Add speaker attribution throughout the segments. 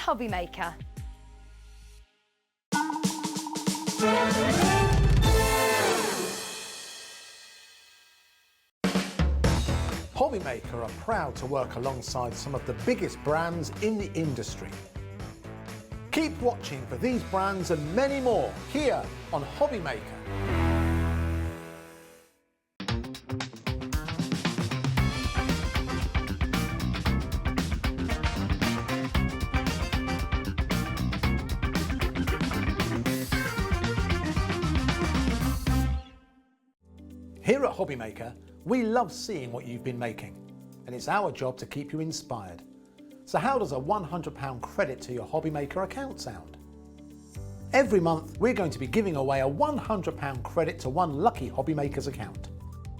Speaker 1: Hobby Maker.
Speaker 2: Hobby Maker are proud to work alongside some of the biggest brands in the industry. Keep watching for these brands and many more here on Hobby Maker. Here at Hobby Maker, we love seeing what you've been making, and it's our job to keep you inspired. So how does a £100 credit to your Hobby Maker account sound? Every month, we're going to be giving away a £100 credit to one lucky Hobby Maker's account.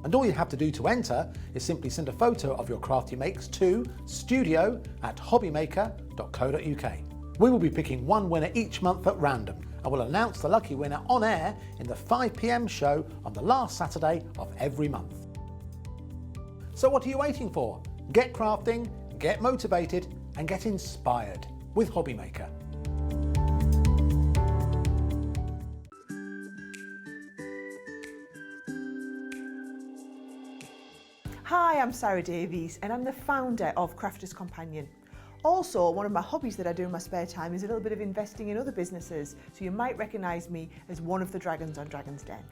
Speaker 2: And all you have to do to enter is simply send a photo of your craft you makes to studio@hobbymaker.co.uk. We will be picking one winner each month at random, and we'll announce the lucky winner on air in the 5 PM show on the last Saturday of every month. So what are you waiting for? Get crafting, get motivated, and get inspired with Hobby Maker.
Speaker 3: Hi, I'm Sarah Davies and I'm the founder of Crafters Companion. Also, one of my hobbies that I do in my spare time is a little bit of investing in other businesses, so you might recognise me as one of the dragons on Dragon's Den.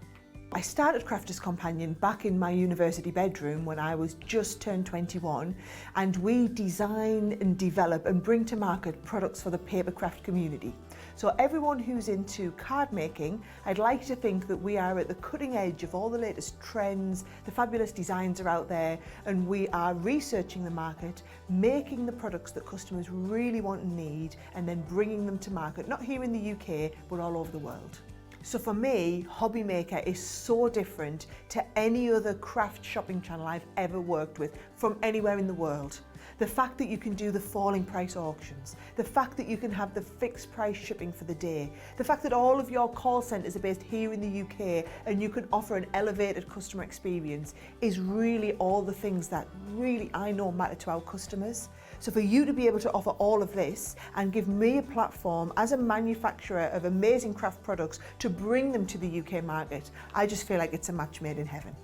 Speaker 3: I started Crafters Companion back in my university bedroom when I was just turned 21, and we design and develop and bring to market products for the papercraft community. So everyone who's into card making, I'd like to think that we are at the cutting edge of all the latest trends, the fabulous designs are out there, and we are researching the market, making the products that customers really want and need, and then bringing them to market, not here in the UK, but all over the world. So for me, Hobby Maker is so different to any other craft shopping channel I've ever worked with from anywhere in the world. The fact that you can do the falling price auctions, the fact that you can have the fixed price shipping for the day, the fact that all of your call centres are based here in the UK and you can offer an elevated customer experience is really all the things that really I know matter to our customers. So for you to be able to offer all of this and give me a platform as a manufacturer of amazing craft products to bring them to the UK market, I just feel like it's a match made in heaven.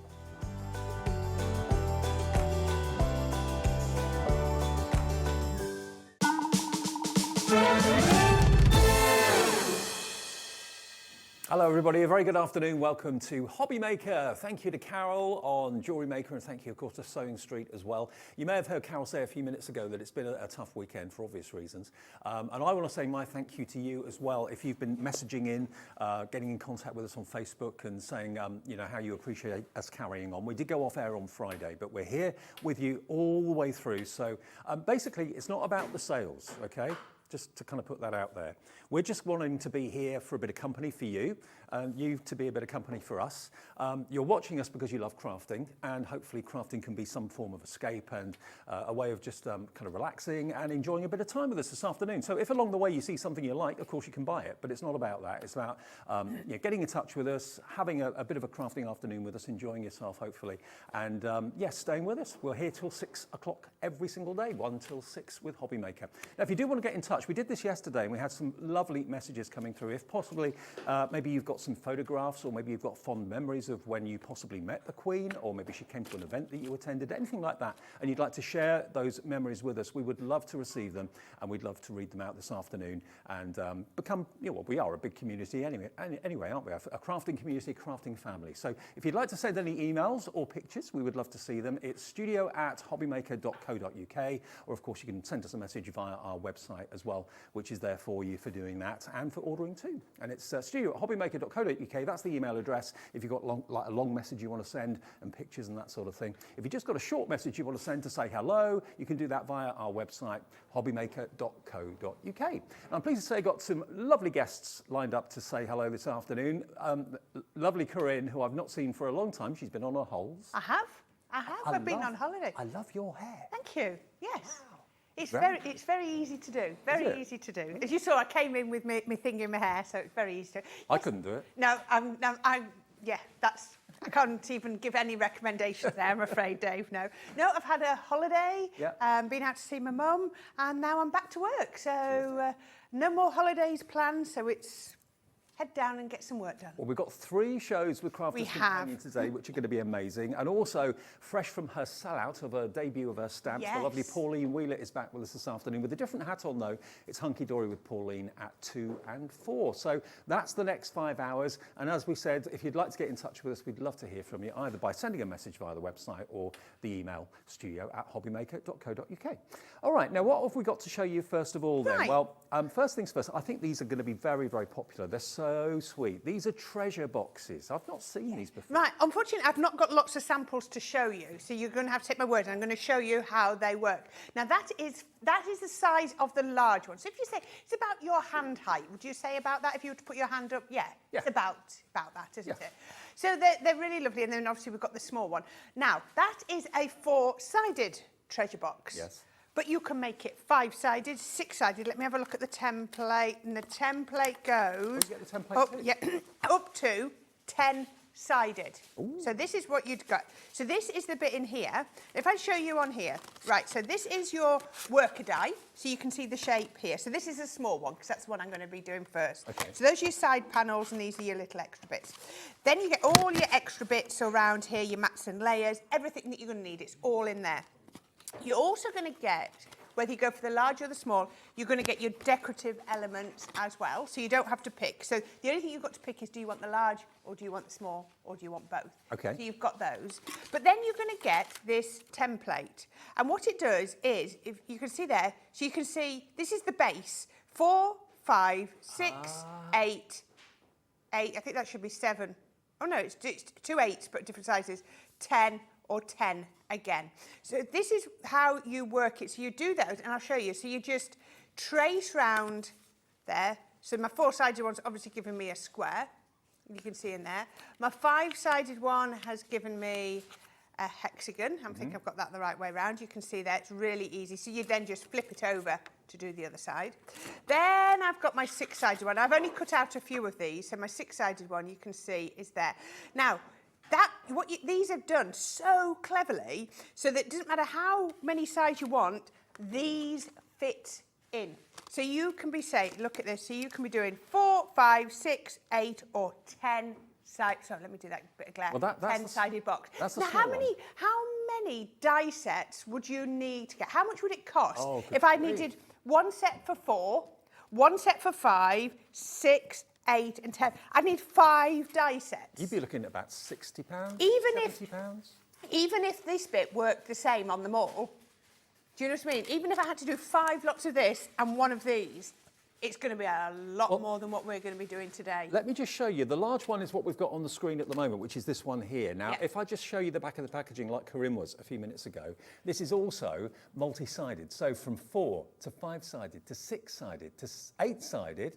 Speaker 4: Hello everybody, a very good afternoon. Welcome to Hobby Maker. Thank you to Carol on Jewellery Maker, and thank you of course to Sewing Street as well. You may have heard Carol say a few minutes ago that it's been a tough weekend for obvious reasons. And I want to say my thank you to you as well. If you've been messaging in, getting in contact with us on Facebook and saying you know, how you appreciate us carrying on. We did go off air on Friday, but we're here with you all the way through. So basically it's not about the sales, okay? Just to kind of put that out there. We're just wanting to be here for a bit of company for you, and you to be a bit of company for us. You're watching us because you love crafting, and hopefully crafting can be some form of escape and a way of just kind of relaxing and enjoying a bit of time with us this afternoon. So if along the way you see something you like, of course you can buy it, but it's not about that. It's about you know, getting in touch with us, having a bit of a crafting afternoon with us, enjoying yourself hopefully, and yes, staying with us. We're here till 6 o'clock every single day, 1 till 6 with Hobby Maker. Now if you do want to get in touch, we did this yesterday and we had some lovely messages coming through. If possibly, maybe you've got some photographs, or maybe you've got fond memories of when you possibly met the Queen, or maybe she came to an event that you attended, anything like that, and you'd like to share those memories with us, we would love to receive them, and we'd love to read them out this afternoon and become, you know, well, we are a big community anyway, aren't we? A crafting community, crafting family. So if you'd like to send any emails or pictures, we would love to see them. It's studio@hobbymaker.co.uk, or of course you can send us a message via our website as well, which is there for you for doing that and for ordering too. And it's studio@hobbymaker.co.uk. That's the email address if you've got like a long message you want to send and pictures and that sort of thing. If you've just got a short message you want to send to say hello, you can do that via our website, hobbymaker.co.uk. And I'm pleased to say I've got some lovely guests lined up to say hello this afternoon. Lovely Corrine, who I've not seen for a long time. She's been on her holes.
Speaker 5: I have. I've been on holiday.
Speaker 4: I love your hair.
Speaker 5: Thank you. Yes.
Speaker 4: Wow.
Speaker 5: It's very easy to do. Very easy to do. As you saw, I came in with my thing in my hair, so it's very easy to do.
Speaker 4: I couldn't do it.
Speaker 5: No, yeah, that's I can't even give any recommendations there, I'm afraid, Dave, no. No, I've had a holiday, been out to see my mum, and now I'm back to work. So no more holidays planned, so it's head down and get some work done.
Speaker 4: Well, we've got 3 shows with Crafters Companion today, which are going to be amazing. And also, fresh from her sellout of her debut of her stamps, the lovely Pauline Wheeler is back with us this afternoon with a different hat on, though. It's Hunky Dory with Pauline at 2 and 4. So that's the next 5 hours. And as we said, if you'd like to get in touch with us, we'd love to hear from you, either by sending a message via the website or the email studio@hobbymaker.co.uk. All right, now what have we got to show you first of all then?
Speaker 5: Right.
Speaker 4: Well, first things first, I think these are going to be very, very popular. They're so sweet. These are treasure boxes. I've not seen these before.
Speaker 5: Right, unfortunately, I've not got lots of samples to show you, so you're going to have to take my word, and I'm going to show you how they work. Now, that is the size of the large one. So if you say it's about your hand height, would you say about that if you were to put your hand up? Yeah. It's about that, isn't it? So they're really lovely, and then obviously we've got the small one. Now, that is a 4-sided treasure box.
Speaker 4: Yes.
Speaker 5: But you can make it 5-sided, 6-sided. Let me have a look at the template. And the template goes
Speaker 4: you get the template
Speaker 5: up to 10-sided. So this is what you'd got. So this is the bit in here. If I show you on here, right, so this is your worker die. So you can see the shape here. So this is a small one, because that's the one I'm going to be doing first.
Speaker 4: Okay.
Speaker 5: So those are your side panels, and these are your little extra bits. Then you get all your extra bits around here, your mats and layers, everything that you're going to need. It's all in there. You're also going to get, whether you go for the large or the small, you're going to get your decorative elements as well, so you don't have to pick. So the only thing you've got to pick is, do you want the large, or do you want the small, or do you want both?
Speaker 4: Okay.
Speaker 5: So you've got those. But then you're going to get this template. And what it does is, if you can see there, so you can see, this is the base, 4, 5, 6, 8, I think that should be 7. Oh no, it's 2 8s, but different sizes, 10 or 10 again. So this is how you work it. So you do those, and I'll show you. So you just trace round there. So my 4-sided one's obviously giving me a square. You can see in there. My 5-sided one has given me a hexagon. I think I've got that the right way around. You can see there, it's really easy. So you then just flip it over to do the other side. Then I've got my 6-sided one. I've only cut out a few of these. So my 6-sided one, you can see, is there. Now, these have done so cleverly, so that it doesn't matter how many sides you want, these fit in. So you can be saying, look at this, so you can be doing 4, 5, 6, 8, or 10 sides. Sorry, let me do that bit of glare.
Speaker 4: Well, that's
Speaker 5: 10-sided box.
Speaker 4: That's the
Speaker 5: now,
Speaker 4: small
Speaker 5: how many die sets would you need to get? How much would it cost if
Speaker 4: I
Speaker 5: I needed one set for 4, one set for 5, 6, 8 and 10. I need 5 die sets.
Speaker 4: You'd be looking at about £60,
Speaker 5: £70.
Speaker 4: £70.
Speaker 5: Even if this bit worked the same on them all, do you know what I mean? Even if I had to do 5 lots of this and 1 of these, it's going to be a lot more than what we're going to be doing today.
Speaker 4: Let me just show you. The large one is what we've got on the screen at the moment, which is this one here. Now, if I just show you the back of the packaging like Corrine was a few minutes ago, this is also multi-sided. So from 4 to 5-sided to 6-sided to 8-sided,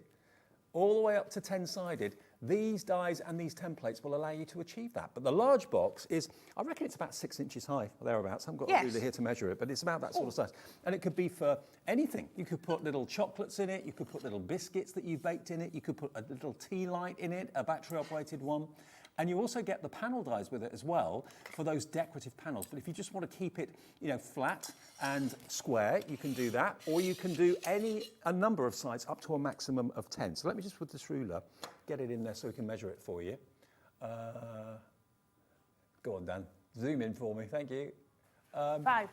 Speaker 4: all the way up to 10-sided, these dies and these templates will allow you to achieve that. But the large box is, I reckon it's about 6 inches high, or thereabouts. I haven't got a ruler here to measure it, but it's about that sort of size. And it could be for anything. You could put little chocolates in it, you could put little biscuits that you've baked in it, you could put a little tea light in it, a battery-operated one. And you also get the panel dies with it as well for those decorative panels. But if you just want to keep it, flat and square, you can do that. Or you can do a number of sides up to a maximum of 10. So let me just, with this ruler, get it in there so we can measure it for you. Go on, Dan. Zoom in for me. Thank you.
Speaker 5: 5.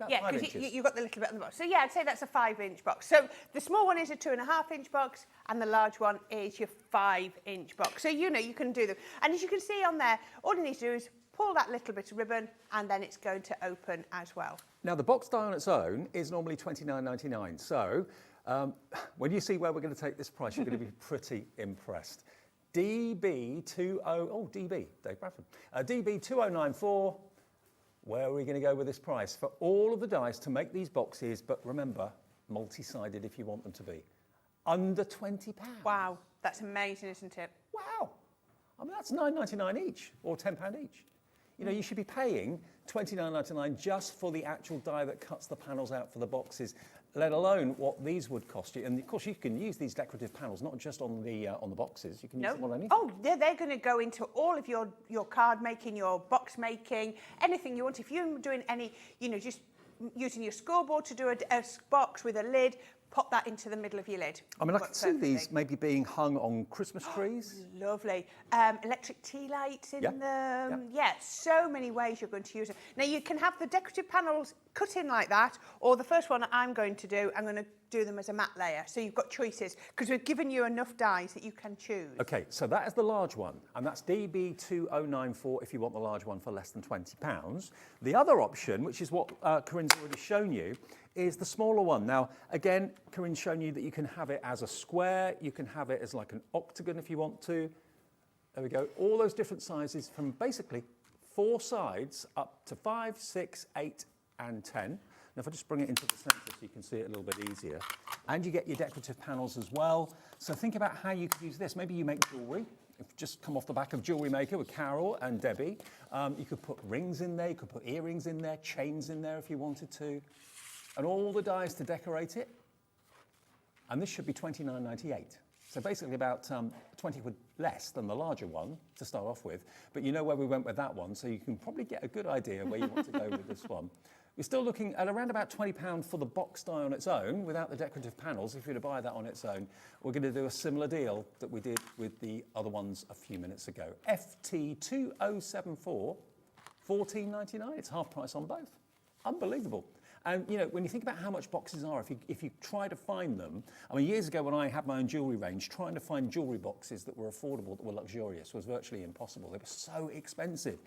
Speaker 4: Yeah,
Speaker 5: because you've got the little bit on the box. So yeah, I'd say that's a 5-inch box. So the small one is a 2.5-inch box, and the large one is your 5-inch box. So you can do them. And as you can see on there, all you need to do is pull that little bit of ribbon, and then it's going to open as well.
Speaker 4: Now the box die on its own is normally $29.99. So when you see where we're going to take this price, you're going to be pretty impressed. DB20, DB, Dave Bradford. DB2094. Where are we going to go with this price? For all of the dice to make these boxes, but remember, multi-sided if you want them to be. Under £20.
Speaker 5: Wow, that's amazing, isn't it?
Speaker 4: Wow. I mean, that's $9.99 each, or £10 each. You should be paying $29.99 just for the actual die that cuts the panels out for the boxes. let alone what these would cost you. And of course, you can use these decorative panels not just on the boxes. You can use them on anything.
Speaker 5: Oh, they're going to go into all of your card making, your box making, anything you want. If you're doing any, just using your scoreboard to do a box with a lid, pop that into the middle of your lid.
Speaker 4: I mean, I can see these maybe being hung on Christmas trees.
Speaker 5: Lovely. Electric tea lights in them. Yeah, so many ways you're going to use it. Now, you can have the decorative panels cut in like that, or the first one that I'm going to do, I'm going to do them as a matte layer. So you've got choices, because we've given you enough dies that you can choose.
Speaker 4: Okay, so that is the large one, and that's DB2094 if you want the large one for less than £20. The other option, which is what Corrine's already shown you, is the smaller one. Now, again, Corrine's shown you that you can have it as a square, you can have it as like an octagon if you want to. There we go. All those different sizes from basically 4 sides up to 5, 6, 8, and 10. Now, if I just bring it into the centre so you can see it a little bit easier. And you get your decorative panels as well. So think about how you could use this. Maybe you make jewellery. Just come off the back of Jewellery Maker with Carol and Debbie. You could put rings in there, you could put earrings in there, chains in there if you wanted to. And all the dies to decorate it. And this should be £29.98. So basically about 20 quid less than the larger one to start off with. But you know where we went with that one, so you can probably get a good idea where you want to go with this one. We're still looking at around about £20 for the box die on its own, without the decorative panels. If you were to buy that on its own, we're going to do a similar deal that we did with the other ones a few minutes ago. FT2074, £14.99. It's half price on both. Unbelievable. And, when you think about how much boxes are, if you try to find them, I mean, years ago when I had my own jewellery range, trying to find jewellery boxes that were affordable, that were luxurious, was virtually impossible. They were so expensive.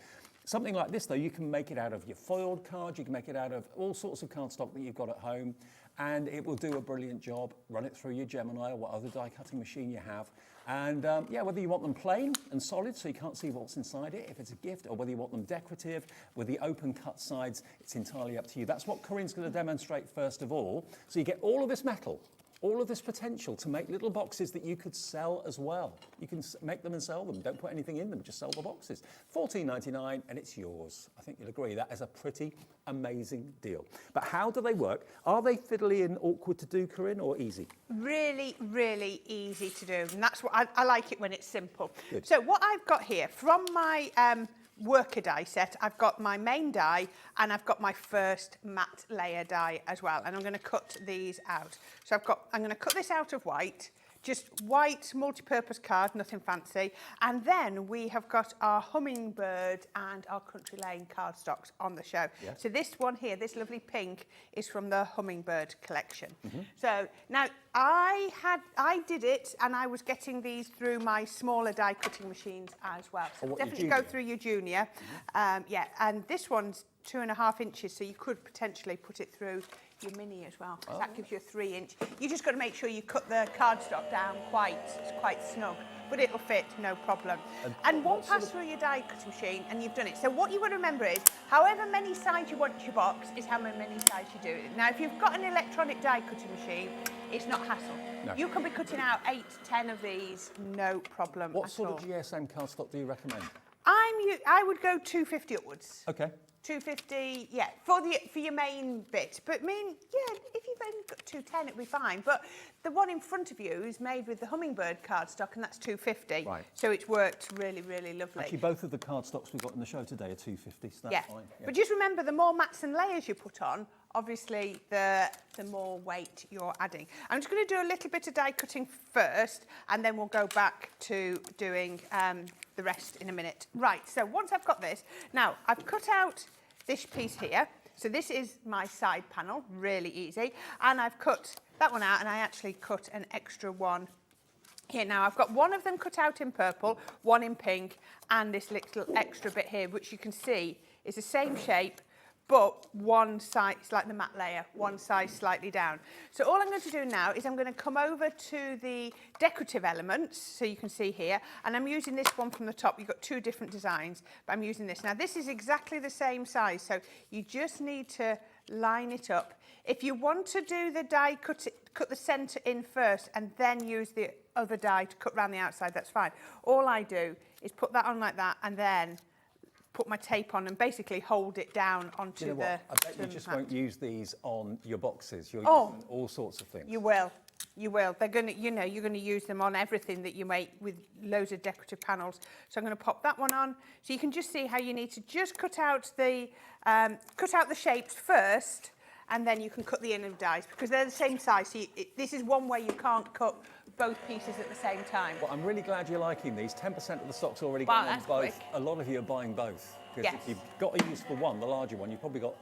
Speaker 4: Something like this, though, you can make it out of your foiled cards, you can make it out of all sorts of cardstock that you've got at home, and it will do a brilliant job. Run it through your Gemini or what other die-cutting machine you have. And whether you want them plain and solid so you can't see what's inside it, if it's a gift, or whether you want them decorative with the open cut sides, it's entirely up to you. That's what Corrine's going to demonstrate first of all. So you get all of this metal, all of this potential to make little boxes that you could sell as well. You can make them and sell them. Don't put anything in them, just sell the boxes. £14.99 and it's yours. I think you'll agree that is a pretty amazing deal. But how do they work? Are they fiddly and awkward to do, Corrine, or easy?
Speaker 5: Really, really easy to do. And that's what I like it when it's simple.
Speaker 4: Good.
Speaker 5: So what I've got here from my worker die set, I've got my main die and I've got my first matte layer die as well, and I'm going to cut these out. So I'm going to cut this out of white, just white multi-purpose card, nothing fancy, and then we have got our hummingbird and our country lane cardstocks on the show.
Speaker 4: Yes.
Speaker 5: So this one here, this lovely pink, is from the hummingbird collection. So now I did it, and I was getting these through my smaller die cutting machines as well. So
Speaker 4: what,
Speaker 5: definitely
Speaker 4: your
Speaker 5: go
Speaker 4: junior?
Speaker 5: through your junior. Yeah, and this one's 2.5 inches, so you could potentially put it through your mini as well. So that gives you a 3-inch. You just got to make sure you cut the cardstock down quite snug, but it'll fit, no problem. And one pass through your die cutting machine, and you've done it. So what you want to remember is, however many sides you want your box is how many sides you do it. Now, if you've got an electronic die cutting machine, it's not hassle.
Speaker 4: No.
Speaker 5: You can be cutting out 8, 10 of these, no problem
Speaker 4: What
Speaker 5: at
Speaker 4: sort
Speaker 5: all.
Speaker 4: of GSM cardstock do you recommend?
Speaker 5: I would go 250 upwards.
Speaker 4: Okay.
Speaker 5: 250, yeah, for your main bit. But yeah, if you've only got 210, it'll be fine. But the one in front of you is made with the hummingbird cardstock, and that's 250.
Speaker 4: Right.
Speaker 5: So it's worked really, really lovely.
Speaker 4: Actually, both of the cardstocks we've got in the show today are 250, so that's fine. Yeah.
Speaker 5: But just remember, the more mats and layers you put on, obviously the more weight you're adding. I'm just going to do a little bit of die cutting first, and then we'll go back to doing the rest in a minute. Right, so once I've got this, now I've cut out this piece here. So this is my side panel, really easy. And I've cut that one out, and I actually cut an extra one here. Now I've got one of them cut out in purple, one in pink, and this little extra bit here, which you can see is the same shape, but one side, it's like the matte layer, one side slightly down. So all I'm going to do now is I'm going to come over to the decorative elements, so you can see here, and I'm using this one from the top. You've got 2 different designs, but I'm using this. Now this is exactly the same size, so you just need to line it up. If you want to do the die, cut the centre in first and then use the other die to cut around the outside, that's fine. All I do is put that on like that and then put my tape on and basically hold it down onto
Speaker 4: You know
Speaker 5: the
Speaker 4: what? I bet you
Speaker 5: to
Speaker 4: just
Speaker 5: the mat.
Speaker 4: won't use these on your boxes. You're
Speaker 5: Oh.
Speaker 4: using all sorts of things.
Speaker 5: You will. You will. They're going to, you know, you're going to use them on everything that you make with loads of decorative panels. So I'm going to pop that one on. So you can just see how you need to just cut out the shapes first, and then you can cut the inner dies because they're the same size. So this is one way you can't cut both pieces at the same time.
Speaker 4: Well, I'm really glad you're liking these. 10% of the stock's already
Speaker 5: Wow,
Speaker 4: gone on
Speaker 5: that's
Speaker 4: both.
Speaker 5: quick.
Speaker 4: A lot of you are buying both. Because
Speaker 5: Yes.
Speaker 4: if you've got a use for one, the larger one, you've probably got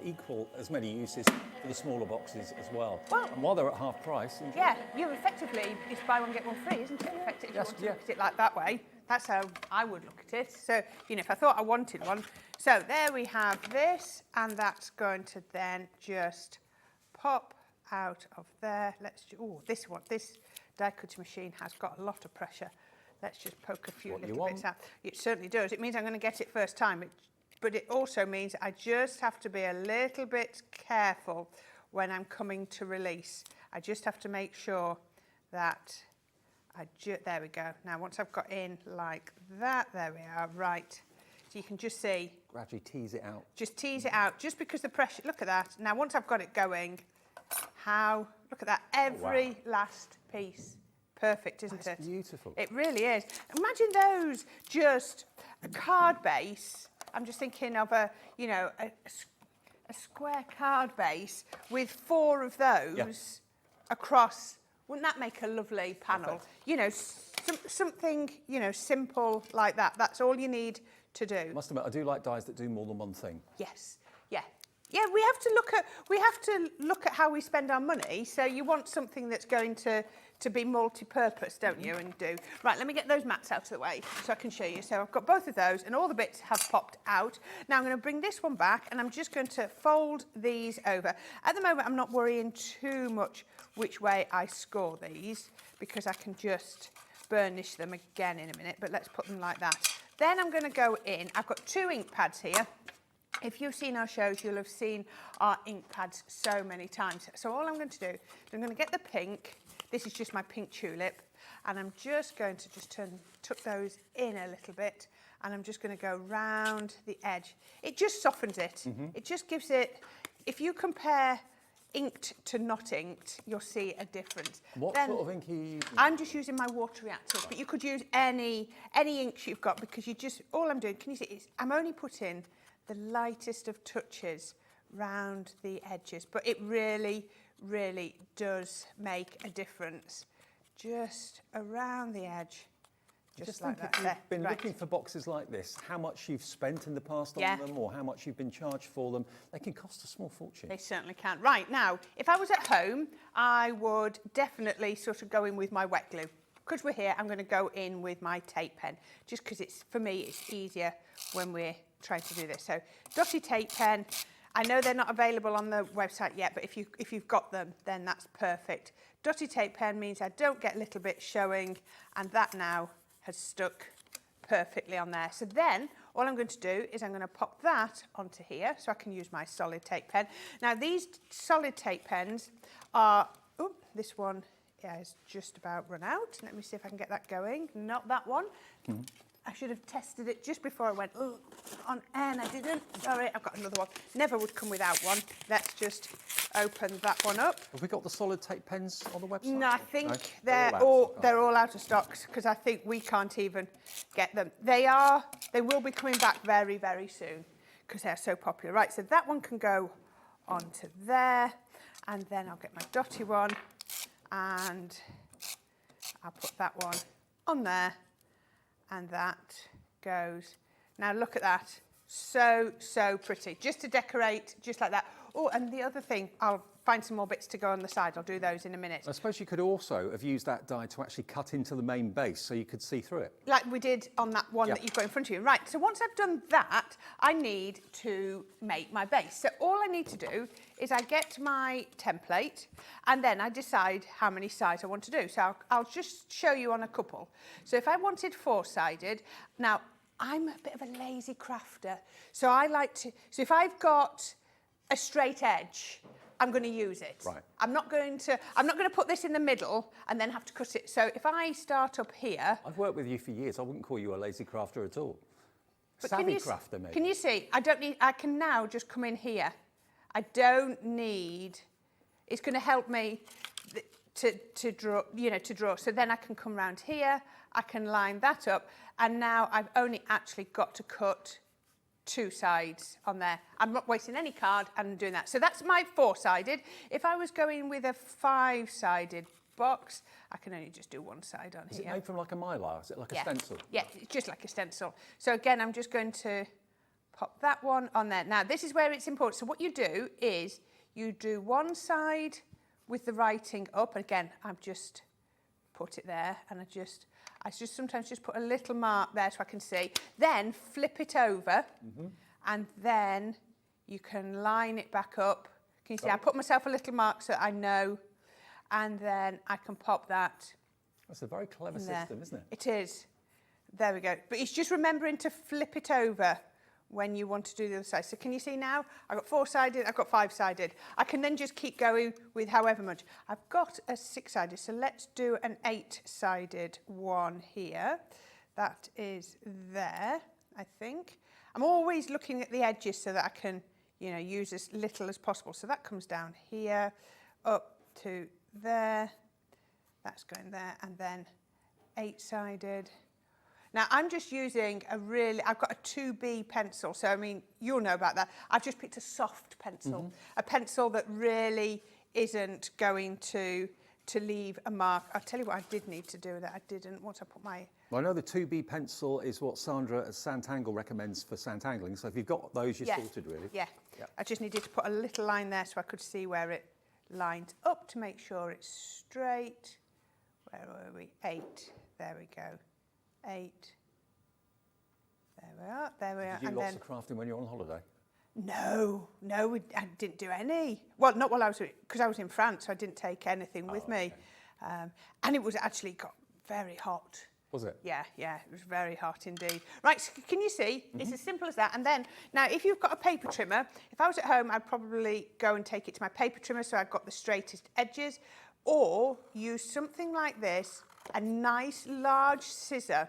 Speaker 4: as many uses for the smaller boxes as well.
Speaker 5: Well,
Speaker 4: and while they're at half price, enjoy
Speaker 5: Yeah,
Speaker 4: them.
Speaker 5: you effectively, it's buy one, get one free, isn't it? Effectively, if
Speaker 4: Yes,
Speaker 5: you want to
Speaker 4: yeah.
Speaker 5: look at it like that way. That's how I would look at it. So, you know, if I thought I wanted one. So there we have this, and that's going to then just pop out of there. Let's, this one, this die cutting machine has got a lot of pressure. Let's just poke a few
Speaker 4: What you
Speaker 5: little bits
Speaker 4: want.
Speaker 5: out. It certainly does. It means I'm going to get it first time. But it also means I just have to be a little bit careful when I'm coming to release. I just have to make sure that there we go. Now, once I've got in like that, there we are, right. So you can just see.
Speaker 4: Gradually tease it out.
Speaker 5: Just tease it out, just because the pressure, look at that. Now, once I've got it going, look at that, every last piece. Perfect, isn't
Speaker 4: That's
Speaker 5: it?
Speaker 4: beautiful.
Speaker 5: It really is. Imagine those, just a card base. I'm just thinking of a square card base with 4 of those across. Wouldn't that make a lovely panel?
Speaker 4: Perfect.
Speaker 5: You know, something, you know, simple like that. That's all you need to do.
Speaker 4: I must admit, I do like dies that do more than one thing.
Speaker 5: Yes. Yeah. Yeah, we have to look at how we spend our money. So you want something that's going to be multi-purpose, don't you? And do right. Let me get those mats out of the way so I can show you. So I've got both of those, and all the bits have popped out. Now I'm going to bring this one back, and I'm just going to fold these over. At the moment, I'm not worrying too much which way I score these because I can just burnish them again in a minute. But let's put them like that. Then I'm going to go in. I've got 2 ink pads here. If you've seen our shows, you'll have seen our ink pads so many times. So all I'm going to do is I'm going to get the pink. This is just my pink tulip. And I'm just going to tuck those in a little bit. And I'm just going to go round the edge. It just softens it. It just gives it, if you compare inked to not inked, you'll see a difference.
Speaker 4: What
Speaker 5: Then,
Speaker 4: sort of ink are you using?
Speaker 5: I'm just using my water reactors, but you could use any inks you've got because all I'm doing, can you see, is I'm only putting the lightest of touches round the edges, but it really, really does make a difference. Just around the edge, just like that.
Speaker 4: If
Speaker 5: There.
Speaker 4: you've been
Speaker 5: Right.
Speaker 4: looking for boxes like this, how much you've spent in the past on
Speaker 5: Yeah.
Speaker 4: them or how much you've been charged for them, they can cost a small fortune.
Speaker 5: They certainly can. Right, now, if I was at home, I would definitely sort of go in with my wet glue. Because we're here, I'm going to go in with my tape pen, just because for me, it's easier when we're trying to do this. So, dotty tape pen. I know they're not available on the website yet, but if you've got them, then that's perfect. Dotty tape pen means I don't get little bits showing, and that now has stuck perfectly on there. So then, all I'm going to do is I'm going to pop that onto here, so I can use my solid tape pen. Now, these solid tape pens are, this one has just about run out. Let me see if I can get that going. Not that one. I should have tested it just before I went on air, and I didn't. Sorry, I've got another one. Never would come without one. Let's just open that one up.
Speaker 4: Have we got the solid tape pens on the website?
Speaker 5: No, I think
Speaker 4: No?
Speaker 5: they're all out of stock because I think we can't even get them. They will be coming back very, very soon because they're so popular. Right, so that one can go onto there, and then I'll get my dotty one, and I'll put that one on there, and that goes. Now look at that. So, so pretty. Just to decorate, just like that. Oh, and the other thing, I'll find some more bits to go on the side. I'll do those in a minute.
Speaker 4: I suppose you could also have used that die to actually cut into the main base so you could see through it.
Speaker 5: Like we did on that one that you've got in front of you. Right, so once I've done that, I need to make my base. So all I need to do is I get my template and then I decide how many sides I want to do. So I'll just show you on a couple. So if I wanted 4-sided, now I'm a bit of a lazy crafter. So so if I've got a straight edge, I'm going to use it.
Speaker 4: Right.
Speaker 5: I'm not going to put this in the middle and then have to cut it. So if I start up here,
Speaker 4: I've worked with you for years. I wouldn't call you a lazy crafter at all.
Speaker 5: But
Speaker 4: Savvy crafter, maybe.
Speaker 5: Can you see? I can now just come in here. I don't need, it's going to help me to draw, to draw. So then I can come round here, I can line that up, and now I've only actually got to cut 2 sides on there. I'm not wasting any card and doing that. So that's my 4-sided. If I was going with a 5-sided box, I can only just do 1 side on here.
Speaker 4: Is it made from like a mylar? Is it like a stencil?
Speaker 5: Yeah, it's just like a stencil. So again, I'm just going to pop that one on there. Now, this is where it's important. So what you do is you do 1 side with the writing up. Again, I've just put it there, and I just sometimes just put a little mark there so I can see. Then flip it over, and then you can line it back up. Can you see? I put myself a little mark so I know, and then I can pop that.
Speaker 4: That's a very clever system, isn't it?
Speaker 5: It is. There we go. But it's just remembering to flip it over when you want to do the other side. So can you see now? I've got 4-sided, I've got 5-sided. I can then just keep going with however much. I've got a 6-sided, so let's do an 8-sided one here. That is there, I think. I'm always looking at the edges so that I can, use as little as possible. So that comes down here, up to there. That's going there, and then 8-sided. Now, I'm just using I've got a 2B pencil, so I mean, you'll know about that. I've just picked a soft pencil, a pencil that really isn't going to leave a mark. I'll tell you what I did need to do with it. I didn't. Once I put my...
Speaker 4: Well, I know the 2B pencil is what Sandra at Santangle recommends for santangling, so if you've got those, you're sorted, really.
Speaker 5: Yeah. I just needed to put a little line there so I could see where it lined up to make sure it's straight. Where were we? 8. There we go. 8. There we are. There we are.
Speaker 4: Did you do lots of crafting when you were on holiday?
Speaker 5: No, I didn't do any. Well, not while because I was in France, so I didn't take anything with me. And it was actually got very hot.
Speaker 4: Was it?
Speaker 5: Yeah, it was very hot indeed. Right, so can you see? It's as simple as that. And then, now if you've got a paper trimmer, if I was at home, I'd probably go and take it to my paper trimmer so I've got the straightest edges, or use something like this, a nice large scissor,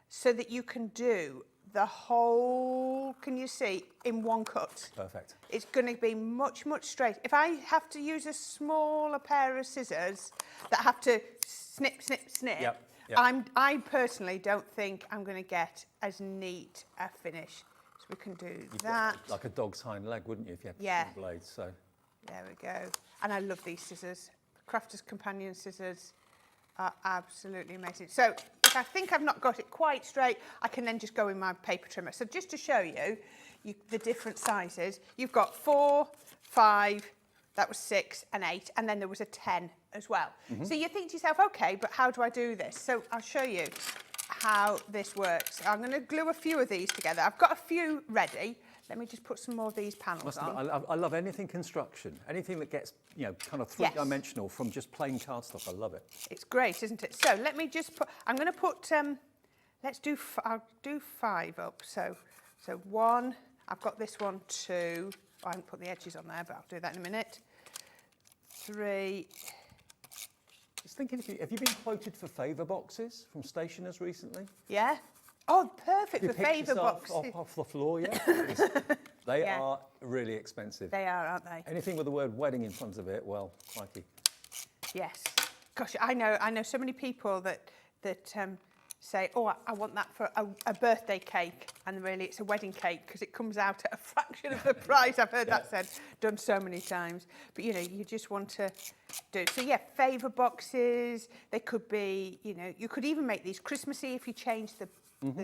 Speaker 5: so that you can do the whole, can you see, in one cut.
Speaker 4: Perfect.
Speaker 5: It's going to be much, much straight. If I have to use a smaller pair of scissors that have to snip, snip, snip,
Speaker 4: Yep.
Speaker 5: I personally don't think I'm going to get as neat a finish. So we can do that.
Speaker 4: Like a dog's hind leg, wouldn't you, if you had the blades? So.
Speaker 5: There we go. And I love these scissors. Crafters Companion scissors are absolutely amazing. So if I think I've not got it quite straight, I can then just go in my paper trimmer. So just to show you the different sizes, you've got 4, 5, that was 6 and 8, and then there was a 10 as well. So you think to yourself, okay, but how do I do this? So I'll show you how this works. I'm going to glue a few of these together. I've got a few ready. Let me just put some more of these panels on.
Speaker 4: I love anything construction, anything that gets, kind of three-dimensional from just plain cardstock. I love it.
Speaker 5: It's great, isn't it? So let me just put, I'm going to put, I'll do 5 up. So 1, I've got this one, 2. I haven't put the edges on there, but I'll do that in a minute. 3.
Speaker 4: Just thinking, have you been quoted for favour boxes from stationers recently?
Speaker 5: Yeah. Oh, perfect for favour
Speaker 4: yourself
Speaker 5: boxes.
Speaker 4: off the floor, yeah? They are really expensive.
Speaker 5: They are, aren't they?
Speaker 4: Anything with the word wedding in front of it, well, crikey.
Speaker 5: Yes. Gosh, I know so many people that say, oh, I want that for a birthday cake, and really it's a wedding cake because it comes out at a fraction of the price. I've heard that said, done so many times. But, you just want to do. So, favour boxes. They could be, you could even make these Christmassy if you change the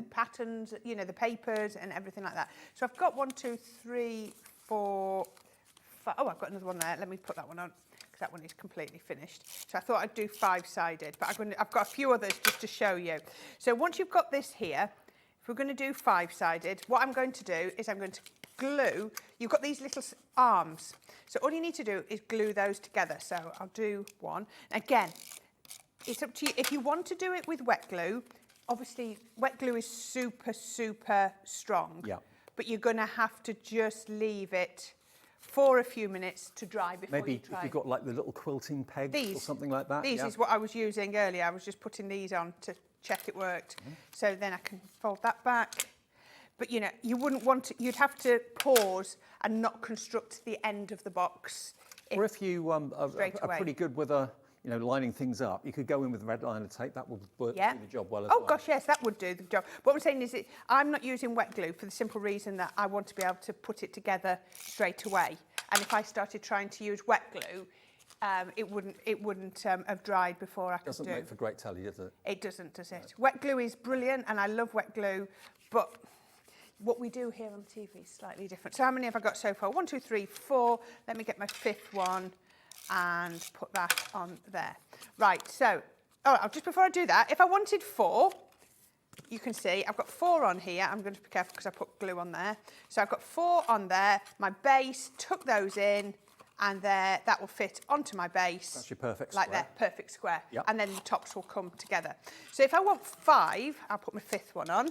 Speaker 5: patterns, the papers and everything like that. So I've got 1, 2, 3, 4, 5. Oh, I've got another one there. Let me put that one on, because that one is completely finished. So I thought I'd do 5-sided, but I've got a few others just to show you. So once you've got this here, if we're going to do 5-sided, what I'm going to do is I'm going to glue. You've got these little arms. So all you need to do is glue those together. So I'll do 1. Again, it's up to you. If you want to do it with wet glue, obviously wet glue is super, super strong. Yeah. But you're going to have to just leave it for a few minutes to dry before you try.
Speaker 4: Maybe if you've got like the little quilting pegs or something like that.
Speaker 5: These is what I was using earlier. I was just putting these on to check it worked. So then I can fold that back. but you know, you wouldn't want to, you'd have to pause and not construct the end of the box.
Speaker 4: Or if you are
Speaker 5: away.
Speaker 4: pretty good with lining things up, you could go in with red liner tape. That would do the job well as
Speaker 5: well.
Speaker 4: well.
Speaker 5: Gosh, yes, that would do the job. What I'm saying is that I'm not using wet glue for the simple reason that I want to be able to put it together straight away. And if I started trying to use wet glue, it wouldn't have dried before I could
Speaker 4: Doesn't make for great telly, does it?
Speaker 5: It doesn't, does it? Wet glue is brilliant, and I love wet glue, but what we do here on TV is slightly different. So how many have I got so far? 1, 2, 3, 4. Let me get my 5th one and put that on there. Right, so, just before I do that, if I wanted 4, you can see I've got 4 on here. I'm going to be careful because I put glue on there. So I've got 4 on there. My base, tuck those in, and there, that will fit onto my base.
Speaker 4: That's your perfect square.
Speaker 5: Like that, perfect square.
Speaker 4: Yep.
Speaker 5: And then the tops will come together. So if I want 5, I'll put my 5th one on.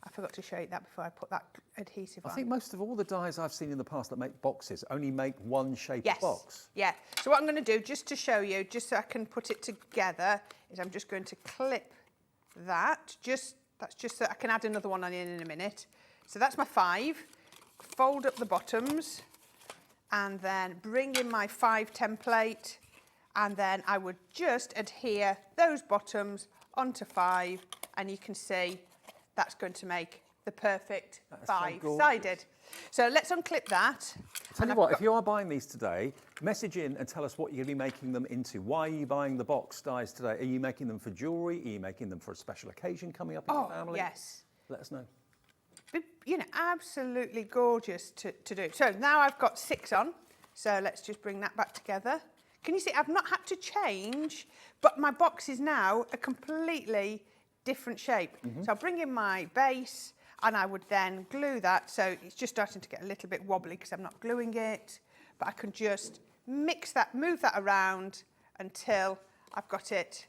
Speaker 5: I forgot to show you that before I put that adhesive on.
Speaker 4: I think most of all the dies I've seen in the past that make boxes only make one shape of box.
Speaker 5: Yeah. So what I'm going to do, just to show you, just so I can put it together, is I'm just going to clip that. That's just so I can add another one on in a minute. So that's my 5. Fold up the bottoms, and then bring in my 5 template, and then I would just adhere those bottoms onto 5, and you can see that's going to make the perfect 5-sided. So let's unclip that.
Speaker 4: Tell you what, if you are buying these today, message in and tell us what you're going to be making them into. Why are you buying the box dies today? Are you making them for jewellery? Are you making them for a special occasion coming up in your family?
Speaker 5: Yes.
Speaker 4: Let us know.
Speaker 5: But, you know, absolutely gorgeous to do. So now I've got 6 on. So let's just bring that back together. Can you see I've not had to change, but my box is now a completely different shape. So I'll bring in my base, and I would then glue that. So it's just starting to get a little bit wobbly because I'm not gluing it, but I can just mix that, move that around until I've got it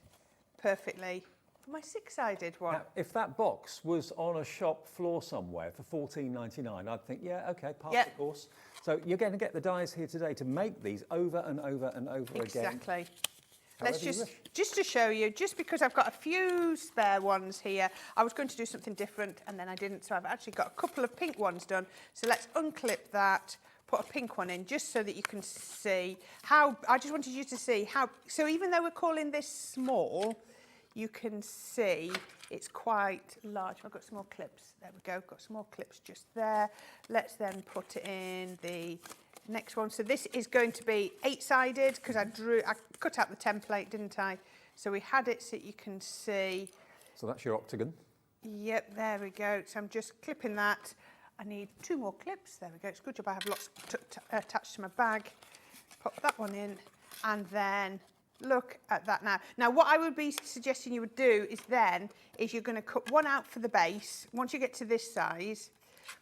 Speaker 5: perfectly for my 6-sided one.
Speaker 4: Now, if that box was on a shop floor somewhere for $14.99, I'd think, yeah, okay, part of the course. So you're going to get the dies here today to make these over and over and over again.
Speaker 5: Exactly. Let's just to show you, just because I've got a few spare ones here, I was going to do something different and then I didn't, so I've actually got a couple of pink ones done. So let's unclip that, put a pink one in, just so that you can see how, I just wanted you to see how, so even though we're calling this small, you can see it's quite large. I've got some more clips, there we go, got some more clips just there. Let's then put it in the next one. So this is going to be 8-sided because I cut out the template, didn't I? So we had it so that you can see.
Speaker 4: So that's your octagon.
Speaker 5: Yep, there we go. So I'm just clipping that. I need 2 more clips. There we go. It's a good job I have lots attached to my bag. Pop that one in, and then look at that now. Now what I would be suggesting you would do is you're going to cut one out for the base. Once you get to this size,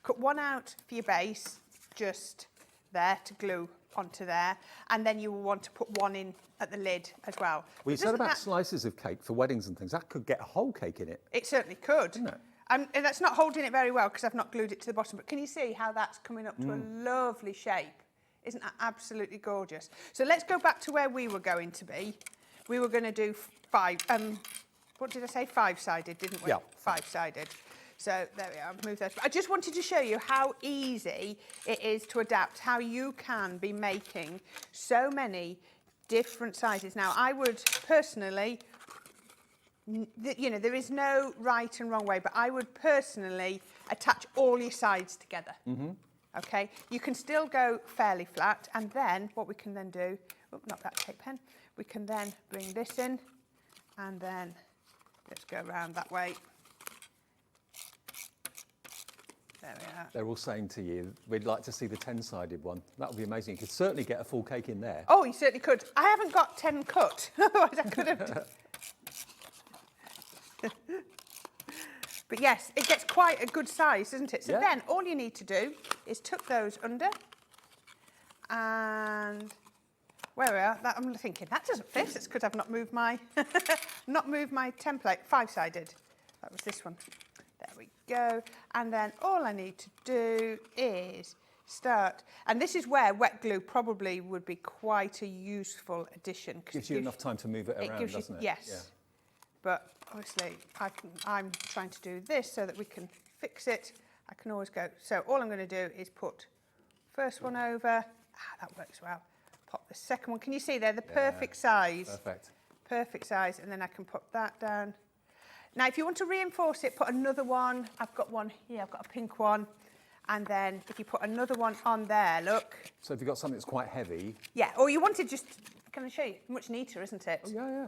Speaker 5: cut one out for your base, just there to glue onto there, and then you will want to put one in at the lid as well.
Speaker 4: Well, you said about slices of cake for weddings and things. That could get a whole cake in it.
Speaker 5: It certainly could.
Speaker 4: Isn't it?
Speaker 5: And that's not holding it very well because I've not glued it to the bottom, but can you see how that's coming up to a lovely shape? Isn't that absolutely gorgeous? So let's go back to where we were going to be. We were going to do 5, what did I say? 5-sided, didn't we?
Speaker 4: Yeah.
Speaker 5: 5-sided. So there we are, I've moved those. I just wanted to show you how easy it is to adapt, how you can be making so many different sizes. Now, I would personally, you know, there is no right and wrong way, but I would personally attach all your sides together. Okay, you can still go fairly flat, and then what we can then do, not that tape pen, we can then bring this in, and then let's go around that way. There we are.
Speaker 4: They're all saying to you, we'd like to see the 10-sided one. That would be amazing. You could certainly get a full cake in there.
Speaker 5: Oh, you certainly could. I haven't got 10 cut, otherwise I could have. But yes, it gets quite a good size, doesn't it? So then all you need to do is tuck those under, and where we are, I'm thinking that doesn't fit. It's because I've not moved my template. 5-sided. That was this one. There we go. And then all I need to do is start. And this is where wet glue probably would be quite a useful addition.
Speaker 4: Gives you enough time to move it around, doesn't it?
Speaker 5: Yes.
Speaker 4: Yeah.
Speaker 5: But obviously I'm trying to do this so that we can fix it I can always go. So all I'm going to do is put first one over. That works well. Pop the second one. Can you see they're the perfect size?
Speaker 4: Perfect.
Speaker 5: Perfect size. And then I can put that down. Now, if you want to reinforce it, put another one. I've got one here. I've got a pink one. And then if you put another one on there, look.
Speaker 4: So if you've got something that's quite heavy.
Speaker 5: Yeah, or you want to just, can I show you? Much neater, isn't it?
Speaker 4: Oh, yeah.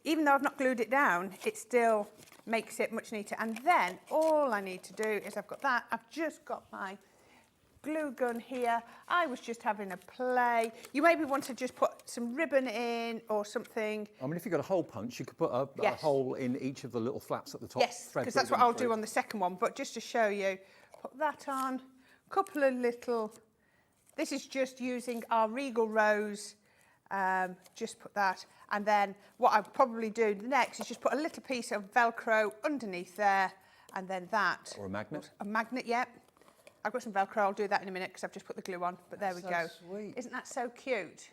Speaker 5: Even though I've not glued it down, it still makes it much neater. And then all I need to do is I've got that. I've just got my glue gun here. I was just having a play. You maybe want to just put some ribbon in or something.
Speaker 4: I mean, if you've got a hole punch, you could put a hole in each of the little flaps at the top.
Speaker 5: Yes, because that's what I'll do on the second one. But just to show you, put that on. Couple of little, this is just using our Regal Rose. Just put that. And then what I'll probably do next is just put a little piece of Velcro underneath there. And then that.
Speaker 4: Or a magnet.
Speaker 5: A magnet, yeah. I've got some Velcro. I'll do that in a minute because I've just put the glue on. But there we go.
Speaker 4: Sweet.
Speaker 5: Isn't that so cute?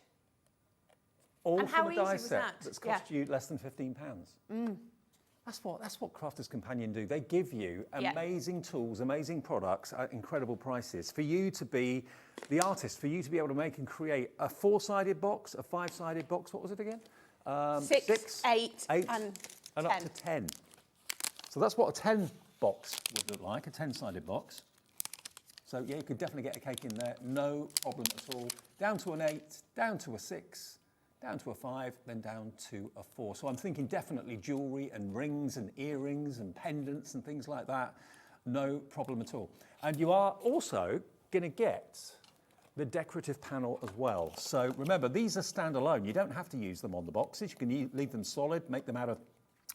Speaker 4: All
Speaker 5: And
Speaker 4: from
Speaker 5: how
Speaker 4: a
Speaker 5: easy
Speaker 4: die
Speaker 5: was
Speaker 4: set
Speaker 5: that?
Speaker 4: that's cost you less than £15. That's what Crafters Companion do. They give you amazing tools, amazing products at incredible prices for you to be the artist, for you to be able to make and create a 4-sided box, a 5-sided box. What was it again?
Speaker 5: 6, 8, and 10.
Speaker 4: Up to 10. So that's what a 10 box would look like, a 10-sided box. So yeah, you could definitely get a cake in there, no problem at all. Down to an 8, down to a 6, down to a 5, then down to a 4. So I'm thinking definitely jewellery and rings and earrings and pendants and things like that, no problem at all. And you are also going to get the decorative panel as well. So remember, these are standalone. You don't have to use them on the boxes. You can leave them solid, make them out of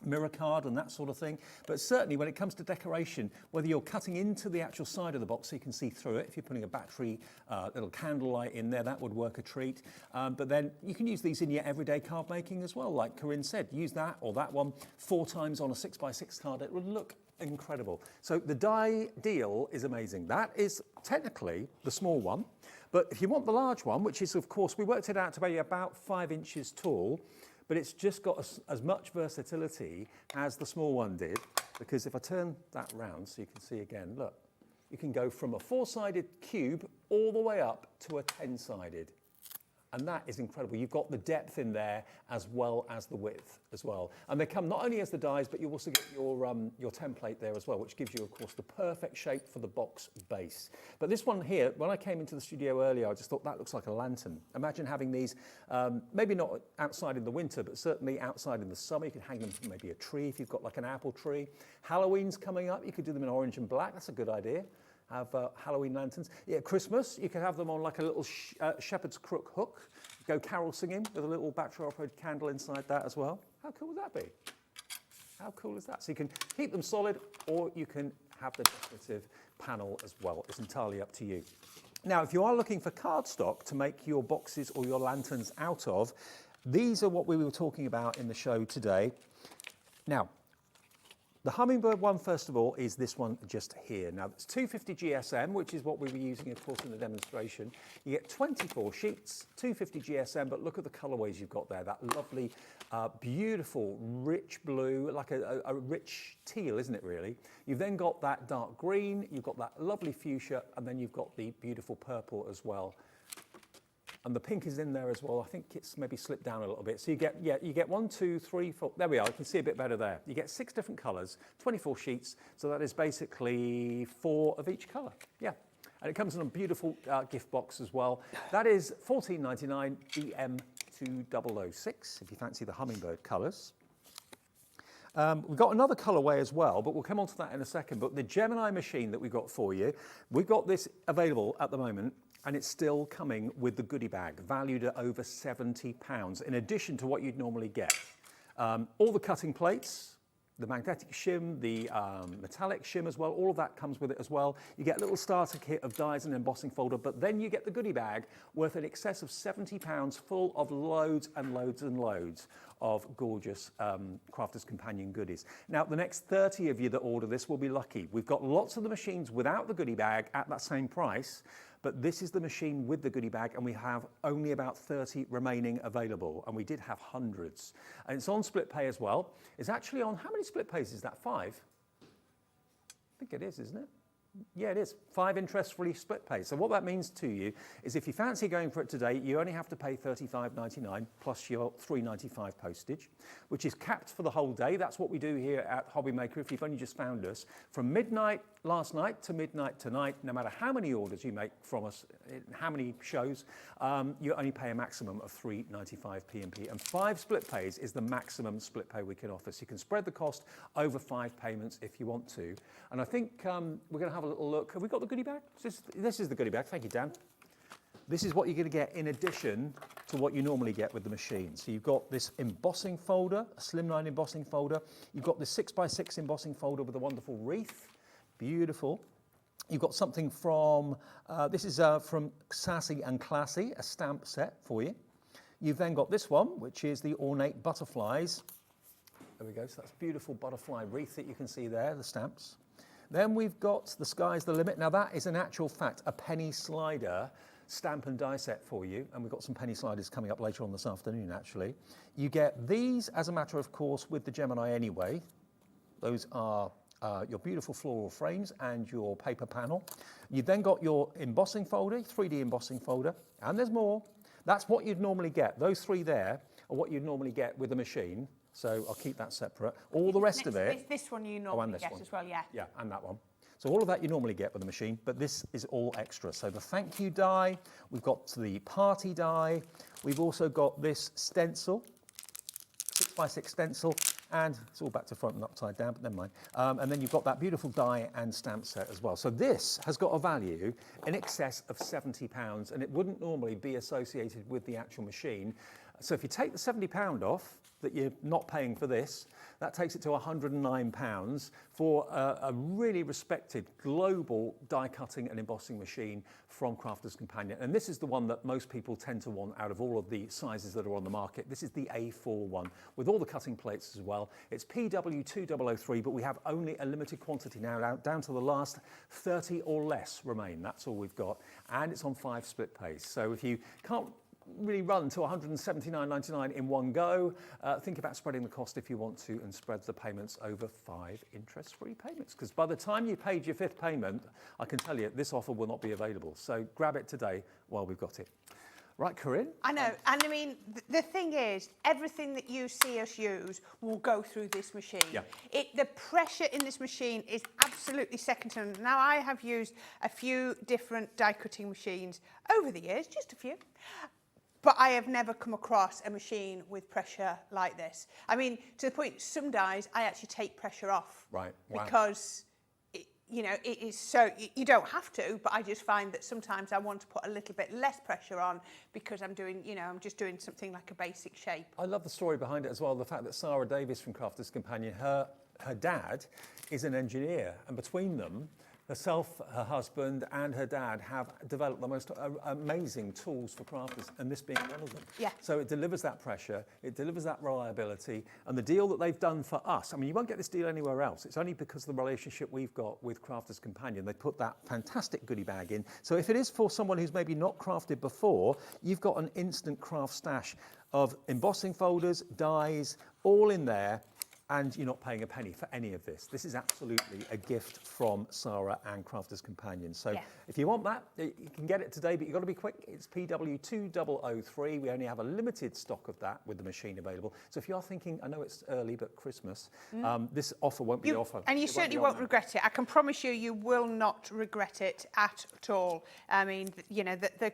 Speaker 4: mirror card and that sort of thing. But certainly when it comes to decoration, whether you're cutting into the actual side of the box so you can see through it, if you're putting a battery little candlelight in there, that would work a treat. But then you can use these in your everyday card making as well. Like Corrine said, use that or that one 4 times on a 6x6 card. It would look incredible. So the die deal is amazing. That is technically the small one. But if you want the large one, which is, of course, we worked it out to be about 5 inches tall, but it's just got as much versatility as the small one did, because if I turn that round so you can see again, look, you can go from a 4-sided cube all the way up to a 10-sided. And that is incredible. You've got the depth in there as well as the width as well. And they come not only as the dies, but you also get your template there as well, which gives you, of course, the perfect shape for the box base. But this one here, when I came into the studio earlier, I just thought that looks like a lantern. Imagine having these, maybe not outside in the winter, but certainly outside in the summer. You could hang them from maybe a tree if you've got like an apple tree. Halloween's coming up. You could do them in orange and black. That's a good idea. Have Halloween lanterns. Yeah, Christmas, you could have them on like a little shepherd's crook hook. Go carol singing with a little battery-operated candle inside that as well. How cool would that be? How cool is that? So you can keep them solid or you can have the decorative panel as well. It's entirely up to you. Now, if you are looking for cardstock to make your boxes or your lanterns out of, these are what we were talking about in the show today. Now, the Hummingbird one, first of all, is this one just here. Now, it's 250 GSM, which is what we were using, of course, in the demonstration. You get 24 sheets, 250 GSM, but look at the colourways you've got there. That lovely, beautiful, rich blue, like a rich teal, isn't it, really? You've then got that dark green, you've got that lovely fuchsia, and then you've got the beautiful purple as well. And the pink is in there as well. I think it's maybe slipped down a little bit. So you get 1, 2, 3, 4. There we are. You can see a bit better there. You get 6 different colours, 24 sheets. So that is basically 4 of each colour. Yeah. And it comes in a beautiful gift box as well. That is $14.99 EM2006 if you fancy the Hummingbird colours. We've got another colourway as well, but we'll come on to that in a second. But the Gemini machine that we've got for you, we've got this available at the moment. And it's still coming with the goodie bag, valued at over £70, in addition to what you'd normally get. All the cutting plates, the magnetic shim, the metallic shim as well, all of that comes with it as well. You get a little starter kit of dies and embossing folder, but then you get the goodie bag worth in excess of £70, full of loads and loads and loads of gorgeous Crafters Companion goodies. Now, the next 30 of you that order this will be lucky. We've got lots of the machines without the goodie bag at that same price, but this is the machine with the goodie bag, and we have only about 30 remaining available, and we did have hundreds. And it's on split pay as well. It's actually on, how many split pays is that? 5? I think it is, isn't it? Yeah, it is. 5 interest-free split pay. So what that means to you is if you fancy going for it today, you only have to pay $35.99 plus your $3.95 postage, which is capped for the whole day. That's what we do here at Hobby Maker. If you've only just found us, from midnight last night to midnight tonight, no matter how many orders you make from us, how many shows, you only pay a maximum of $3.95 P&P. And 5 split pays is the maximum split pay we can offer. So you can spread the cost over 5 payments if you want to. And I think we're going to have a little look. Have we got the goodie bag? This is the goodie bag. Thank you, Dan. This is what you're going to get in addition to what you normally get with the machine. So you've got this embossing folder, a slimline embossing folder. You've got this 6x6 embossing folder with a wonderful wreath. Beautiful. You've got something from, this is from Sassy and Classy, a stamp set for you. You've then got this one, which is the ornate butterflies. There we go. So that's beautiful butterfly wreath that you can see there, the stamps. Then we've got the Sky's the Limit. Now that is an actual fact, a penny slider stamp and die set for you. And we've got some penny sliders coming up later on this afternoon, actually. You get these, as a matter of course, with the Gemini anyway. Those are your beautiful floral frames and your paper panel. You've then got your embossing folder, 3D embossing folder, and there's more. That's what you'd normally get. Those 3 there are what you'd normally get with the machine. So I'll keep that separate. All the rest of it.
Speaker 5: This one you normally get as well, yeah.
Speaker 4: Yeah, and that one. So all of that you normally get with the machine, but this is all extra. So the thank you die, we've got the party die, we've also got this stencil, 6x6 stencil, and it's all back to front and upside down, but never mind. And then you've got that beautiful die and stamp set as well. So this has got a value in excess of £70, and it wouldn't normally be associated with the actual machine. So if you take the £70 off that you're not paying for this, that takes it to £109 for a really respected global die cutting and embossing machine from Crafters Companion. And this is the one that most people tend to want out of all of the sizes that are on the market. This is the A4 one with all the cutting plates as well. It's PW2003, but we have only a limited quantity now, down to the last 30 or less remain. That's all we've got. And it's on 5 split pays. So if you can't really run to $179.99 in one go, think about spreading the cost if you want to and spread the payments over 5 interest-free payments, because by the time you paid your 5th payment, I can tell you this offer will not be available. So grab it today while we've got it. Right, Corrine?
Speaker 5: I know, and I mean, the thing is, everything that you see us use will go through this machine.
Speaker 4: Yeah.
Speaker 5: The pressure in this machine is absolutely second to none. Now, I have used a few different die cutting machines over the years, just a few. But I have never come across a machine with pressure like this. I mean, to the point, some dies I actually take pressure off.
Speaker 4: Right. Wow.
Speaker 5: Because, it is so, you don't have to, but I just find that sometimes I want to put a little bit less pressure on because I'm doing, I'm just doing something like a basic shape.
Speaker 4: I love the story behind it as well, the fact that Sarah Davies from Crafters Companion, her dad is an engineer, and between them, herself, her husband and her dad have developed the most amazing tools for crafters, and this being one of them.
Speaker 5: Yeah.
Speaker 4: So it delivers that pressure, it delivers that reliability, and the deal that they've done for us, I mean, you won't get this deal anywhere else. It's only because of the relationship we've got with Crafters Companion. They put that fantastic goodie bag in. So if it is for someone who's maybe not crafted before, you've got an instant craft stash of embossing folders, dies, all in there. And you're not paying a penny for any of this. This is absolutely a gift from Sarah and Crafters Companion. So if you want that, you can get it today, but you've got to be quick. It's PW2003. We only have a limited stock of that with the machine available. So if you are thinking, I know it's early, but Christmas, this offer won't be an offer.
Speaker 5: And you certainly won't regret it. I can promise you, you will not regret it at all. I mean, the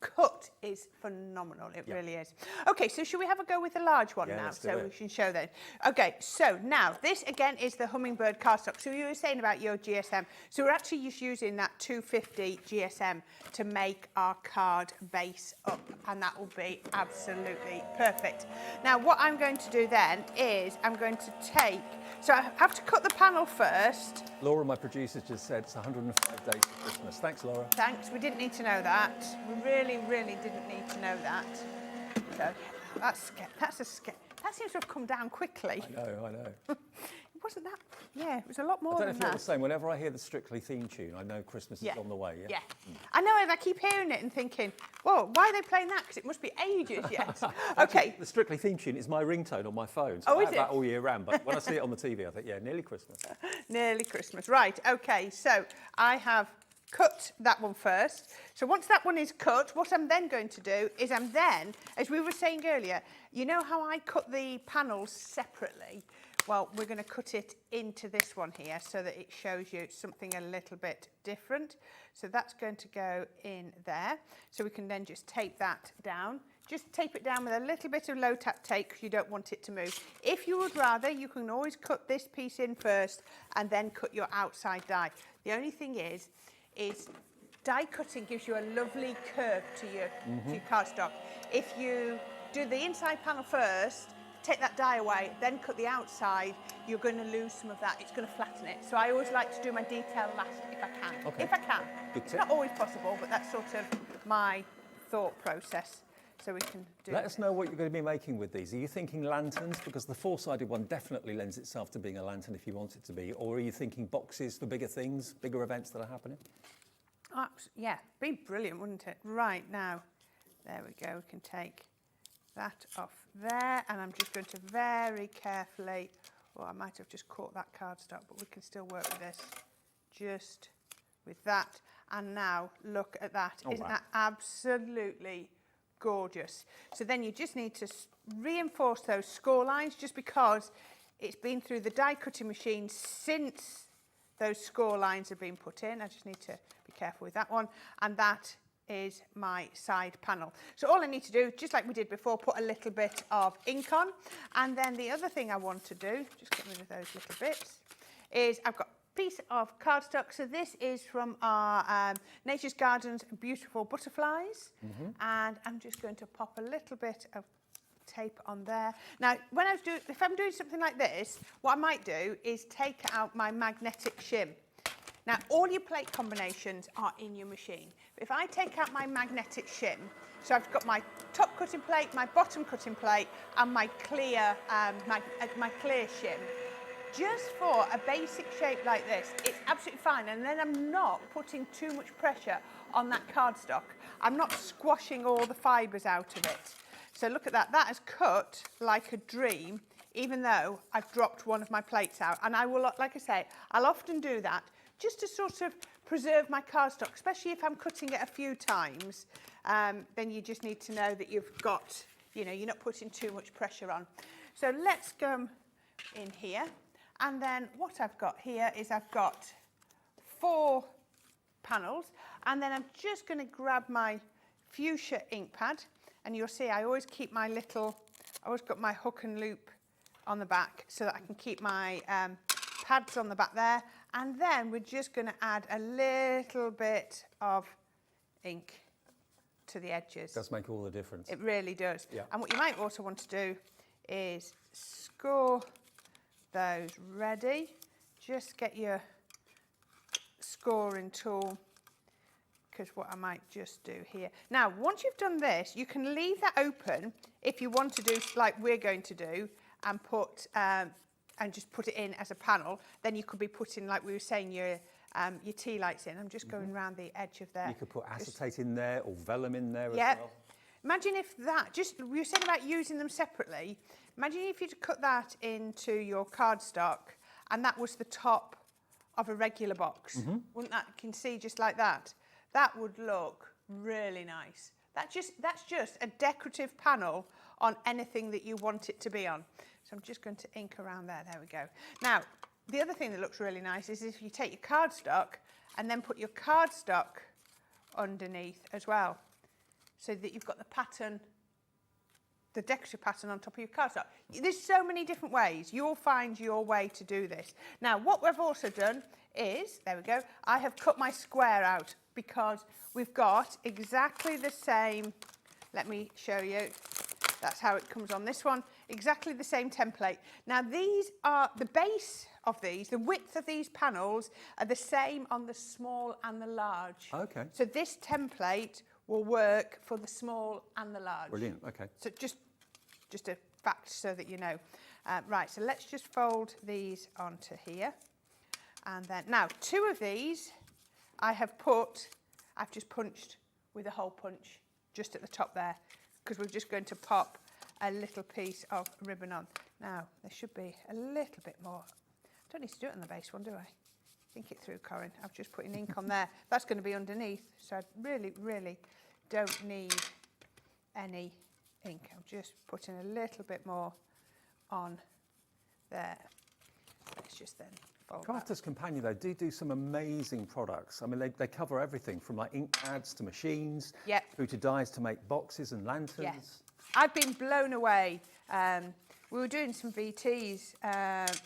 Speaker 5: cut is phenomenal. It really is. Okay, so should we have a go with the large one now? So we can show then. Okay, so now this again is the Hummingbird cardstock. So you were saying about your GSM. So we're actually just using that 250 GSM to make our card base up, and that will be absolutely perfect. Now what I'm going to do then is I'm going to take, so I have to cut the panel first.
Speaker 4: Laura, my producer, just said it's 105 days for Christmas. Thanks, Laura.
Speaker 5: Thanks, we didn't need to know that. We really didn't need to know that. So that's a scare. That seems to have come down quickly.
Speaker 4: I know.
Speaker 5: wasn't that, yeah, it was a lot more
Speaker 4: I don't know
Speaker 5: than
Speaker 4: if you're
Speaker 5: that.
Speaker 4: the same. Whenever I hear the Strictly theme tune, I know Christmas is on the way.
Speaker 5: Yeah. I know, and I keep hearing it and thinking, whoa, why are they playing that? Because it must be ages yet.
Speaker 4: Actually,
Speaker 5: Okay.
Speaker 4: the Strictly theme tune is my ringtone on my phone. So
Speaker 5: Oh,
Speaker 4: I
Speaker 5: is
Speaker 4: have
Speaker 5: it?
Speaker 4: that all year round. But when I see it on the TV, I think, yeah, nearly Christmas.
Speaker 5: Nearly Christmas. Right, okay, so I have cut that one first. So once that one is cut, what I'm then going to do is I'm then, as we were saying earlier, you know how I cut the panels separately? Well, we're going to cut it into this one here so that it shows you something a little bit different. So that's going to go in there. So we can then just tape that down. Just tape it down with a little bit of low tap tape because you don't want it to move. If you would rather, you can always cut this piece in first and then cut your outside die. The only thing is die cutting gives you a lovely curve to your cardstock. If you do the inside panel first, take that die away, then cut the outside, you're going to lose some of that. It's going to flatten it. So I always like to do my detail last if I can.
Speaker 4: Okay.
Speaker 5: If I can.
Speaker 4: Good
Speaker 5: It's
Speaker 4: tip.
Speaker 5: not always possible, but that's sort of my thought process. So we can do
Speaker 4: Let us know what you're going to be making with these. Are you thinking lanterns? Because the four-sided one definitely lends itself to being a lantern if you want it to be. Or are you thinking boxes for bigger things, bigger events that are happening?
Speaker 5: Yeah, be brilliant, wouldn't it? Right, now, there we go. We can take that off there, and I'm just going to very carefully, well, I might have just caught that cardstock, but we can still work with this, just with that. And now, look at that.
Speaker 4: Oh,
Speaker 5: Isn't
Speaker 4: wow.
Speaker 5: that absolutely gorgeous? So then you just need to reinforce those score lines, just because it's been through the die cutting machine since those score lines have been put in. I just need to be careful with that one. And that is my side panel. So all I need to do, just like we did before, put a little bit of ink on. And then the other thing I want to do, just get rid of those little bits, is I've got a piece of cardstock. So this is from our Nature's Gardens Beautiful Butterflies. And I'm just going to pop a little bit of tape on there. Now, when if I'm doing something like this, what I might do is take out my magnetic shim. Now, all your plate combinations are in your machine. If I take out my magnetic shim, so I've got my top cutting plate, my bottom cutting plate, and my clear, my clear shim, just for a basic shape like this, it's absolutely fine. And then I'm not putting too much pressure on that cardstock. I'm not squashing all the fibres out of it. So look at that, that has cut like a dream, even though I've dropped one of my plates out. And I will, like I say, I'll often do that just to sort of preserve my cardstock, especially if I'm cutting it a few times. Then you just need to know that you've got, you know, you're not putting too much pressure on. So let's go in here. And then what I've got here is I've got 4 panels. And then I'm just going to grab my fuchsia ink pad. And you'll see I always keep my little, I always got my hook and loop on the back so that I can keep my pads on the back there. And then we're just going to add a little bit of ink to the edges.
Speaker 4: It does make all the difference.
Speaker 5: It really does.
Speaker 4: Yeah.
Speaker 5: And what you might also want to do is score those ready. Just get your scoring tool, because what I might just do here. Now, once you've done this, you can leave that open if you want to do like we're going to do and put and just put it in as a panel. Then you could be putting, like we were saying, your tea lights in. I'm just going around the edge of there.
Speaker 4: You could put acetate in there or vellum in there as
Speaker 5: Yeah.
Speaker 4: well.
Speaker 5: Imagine if that, just, we were saying about using them separately. Imagine if you'd cut that into your cardstock and that was the top of a regular box. Wouldn't that, you can see just like that? That would look really nice. That's just a decorative panel on anything that you want it to be on. So I'm just going to ink around there. There we go. Now, the other thing that looks really nice is if you take your cardstock and then put your cardstock underneath as well, so that you've got the pattern, the decorative pattern on top of your cardstock. There's so many different ways. You'll find your way to do this. Now, what we've also done is, there we go, I have cut my square out because we've got exactly the same, let me show you, that's how it comes on this one, exactly the same template. Now, these are, the base of these, the width of these panels are the same on the small and the large.
Speaker 4: Okay.
Speaker 5: So this template will work for the small and the large.
Speaker 4: Brilliant, okay.
Speaker 5: So just a fact so that you know. Right, so let's just fold these onto here. And then, now 2 of these I've just punched with a hole punch just at the top there, because we're just going to pop a little piece of ribbon on. Now, there should be a little bit more. I don't need to do it on the base one, do I? Think it through, Corrine. I've just put an ink on there. That's going to be underneath, so I really, really don't need any ink. I'm just putting a little bit more on there. Let's just then fold that.
Speaker 4: Crafters Companion, though, do some amazing products. I mean, they cover everything from like ink pads to machines, through to dyes to make boxes and lanterns.
Speaker 5: Yes. I've been blown away. We were doing some VTs,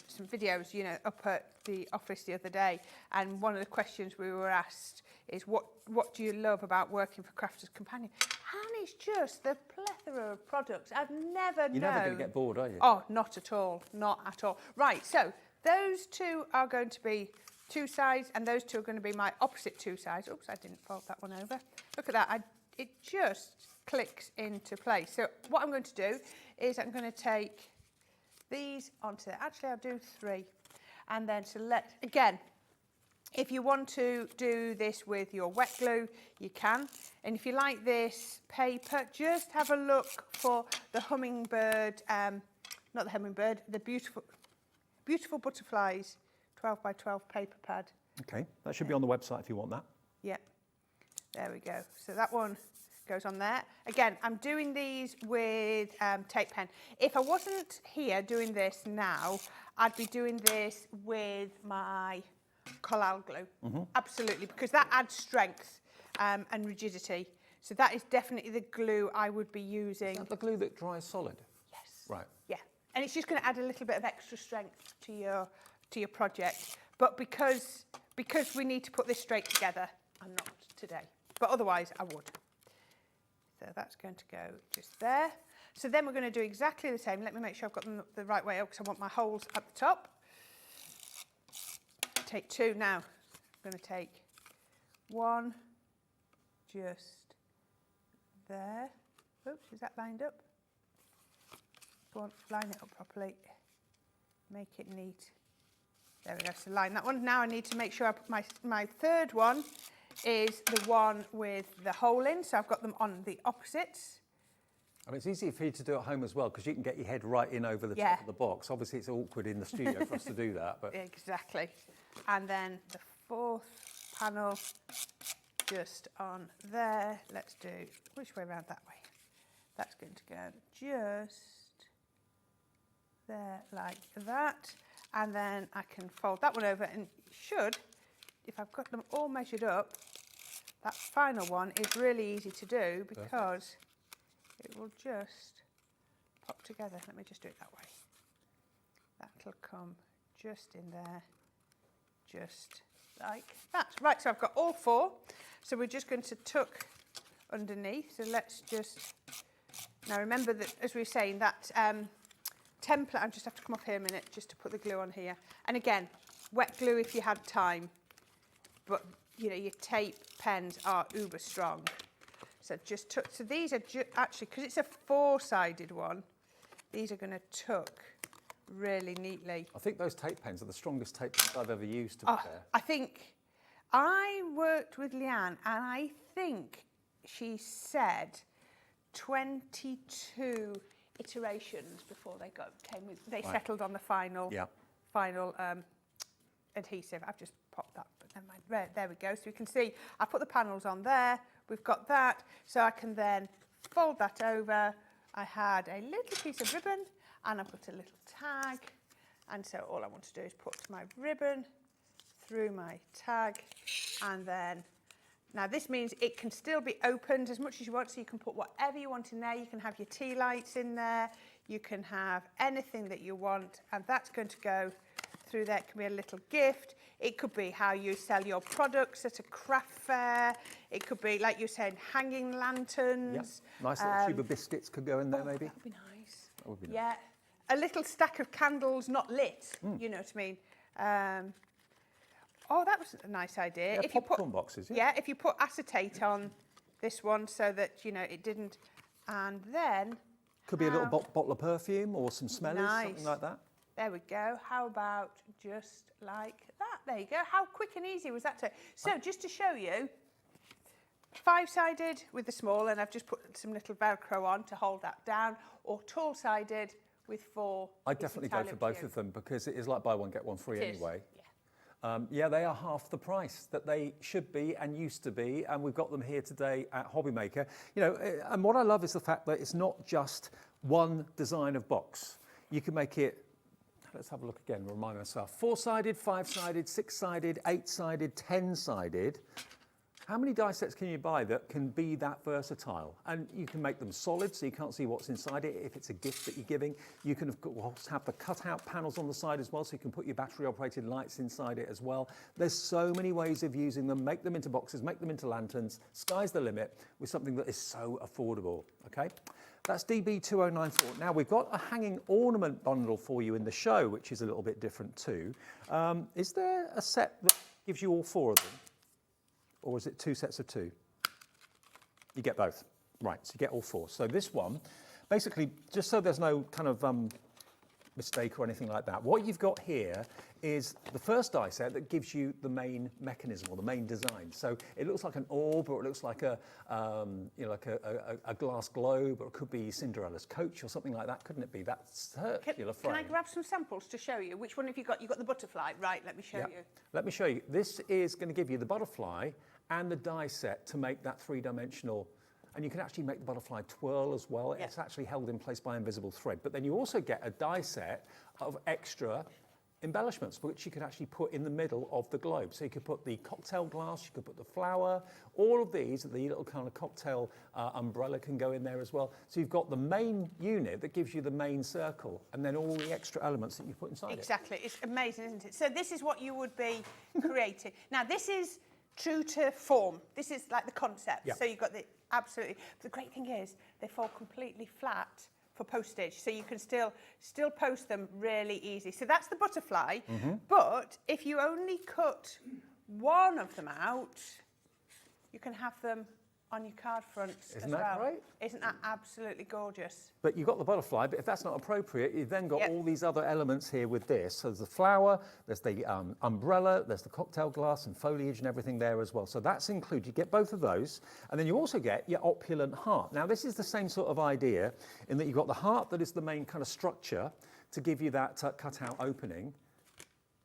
Speaker 5: some videos, you know, up at the office the other day, and one of the questions we were asked is, what do you love about working for Crafters Companion? And it's just the plethora of products. I've never known.
Speaker 4: You're never going to get bored, are you?
Speaker 5: Oh, not at all, not at all. Right, so those 2 are going to be 2 sides, and those 2 are going to be my opposite 2 sides. Oops, I didn't fold that one over. Look at that, it just clicks into place. So what I'm going to do is I'm going to take these onto there. Actually, I'll do 3. And then select, again, if you want to do this with your wet glue, you can. And if you like this paper, just have a look for the hummingbird, not the hummingbird, the beautiful butterflies 12 by 12 paper pad.
Speaker 4: Okay, that should be on the website if you want that.
Speaker 5: Yeah, there we go. So that one goes on there. Again, I'm doing these with tape pen. If I wasn't here doing this now, I'd be doing this with my collal glue. Absolutely, because that adds strength and rigidity. So that is definitely the glue I would be using.
Speaker 4: Is that the glue that dries solid?
Speaker 5: Yes.
Speaker 4: Right.
Speaker 5: Yeah, and it's just going to add a little bit of extra strength to your project. But because we need to put this straight together, I'm not today. But otherwise, I would. So that's going to go just there. So then we're going to do exactly the same. Let me make sure I've got them the right way up, because I want my holes at the top. Take 2 now. I'm going to take 1 just there. Oops, is that lined up? Go on, line it up properly. Make it neat. There we go, so line that one. Now I need to make sure I put my 3rd one is the one with the hole in, so I've got them on the opposites.
Speaker 4: I mean, it's easy for you to do at home as well, because you can get your head right in over the top of the box. Obviously, it's awkward in the studio for us to do that. But
Speaker 5: Exactly. And then the 4th panel just on there. Let's do, which way around that way? That's going to go just there like that. And then I can fold that one over, and should, if I've got them all measured up, that final one is really easy to do, because it will just pop together. Let me just do it that way. That'll come just in there, just like that. Right, so I've got all 4. So we're just going to tuck underneath. So let's just, now remember that, as we were saying, that template, I just have to come off here a minute just to put the glue on here. And again, wet glue if you had time, but you know, your tape pens are uber strong. So just tuck, so these are actually, because it's a 4-sided one, these are going to tuck really neatly.
Speaker 4: I think those tape pens are the strongest tape pens I've ever used, to be fair.
Speaker 5: I think, I worked with Leanne, and I think she said 22 iterations before they settled on the final adhesive. I've just popped that, but never mind. There we go. So you can see I put the panels on there. We've got that, so I can then fold that over. I had a little piece of ribbon, and I put a little tag, and so all I want to do is put my ribbon through my tag, and then, now this means it can still be opened as much as you want, so you can put whatever you want in there. You can have your tea lights in there, you can have anything that you want, and that's going to go through there. It can be a little gift. It could be how you sell your products at a craft fair. It could be, like you said, hanging lanterns.
Speaker 4: Yep. Nice little tube of biscuits could go in there, maybe.
Speaker 5: That would be nice.
Speaker 4: That would be nice.
Speaker 5: Yeah. A little stack of candles not lit, you know what I mean. Oh, that was a nice idea.
Speaker 4: Yeah,
Speaker 5: if
Speaker 4: popcorn
Speaker 5: you put,
Speaker 4: boxes,
Speaker 5: yeah, if you put acetate on this one so that, you know, it didn't. And then
Speaker 4: Could be a little bottle of perfume or some smellies, something like that.
Speaker 5: There we go. How about just like that? There you go. How quick and easy was that? So just to show you, 5-sided with the small, and I've just put some little Velcro on to hold that down, or tall-sided with 4.
Speaker 4: I'd definitely go for both of them because it is like buy one, get one free anyway.
Speaker 5: Yeah.
Speaker 4: Yeah, they are half the price that they should be and used to be, and we've got them here today at Hobby Maker. You know, and what I love is the fact that it's not just one design of box. You can make it, let's have a look again, remind myself, 4-sided, 5-sided, 6-sided, 8-sided, 10-sided. How many die sets can you buy that can be that versatile? And you can make them solid so you can't see what's inside it if it's a gift that you're giving. You can of course have the cut-out panels on the side as well, so you can put your battery-operated lights inside it as well. There's so many ways of using them. Make them into boxes, make them into lanterns. Sky's the limit with something that is so affordable, okay? That's DB2094. Now, we've got a hanging ornament bundle for you in the show, which is a little bit different too. Is there a set that gives you all 4 of them? Or is it 2 sets of 2? You get both. Right, so you get all 4. So this one, basically, just so there's no kind of mistake or anything like that, what you've got here is the first die set that gives you the main mechanism or the main design. So it looks like an orb, or it looks like a glass globe, or it could be Cinderella's coach or something like that, couldn't it be? That circular frame.
Speaker 5: Can I grab some samples to show you? Which one have you got? You've got the butterfly. Right, let me show you.
Speaker 4: Let me show you. This is going to give you the butterfly and the die set to make that 3-dimensional. And you can actually make the butterfly twirl as well.
Speaker 5: Yeah.
Speaker 4: It's actually held in place by invisible thread. But then you also get a die set of extra embellishments, which you could actually put in the middle of the globe. So you could put the cocktail glass, you could put the flower, all of these, the little kind of cocktail umbrella can go in there as well. So you've got the main unit that gives you the main circle, and then all the extra elements that you put inside it.
Speaker 5: Exactly. It's amazing, isn't it? So this is what you would be creating. Now, this is true to form. This is like the concept.
Speaker 4: Yeah.
Speaker 5: So you've got the absolutely. The great thing is they fall completely flat for postage, so you can still post them really easy. So that's the butterfly. But if you only cut one of them out, you can have them on your card fronts
Speaker 4: Isn't
Speaker 5: as
Speaker 4: that
Speaker 5: well.
Speaker 4: great?
Speaker 5: Isn't that absolutely gorgeous?
Speaker 4: But you've got the butterfly, but if that's not appropriate, you've then got
Speaker 5: Yep.
Speaker 4: all these other elements here with this. So there's the flower, there's the umbrella, there's the cocktail glass and foliage and everything there as well. So that's included. You get both of those. And then you also get your opulent heart. Now, this is the same sort of idea in that you've got the heart that is the main kind of structure to give you that cut-out opening.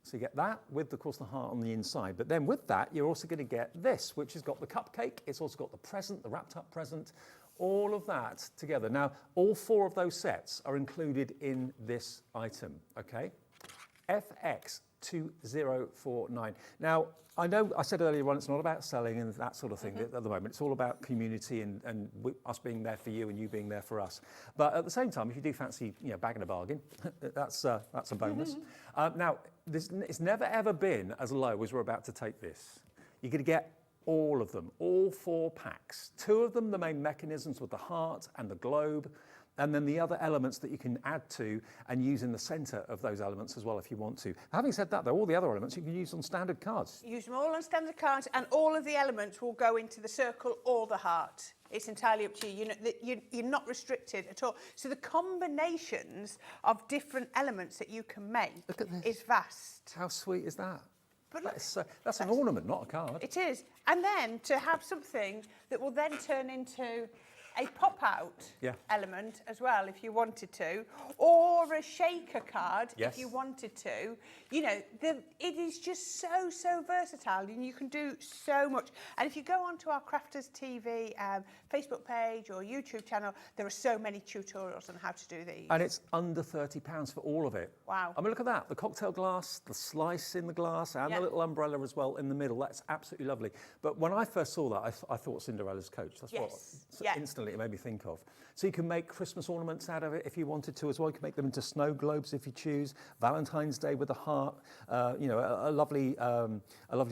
Speaker 4: So you get that with, of course, the heart on the inside. But then with that, you're also going to get this, which has got the cupcake. It's also got the present, the wrapped up present, all of that together. Now, all 4 of those sets are included in this item, okay? FX2049. Now, I know I said earlier on, it's not about selling and that sort of thing at the moment. It's all about community and us being there for you and you being there for us. But at the same time, if you do fancy, bagging a bargain, that's a bonus. Now, it's never ever been as low as we're about to take this. You're going to get all of them, all 4 packs. 2 of them, the main mechanisms with the heart and the globe, and then the other elements that you can add to and use in the centre of those elements as well if you want to. Having said that, though, all the other elements you can use on standard cards.
Speaker 5: Use them all on standard cards, and all of the elements will go into the circle or the heart. It's entirely up to you. You're not restricted at all. So the combinations of different elements that you can make is vast.
Speaker 4: How sweet is that?
Speaker 5: But look,
Speaker 4: That's an ornament, not a card.
Speaker 5: it is. And then to have something that will then turn into a pop-out element as well, if you wanted to, or a shaker card if you wanted to. It is just so versatile, and you can do so much. And if you go onto our Crafters TV Facebook page or YouTube channel, there are so many tutorials on how to do these.
Speaker 4: And it's under £30 for all of it.
Speaker 5: Wow.
Speaker 4: I mean, look at that. The cocktail glass, the slice in the glass, and the little umbrella as well in the middle. That's absolutely lovely. But when I first saw that, I thought Cinderella's coach. That's what instantly it made me think of. So you can make Christmas ornaments out of it if you wanted to as well. You can make them into snow globes if you choose. Valentine's Day with a heart. A lovely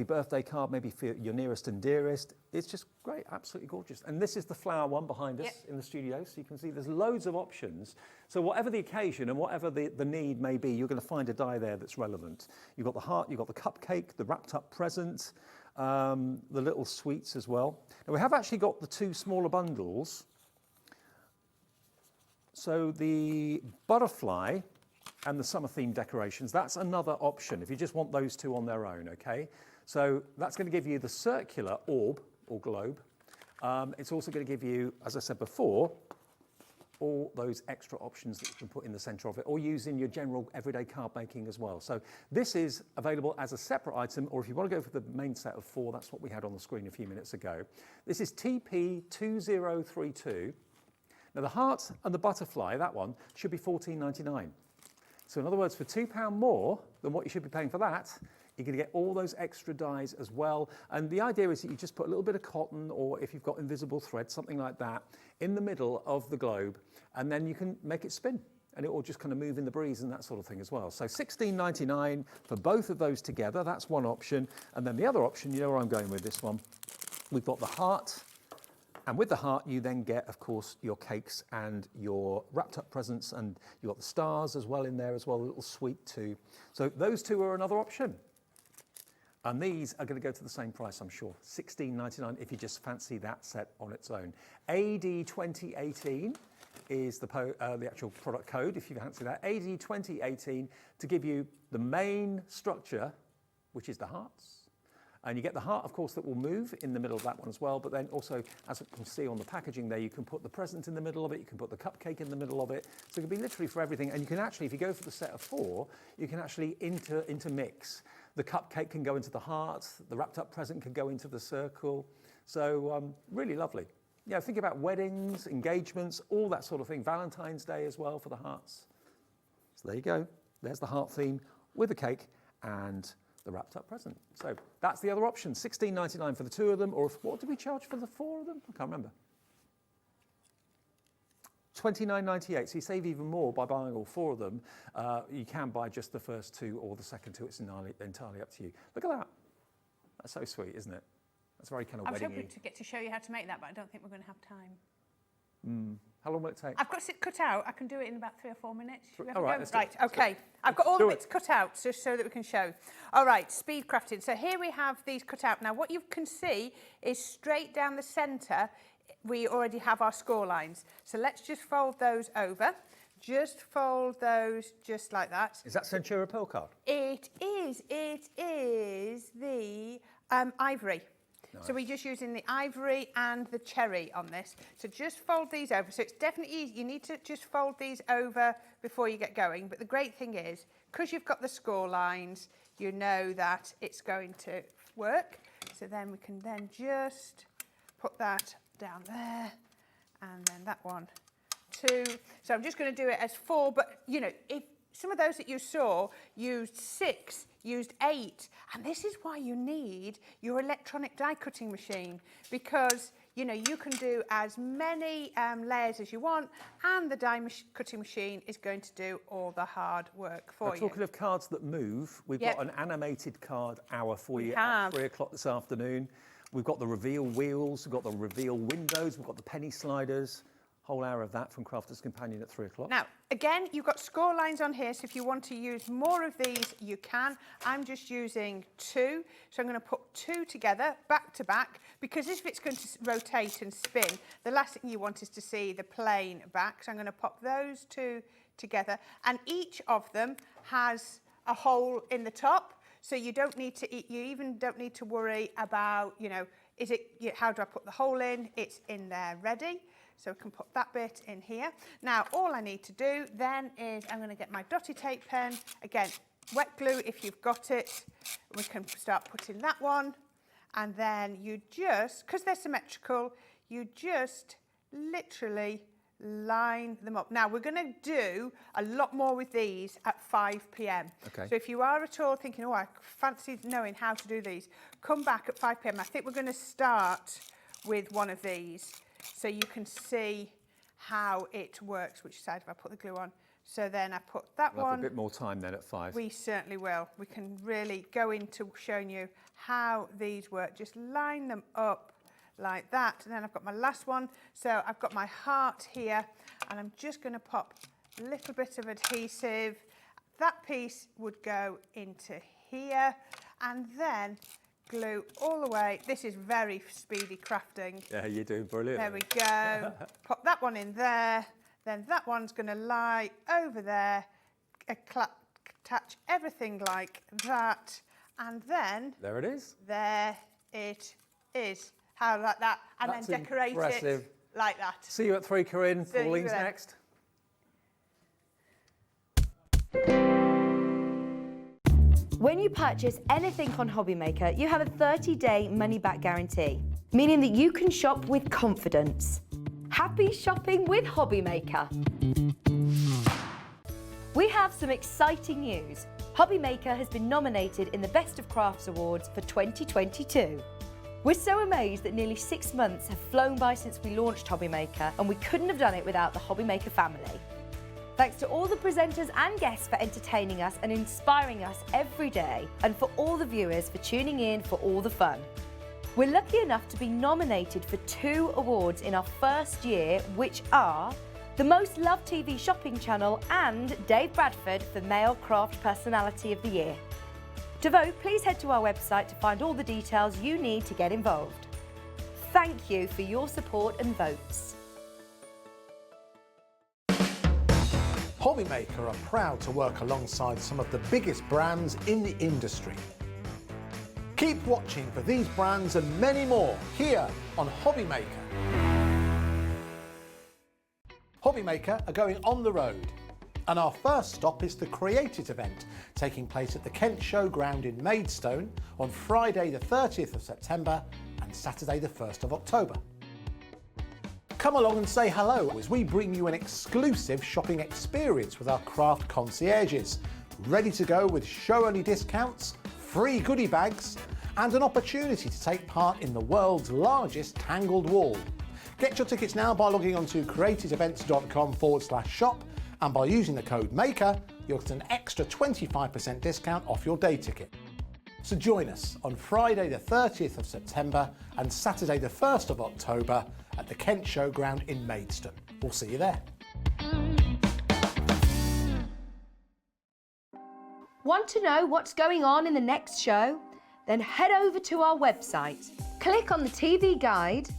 Speaker 4: birthday card, maybe for your nearest and dearest. It's just great, absolutely gorgeous. And this is the flower one behind us in the studio, so you can see there's loads of options. So whatever the occasion and whatever the need may be, you're going to find a die there that's relevant. You've got the heart, you've got the cupcake, the wrapped up present, the little sweets as well. Now we have actually got the 2 smaller bundles. So the butterfly and the summer theme decorations, that's another option if you just want those two on their own, okay? So that's going to give you the circular orb or globe. It's also going to give you, as I said before, all those extra options that you can put in the center of it or use in your general everyday card making as well. So this is available as a separate item, or if you want to go for the main set of 4, that's what we had on the screen a few minutes ago. This is TP2032. Now the heart and the butterfly, that one, should be $14.99. So in other words, for £2 more than what you should be paying for that, you're going to get all those extra dies as well. And the idea is that you just put a little bit of cotton, or if you've got invisible thread, something like that, in the middle of the globe, and then you can make it spin. And it will just kind of move in the breeze and that sort of thing as well. So $16.99 for both of those together. That's one option. And then the other option, you know where I'm going with this one. We've got the heart. And with the heart, you then get, of course, your cakes and your wrapped up presents, and you've got the stars as well in there as well, a little sweet too. So those two are another option. And these are going to go to the same price, I'm sure, $16.99 if you just fancy that set on its own. AD 2018 is the actual product code, if you fancy that. AD 2018 to give you the main structure, which is the hearts. And you get the heart, of course, that will move in the middle of that one as well. But then also, as you can see on the packaging there, you can put the present in the middle of it. You can put the cupcake in the middle of it. So it can be literally for everything. And you can actually, if you go for the set of 4, you can actually intermix. The cupcake can go into the heart. The wrapped up present can go into the circle. So really lovely. Yeah, think about weddings, engagements, all that sort of thing. Valentine's Day as well for the hearts. So there you go. There's the heart theme with the cake and the wrapped up present. So that's the other option, $16.99 for the 2 of them, or what did we charge for the 4 of them? I can't remember. $29.98, so you save even more by buying all 4 of them. You can buy just the first 2 or the second 2, it's entirely up to you. Look at that. That's so sweet, isn't it? That's very kind of
Speaker 5: I was
Speaker 4: wedding-y.
Speaker 5: hoping to get to show you how to make that, but I don't think we're going to have time.
Speaker 4: How long will it take?
Speaker 5: I've got it cut out. I can do it in about 3 or 4 minutes. Should we have
Speaker 4: All
Speaker 5: a
Speaker 4: right,
Speaker 5: go?
Speaker 4: let's do
Speaker 5: Right,
Speaker 4: it.
Speaker 5: okay. I've got all
Speaker 4: do
Speaker 5: the
Speaker 4: it.
Speaker 5: bits cut out just so that we can show. All right, speed crafting. So here we have these cut out. Now what you can see is straight down the centre, we already have our score lines. So let's just fold those over. Just fold those just like that.
Speaker 4: Is that Centura Pearl card?
Speaker 5: It is the ivory.
Speaker 4: Nice.
Speaker 5: So we're just using the ivory and the cherry on this. So just fold these over. So it's definitely easy. You need to just fold these over before you get going. But the great thing is, because you've got the score lines, you know that it's going to work. So then we can then just put that down there, and then that one, 2. So I'm just going to do it as 4, but you know, if some of those that you saw used 6, used 8, and this is why you need your electronic die cutting machine, because you know you can do as many layers as you want, and the die cutting machine is going to do all the hard work for you.
Speaker 4: Talking of cards that move, we've got an animated card hour for you at 3 o'clock this afternoon. We've got the reveal wheels, we've got the reveal windows, we've got the penny sliders. Whole hour of that from Crafters Companion at 3 o'clock.
Speaker 5: Now, again, you've got score lines on here, so if you want to use more of these, you can. I'm just using 2, so I'm going to put 2 together, back to back, because if it's going to rotate and spin, the last thing you want is to see the plain back. So I'm going to pop those 2 together, and each of them has a hole in the top, so you don't need to, you even don't need to worry about, you know, how do I put the hole in? It's in there ready. So we can put that bit in here. Now, all I need to do then is I'm going to get my dotty tape pen. Again, wet glue if you've got it. We can start putting that one. And then you just, because they're symmetrical, you just literally line them up. Now, we're going to do a lot more with these at 5 p.m.
Speaker 4: Okay.
Speaker 5: So if you are at all thinking, oh, I fancy knowing how to do these, come back at 5 p.m. I think we're going to start with one of these, so you can see how it works. Which side have I put the glue on? So then I put that
Speaker 4: We'll
Speaker 5: one.
Speaker 4: have a bit more time then at 5.
Speaker 5: We certainly will. We can really go into showing you how these work. Just line them up like that. And then I've got my last one. So I've got my heart here, and I'm just going to pop a little bit of adhesive. That piece would go into here, and then glue all the way. This is very speedy crafting.
Speaker 4: Yeah, you're doing brilliant.
Speaker 5: There we go. Pop that one in there. Then that one's going to lie over there, attach everything like that, and then
Speaker 4: There it is.
Speaker 5: there it is. How like that? And
Speaker 4: That's
Speaker 5: then decorate
Speaker 4: impressive.
Speaker 5: it like that.
Speaker 4: See you at 3, Corrine.
Speaker 5: See you
Speaker 4: Pauline's
Speaker 5: then.
Speaker 4: next.
Speaker 1: When you purchase anything on Hobbymaker, you have a 30-day money-back guarantee, meaning that you can shop with confidence. Happy shopping with Hobbymaker. We have some exciting news. Hobbymaker has been nominated in the Best of Crafts Awards for 2022. We're so amazed that nearly 6 months have flown by since we launched Hobbymaker, and we couldn't have done it without the Hobbymaker family. Thanks to all the presenters and guests for entertaining us and inspiring us every day, and for all the viewers for tuning in for all the fun. We're lucky enough to be nominated for 2 awards in our first year, which are the Most Loved TV Shopping Channel and Dave Bradford for Male Craft Personality of the Year. To vote, please head to our website to find all the details you need to get involved. Thank you for your support and votes.
Speaker 2: Hobbymaker are proud to work alongside some of the biggest brands in the industry. Keep watching for these brands and many more here on Hobbymaker. Hobbymaker are going on the road, and our first stop is the Creative event taking place at the Kent Showground in Maidstone on Friday the 30th of September and Saturday the 1st of October. Come along and say hello as we bring you an exclusive shopping experience with our craft concierges, ready to go with show-only discounts, free goodie bags, and an opportunity to take part in the world's largest tangled wall. Get your tickets now by logging on to creativeevents.com/shop, and by using the code MAKER, you'll get an extra 25% discount off your day ticket. So join us on Friday the 30th of September and Saturday the 1st of October at the Kent Showground in Maidstone. We'll see you there.
Speaker 1: Want to know what's going on in the next show? Then head over to our website. Click on the TV guide.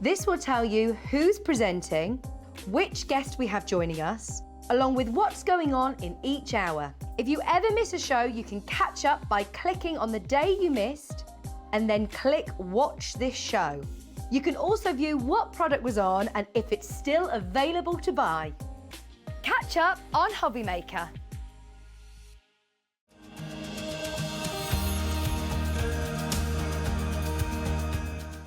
Speaker 1: This will tell you who's presenting, which guest we have joining us, along with what's going on in each hour. If you ever miss a show, you can catch up by clicking on the day you missed and then click Watch This Show. You can also view what product was on and if it's still available to buy. Catch up on Hobbymaker.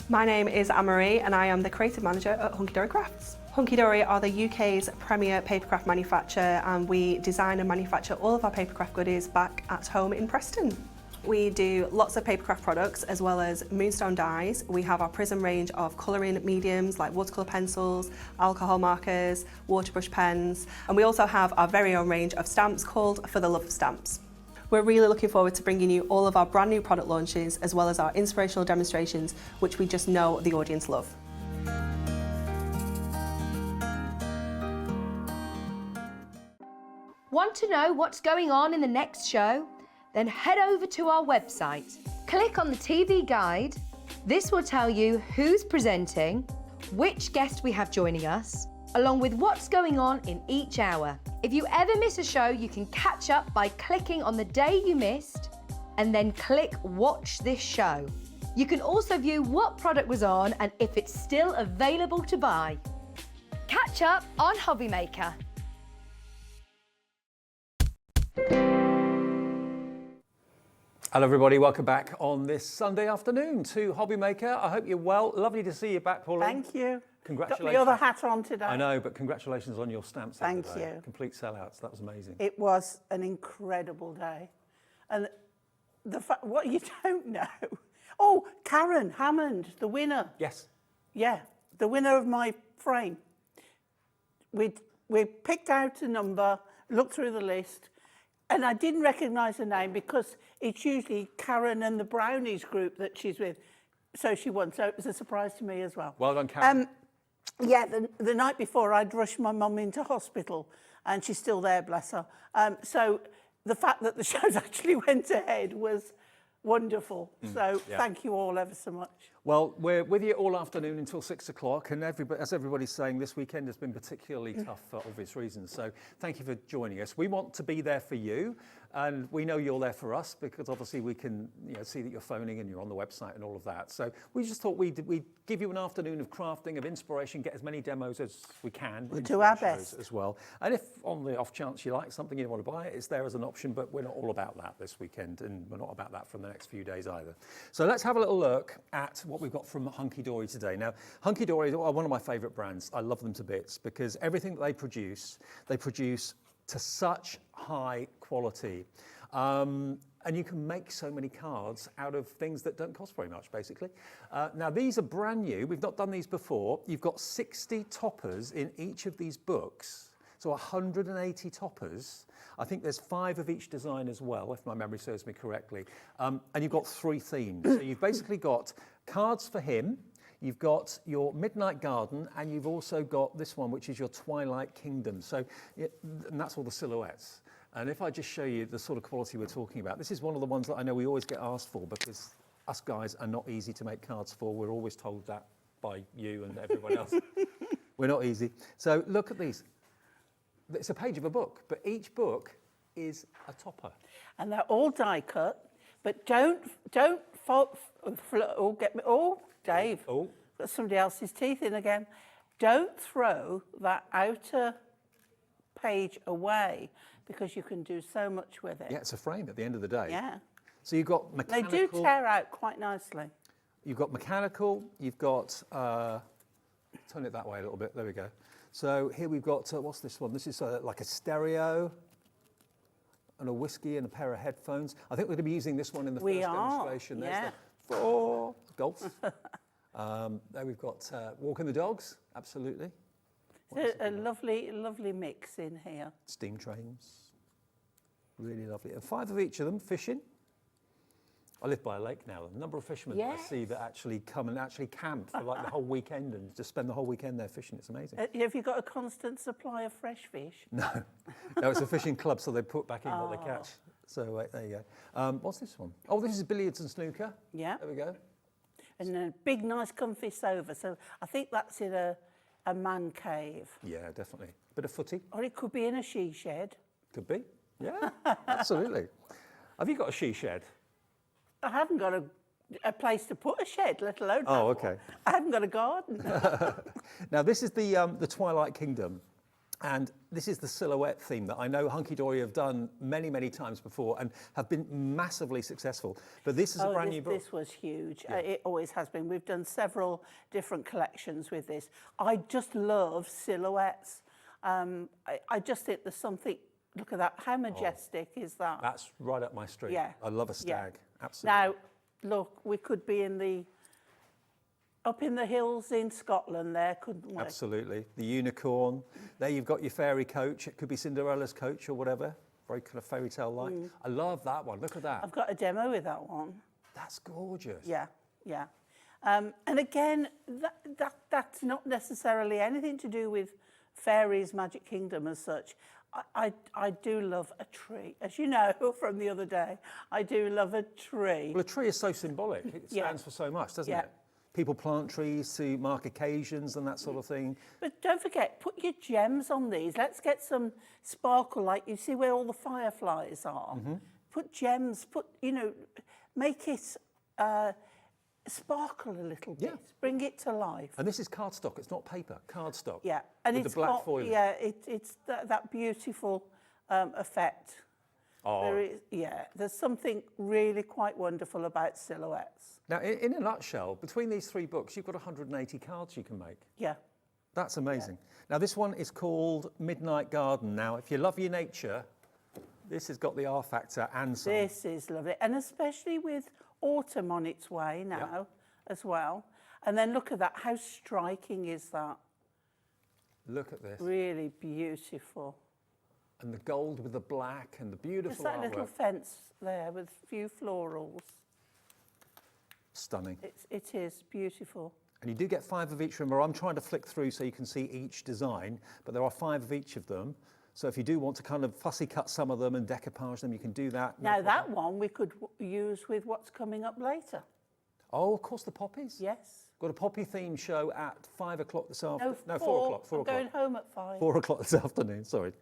Speaker 6: My name is Anne-Marie and I am the creative manager at Hunky Dory Crafts. Hunky Dory are the UK's premier papercraft manufacturer, and we design and manufacture all of our papercraft goodies back at home in Preston. We do lots of papercraft products as well as moonstone dies. We have our prism range of colouring mediums like watercolour pencils, alcohol markers, waterbrush pens, and we also have our very own range of stamps called For the Love of Stamps. We're really looking forward to bringing you all of our brand new product launches as well as our inspirational demonstrations, which we just know the audience love.
Speaker 1: Want to know what's going on in the next show? Then head over to our website. Click on the TV guide. This will tell you who's presenting, which guest we have joining us, along with what's going on in each hour. If you ever miss a show, you can catch up by clicking on the day you missed and then click Watch This Show. You can also view what product was on and if it's still available to buy. Catch up on Hobbymaker.
Speaker 4: Hello everybody, welcome back on this Sunday afternoon to Hobbymaker. I hope you're well. Lovely to see you back, Pauline.
Speaker 7: Thank you.
Speaker 4: Congratulations.
Speaker 7: Got my other hat on today.
Speaker 4: I know, but congratulations on your stamps.
Speaker 7: Thank
Speaker 4: today.
Speaker 7: you.
Speaker 4: Complete sellouts, that was amazing.
Speaker 7: It was an incredible day. And what you don't know, oh, Karen Hammond, the winner.
Speaker 4: Yes.
Speaker 7: Yeah, the winner of my frame. We picked out a number, looked through the list, and I didn't recognise her name because it's usually Karen and the Brownies group that she's with. So she won. So it was a surprise to me as well.
Speaker 4: Well done, Karen.
Speaker 7: Yeah, the night before I'd rushed my mum into hospital and she's still there, bless her. So the fact that the shows actually went ahead was wonderful. So thank you all ever so much.
Speaker 4: Well, we're with you all afternoon until 6 o'clock, and as everybody's saying, this weekend has been particularly tough for obvious reasons. So thank you for joining us. We want to be there for you, and we know you're there for us because obviously we can see that you're phoning and you're on the website and all of that. So we just thought we'd give you an afternoon of crafting, of inspiration, get as many demos as we can.
Speaker 7: We'll do our best
Speaker 4: as well. And if on the off chance you like something, you want to buy it, it's there as an option, but we're not all about that this weekend, and we're not about that for the next few days either. So let's have a little look at what we've got from Hunky Dory today. Now, Hunky Dory is one of my favourite brands. I love them to bits because everything that they produce to such high quality. And you can make so many cards out of things that don't cost very much, basically. Now, these are brand new. We've not done these before. You've got 60 toppers in each of these books. So 180 toppers. I think there's 5 of each design as well, if my memory serves me correctly. And you've got 3 themes. So you've basically got cards for him, you've got your Midnight Garden, and you've also got this one, which is your Twilight Kingdom. So, and that's all the silhouettes. And if I just show you the sort of quality we're talking about, this is one of the ones that I know we always get asked for because us guys are not easy to make cards for. We're always told that by you and everyone else. We're not easy. So look at these. It's a page of a book, but each book is a topper.
Speaker 7: And they're all die cut, but don't Dave, got somebody else's teeth in again. Don't throw that outer page away because you can do so much with it.
Speaker 4: Yeah, it's a frame at the end of the day.
Speaker 7: Yeah.
Speaker 4: So you've got mechanical.
Speaker 7: They do tear out quite nicely.
Speaker 4: You've got mechanical, you've got, turn it that way a little bit, there we go. So here we've got, what's this one? This is like a stereo and a whiskey and a pair of headphones. I think we're going to be using this one in the first demonstration.
Speaker 7: Yeah.
Speaker 4: There's the 4 golfs. There we've got walking the dogs, absolutely.
Speaker 7: A lovely, lovely mix in here.
Speaker 4: Steam trains, really lovely. And 5 of each of them fishing. I live by a lake now. The number of fishermen I see that actually come and actually camp for like the whole weekend and just spend the whole weekend there fishing. It's amazing.
Speaker 7: Have you got a constant supply of fresh fish?
Speaker 4: No, it's a fishing club, so they put back in what they catch. So there you go. What's this one? Oh, this is billiards and snooker.
Speaker 7: Yeah.
Speaker 4: There we go.
Speaker 7: And a big, nice, comfy sofa. So I think that's in a man cave.
Speaker 4: Yeah, definitely. Bit of footy.
Speaker 7: Or it could be in a she shed.
Speaker 4: Could be. Yeah, absolutely. Have you got a she shed?
Speaker 7: I haven't got a place to put a shed, let alone.
Speaker 4: Oh, okay.
Speaker 7: I haven't got a garden.
Speaker 4: Now, this is the Twilight Kingdom. And this is the silhouette theme that I know Hunky Dory have done many, many times before and have been massively successful. But this is a brand new book.
Speaker 7: This was huge. Yeah. It always has been. We've done several different collections with this. I just love silhouettes. I just think there's something, look at that, how majestic is that?
Speaker 4: That's right up my street.
Speaker 7: Yeah.
Speaker 4: I love a stag, absolutely.
Speaker 7: Now, look, we could be up in the hills in Scotland there, couldn't we?
Speaker 4: Absolutely. The unicorn. There you've got your fairy coach. It could be Cinderella's coach or whatever. Very kind of fairy tale-like. I love that one. Look at that.
Speaker 7: I've got a demo with that one.
Speaker 4: That's gorgeous.
Speaker 7: Yeah. And again, that's not necessarily anything to do with fairies' Magic Kingdom as such. I do love a tree. As you know from the other day, I do love a tree.
Speaker 4: Well, a tree is so symbolic. It stands for so much, doesn't it? People plant trees to mark occasions and that sort of thing.
Speaker 7: But don't forget, put your gems on these. Let's get some sparkle, like you see where all the fireflies are. Put gems, make it sparkle a little bit. Bring it to life.
Speaker 4: And this is cardstock. It's not paper. Cardstock.
Speaker 7: Yeah, and
Speaker 4: with
Speaker 7: it's
Speaker 4: the black foil.
Speaker 7: Yeah, it's that beautiful effect.
Speaker 4: Oh.
Speaker 7: There's something really quite wonderful about silhouettes.
Speaker 4: Now, in a nutshell, between these 3 books, you've got 180 cards you can make.
Speaker 7: Yeah.
Speaker 4: That's amazing. Now, this one is called Midnight Garden. Now, if you love your nature, this has got the R factor and some.
Speaker 7: This is lovely, and especially with autumn on its way now as well. And then look at that. How striking is that?
Speaker 4: Look at this.
Speaker 7: Really beautiful.
Speaker 4: And the gold with the black and the beautiful
Speaker 7: There's that
Speaker 4: artwork.
Speaker 7: little fence there with a few florals.
Speaker 4: Stunning.
Speaker 7: It is beautiful.
Speaker 4: And you do get 5 of each. Remember, I'm trying to flick through so you can see each design, but there are 5 of each of them. So if you do want to kind of fussy cut some of them and decoupage them, you can do that.
Speaker 7: Now that one we could use with what's coming up later.
Speaker 4: Oh, of course, the poppies.
Speaker 7: Yes.
Speaker 4: Got a poppy theme show at 5 o'clock this afternoon.
Speaker 7: No,
Speaker 4: 4 o'clock. 4
Speaker 7: I'm
Speaker 4: o'clock.
Speaker 7: going home at 5.
Speaker 4: 4 o'clock this afternoon. Sorry,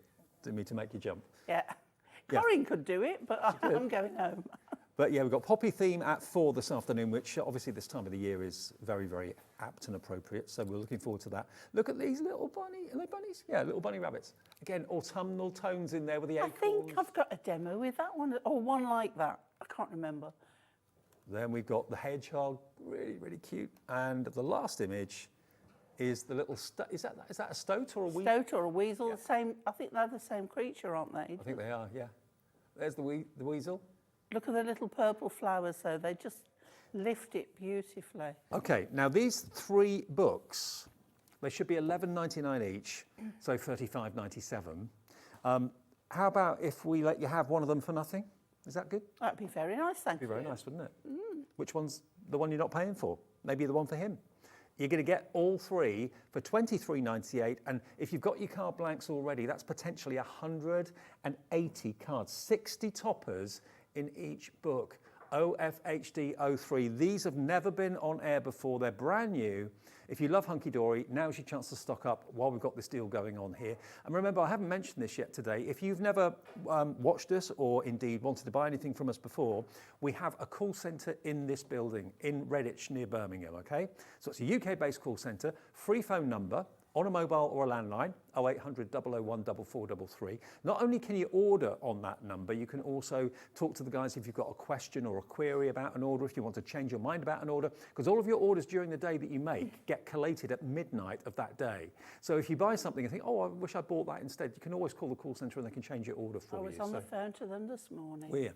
Speaker 4: didn't mean to make you jump.
Speaker 7: Yeah.
Speaker 4: Yeah.
Speaker 7: Corrine could do it, but I'm going home.
Speaker 4: But yeah, we've got poppy theme at 4 this afternoon, which obviously this time of the year is very, very apt and appropriate. So we're looking forward to that. Look at these little bunny, are they bunnies? Yeah, little bunny rabbits. Again, autumnal tones in there with the
Speaker 7: I
Speaker 4: acorns.
Speaker 7: think I've got a demo with that one, or one like that. I can't remember.
Speaker 4: Then we've got the hedgehog, really, really cute. And the last image is the little, is that a stoat or a weasel?
Speaker 7: Stoat or a weasel, the same. I think they're the same creature, aren't they?
Speaker 4: I think they are, yeah. There's the weasel.
Speaker 7: Look at the little purple flowers, though. They just lift it beautifully.
Speaker 4: Okay, now these 3 books, they should be $11.99 each, so $35.97. How about if we let you have one of them for nothing? Is that good?
Speaker 7: That'd be very nice, thank you.
Speaker 4: Be very nice, wouldn't it? Which one's the one you're not paying for? Maybe the one for him. You're going to get all 3 for $23.98, and if you've got your card blanks already, that's potentially 180 cards, 60 toppers in each book. OFHD 03. These have never been on air before. They're brand new. If you love Hunky Dory, now's your chance to stock up while we've got this deal going on here. And remember, I haven't mentioned this yet today. If you've never watched us or indeed wanted to buy anything from us before, we have a call centre in this building in Redditch near Birmingham, okay? So it's a UK-based call centre, free phone number, on a mobile or a landline, 0800 001 4433. Not only can you order on that number, you can also talk to the guys if you've got a question or a query about an order, if you want to change your mind about an order, because all of your orders during the day that you make get collated at midnight of that day. So if you buy something and think, oh, I wish I bought that instead, you can always call the call centre and they can change your order for you.
Speaker 7: I was on the phone to them this morning.
Speaker 4: We're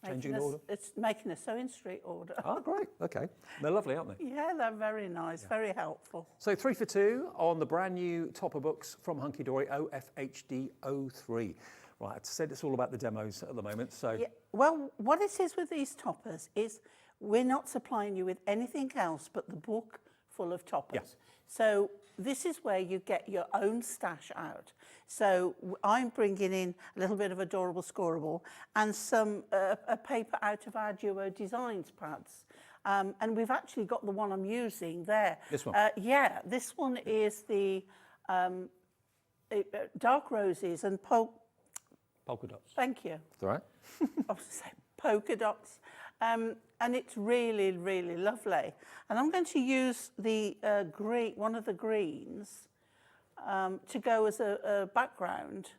Speaker 4: changing an order?
Speaker 7: It's making a sewing street order.
Speaker 4: Oh, great. Okay. They're lovely, aren't they?
Speaker 7: Yeah, they're very nice, very helpful.
Speaker 4: So 3 for 2 on the brand new topper books from Hunky Dory, OFHD 03. Right, I said it's all about the demos at the moment, so...
Speaker 7: Yeah, well, what it is with these toppers is we're not supplying you with anything else but the book full of toppers.
Speaker 4: Yeah.
Speaker 7: So this is where you get your own stash out. So I'm bringing in a little bit of adorable scoreable and some a paper out of our Duo Designs pads. And we've actually got the one I'm using there.
Speaker 4: This one?
Speaker 7: Yeah, this one is the dark roses and
Speaker 4: Polka dots.
Speaker 7: Thank you.
Speaker 4: That's all right.
Speaker 7: I was saying polka dots. And it's really, really lovely. And I'm going to use the one of the greens to go as a background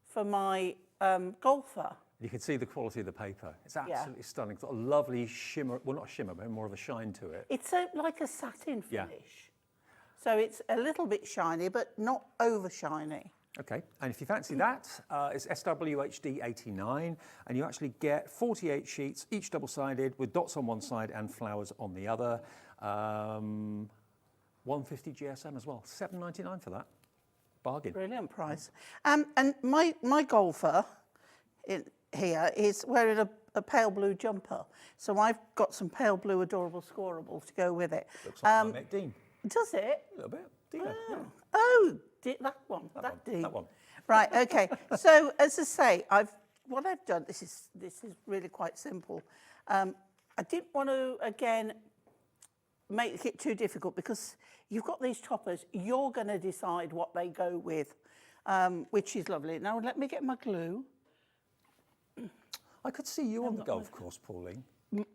Speaker 7: for my golfer.
Speaker 4: You can see the quality of the paper. It's absolutely stunning. It's got a lovely shimmer, well, not shimmer, but more of a shine to it.
Speaker 7: It's like a satin finish.
Speaker 4: Yeah.
Speaker 7: So it's a little bit shiny, but not over shiny.
Speaker 4: Okay, and if you fancy that, it's SWHD 89, and you actually get 48 sheets, each double-sided, with dots on one side and flowers on the other. 150 GSM as well, $7.99 for that. Bargain.
Speaker 7: Brilliant price. And my golfer here is wearing a pale blue jumper. So I've got some pale blue adorable scoreables to go with it.
Speaker 4: Looks like my mate Dean.
Speaker 7: Does it?
Speaker 4: A little bit. Dina. Yeah.
Speaker 7: Oh, that one.
Speaker 4: That one.
Speaker 7: Right, okay. So as I say, what I've done, this is really quite simple. I didn't want to, again, make it too difficult because you've got these toppers, you're going to decide what they go with, which is lovely. Now let me get my glue.
Speaker 4: I could see you on the golf course, Pauline.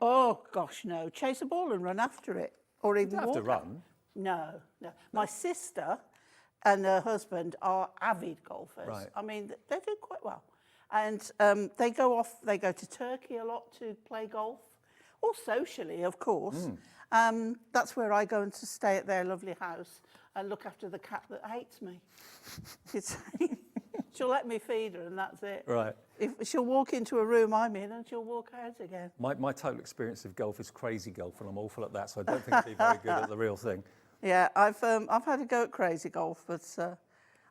Speaker 7: Oh, gosh, no. Chase a ball and run after it. Or even
Speaker 4: You don't have to
Speaker 7: walk.
Speaker 4: run.
Speaker 7: No. My sister and her husband are avid golfers.
Speaker 4: Right.
Speaker 7: I mean, they do quite well. And they go to Turkey a lot to play golf, or socially, of course. That's where I go and to stay at their lovely house and look after the cat that hates me. She'll let me feed her and that's it.
Speaker 4: Right.
Speaker 7: If she'll walk into a room I'm in and she'll walk out again.
Speaker 4: My total experience of golf is crazy golf, and I'm awful at that, so I don't think I'd be very good at the real thing.
Speaker 7: Yeah, I've had a go at crazy golf, but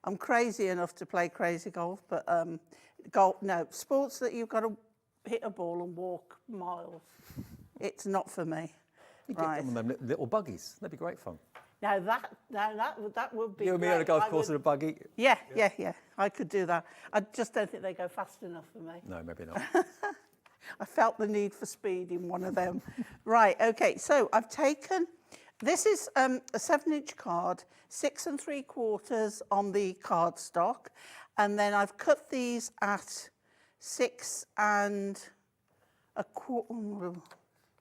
Speaker 7: I'm crazy enough to play crazy golf. But sports that you've got to hit a ball and walk miles, it's not for me.
Speaker 4: You get some of them little buggies. That'd be great fun.
Speaker 7: Now that would be.
Speaker 4: You and me on a golf course in a buggy.
Speaker 7: Yeah. I could do that. I just don't think they go fast enough for me.
Speaker 4: No, maybe not.
Speaker 7: I felt the need for speed in one of them. Right, okay, so I've taken, this is a 7-inch card, 6 3/4 on the cardstock, and then I've cut these at 6 1/4,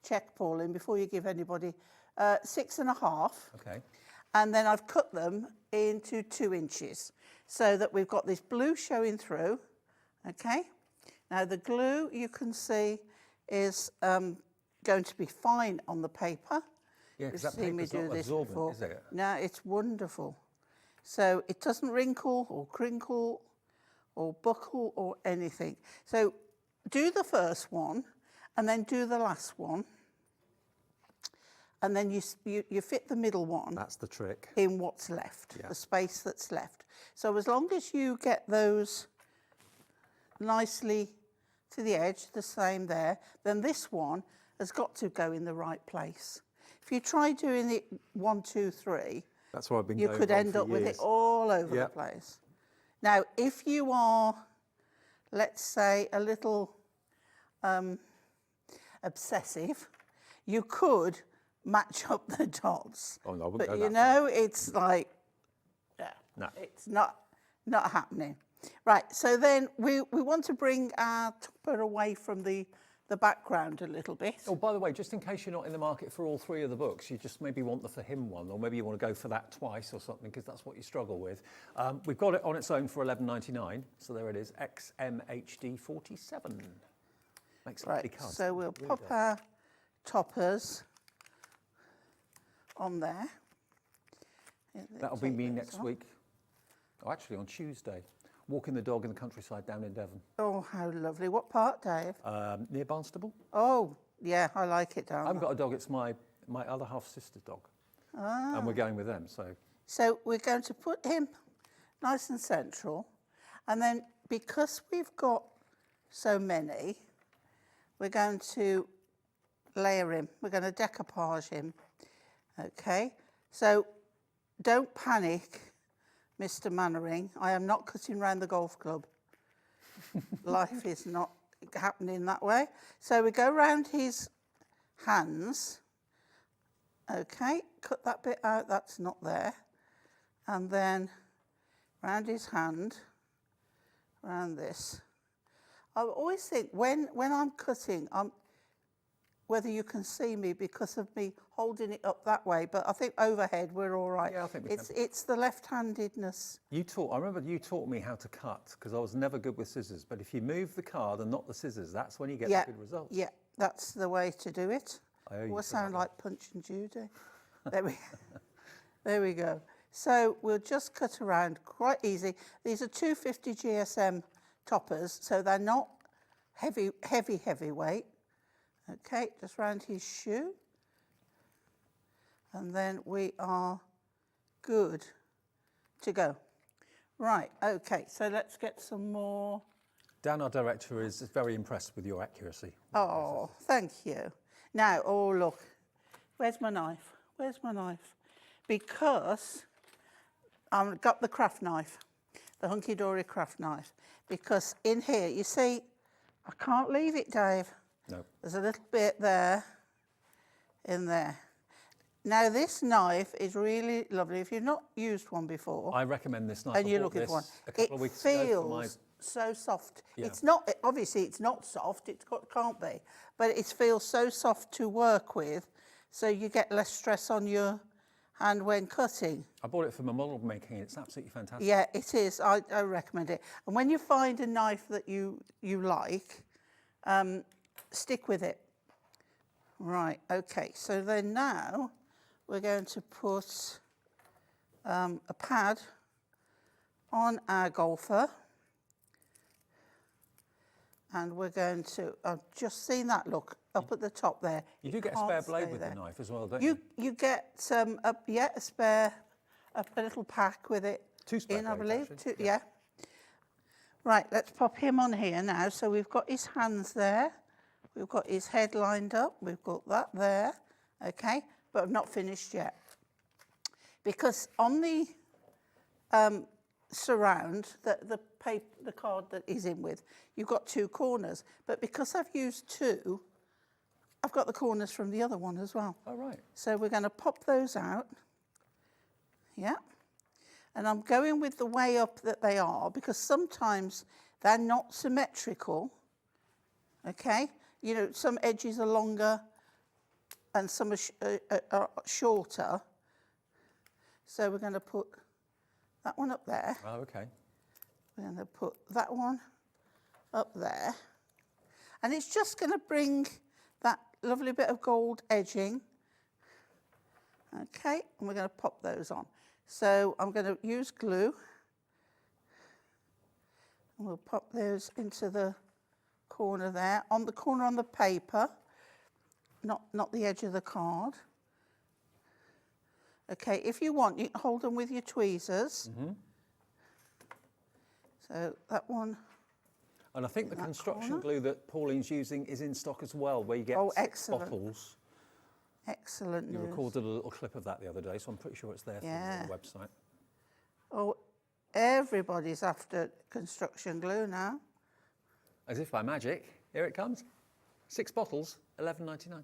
Speaker 7: check, Pauline, before you give anybody, 6 1/2.
Speaker 4: Okay.
Speaker 7: And then I've cut them into 2 inches so that we've got this blue showing through, okay? Now the glue, you can see, is going to be fine on the paper.
Speaker 4: Yeah, because
Speaker 7: You've
Speaker 4: that
Speaker 7: seen me
Speaker 4: paper's
Speaker 7: do
Speaker 4: not
Speaker 7: this
Speaker 4: absorbent,
Speaker 7: before.
Speaker 4: is it?
Speaker 7: No, it's wonderful. So it doesn't wrinkle or crinkle or buckle or anything. So do the first one and then do the last one. And then you fit the middle one.
Speaker 4: That's the trick.
Speaker 7: In what's left,
Speaker 4: Yeah.
Speaker 7: the space that's left. So as long as you get those nicely to the edge, the same there, then this one has got to go in the right place. If you try doing it 1, 2, 3,
Speaker 4: That's what I've been
Speaker 7: you
Speaker 4: going
Speaker 7: could
Speaker 4: on
Speaker 7: end
Speaker 4: for
Speaker 7: up with it
Speaker 4: years.
Speaker 7: all over
Speaker 4: Yep.
Speaker 7: the place. Now, if you are, let's say, a little obsessive, you could match up the dots.
Speaker 4: Oh, no, I wouldn't
Speaker 7: but
Speaker 4: go
Speaker 7: you
Speaker 4: that
Speaker 7: know, it's like,
Speaker 4: No.
Speaker 7: it's not happening. Right, so then we want to bring our topper away from the background a little bit.
Speaker 4: Oh, by the way, just in case you're not in the market for all 3 of the books, you just maybe want the For Him one, or maybe you want to go for that twice or something, because that's what you struggle with. We've got it on its own for $11.99, so there it is, XMHD 47. Makes lovely
Speaker 7: Right,
Speaker 4: cards.
Speaker 7: so we'll
Speaker 4: Really
Speaker 7: pop
Speaker 4: does.
Speaker 7: our toppers on there.
Speaker 4: That'll be
Speaker 7: Take
Speaker 4: me
Speaker 7: those
Speaker 4: next
Speaker 7: off.
Speaker 4: week. Oh, actually, on Tuesday. Walking the dog in the countryside down in Devon,
Speaker 7: Oh, how lovely. What part, Dave?
Speaker 4: near Barnstable.
Speaker 7: Oh, yeah, I like it
Speaker 4: I
Speaker 7: down
Speaker 4: haven't
Speaker 7: there.
Speaker 4: got a dog, it's my other half sister's dog. And we're going with them, so.
Speaker 7: So we're going to put him nice and central. And then because we've got so many, we're going to layer him. We're going to decoupage him. Okay, so don't panic, Mr. Mannering. I am not cutting round the golf club. Life is not happening that way. So we go round his hands. Okay, cut that bit out, that's not there. And then round his hand, round this. I always think when I'm cutting, whether you can see me because of me holding it up that way, but I think overhead we're all right.
Speaker 4: Yeah, I think we can.
Speaker 7: It's the left-handedness.
Speaker 4: I remember you taught me how to cut, because I was never good with scissors, but if you move the card and not the scissors, that's when you get the good results.
Speaker 7: Yeah, that's the way to do it.
Speaker 4: I owe you
Speaker 7: Will
Speaker 4: for
Speaker 7: sound
Speaker 4: that
Speaker 7: like Punch and Judy. There we go. So we'll just cut around quite easy. These are 250 GSM toppers, so they're not heavy weight. Okay, just round his shoe. And then we are good to go. Right, okay, so let's get some more.
Speaker 4: Dan, our director, is very impressed with your accuracy.
Speaker 7: Oh, thank you. Now, oh, look, where's my knife? Where's my knife? Because I've got the craft knife, the Hunky Dory craft knife, because in here, you see, I can't leave it, Dave.
Speaker 4: No.
Speaker 7: There's a little bit there, in there. Now, this knife is really lovely. If you've not used one before,
Speaker 4: I recommend this knife.
Speaker 7: and
Speaker 4: I
Speaker 7: you're
Speaker 4: bought
Speaker 7: looking for one,
Speaker 4: this a couple of weeks ago for my.
Speaker 7: feels so soft.
Speaker 4: Yeah.
Speaker 7: It's not, obviously it's not soft, can't be, but it feels so soft to work with, so you get less stress on your hand when cutting.
Speaker 4: I bought it for my model making. It's absolutely fantastic.
Speaker 7: Yeah, it is. I recommend it. And when you find a knife that you like, stick with it. Right, okay, so then now we're going to put a pad on our golfer. And we're going to, I've just seen that look up at the top there.
Speaker 4: You do get a
Speaker 7: can't
Speaker 4: spare blade
Speaker 7: stay
Speaker 4: with
Speaker 7: there.
Speaker 4: the knife as well, don't you?
Speaker 7: You get a spare, a little pack with it.
Speaker 4: 2 spare
Speaker 7: in, I
Speaker 4: blades,
Speaker 7: believe.
Speaker 4: actually.
Speaker 7: Yeah. Right, let's pop him on here now. So we've got his hands there. We've got his head lined up. We've got that there. Okay, but I've not finished yet. Because on the surround, the paper, the card that is in with, you've got 2 corners. But because I've used 2, I've got the corners from the other one as well.
Speaker 4: Oh, right.
Speaker 7: So we're going to pop those out. Yeah. And I'm going with the way up that they are, because sometimes they're not symmetrical. Okay? You know, some edges are longer and some are shorter. So we're going to put that one up there.
Speaker 4: Oh, okay.
Speaker 7: We're going to put that one up there. And it's just going to bring that lovely bit of gold edging. Okay, and we're going to pop those on. So I'm going to use glue. And we'll pop those into the corner there, on the corner on the paper, not the edge of the card. Okay, if you want, you can hold them with your tweezers. So that one.
Speaker 4: And I think the construction glue that Pauline's using is in stock as well, where you get
Speaker 7: excellent.
Speaker 4: bottles.
Speaker 7: Excellent
Speaker 4: You
Speaker 7: news.
Speaker 4: recorded a little clip of that the other day, so I'm pretty sure it's there for you on the website.
Speaker 7: Oh, everybody's after construction glue now.
Speaker 4: As if by magic, here it comes. 6 bottles, $11.99.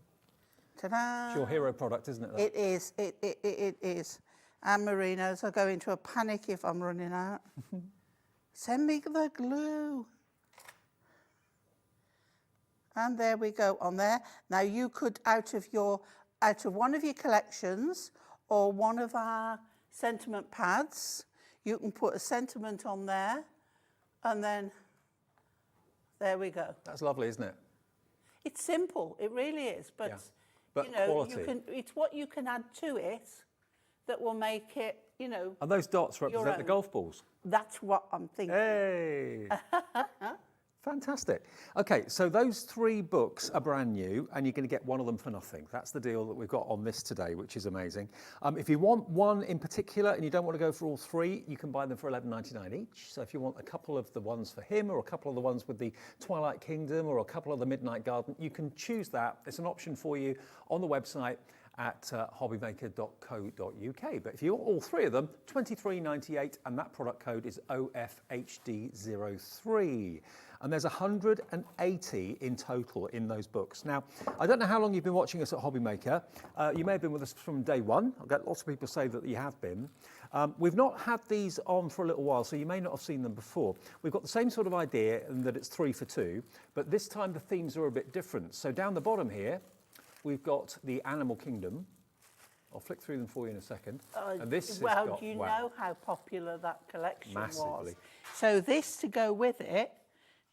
Speaker 7: Ta-da!
Speaker 4: It's your hero product, isn't it? That?
Speaker 7: It is. It is. And Marinos, I'll go into a panic if I'm running out. Send me the glue. And there we go on there. Now you could, out of one of your collections or one of our sentiment pads, you can put a sentiment on there, and then there we go.
Speaker 4: That's lovely, isn't it?
Speaker 7: It's simple, it really is, but,
Speaker 4: But
Speaker 7: you know,
Speaker 4: quality.
Speaker 7: it's what you can add to it that will make it, you know.
Speaker 4: And those dots represent the
Speaker 7: own.
Speaker 4: golf balls.
Speaker 7: That's what I'm thinking.
Speaker 4: Hey! Fantastic. Okay, so those 3 books are brand new, and you're going to get one of them for nothing. That's the deal that we've got on this today, which is amazing. If you want one in particular and you don't want to go for all 3, you can buy them for $11.99 each. So if you want a couple of the ones for him, or a couple of the ones with the Twilight Kingdom, or a couple of the Midnight Garden, you can choose that. It's an option for you on the website at hobbymaker.co.uk. But if you want all 3 of them, $23.98, and that product code is OFHD03. And there's 180 in total in those books. Now, I don't know how long you've been watching us at Hobbymaker. You may have been with us from day one. I've got lots of people say that you have been. We've not had these on for a little while, so you may not have seen them before. We've got the same sort of idea in that it's 3 for 2, but this time the themes are a bit different. So down the bottom here, we've got the Animal Kingdom. I'll flick through them for you in a second. And this has got,
Speaker 7: do you know how popular that collection
Speaker 4: Massively.
Speaker 7: was? So this to go with it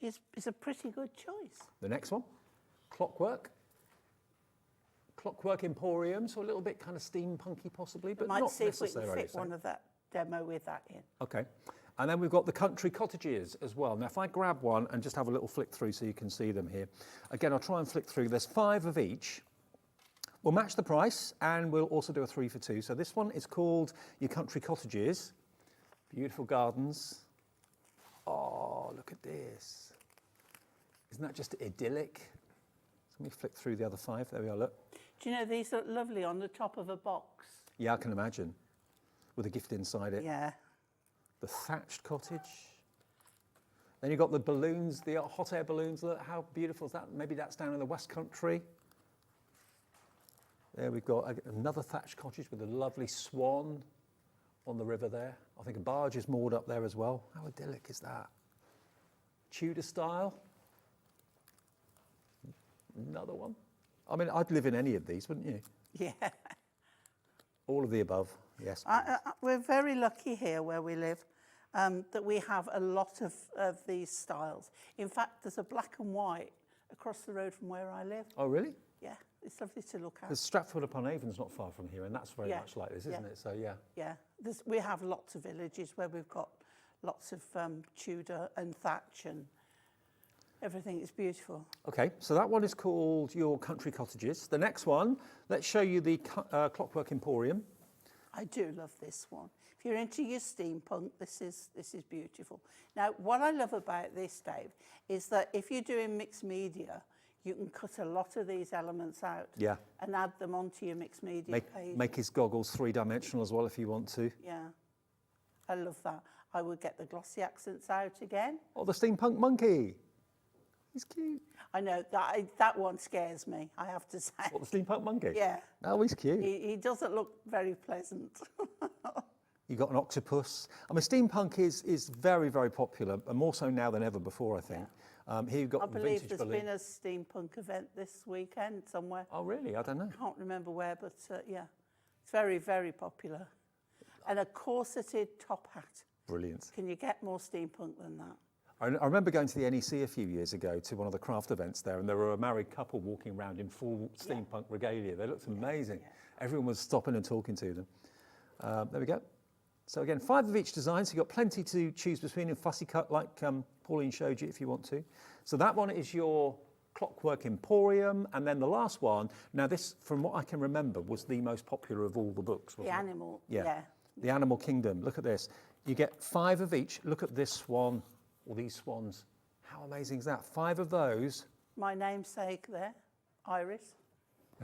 Speaker 7: is a pretty good choice.
Speaker 4: The next one, Clockwork. Clockwork Emporium, so a little bit kind of steampunky possibly, but
Speaker 7: Might
Speaker 4: not
Speaker 7: see if we can
Speaker 4: necessarily
Speaker 7: fit
Speaker 4: so.
Speaker 7: one of that demo with that in.
Speaker 4: Okay. And then we've got the Country Cottages as well. Now, if I grab one and just have a little flick through so you can see them here. Again, I'll try and flick through. There's 5 of each. We'll match the price, and we'll also do a 3 for 2. So this one is called Your Country Cottages. Beautiful gardens. Oh, look at this. Isn't that just idyllic? Let me flick through the other 5. There we are, look.
Speaker 7: Do you know, these look lovely on the top of a box.
Speaker 4: Yeah, I can imagine. With a gift inside it.
Speaker 7: Yeah.
Speaker 4: The thatched cottage. Then you've got the balloons, the hot air balloons. Look, how beautiful is that? Maybe that's down in the West Country. There we've got another thatched cottage with a lovely swan on the river there. I think a barge is moored up there as well. How idyllic is that? Tudor style. Another one. I mean, I'd live in any of these, wouldn't you?
Speaker 7: Yeah.
Speaker 4: All of the above, yes.
Speaker 7: We're very lucky here where we live that we have a lot of these styles. In fact, there's a black and white across the road from where I live.
Speaker 4: Oh, really?
Speaker 7: Yeah, it's lovely to look at.
Speaker 4: Because Stratford-upon-Avon's not far from here, and that's very much like this, isn't it? So, yeah.
Speaker 7: Yeah, we have lots of villages where we've got lots of Tudor and thatch and everything is beautiful.
Speaker 4: Okay, so that one is called Your Country Cottages. The next one, let's show you the Clockwork Emporium.
Speaker 7: I do love this one. If you're into your steampunk, this is beautiful. Now, what I love about this, Dave, is that if you're doing mixed media, you can cut a lot of these elements out and add them onto your mixed media page.
Speaker 4: Make his goggles 3-dimensional as well if you want to.
Speaker 7: Yeah, I love that. I would get the glossy accents out again.
Speaker 4: Oh, the steampunk monkey. He's cute.
Speaker 7: I know, that one scares me, I have to say.
Speaker 4: What, the steampunk monkey?
Speaker 7: Yeah.
Speaker 4: Oh, he's cute.
Speaker 7: He doesn't look very pleasant.
Speaker 4: You got an octopus. I mean, steampunk is very, very popular, and more so now than ever before, I think. Here you've got
Speaker 7: I believe
Speaker 4: vintage
Speaker 7: there's
Speaker 4: balloon.
Speaker 7: been a steampunk event this weekend somewhere.
Speaker 4: Oh, really? I don't know.
Speaker 7: Can't remember where, but yeah, it's very, very popular. And a corseted top hat.
Speaker 4: Brilliant.
Speaker 7: Can you get more steampunk than that?
Speaker 4: I remember going to the NEC a few years ago to one of the craft events there, and there were a married couple walking around in full steampunk regalia. They looked amazing. Everyone was stopping and talking to them. There we go. So again, 5 of each design, so you've got plenty to choose between in fussy cut like Pauline showed you if you want to. So that one is your Clockwork Emporium, and then the last one, now this, from what I can remember, was the most popular of all the books, wasn't
Speaker 7: The
Speaker 4: it?
Speaker 7: animal,
Speaker 4: Yeah. The Animal Kingdom. Look at this. You get 5 of each. Look at this swan, or these swans. How amazing is that? 5 of those.
Speaker 7: My namesake there, Iris.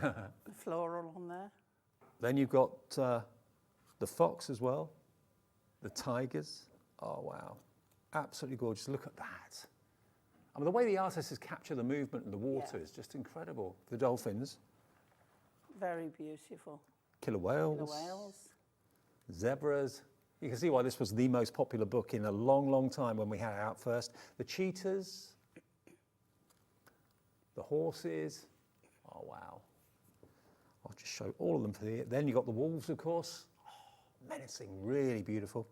Speaker 7: The floral on there.
Speaker 4: Then you've got the fox as well, the tigers. Oh, wow. Absolutely gorgeous. Look at that. I mean, the way the artist has captured the movement and the water is just incredible. The dolphins.
Speaker 7: Very beautiful.
Speaker 4: Killer whales.
Speaker 7: The whales.
Speaker 4: Zebras. You can see why this was the most popular book in a long, long time when we had it out first. The cheetahs. The horses. Oh, wow. I'll just show all of them for you. Then you've got the wolves, of course. Oh, menacing, really beautiful.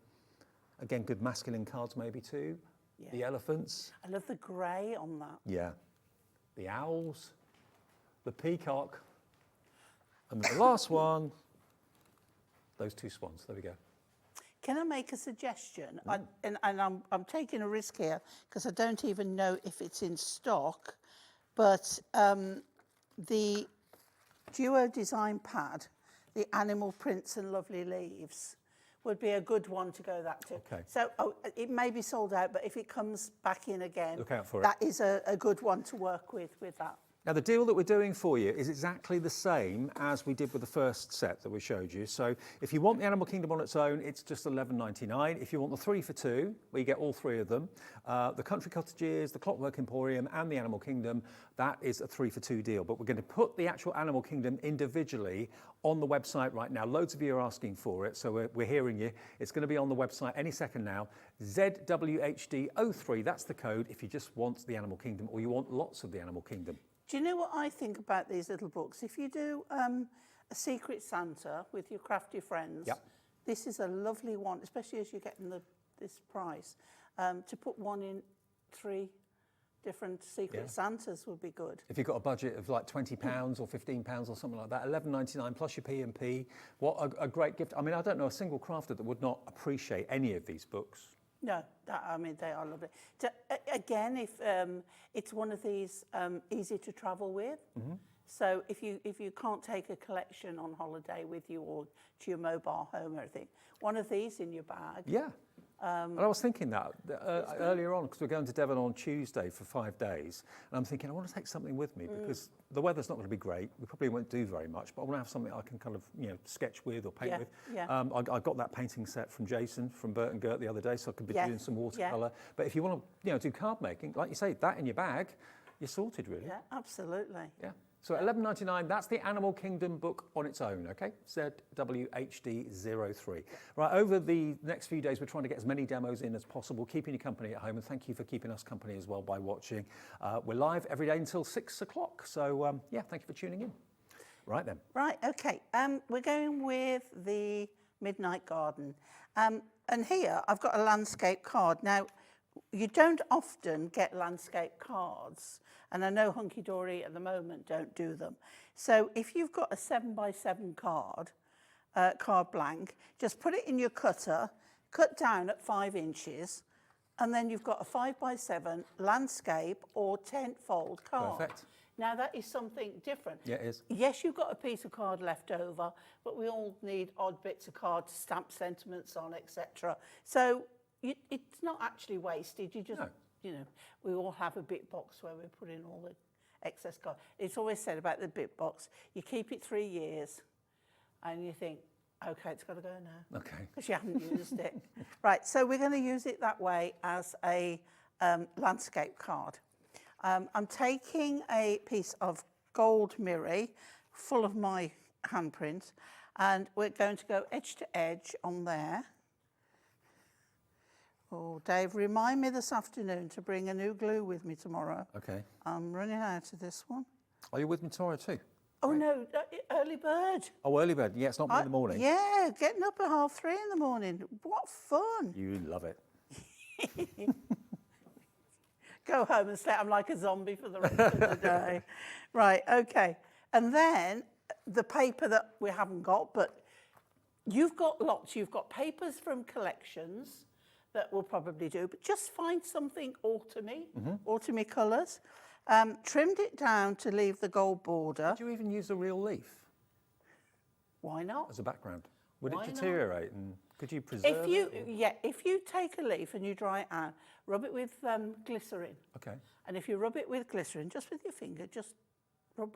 Speaker 4: Again, good masculine cards maybe too.
Speaker 7: Yeah.
Speaker 4: The elephants.
Speaker 7: I love the grey on that.
Speaker 4: Yeah. The owls. The peacock. And the last one, those 2 swans. There we go.
Speaker 7: Can I make a suggestion? I'm taking a risk here because I don't even know if it's in stock, but the Duo design pad, the animal prints and lovely leaves, would be a good one to go that to.
Speaker 4: Okay.
Speaker 7: So it may be sold out, but if it comes back in again,
Speaker 4: Look out for it.
Speaker 7: that is a good one to work with that.
Speaker 4: Now, the deal that we're doing for you is exactly the same as we did with the first set that we showed you. So if you want the Animal Kingdom on its own, it's just $11.99. If you want the 3 for 2, where you get all 3 of them, the Country Cottages, the Clockwork Emporium and the Animal Kingdom, that is a 3 for 2 deal. But we're going to put the actual Animal Kingdom individually on the website right now. Loads of you are asking for it, so we're hearing you. It's going to be on the website any second now. ZWHD03, that's the code if you just want the Animal Kingdom or you want lots of the Animal Kingdom.
Speaker 7: Do you know what I think about these little books? If you do a Secret Santa with your crafty friends, this is a lovely one, especially as you're getting this price. To put one in 3 different Secret Santas would be good.
Speaker 4: If you've got a budget of like £20 or £15 or something like that, $11.99 plus your P&P, what a great gift. I mean, I don't know a single crafter that would not appreciate any of these books.
Speaker 7: No, I mean, they are lovely. Again, if it's one of these easy to travel with, so if you can't take a collection on holiday with you or to your mobile home or anything, one of these in your bag.
Speaker 4: Yeah. And I was thinking that earlier on, because we're going to Devon on Tuesday for 5 days, and I'm thinking I want to take something with me because the weather's not going to be great. We probably won't do very much, but I want to have something I can kind of sketch with or paint with.
Speaker 7: Yeah.
Speaker 4: I got that painting set from Jason from Bert and Gert the other day, so I could be doing some watercolour. But if you want to do card making, like you say, that in your bag, you're sorted really.
Speaker 7: Yeah, absolutely.
Speaker 4: Yeah. So $11.99, that's the Animal Kingdom book on its own, okay? ZWHD03. Right, over the next few days, we're trying to get as many demos in as possible, keeping you company at home, and thank you for keeping us company as well by watching. We're live every day until 6 o'clock, so thank you for tuning in. Right then.
Speaker 7: Right, okay. We're going with the Midnight Garden. And here, I've got a landscape card. Now, you don't often get landscape cards, and I know Hunky Dory at the moment don't do them. So if you've got a 7x7 card, card blank, just put it in your cutter, cut down at 5 inches, and then you've got a 5x7 landscape or tent fold card.
Speaker 4: Perfect.
Speaker 7: Now that is something different.
Speaker 4: Yeah, it is.
Speaker 7: Yes, you've got a piece of card left over, but we all need odd bits of card to stamp sentiments on, etc. So it's not actually wasted. You just, we all have a bit box where we put in all the excess card. It's always said about the bit box, you keep it 3 years and you think, Okay, it's got to go now.
Speaker 4: Okay.
Speaker 7: Because you haven't used it. Right, so we're going to use it that way as a landscape card. I'm taking a piece of gold mirror full of my handprints, and we're going to go edge to edge on there. Oh, Dave, remind me this afternoon to bring a new glue with me tomorrow.
Speaker 4: Okay.
Speaker 7: I'm running out of this one.
Speaker 4: Are you with me tomorrow too?
Speaker 7: Oh, no, early bird.
Speaker 4: Oh, early bird. Yeah, it's not me in the morning.
Speaker 7: Yeah, getting up at 3:30 in the morning. What fun.
Speaker 4: You love it.
Speaker 7: Go home and say I'm like a zombie for the rest of the day. Right, okay. And then the paper that we haven't got, but you've got lots. You've got papers from collections that we'll probably do, but just find something autumny, autumny colours. Trimmed it down to leave the gold border.
Speaker 4: Did you even use a real leaf
Speaker 7: Why not?
Speaker 4: as a background? Would
Speaker 7: Why
Speaker 4: it
Speaker 7: not?
Speaker 4: deteriorate, and could you preserve it?
Speaker 7: If you take a leaf and you dry it out, rub it with glycerin.
Speaker 4: Okay.
Speaker 7: And if you rub it with glycerin, just with your finger, just rub,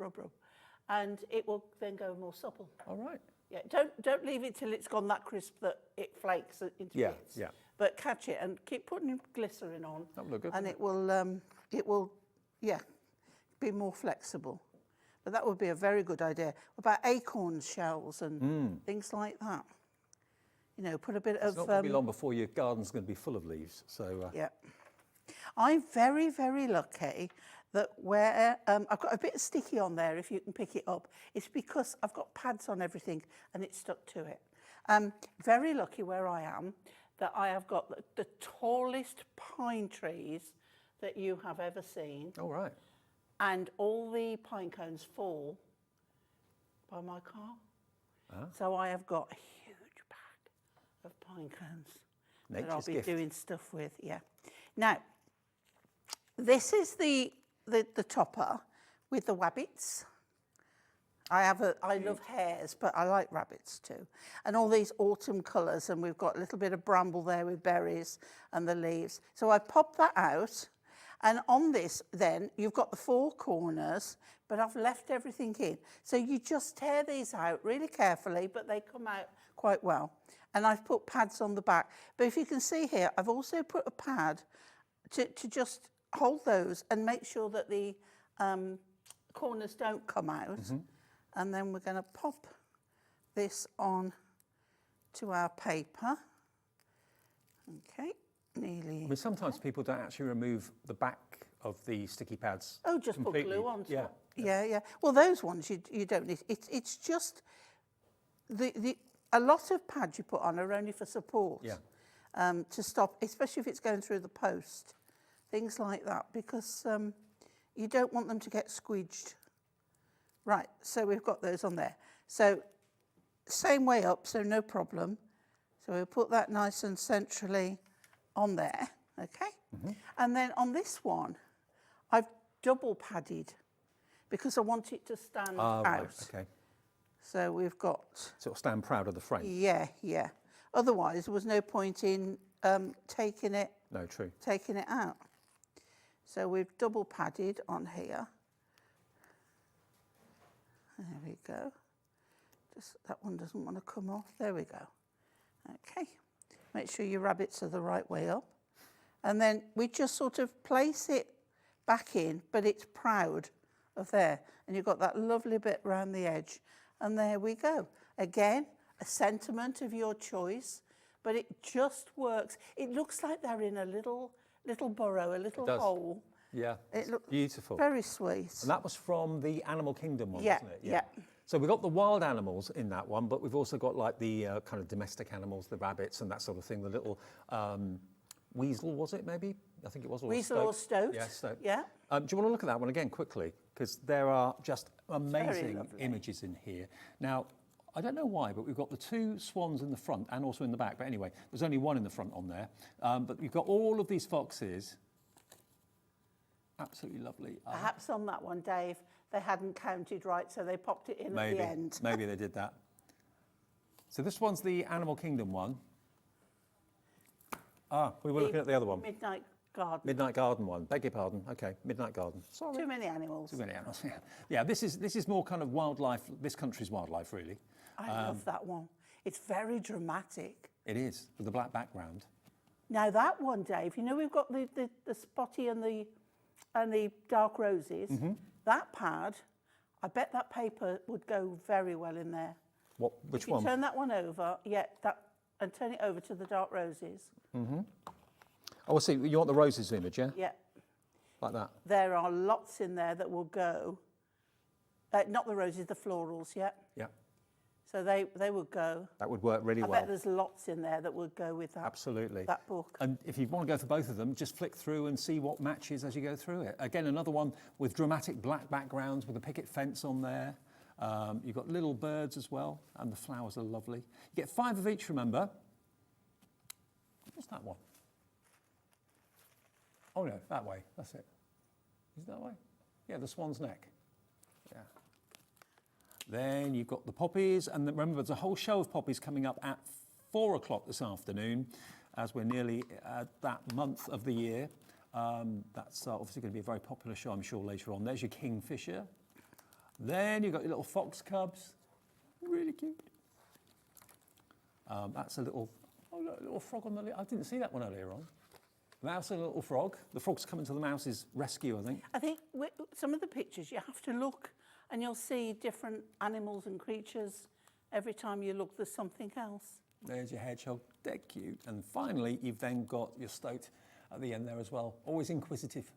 Speaker 7: and it will then go more supple.
Speaker 4: All right.
Speaker 7: Yeah, don't leave it till it's gone that crisp that it flakes into
Speaker 4: Yeah,
Speaker 7: bits.
Speaker 4: yeah.
Speaker 7: But catch it and keep putting glycerin on.
Speaker 4: That would look good,
Speaker 7: And
Speaker 4: wouldn't
Speaker 7: it will, be more flexible. But that would be a very good idea. What about acorn shells and things like that? You know, put a bit
Speaker 4: It's
Speaker 7: of.
Speaker 4: not going to be long before your garden's going to be full of leaves. So.
Speaker 7: Yeah. I'm very, very lucky that where I've got a bit of sticky on there, if you can pick it up, it's because I've got pads on everything and it's stuck to it. Very lucky where I am that I have got the tallest pine trees that you have ever seen.
Speaker 4: All right.
Speaker 7: And all the pine cones fall by my car. So I have got a huge bag of pine cones that I'll
Speaker 4: Nature's
Speaker 7: be
Speaker 4: gift.
Speaker 7: doing stuff with, yeah. Now, this is the topper with the rabbits. I love hares, but I like rabbits too. And all these autumn colours, and we've got a little bit of bramble there with berries and the leaves. So I pop that out, and on this then, you've got the four corners, but I've left everything in. So you just tear these out really carefully, but they come out quite well. And I've put pads on the back. But if you can see here, I've also put a pad to just hold those and make sure that the corners don't come out. And then we're going to pop this on to our paper. Okay, nearly.
Speaker 4: I mean, sometimes people don't actually remove the back of the sticky pads.
Speaker 7: Oh, just
Speaker 4: completely.
Speaker 7: put glue on
Speaker 4: Yeah.
Speaker 7: top. Yeah. Well, those ones you don't need. It's just a lot of pads you put on are only for support.
Speaker 4: Yeah.
Speaker 7: To stop, especially if it's going through the post, things like that, because you don't want them to get squidged. Right, so we've got those on there. So same way up, so no problem. So we'll put that nice and centrally on there, okay? And then on this one, I've double padded because I want it to stand out.
Speaker 4: Right, okay.
Speaker 7: So we've got...
Speaker 4: So it'll stand proud of the frame.
Speaker 7: Yeah. Otherwise, there was no point in taking it
Speaker 4: No, true.
Speaker 7: out. So we've double padded on here. There we go. Just that one doesn't want to come off. There we go. Okay. Make sure your rabbits are the right way up. And then we just sort of place it back in, but it's proud of there. And you've got that lovely bit round the edge. And there we go. Again, a sentiment of your choice, but it just works. It looks like they're in a little burrow, a little hole.
Speaker 4: Yeah,
Speaker 7: It looks
Speaker 4: beautiful.
Speaker 7: very sweet.
Speaker 4: And that was from the Animal Kingdom one,
Speaker 7: Yeah,
Speaker 4: wasn't it?
Speaker 7: yeah.
Speaker 4: So we've got the wild animals in that one, but we've also got like the kind of domestic animals, the rabbits and that sort of thing, the little weasel, was it maybe? I think it was. Or
Speaker 7: Weasel or stoat.
Speaker 4: Yeah, stoat.
Speaker 7: Yeah.
Speaker 4: Do you want to look at that one again quickly? Because there are just
Speaker 7: very
Speaker 4: amazing
Speaker 7: lovely.
Speaker 4: images in here. Now, I don't know why, but we've got the two swans in the front and also in the back. But anyway, there's only one in the front on there. But we've got all of these foxes. Absolutely lovely.
Speaker 7: Perhaps on that one, Dave, they hadn't counted right, so they popped it in at the end.
Speaker 4: Maybe they did that. So this one's the Animal Kingdom one. We were looking at the other one.
Speaker 7: Midnight Garden.
Speaker 4: Midnight Garden one. Beg your pardon. Okay, Midnight Garden. Sorry.
Speaker 7: Too many animals.
Speaker 4: Too many animals. Yeah. Yeah. This is more kind of wildlife. This country's wildlife, really.
Speaker 7: I love that one. It's very dramatic.
Speaker 4: It is, with the black background.
Speaker 7: Now that one, Dave, you know we've got the spotty and the dark roses. That pad, I bet that paper would go very well in there.
Speaker 4: Which
Speaker 7: If you
Speaker 4: one?
Speaker 7: turn that one over, and turn it over to the dark roses.
Speaker 4: Oh, I see. You want the roses image, yeah?
Speaker 7: Yeah.
Speaker 4: Like that.
Speaker 7: There are lots in there that will go. Not the roses, the florals, yeah.
Speaker 4: Yeah.
Speaker 7: So they would go.
Speaker 4: That would work really
Speaker 7: I
Speaker 4: well.
Speaker 7: bet there's lots in there that would go with that.
Speaker 4: Absolutely.
Speaker 7: That book.
Speaker 4: And if you want to go for both of them, just flick through and see what matches as you go through it. Again, another one with dramatic black backgrounds with a picket fence on there. You've got little birds as well, and the flowers are lovely. You get 5 of each, remember. What's that one? Oh no, that way. That's it. Is it that way? Yeah, the swan's neck. Yeah. Then you've got the poppies, and remember there's a whole show of poppies coming up at 4 o'clock this afternoon, as we're nearly at that month of the year. That's obviously going to be a very popular show, I'm sure, later on. There's your kingfisher. Then you've got your little fox cubs, really cute. That's a little frog on the lid. I didn't see that one earlier on. Mouse and a little frog. The frog's coming to the mouse's rescue, I think.
Speaker 7: I think with some of the pictures you have to look and you'll see different animals and creatures. Every time you look, there's something else.
Speaker 4: There's your hedgehog, they're cute. And finally, you've then got your stoat at the end there as well. Always inquisitive.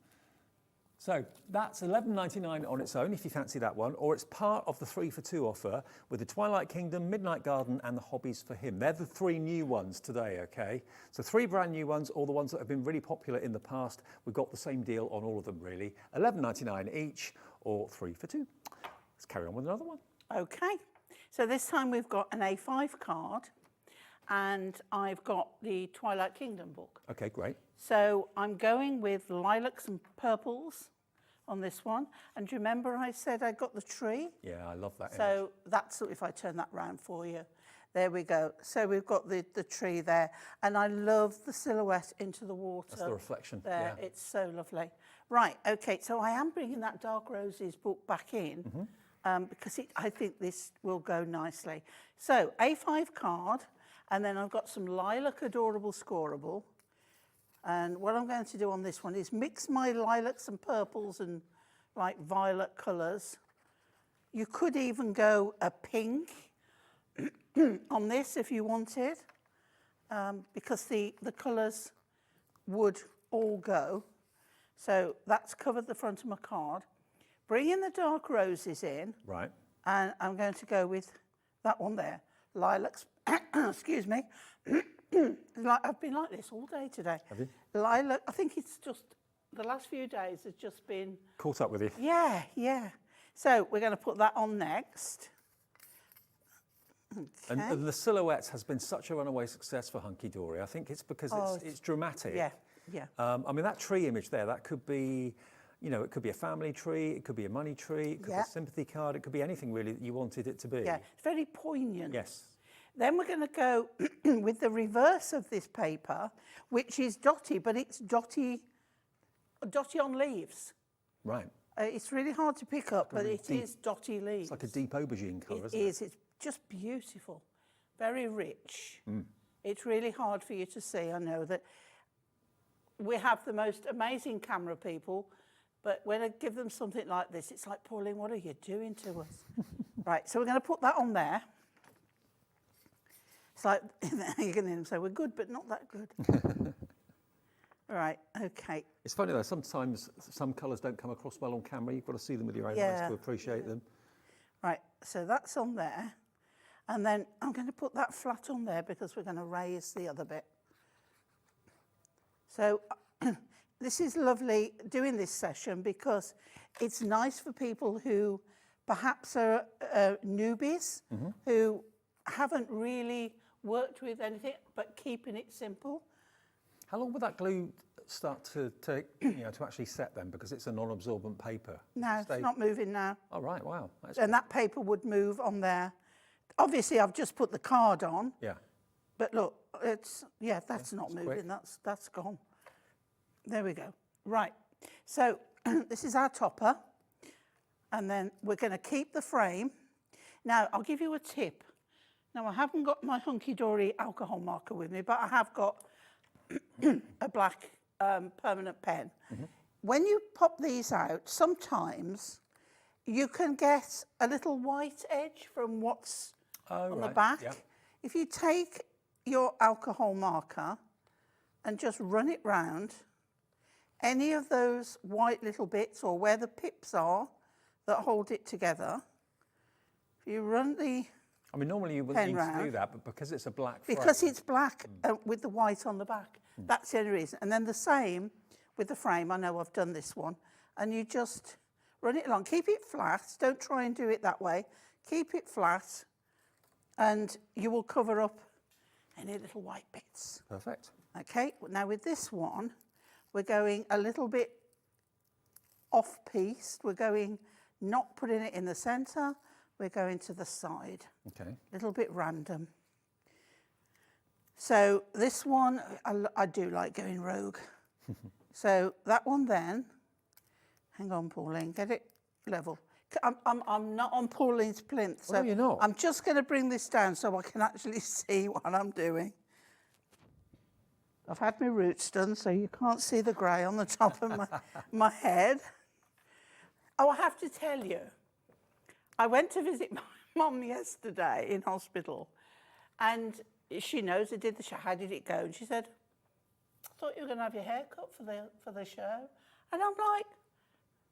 Speaker 4: So that's $11.99 on its own, if you fancy that one, or it's part of the 3 for 2 offer with the Twilight Kingdom, Midnight Garden and the Hobbies for Him. They're the 3 new ones today, okay? So 3 brand new ones, all the ones that have been really popular in the past. We've got the same deal on all of them, really. $11.99 each, or 3 for 2. Let's carry on with another one.
Speaker 7: Okay, so this time we've got an A5 card and I've got the Twilight Kingdom book.
Speaker 4: Okay, great.
Speaker 7: So I'm going with lilacs and purples on this one. And do you remember I said I got the tree?
Speaker 4: Yeah, I love that image.
Speaker 7: So that's, if I turn that round for you, there we go. So we've got the tree there. And I love the silhouette into the water.
Speaker 4: That's the reflection,
Speaker 7: there.
Speaker 4: yeah.
Speaker 7: It's so lovely. Right, okay, so I am bringing that Dark Roses book back in because I think this will go nicely. So A5 card, and then I've got some lilac adorable scoreable. And what I'm going to do on this one is mix my lilacs and purples and like violet colours. You could even go a pink on this if you wanted, because the colours would all go. So that's covered the front of my card. Bring in the dark roses in.
Speaker 4: Right.
Speaker 7: And I'm going to go with that one there. Lilacs, excuse me. I've been like this all day today.
Speaker 4: Have you?
Speaker 7: Lilac, I think it's just, the last few days has just been...
Speaker 4: Caught up with you.
Speaker 7: Yeah, yeah. So we're going to put that on next. Okay.
Speaker 4: And the silhouettes has been such a runaway success for Hunky Dory. I think it's because it's dramatic.
Speaker 7: Yeah, yeah.
Speaker 4: I mean, that tree image there, that could be, you know, it could be a family tree, it could be a money tree, it could be a sympathy card, it could be anything really that you wanted it to be.
Speaker 7: Yeah, it's very poignant.
Speaker 4: Yes.
Speaker 7: Then we're going to go with the reverse of this paper, which is dotty, but it's dotty on leaves.
Speaker 4: Right.
Speaker 7: It's really hard to pick up, but it is dotty leaves.
Speaker 4: It's like a deep aubergine colour, isn't
Speaker 7: It
Speaker 4: it?
Speaker 7: is. It's just beautiful, very rich. It's really hard for you to see. I know that we have the most amazing camera people, but when I give them something like this, it's like, Pauline, what are you doing to us? Right, so we're going to put that on there. It's like, you're going to hear them say, we're good, but not that good. Right, okay.
Speaker 4: It's funny though, sometimes some colours don't come across well on camera. You've got to see them with your own eyes to appreciate them.
Speaker 7: Right, so that's on there. And then I'm going to put that flat on there because we're going to raise the other bit. So this is lovely doing this session because it's nice for people who perhaps are newbies, who haven't really worked with anything, but keeping it simple.
Speaker 4: How long would that glue start to take, to actually set then? Because it's a non-absorbent paper.
Speaker 7: No, it's not moving now.
Speaker 4: Oh, right, wow.
Speaker 7: And that paper would move on there. Obviously, I've just put the card on.
Speaker 4: Yeah.
Speaker 7: But look, that's not moving. Quick. That's gone. There we go. Right. So this is our topper. And then we're going to keep the frame. Now, I'll give you a tip. Now, I haven't got my Hunky Dory alcohol marker with me, but I have got a black permanent pen. When you pop these out, sometimes you can get a little white edge from what's on the back.
Speaker 4: Yeah.
Speaker 7: If you take your alcohol marker and just run it round, any of those white little bits or where the pips are that hold it together, if you run the
Speaker 4: I mean, normally you wouldn't
Speaker 7: pen
Speaker 4: need to do
Speaker 7: round,
Speaker 4: that, but because it's a black frame.
Speaker 7: because it's black with the white on the back. That's the only reason. And then the same with the frame. I know I've done this one. And you just run it along. Keep it flat. Don't try and do it that way. Keep it flat and you will cover up any little white bits.
Speaker 4: Perfect.
Speaker 7: Okay, now with this one, we're going a little bit off-piece. We're going, not putting it in the centre, we're going to the side.
Speaker 4: Okay.
Speaker 7: A little bit random. So this one, I do like going rogue. So that one then, hang on, Pauline, get it level. I'm not on Pauline's plinth, so
Speaker 4: Oh, you're not?
Speaker 7: I'm just going to bring this down so I can actually see what I'm doing. I've had my roots done, so you can't see the grey on the top of my head. Oh, I have to tell you, I went to visit my mum yesterday in hospital, and she knows I did the show. How did it go? And she said, I thought you were going to have your hair cut for the show. And I'm like,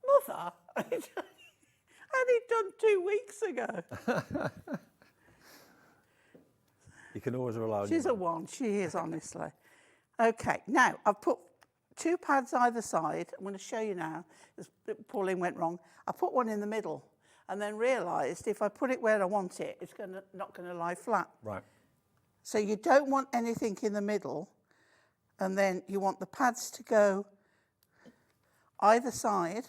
Speaker 7: Mother, I had it done 2 weeks ago.
Speaker 4: You can always rely on
Speaker 7: She's
Speaker 4: your
Speaker 7: a one, she is, honestly. Okay, now I've put 2 pads either side. I'm going to show you now. Pauline went wrong. I put one in the middle and then realised if I put it where I want it, it's not going to lie flat.
Speaker 4: Right.
Speaker 7: So you don't want anything in the middle, and then you want the pads to go either side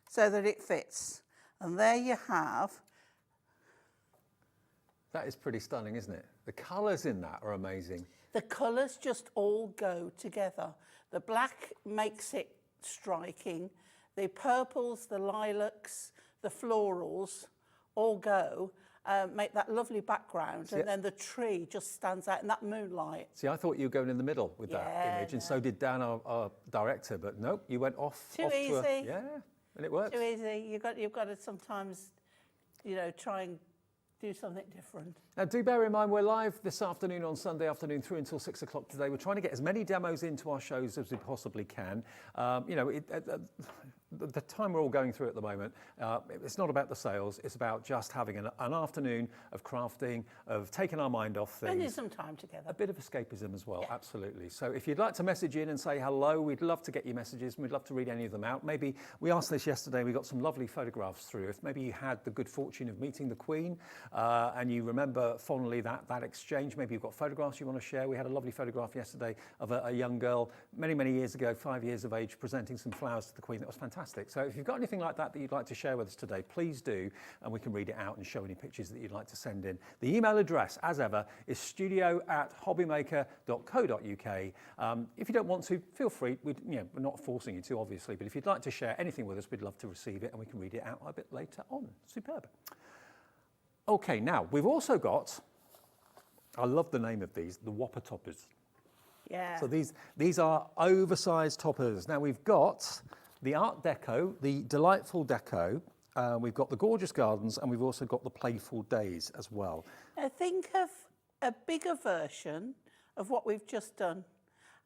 Speaker 7: so that it fits. And there you have.
Speaker 4: That is pretty stunning, isn't it? The colours in that are amazing.
Speaker 7: The colours just all go together. The black makes it striking. The purples, the lilacs, the florals all go, make that lovely background, and then the tree just stands out in that moonlight.
Speaker 4: See, I thought you were going in the middle with that image, and so did Dan, our director, but nope, you went off.
Speaker 7: Too
Speaker 4: off
Speaker 7: easy.
Speaker 4: Yeah, and it works.
Speaker 7: Too easy. You've got to sometimes, try and do something different.
Speaker 4: Now, do bear in mind, we're live this afternoon on Sunday afternoon through until 6 o'clock today. We're trying to get as many demos into our shows as we possibly can. The time we're all going through at the moment, it's not about the sales, it's about just having an afternoon of crafting, of taking our mind off things.
Speaker 7: Spending some time together.
Speaker 4: A bit of escapism as well, absolutely. So if you'd like to message in and say hello, we'd love to get your messages and we'd love to read any of them out. Maybe we asked this yesterday, we got some lovely photographs through. If maybe you had the good fortune of meeting the Queen and you remember fondly that exchange, maybe you've got photographs you want to share. We had a lovely photograph yesterday of a young girl many, many years ago, 5 years of age, presenting some flowers to the Queen. That was fantastic. So if you've got anything like that you'd like to share with us today, please do, and we can read it out and show any pictures that you'd like to send in. The email address, as ever, is studio@hobbymaker.co.uk. If you don't want to, feel free. We're not forcing you to, obviously, but if you'd like to share anything with us, we'd love to receive it, and we can read it out a bit later on. Superb. Okay, now, we've also got, I love the name of these, the Whopper toppers.
Speaker 7: Yeah.
Speaker 4: So these are oversized toppers. Now, we've got the Art Deco, the delightful deco, we've got the gorgeous gardens, and we've also got the playful days as well.
Speaker 7: Now think of a bigger version of what we've just done,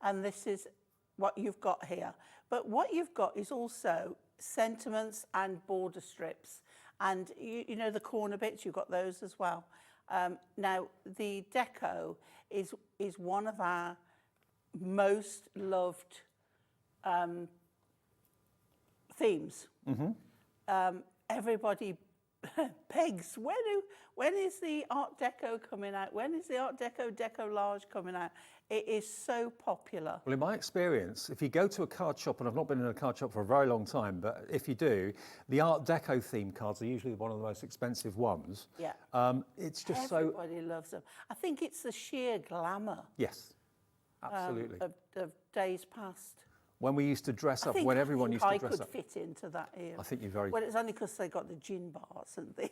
Speaker 7: and this is what you've got here. But what you've got is also sentiments and border strips, and you know the corner bits, you've got those as well. Now the deco is one of our most loved themes. Everybody begs, when is the Art Deco coming out? When is the Art Deco Decollage coming out? It is so popular.
Speaker 4: Well, in my experience, if you go to a card shop, and I've not been in a card shop for a very long time, but if you do, the Art Deco themed cards are usually one of the most expensive ones.
Speaker 7: Yeah.
Speaker 4: It's just
Speaker 7: Everybody loves them. I think it's the sheer glamour
Speaker 4: Yes, absolutely.
Speaker 7: of days past.
Speaker 4: when we used to dress up,
Speaker 7: I
Speaker 4: when everyone used to dress
Speaker 7: could
Speaker 4: up.
Speaker 7: fit into that era.
Speaker 4: I think you're very...
Speaker 7: Well, it's only because they got the gin bars and things.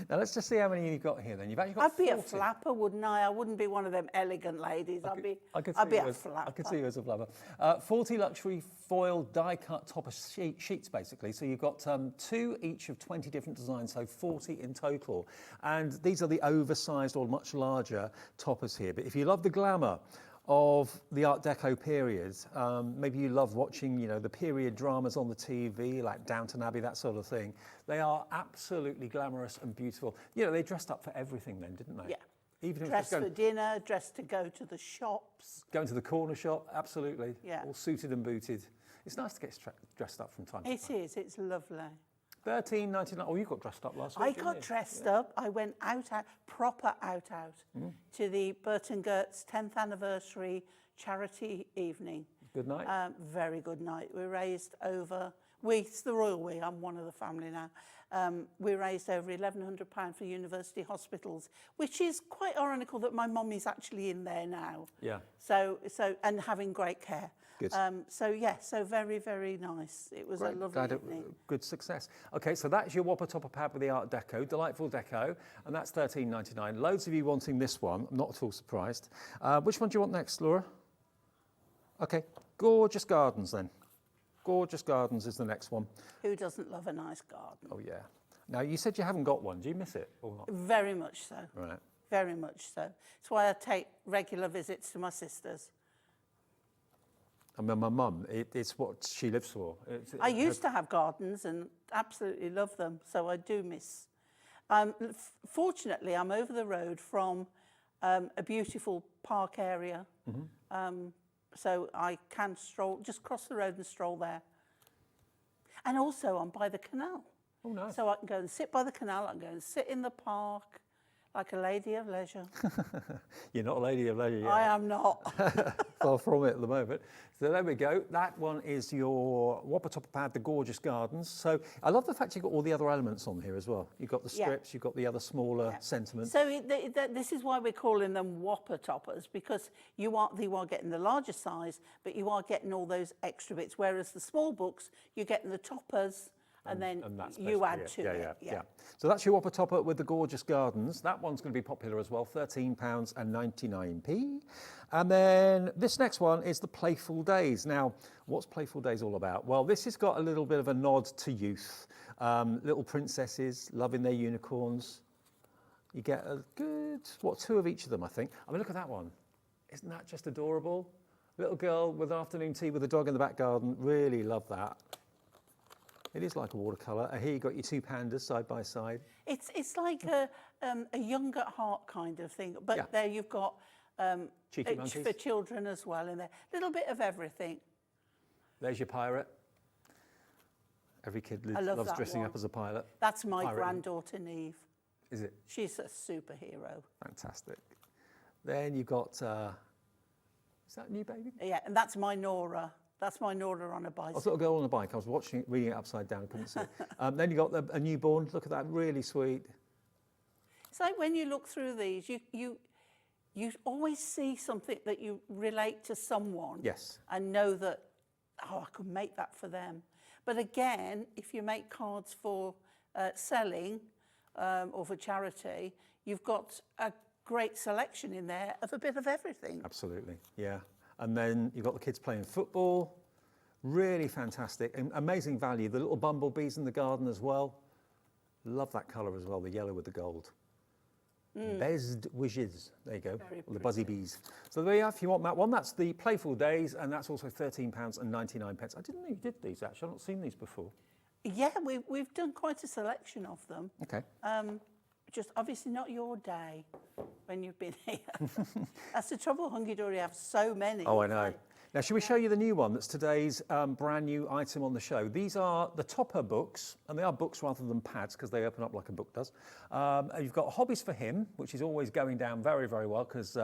Speaker 4: Now let's just see how many you've got here then. You've actually got
Speaker 7: I'd be
Speaker 4: 40.
Speaker 7: a flapper, wouldn't I? I wouldn't be one of them elegant ladies. I'd be a flapper.
Speaker 4: I could see you as a flapper. 40 luxury foil die-cut topper sheets, basically. So you've got 2 each of 20 different designs, so 40 in total. And these are the oversized or much larger toppers here. But if you love the glamour of the Art Deco period, maybe you love watching, you know, the period dramas on the TV, like Downton Abbey, that sort of thing. They are absolutely glamorous and beautiful. You know, they dressed up for everything then, didn't they?
Speaker 7: Yeah.
Speaker 4: Even if
Speaker 7: Dressed for dinner, dressed to go to the shops.
Speaker 4: Going to the corner shop, absolutely.
Speaker 7: Yeah.
Speaker 4: All suited and booted. It's nice to get dressed up from time to time.
Speaker 7: It is, it's lovely.
Speaker 4: $13.99. Oh, you got dressed up last week.
Speaker 7: I got dressed up. I went proper out, to the Burton Gert's 10th anniversary charity evening.
Speaker 4: Good night.
Speaker 7: Very good night. We raised over, it's the royal we, I'm one of the family now. We raised over £1,100 for university hospitals, which is quite ironical that my mummy's actually in there now.
Speaker 4: Yeah.
Speaker 7: So and having great care.
Speaker 4: Good.
Speaker 7: So very, very nice. It was
Speaker 4: Great.
Speaker 7: a lovely
Speaker 4: Glad
Speaker 7: evening.
Speaker 4: Good success. Okay, so that's your Whopper topper pad with the Art Deco, delightful deco, and that's $13.99. Loads of you wanting this one. I'm not at all surprised. Which one do you want next, Laura? Okay, Gorgeous Gardens then. Gorgeous Gardens is the next one.
Speaker 7: Who doesn't love a nice garden?
Speaker 4: Oh yeah. Now you said you haven't got one. Do you miss it or not?
Speaker 7: Very much so.
Speaker 4: Right.
Speaker 7: Very much so. It's why I take regular visits to my sisters.
Speaker 4: I mean, my mum, it's what she lives for.
Speaker 7: I used to have gardens and absolutely love them, so I do miss. Fortunately, I'm over the road from a beautiful park area, so I can stroll, just cross the road and stroll there. And also, I'm by the canal.
Speaker 4: Oh, nice.
Speaker 7: So I can go and sit by the canal, I can go and sit in the park, like a lady of leisure.
Speaker 4: You're not a lady of leisure yet.
Speaker 7: I am not.
Speaker 4: Far from it at the moment. So there we go. That one is your Whopper topper pad, the Gorgeous Gardens. So I love the fact you've got all the other elements on here as well. You've got the strips, you've got the other smaller sentiments.
Speaker 7: So this is why we're calling them Whopper toppers, because you are getting the larger size, but you are getting all those extra bits. Whereas the small books, you're getting the toppers, and then you add to it.
Speaker 4: Yeah. So that's your Whopper topper with the Gorgeous Gardens. That one's going to be popular as well, £13.99. And then this next one is the Playful Days. Now, what's Playful Days all about? Well, this has got a little bit of a nod to youth. Little princesses loving their unicorns. You get a good, 2 of each of them, I think. I mean, look at that one. Isn't that just adorable? Little girl with afternoon tea with a dog in the back garden. Really love that. It is like a watercolour. Here you've got your 2 pandas side by side.
Speaker 7: It's like a young at heart kind of thing, but there you've got
Speaker 4: Cheeky monkeys.
Speaker 7: For children as well in there. Little bit of everything.
Speaker 4: There's your pirate. Every kid loves dressing up as a pilot.
Speaker 7: That's my granddaughter, Neve.
Speaker 4: Is it?
Speaker 7: She's a superhero.
Speaker 4: Fantastic. Then you've got, is that a new baby?
Speaker 7: Yeah, and that's my Nora. That's my Nora on a bicycle.
Speaker 4: I was a little girl on a bike. I was watching it, reading it upside down. I couldn't see it. Then you got a newborn. Look at that, really sweet.
Speaker 7: It's like when you look through these, you always see something that you relate to someone.
Speaker 4: Yes.
Speaker 7: And know that, I could make that for them. But again, if you make cards for selling or for charity, you've got a great selection in there of a bit of everything.
Speaker 4: Absolutely, yeah. And then you've got the kids playing football. Really fantastic. Amazing value. The little bumblebees in the garden as well. Love that colour as well, the yellow with the gold. Bezed wishes. There you go. The buzzy bees. So there you are, if you want that one. That's the Playful Days, and that's also £13.99. I didn't know you did these, actually. I've not seen these before.
Speaker 7: Yeah, we've done quite a selection of them.
Speaker 4: Okay.
Speaker 7: Just obviously not your day when you've been here. That's the trouble, Hunky Dory have so many.
Speaker 4: Oh, I know. Now, should we show you the new one that's today's brand new item on the show? These are the topper books, and they are books rather than pads because they open up like a book does. You've got Hobbies for Him, which is always going down very, very well because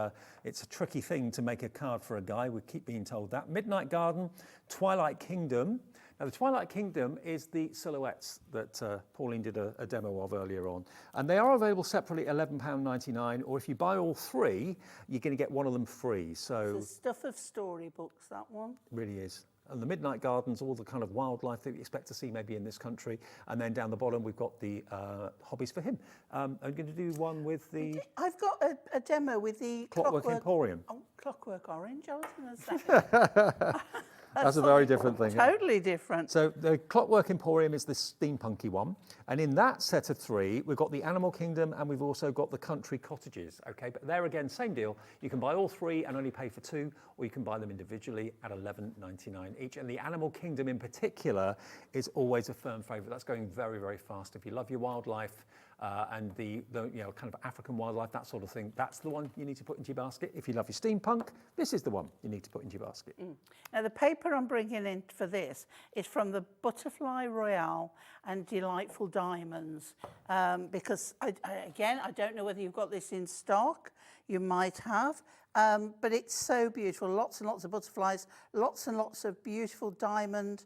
Speaker 4: it's a tricky thing to make a card for a guy. We keep being told that. Midnight Garden, Twilight Kingdom. Now, the Twilight Kingdom is the silhouettes that Pauline did a demo of earlier on. And they are available separately at £11.99, or if you buy all three, you're going to get one of them free. So
Speaker 7: It's the stuff of storybooks, that one.
Speaker 4: it really is. And the Midnight Gardens, all the kind of wildlife that you expect to see maybe in this country. And then down the bottom, we've got the hobbies for him. I'm going to do one with the
Speaker 7: I've got a demo with the
Speaker 4: Clockwork Emporium.
Speaker 7: Oh, Clockwork Orange, I was going to say.
Speaker 4: That's a very different thing.
Speaker 7: Totally different.
Speaker 4: So the Clockwork Emporium is the steampunky one. And in that set of three, we've got the Animal Kingdom and we've also got the Country Cottages. Okay, but there again, same deal. You can buy all three and only pay for two, or you can buy them individually at £11.99 each. And the Animal Kingdom in particular is always a firm favourite. That's going very, very fast. If you love your wildlife, and the kind of African wildlife, that sort of thing, that's the one you need to put into your basket. If you love your steampunk, this is the one you need to put into your basket.
Speaker 7: Now, the paper I'm bringing in for this is from the Butterfly Royale and Delightful Diamonds, because, I don't know whether you've got this in stock. You might have, but it's so beautiful. Lots and lots of butterflies, lots and lots of beautiful diamond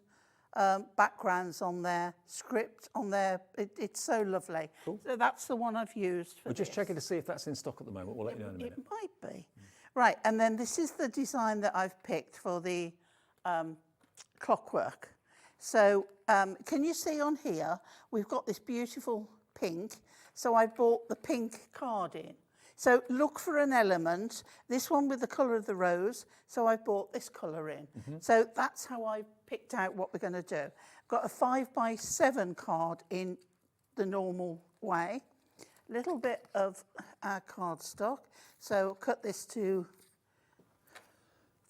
Speaker 7: backgrounds on there, script on there. It's so lovely.
Speaker 4: Cool.
Speaker 7: So that's the one I've used for
Speaker 4: We're just
Speaker 7: this.
Speaker 4: checking to see if that's in stock at the moment. We'll let you know in a minute.
Speaker 7: It might be. Right, and then this is the design that I've picked for the clockwork. So can you see on here, we've got this beautiful pink. So I bought the pink card in. So look for an element, this one with the colour of the rose, so I bought this colour in. So that's how I picked out what we're going to do. Got a 5x7 card in the normal way, little bit of our cardstock, so cut this to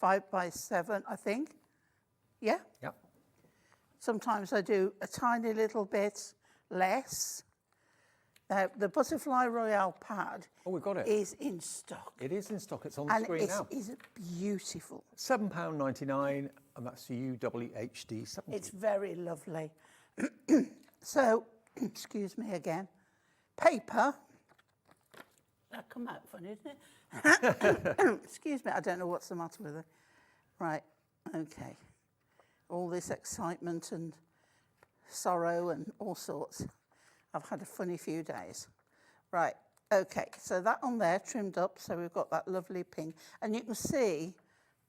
Speaker 7: 5x7, I think. Yeah?
Speaker 4: Yep.
Speaker 7: Sometimes I do a tiny little bit less. The Butterfly Royale pad
Speaker 4: we've got it.
Speaker 7: is in stock.
Speaker 4: It is in stock. It's on the screen now.
Speaker 7: And it is beautiful.
Speaker 4: £7.99, and that's UWHD 70.
Speaker 7: It's very lovely. So, excuse me again. Paper. That come out funny, isn't it? Excuse me, I don't know what's the matter with it. Right, okay. All this excitement and sorrow and all sorts. I've had a funny few days. Right, okay, so that on there trimmed up, so we've got that lovely pink. And you can see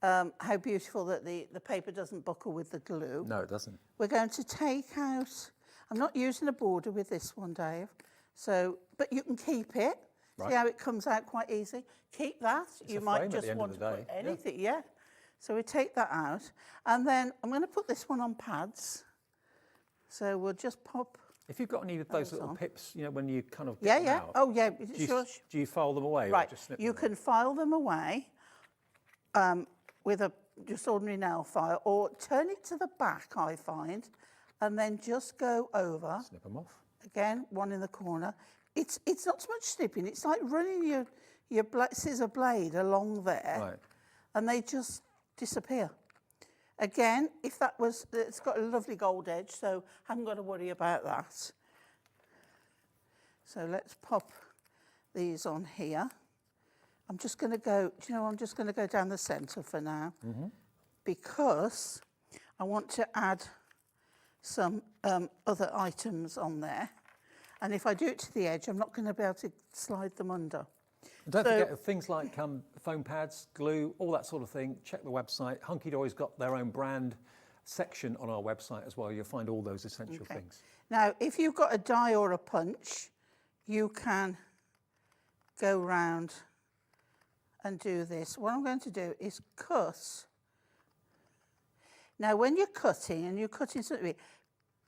Speaker 7: how beautiful that the paper doesn't buckle with the glue.
Speaker 4: No, it doesn't.
Speaker 7: We're going to take out, I'm not using a border with this one, Dave, so, but you can keep it.
Speaker 4: Right.
Speaker 7: See how it comes out quite easy? Keep that.
Speaker 4: It's
Speaker 7: you
Speaker 4: a
Speaker 7: might
Speaker 4: frame at
Speaker 7: just
Speaker 4: the end
Speaker 7: want
Speaker 4: of
Speaker 7: to
Speaker 4: the
Speaker 7: put
Speaker 4: day.
Speaker 7: anything, yeah. So we take that out, and then I'm going to put this one on pads. So we'll just pop.
Speaker 4: If you've got any of those little
Speaker 7: on.
Speaker 4: pips, when you kind of get them
Speaker 7: Yeah.
Speaker 4: out,
Speaker 7: Oh, yeah.
Speaker 4: do you file them away?
Speaker 7: Right.
Speaker 4: Or just snip
Speaker 7: You
Speaker 4: them
Speaker 7: can file them away with a just ordinary nail file, or turn it to the back, I find, and then just go over.
Speaker 4: Snip them off.
Speaker 7: Again, one in the corner. It's not so much snipping. It's like running your scissor blade along there,
Speaker 4: Right.
Speaker 7: and they just disappear. Again, if that was, it's got a lovely gold edge, so I haven't got to worry about that. So let's pop these on here. I'm just going to go, I'm just going to go down the centre for now, because I want to add some other items on there. And if I do it to the edge, I'm not going to be able to slide them under.
Speaker 4: Don't forget things like foam pads, glue, all that sort of thing. Check the website. Hunky Dory's got their own brand section on our website as well. You'll find all those essential things.
Speaker 7: Now, if you've got a die or a punch, you can go round and do this. What I'm going to do is cut. Now, when you're cutting, and you're cutting something,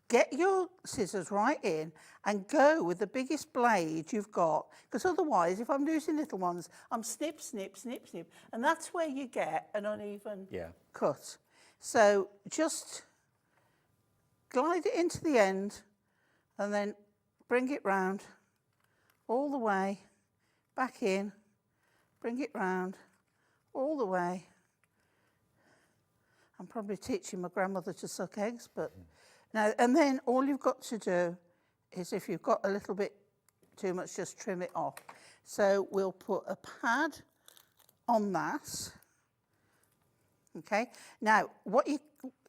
Speaker 7: get your scissors right in and go with the biggest blade you've got, because otherwise, if I'm using little ones, I'm snip, snip, snip, snip, and that's where you get an uneven cut. So just glide it into the end and then bring it round all the way, back in, bring it round all the way. I'm probably teaching my grandmother to suck eggs, but now, and then all you've got to do is, if you've got a little bit too much, just trim it off. So we'll put a pad on that. Okay. Now,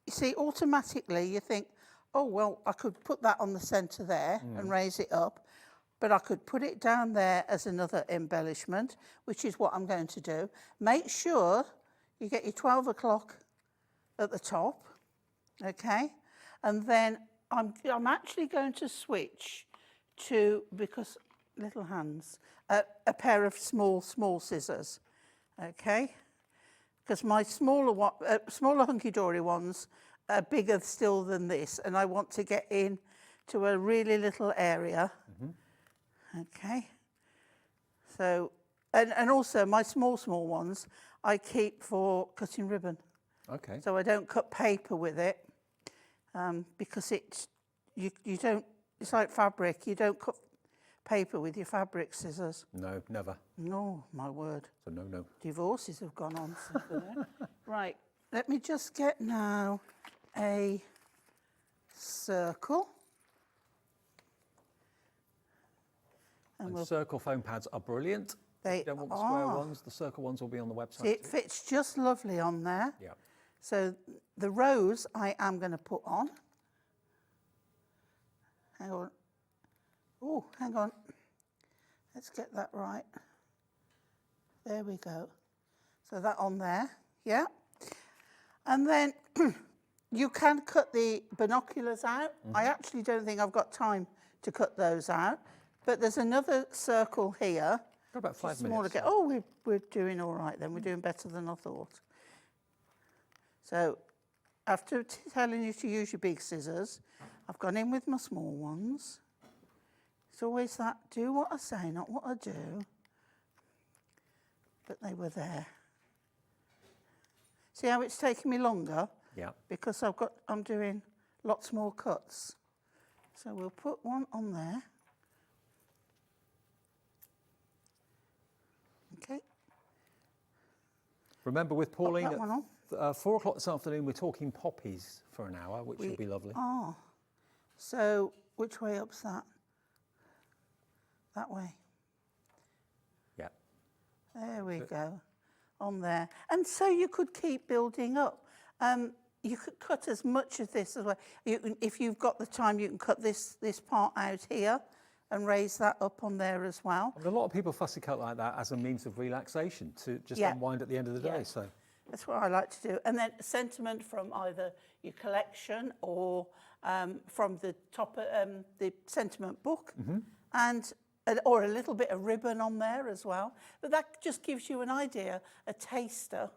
Speaker 7: you see, automatically you think, oh, well, I could put that on the centre there and raise it up, but I could put it down there as another embellishment, which is what I'm going to do. Make sure you get your 12 o'clock at the top, okay? And then I'm actually going to switch to, because little hands, a pair of small scissors, okay? Because my smaller Hunky Dory ones are bigger still than this, and I want to get in to a really little area. Okay. So, and also my small ones I keep for cutting ribbon.
Speaker 4: Okay.
Speaker 7: So I don't cut paper with it, because you don't, it's like fabric, you don't cut paper with your fabric scissors.
Speaker 4: No, never.
Speaker 7: No, my word.
Speaker 4: So no.
Speaker 7: Divorces have gone on since then. Right, let me just get now a circle.
Speaker 4: And circle foam pads are brilliant.
Speaker 7: They
Speaker 4: If you don't want the square ones, the circle ones will be on the website.
Speaker 7: See, it fits just lovely on there.
Speaker 4: Yeah.
Speaker 7: So the rows I am going to put on. Hang on. Oh, hang on. Let's get that right. There we go. So that on there, yeah. And then you can cut the binoculars out. I actually don't think I've got time to cut those out. But there's another circle here.
Speaker 4: Got about 5
Speaker 7: smaller
Speaker 4: minutes.
Speaker 7: Oh, we're doing all right then. We're doing better than I thought. So after telling you to use your big scissors, I've gone in with my small ones. It's always that, do what I say, not what I do. But they were there. See how it's taking me longer?
Speaker 4: Yeah.
Speaker 7: Because I'm doing lots more cuts. So we'll put one on there. Okay.
Speaker 4: Remember with Pauline,
Speaker 7: that one on.
Speaker 4: at 4 o'clock this afternoon, we're talking poppies for an hour, which will be lovely.
Speaker 7: Oh, so which way up's that? That way.
Speaker 4: Yeah.
Speaker 7: There we go, on there. And so you could keep building up. You could cut as much of this as well. If you've got the time, you can cut this part out here and raise that up on there as well.
Speaker 4: I mean, a lot of people fussy cut like that as a means of relaxation to just unwind at the end of the day. So
Speaker 7: that's what I like to do. And then sentiment from either your collection or from the top, the sentiment book, and or a little bit of ribbon on there as well. But that just gives you an idea, a taster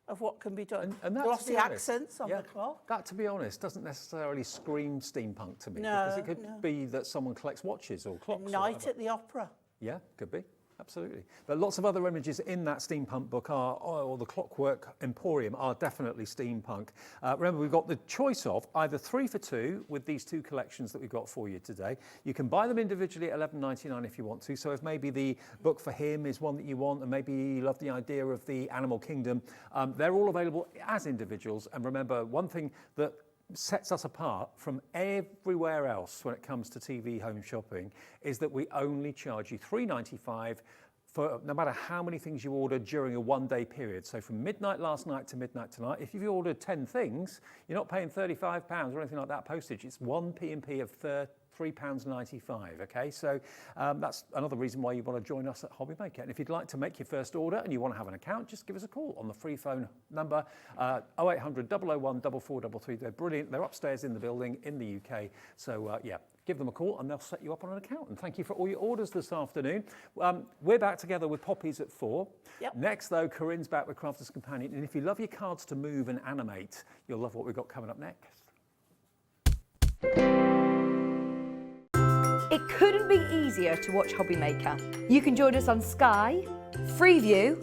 Speaker 7: of what can be done.
Speaker 4: And that,
Speaker 7: glossy
Speaker 4: to be honest,
Speaker 7: accents on the cloth.
Speaker 4: That, to be honest, doesn't necessarily scream steampunk to me.
Speaker 7: No,
Speaker 4: because it could be that someone collects watches or clocks.
Speaker 7: Night at the Opera.
Speaker 4: Yeah, could be. Absolutely. But lots of other images in that steampunk book or the Clockwork Emporium are definitely steampunk. Remember, we've got the choice of either 3 for 2 with these 2 collections that we've got for you today. You can buy them individually at $11.99 if you want to. So if maybe the book for him is one that you want, and maybe you love the idea of the Animal Kingdom, they're all available as individuals. And remember, one thing that sets us apart from everywhere else when it comes to TV home shopping is that we only charge you $3.95 for no matter how many things you order during a one-day period. So from midnight last night to midnight tonight, if you've ordered 10 things, you're not paying £35 or anything like that postage. It's one P&P of £3.95, okay? So that's another reason why you want to join us at Hobby Maker. And if you'd like to make your first order and you want to have an account, just give us a call on the free phone number, 0800 001 4433. They're brilliant. They're upstairs in the building in the UK. So yeah, give them a call and they'll set you up on an account. And thank you for all your orders this afternoon. We're back together with poppies at 4.
Speaker 7: Yep.
Speaker 4: Next though, Corrine's back with Crafters Companion. And if you love your cards to move and animate, you'll love what we've got coming up next.
Speaker 1: It couldn't be easier to watch Hobby Maker. You can join us on Sky, Freeview,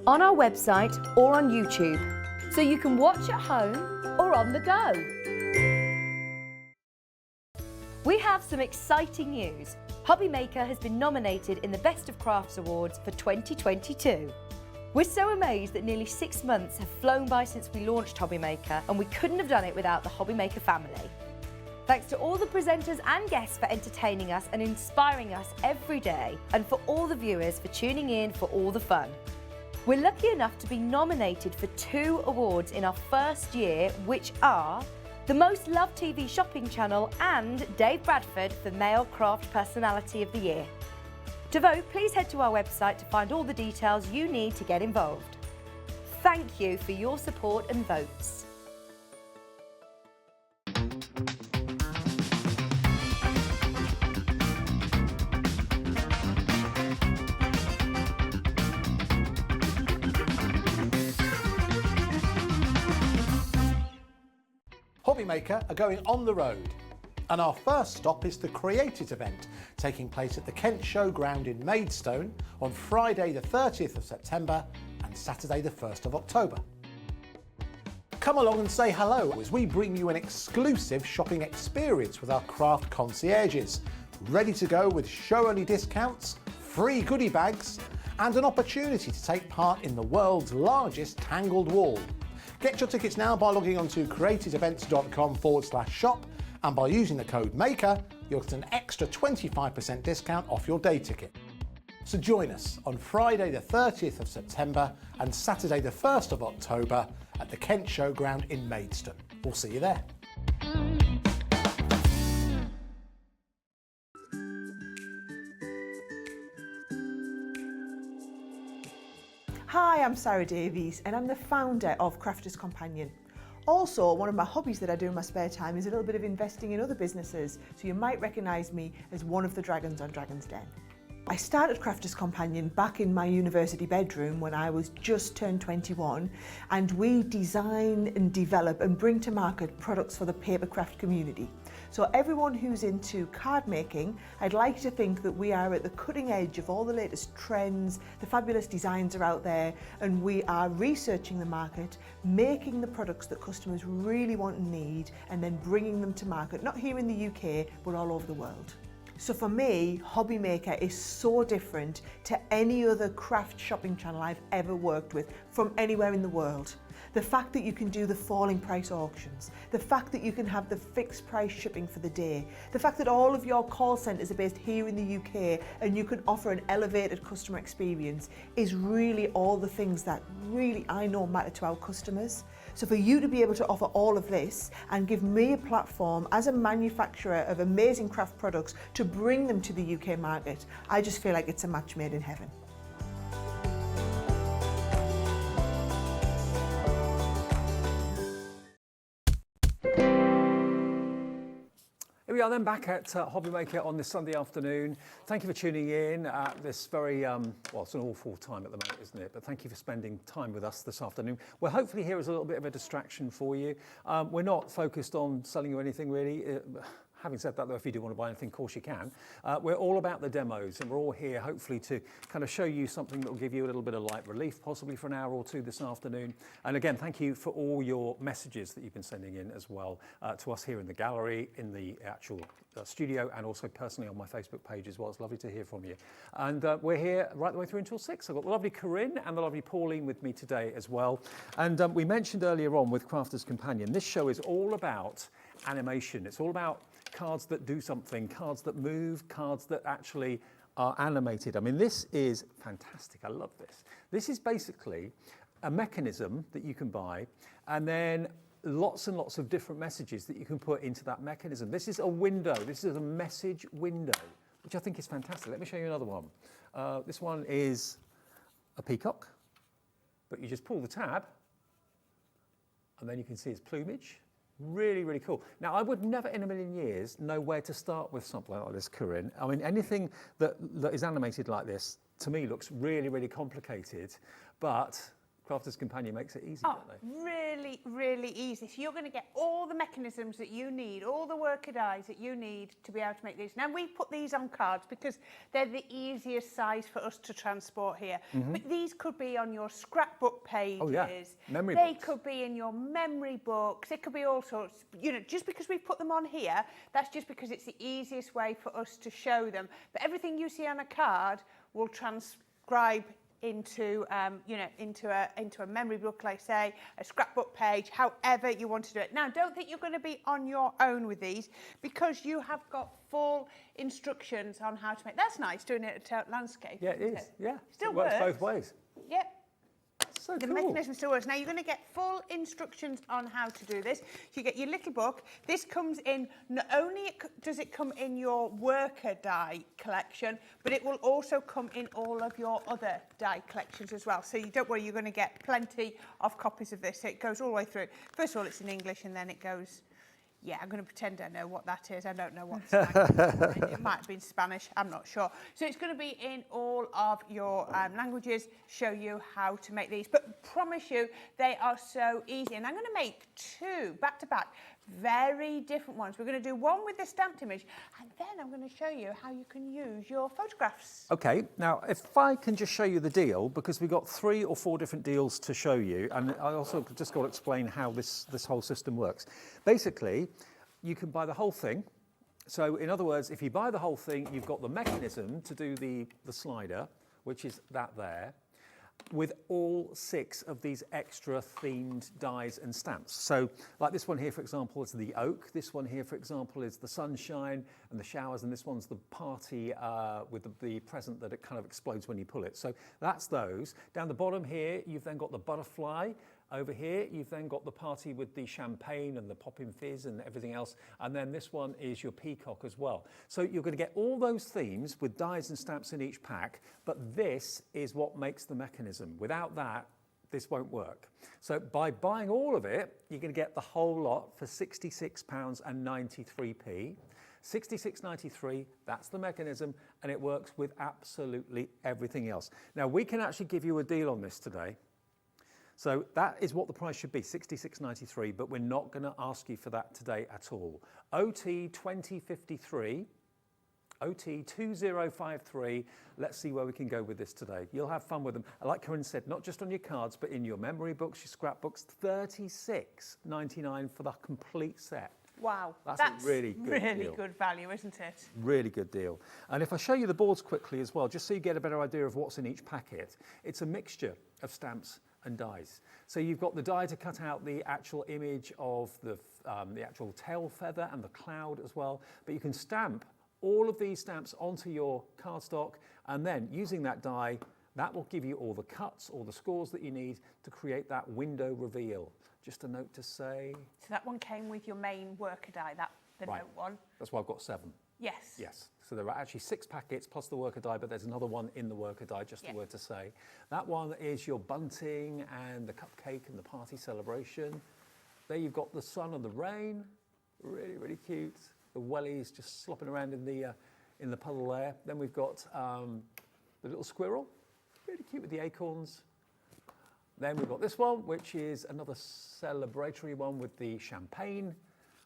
Speaker 1: on our website or on YouTube, so you can watch at home or on the go. We have some exciting news. Hobby Maker has been nominated in the Best of Crafts Awards for 2022. We're so amazed that nearly 6 months have flown by since we launched Hobby Maker, and we couldn't have done it without the Hobby Maker family. Thanks to all the presenters and guests for entertaining us and inspiring us every day, and for all the viewers for tuning in for all the fun. We're lucky enough to be nominated for 2 awards in our first year, which are the Most Loved TV Shopping Channel and Dave Bradford for Male Craft Personality of the Year. To vote, please head to our website to find all the details you need to get involved. Thank you for your support and votes.
Speaker 2: Hobby Maker are going on the road, and our first stop is the Creative event taking place at the Kent Showground in Maidstone on Friday the 30th of September and Saturday the 1st of October. Come along and say hello as we bring you an exclusive shopping experience with our craft concierges, ready to go with show-only discounts, free goodie bags and an opportunity to take part in the world's largest tangled wall. Get your tickets now by logging on to creativeevents.com/shop, and by using the code MAKER, you'll get an extra 25% discount off your day ticket. So join us on Friday the 30th of September and Saturday the 1st of October at the Kent Showground in Maidstone. We'll see you there.
Speaker 3: Hi, I'm Sarah Davies and I'm the founder of Crafters Companion. Also, one of my hobbies that I do in my spare time is a little bit of investing in other businesses, so you might recognise me as one of the dragons on Dragon's Den. I started Crafters Companion back in my university bedroom when I was just turned 21, and we design and develop and bring to market products for the papercraft community. So everyone who's into card making, I'd like to think that we are at the cutting edge of all the latest trends, the fabulous designs are out there, and we are researching the market, making the products that customers really want and need, and then bringing them to market, not here in the UK, but all over the world. So for me, Hobby Maker is so different to any other craft shopping channel I've ever worked with from anywhere in the world. The fact that you can do the falling price auctions, the fact that you can have the fixed price shipping for the day, the fact that all of your call centres are based here in the UK and you can offer an elevated customer experience is really all the things that really I know matter to our customers. So for you to be able to offer all of this and give me a platform as a manufacturer of amazing craft products to bring them to the UK market, I just feel like it's a match made in heaven.
Speaker 4: Here we are then back at Hobby Maker on this Sunday afternoon. Thank you for tuning in at this very, well, it's an awful time at the moment, isn't it? But thank you for spending time with us this afternoon. We're hopefully here as a little bit of a distraction for you. We're not focused on selling you anything really. Having said that, though, if you do want to buy anything, of course you can. We're all about the demos, and we're all here hopefully to kind of show you something that will give you a little bit of light relief, possibly for an hour or two this afternoon. And again, thank you for all your messages that you've been sending in as well to us here in the gallery, in the actual studio, and also personally on my Facebook page as well. It's lovely to hear from you. And we're here right the way through until 6. I've got the lovely Corrine and the lovely Pauline with me today as well. And we mentioned earlier on with Crafters Companion, this show is all about animation. It's all about cards that do something, cards that move, cards that actually are animated. I mean, this is fantastic. I love this. This is basically a mechanism that you can buy, and then lots and lots of different messages that you can put into that mechanism. This is a window. This is a message window, which I think is fantastic. Let me show you another one. This one is a peacock, but you just pull the tab, and then you can see its plumage. Really, really cool. Now, I would never in a million years know where to start with something like this, Corrine. I mean, anything that is animated like this, to me, looks really, really complicated, but Crafters Companion makes it easy, don't they?
Speaker 5: Really, really easy. So you're going to get all the mechanisms that you need, all the worker dies that you need to be able to make these. Now, we put these on cards because they're the easiest size for us to transport here. But these could be on your scrapbook pages.
Speaker 4: Oh, yeah. Memory
Speaker 5: They
Speaker 4: books.
Speaker 5: could be in your memory books. It could be all sorts. You know, just because we put them on here, that's just because it's the easiest way for us to show them. But everything you see on a card will transcribe into into a memory book, like say a scrapbook page, however you want to do it. Now, don't think you're going to be on your own with these, because you have got full instructions on how to make. That's nice, doing it at landscape.
Speaker 4: Yeah, it is. Yeah,
Speaker 5: Still
Speaker 4: it works
Speaker 5: works.
Speaker 4: both ways.
Speaker 5: Yep.
Speaker 4: so
Speaker 5: the
Speaker 4: cool.
Speaker 5: mechanism still works. Now you're going to get full instructions on how to do this. You get your little book. This comes in, not only does it come in your worker die collection, but it will also come in all of your other die collections as well. So you don't worry, you're going to get plenty of copies of this. So it goes all the way through. First of all, it's in English, and then it goes... Yeah, I'm going to pretend I know what that is. I don't know what it might have been Spanish. I'm not sure. So it's going to be in all of your languages, show you how to make these. But promise you, they are so easy. And I'm going to make two back-to-back, very different ones. We're going to do one with the stamped image, and then I'm going to show you how you can use your photographs.
Speaker 4: Okay, now if I can just show you the deal, because we've got 3 or 4 different deals to show you, and I also just got to explain how this whole system works. Basically, you can buy the whole thing. So in other words, if you buy the whole thing, you've got the mechanism to do the slider, which is that there, with all 6 of these extra themed dies and stamps. So like this one here, for example, is the oak. This one here, for example, is the sunshine and the showers. And this one's the party with the present that it kind of explodes when you pull it. So that's those. Down the bottom here, you've then got the butterfly. Over here, you've then got the party with the champagne and the popping fizz and everything else. And then this one is your peacock as well. So you're going to get all those themes with dies and stamps in each pack, but this is what makes the mechanism. Without that, this won't work. So by buying all of it, you're going to get the whole lot for £66.93p. £66.93, that's the mechanism, and it works with absolutely everything else. Now, we can actually give you a deal on this today. So that is what the price should be, £66.93, but we're not going to ask you for that today at all. OT 2053, OT 2053, let's see where we can go with this today. You'll have fun with them. Like Corrine said, not just on your cards, but in your memory books, your scrapbooks, £36.99 for the complete set.
Speaker 5: Wow,
Speaker 4: that's a really good deal.
Speaker 5: Good value, isn't it?
Speaker 4: Really good deal. And if I show you the boards quickly as well, just so you get a better idea of what's in each packet, it's a mixture of stamps and dies. So you've got the die to cut out the actual image of the actual tail feather and the cloud as well. But you can stamp all of these stamps onto your cardstock, and then using that die, that will give you all the cuts, all the scores that you need to create that window reveal. Just a note to say.
Speaker 5: So that one came with your main worker die, the
Speaker 4: Right.
Speaker 5: note one.
Speaker 4: That's why I've got 7.
Speaker 5: Yes.
Speaker 4: Yes. So there are actually 6 packets plus the worker die, but there's another one in the worker die, just a word to say. That one is your bunting and the cupcake and the party celebration. There you've got the sun and the rain. Really, really cute. The wellies just slopping around in the puddle there. Then we've got the little squirrel. Really cute with the acorns. Then we've got this one, which is another celebratory one with the champagne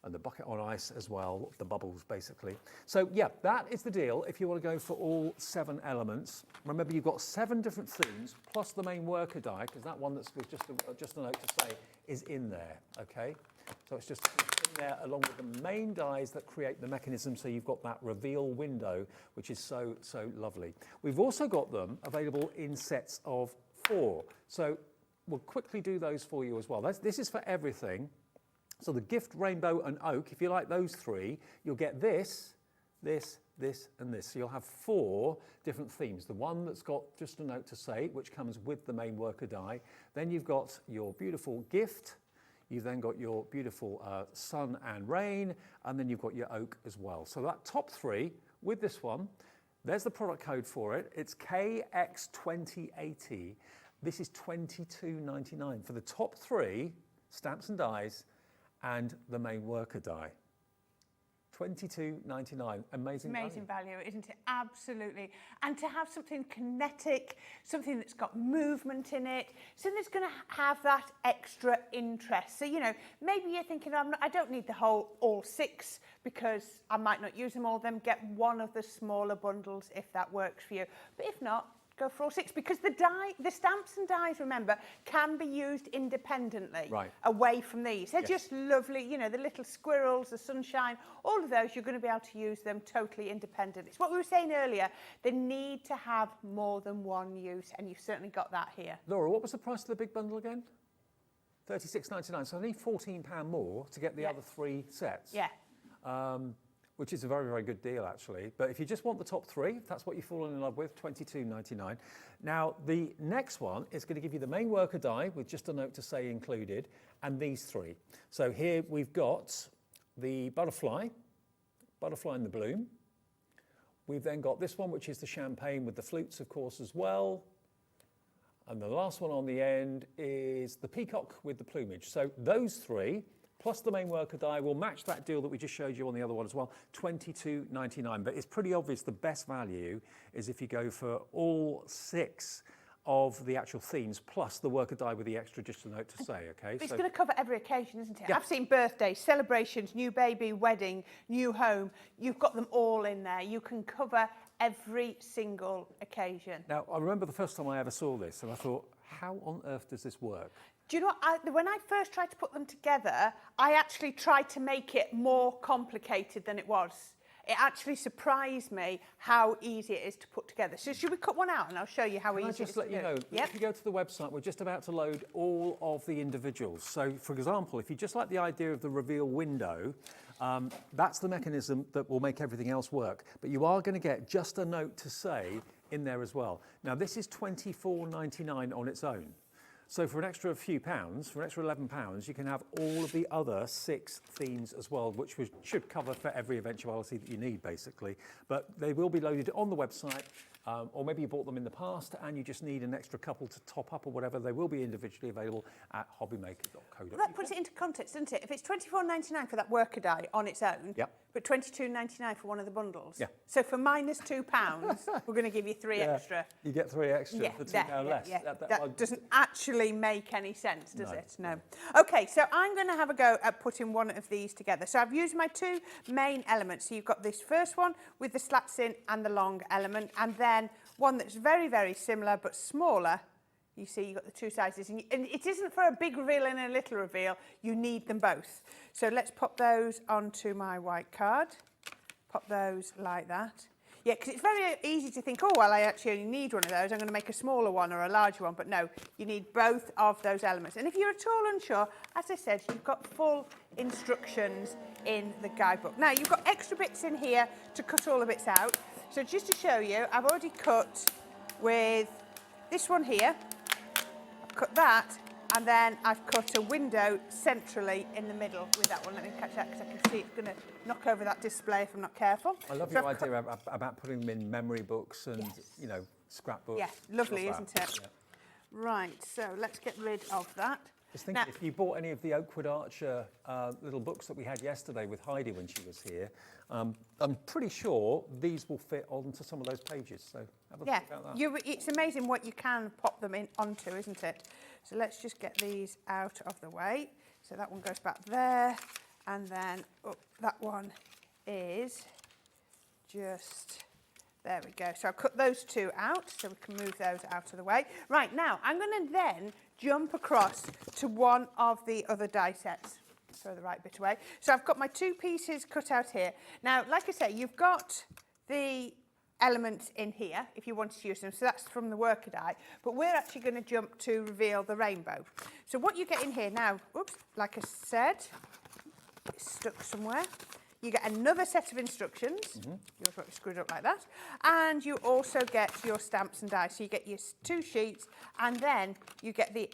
Speaker 4: and the bucket on ice as well, the bubbles basically. So yeah, that is the deal if you want to go for all 7 elements. Remember, you've got 7 different themes plus the main worker die, because that one that's with just a note to say is in there, okay? So it's just in there along with the main dies that create the mechanism, so you've got that reveal window, which is so, so lovely. We've also got them available in sets of 4. So we'll quickly do those for you as well. This is for everything. So the gift, rainbow and oak, if you like those 3, you'll get this, this, this and this. So you'll have 4 different themes. The one that's got just a note to say, which comes with the main worker die. Then you've got your beautiful gift. You've then got your beautiful sun and rain. And then you've got your oak as well. So that top 3 with this one, there's the product code for it. It's KX2080. This is $22.99 for the top 3 stamps and dies and the main worker die. $22.99, amazing
Speaker 5: value, isn't it? Absolutely. And to have something kinetic, something that's got movement in it, something that's going to have that extra interest. So, you know, maybe you're thinking, I don't need all 6 because I might not use them all. Then get one of the smaller bundles if that works for you. But if not, go for all 6, because the stamps and dies, remember, can be used independently, away from these. They're just lovely, you know, the little squirrels, the sunshine, all of those, you're going to be able to use them totally independent. It's what we were saying earlier, they need to have more than one use, and you've certainly got that here.
Speaker 4: Laura, what was the price of the big bundle again? $36.99, so only £14 more to get the other 3 sets.
Speaker 5: Yeah.
Speaker 4: which is a very, very good deal actually. But if you just want the top three, if that's what you've fallen in love with, $22.99. Now, the next one is going to give you the main worker die with just a note to say included, and these three. So here we've got the butterfly in the bloom. We've then got this one, which is the champagne with the flutes, of course, as well. And the last one on the end is the peacock with the plumage. So those three, plus the main worker die, will match that deal that we just showed you on the other one as well, $22.99. But it's pretty obvious the best value is if you go for all 6 of the actual themes, plus the worker die with the extra, just a note to say, okay?
Speaker 5: It's going to cover every occasion, isn't it?
Speaker 4: Yeah.
Speaker 5: I've seen birthdays, celebrations, new baby, wedding, new home. You've got them all in there. You can cover every single occasion.
Speaker 4: Now, I remember the first time I ever saw this, and I thought, how on earth does this work?
Speaker 5: Do you know what, when I first tried to put them together, I actually tried to make it more complicated than it was. It actually surprised me how easy it is to put together. So should we cut one out and I'll show you how easy it is to do?
Speaker 4: Just let you know, if you go to the website, we're just about to load all of the individuals. So, for example, if you just like the idea of the reveal window, that's the mechanism that will make everything else work. But you are going to get just a note to say in there as well. Now, this is $24.99 on its own. So for an extra few pounds, for an extra £11, you can have all of the other 6 themes as well, which should cover for every eventuality that you need, basically. But they will be loaded on the website, or maybe you bought them in the past and you just need an extra couple to top up or whatever. They will be individually available at hobbymaker.co.uk.
Speaker 5: Well, that puts it into context, doesn't it? If it's $24.99 for that worker die on its own,
Speaker 4: Yep.
Speaker 5: but $22.99 for one of the bundles.
Speaker 4: Yeah.
Speaker 5: So for minus £2, we're going to give you 3 extra.
Speaker 4: You get 3 extra for £2 less.
Speaker 5: That doesn't actually make any sense, does it? No. Okay, so I'm going to have a go at putting one of these together. So I've used my 2 main elements. So you've got this first one with the slats in and the long element, and then one that's very, very similar but smaller. You see, you've got the 2 sizes, and it isn't for a big reveal and a little reveal. You need them both. So let's pop those onto my white card. Pop those like that. Yeah, because it's very easy to think, oh, well, I actually only need one of those. I'm going to make a smaller one or a larger one. But no, you need both of those elements. And if you're at all unsure, as I said, you've got full instructions in the guidebook. Now, you've got extra bits in here to cut all the bits out. So just to show you, I've already cut with this one here. I've cut that, and then I've cut a window centrally in the middle with that one. Let me catch that, because I can see it's going to knock over that display if I'm not careful.
Speaker 4: I love your idea about putting them in memory books and, you know, scrapbooks.
Speaker 5: Yeah, lovely, isn't it? Yeah. Right, so let's get rid of that.
Speaker 4: Just thinking, if you bought any of the Oakwood Archer little books that we had yesterday with Heidi when she was here, I'm pretty sure these will fit onto some of those pages. So have a think about that.
Speaker 5: It's amazing what you can pop them in onto, isn't it? So let's just get these out of the way. So that one goes back there, and then that one is just... There we go. So I'll cut those 2 out, so we can move those out of the way. Right, now I'm going to then jump across to one of the other die sets. Throw the right bit away. So I've got my 2 pieces cut out here. Now, like I say, you've got the elements in here if you wanted to use them. So that's from the worker die. But we're actually going to jump to reveal the rainbow. So what you get in here now, oops, like I said, it's stuck somewhere. You get another set of instructions. Yours won't be screwed up like that. And you also get your stamps and dies. So you get your 2 sheets, and then you get the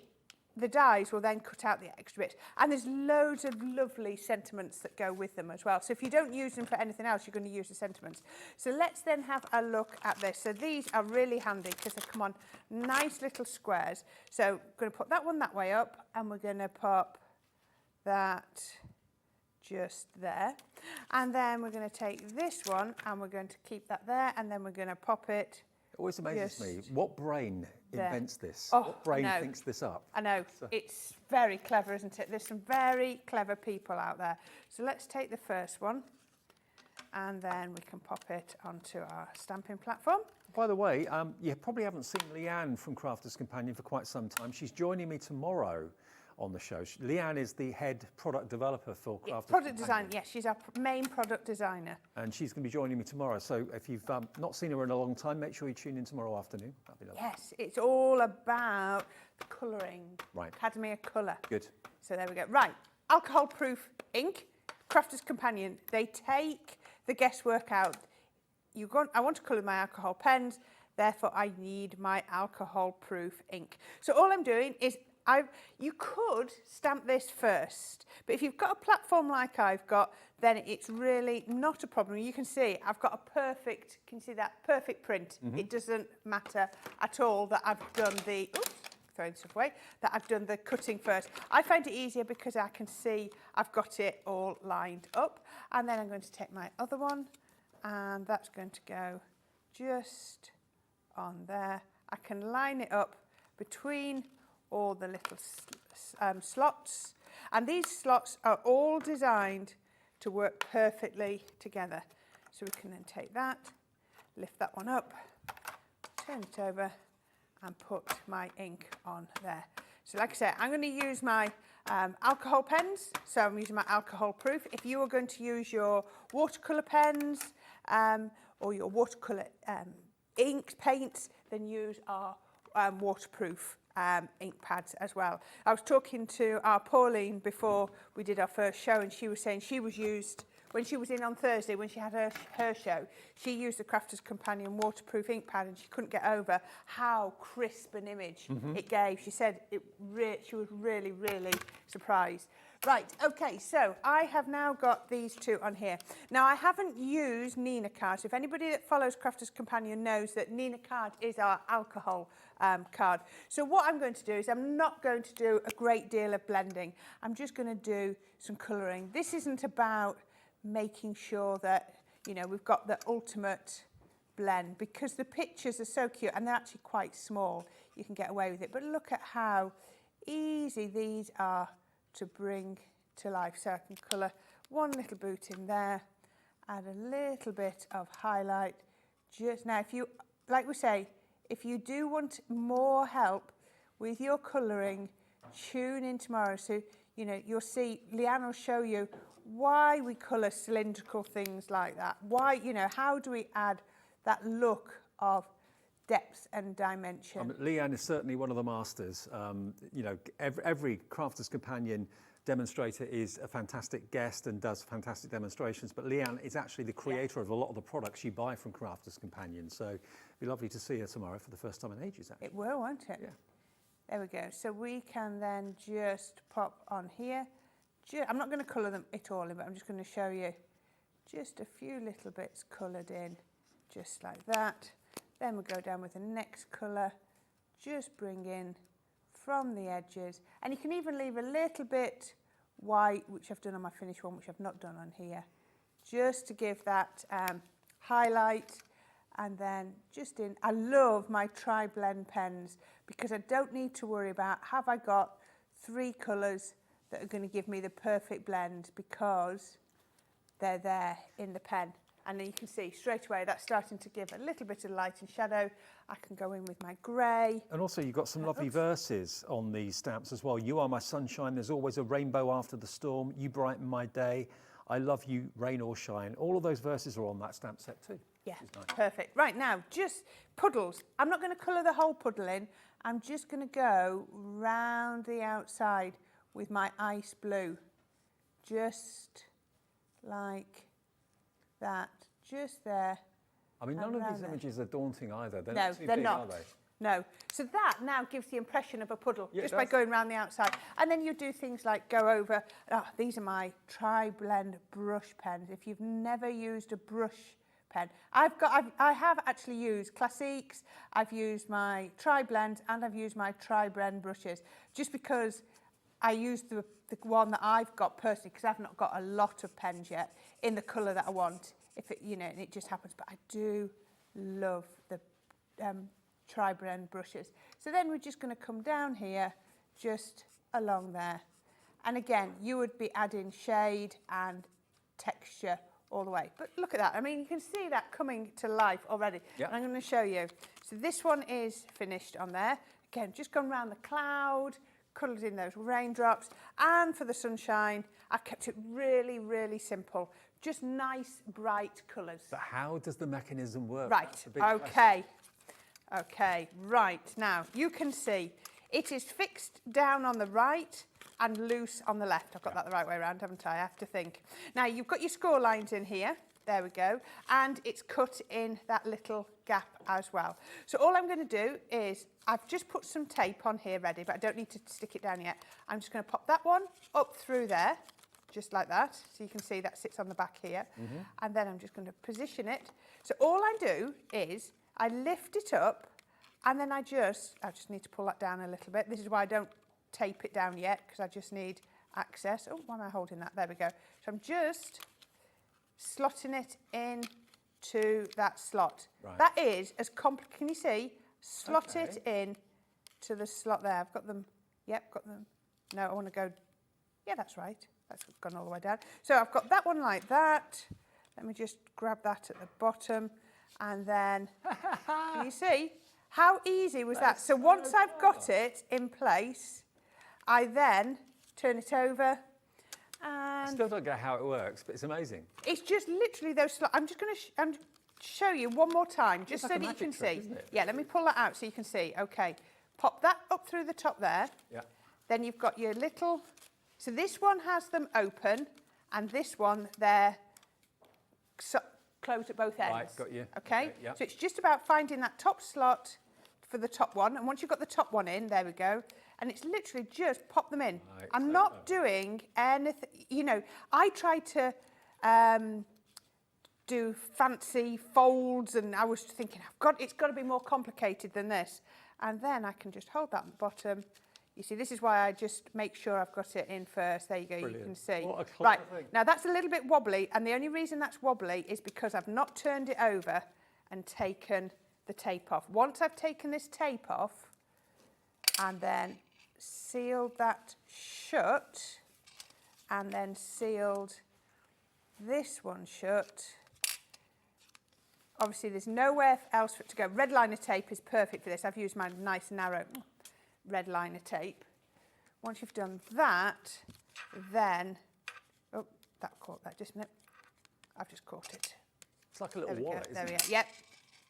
Speaker 5: dies will then cut out the extra bits. And there's loads of lovely sentiments that go with them as well. So if you don't use them for anything else, you're going to use the sentiments. So let's then have a look at this. So these are really handy because they come on nice little squares. So I'm going to put that one that way up, and we're going to pop that just there, and then we're going to take this one and we're going to keep that there, and then we're going to pop it.
Speaker 4: It always amazes me, what brain invents this?
Speaker 5: Oh,
Speaker 4: what brain thinks this up?
Speaker 5: I know, it's very clever, isn't it? There's some very clever people out there. So let's take the first one, and then we can pop it onto our stamping platform.
Speaker 4: By the way, you probably haven't seen Leanne from Crafters Companion for quite some time. She's joining me tomorrow on the show. Leanne is the head product developer for Crafters
Speaker 5: Product design, yes, she's our main product designer.
Speaker 4: And she's going to be joining me tomorrow. So if you've not seen her in a long time, make sure you tune in tomorrow afternoon. That'd be lovely.
Speaker 5: Yes, it's all about the colouring.
Speaker 4: Right.
Speaker 5: Academy of Colour.
Speaker 4: Good.
Speaker 5: So there we go. Right, alcohol-proof ink, Crafters Companion. They take the guesswork out. I want to colour my alcohol pens, therefore I need my alcohol-proof ink. So all I'm doing is, you could stamp this first, but if you've got a platform like I've got, then it's really not a problem. You can see I've got a perfect, can you see that? Perfect print. It doesn't matter at all that I've done the, oops, throwing stuff away, that I've done the cutting first. I find it easier because I can see I've got it all lined up. And then I'm going to take my other one, and that's going to go just on there. I can line it up between all the little slots, and these slots are all designed to work perfectly together. So we can then take that, lift that one up, turn it over and put my ink on there. So like I said, I'm going to use my alcohol pens, so I'm using my alcohol proof. If you are going to use your watercolour pens or your watercolour ink paints, then use our waterproof ink pads as well. I was talking to our Pauline before we did our first show, and she was saying she was used, when she was in on Thursday, when she had her show, she used the Crafters Companion waterproof ink pad, and she couldn't get over how crisp an image it gave. She said she was really, really surprised. Right, okay, so I have now got these two on here. Now, I haven't used Nina card. So if anybody that follows Crafters Companion knows that Nina card is our alcohol card. So what I'm going to do is I'm not going to do a great deal of blending. I'm just going to do some colouring. This isn't about making sure that, you know, we've got the ultimate blend, because the pictures are so cute and they're actually quite small. You can get away with it. But look at how easy these are to bring to life. So I can colour one little boot in there, add a little bit of highlight. Just now, if you, like we say, if you do want more help with your colouring, tune in tomorrow. So, you know, you'll see, Leanne will show you why we colour cylindrical things like that. Why, you know, how do we add that look of depth and dimension?
Speaker 4: Leanne is certainly one of the masters. You know, every Crafters Companion demonstrator is a fantastic guest and does fantastic demonstrations, but Leanne is actually the creator of a lot of the products you buy from Crafters Companion. So it'd be lovely to see her tomorrow for the first time in ages, actually.
Speaker 5: It will, won't it?
Speaker 4: Yeah.
Speaker 5: There we go. So we can then just pop on here. I'm not going to colour it all in, but I'm just going to show you just a few little bits coloured in, just like that. Then we'll go down with the next colour, just bring in from the edges. And you can even leave a little bit white, which I've done on my finished one, which I've not done on here, just to give that highlight. And then just in, I love my tri-blend pens because I don't need to worry about, have I got 3 colours that are going to give me the perfect blend, because they're there in the pen. And then you can see straight away that's starting to give a little bit of light and shadow. I can go in with my grey.
Speaker 4: And also you've got some lovely verses on these stamps as well. You are my sunshine, there's always a rainbow after the storm, you brighten my day, I love you, rain or shine. All of those verses are on that stamp set too.
Speaker 5: Yeah,
Speaker 4: nice.
Speaker 5: Perfect. Right, now, just puddles. I'm not going to colour the whole puddle in. I'm just going to go round the outside with my ice blue, just like that, just there.
Speaker 4: I mean, none of these images are daunting either. They're
Speaker 5: no,
Speaker 4: not too
Speaker 5: they're
Speaker 4: big,
Speaker 5: not.
Speaker 4: Are they?
Speaker 5: No. So that now gives the impression of a puddle,
Speaker 4: Yeah,
Speaker 5: just by going around the outside. And then you do things like go over, these are my tri-blend brush pens. If you've never used a brush pen, I have actually used Classiques, I've used my tri-blend, and I've used my tri-blend brushes, just because I used the one that I've got personally, because I've not got a lot of pens yet in the colour that I want. If it, you know, and it just happens. But I do love the tri-blend brushes. So then we're just going to come down here, just along there. And again, you would be adding shade and texture all the way. But look at that. I mean, you can see that coming to life already.
Speaker 4: Yep.
Speaker 5: And I'm going to show you. So this one is finished on there. Again, just gone around the cloud, coloured in those raindrops. And for the sunshine, I've kept it really, really simple. Just nice, bright colours.
Speaker 4: But how does the mechanism work?
Speaker 5: Right, okay. Okay, right. Now, you can see it is fixed down on the right and loose on the left. I've got that the right way around, haven't I? I have to think. Now, you've got your score lines in here. there we go. And it's cut in that little gap as well. So all I'm going to do is, I've just put some tape on here ready, but I don't need to stick it down yet. I'm just going to pop that one up through there, just like that. So you can see that sits on the back here. And then I'm just going to position it. So all I do is I lift it up, and then I just need to pull that down a little bit. This is why I don't tape it down yet, because I just need access. Oh, why am I holding that? There we go. So I'm just slotting it in to that slot.
Speaker 4: Right.
Speaker 5: That is as complicated. Can you see? Slot it in to the slot there. I've got them. Yep, got them. No, I want to go. Yeah, that's right. That's gone all the way down. So I've got that one like that. Let me just grab that at the bottom, and then can you see how easy was that? So once I've got it in place, I then turn it over.
Speaker 4: I
Speaker 5: And
Speaker 4: still don't get how it works, but it's amazing.
Speaker 5: it's just literally those slots. I'm just going to show you one more time, just
Speaker 4: like
Speaker 5: so
Speaker 4: a
Speaker 5: that you
Speaker 4: magic
Speaker 5: can
Speaker 4: trick,
Speaker 5: see.
Speaker 4: isn't it?
Speaker 5: Yeah, let me pull that out so you can see. Okay, pop that up through the top there.
Speaker 4: Yeah.
Speaker 5: Then you've got your little, so this one has them open, and this one they're closed at both ends.
Speaker 4: Right, got you.
Speaker 5: Okay,
Speaker 4: Okay, yeah.
Speaker 5: so it's just about finding that top slot for the top one, and once you've got the top one in, there we go. And it's literally just pop them in.
Speaker 4: Right,
Speaker 5: I'm
Speaker 4: so
Speaker 5: not doing anything, you know, I tried to do fancy folds, and I was thinking, it's got to be more complicated than this. And then I can just hold that on the bottom. You see, this is why I just make sure I've got it in first. There you go,
Speaker 4: Brilliant.
Speaker 5: you can see.
Speaker 4: What a clever
Speaker 5: Right,
Speaker 4: thing.
Speaker 5: now that's a little bit wobbly, and the only reason that's wobbly is because I've not turned it over and taken the tape off. Once I've taken this tape off and then sealed that shut, and then sealed this one shut, obviously there's nowhere else for it to go. Red liner tape is perfect for this. I've used my nice narrow red liner tape. Once you've done that, then, oh, that caught that just a minute. I've just caught it.
Speaker 4: It's like a little
Speaker 5: There we go,
Speaker 4: wallet,
Speaker 5: there
Speaker 4: isn't
Speaker 5: we
Speaker 4: it?
Speaker 5: go. Yep,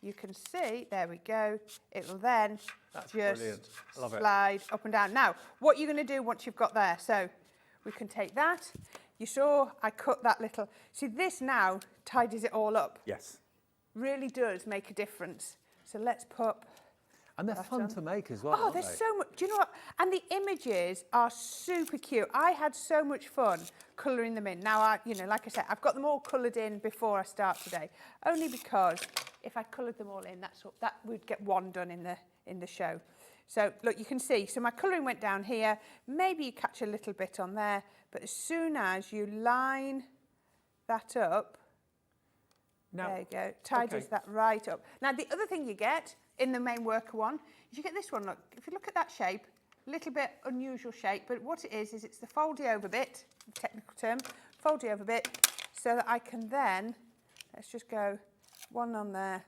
Speaker 5: you can see, there we go. It'll then
Speaker 4: That's
Speaker 5: just
Speaker 4: brilliant. Love it.
Speaker 5: slide up and down. Now, what you're going to do once you've got there, so we can take that. You saw I cut that little, see this now tidies it all up.
Speaker 4: Yes.
Speaker 5: Really does make a difference. So let's pop.
Speaker 4: And they're fun to make as well,
Speaker 5: Oh,
Speaker 4: aren't
Speaker 5: there's
Speaker 4: they?
Speaker 5: so much. Do you know what? And the images are super cute. I had so much fun colouring them in. Now, like I said, I've got them all coloured in before I start today, only because if I coloured them all in, that would get one done in the show. So look, you can see. So my colouring went down here. Maybe you catch a little bit on there, but as soon as you line that up,
Speaker 4: Now,
Speaker 5: there you go, tidies that right up. Now, the other thing you get in the main worker one is you get this one. Look, if you look at that shape, a little bit unusual shape, but what it is it's the foldy over bit, technical term, foldy over bit, so that I can then, let's just go one on there.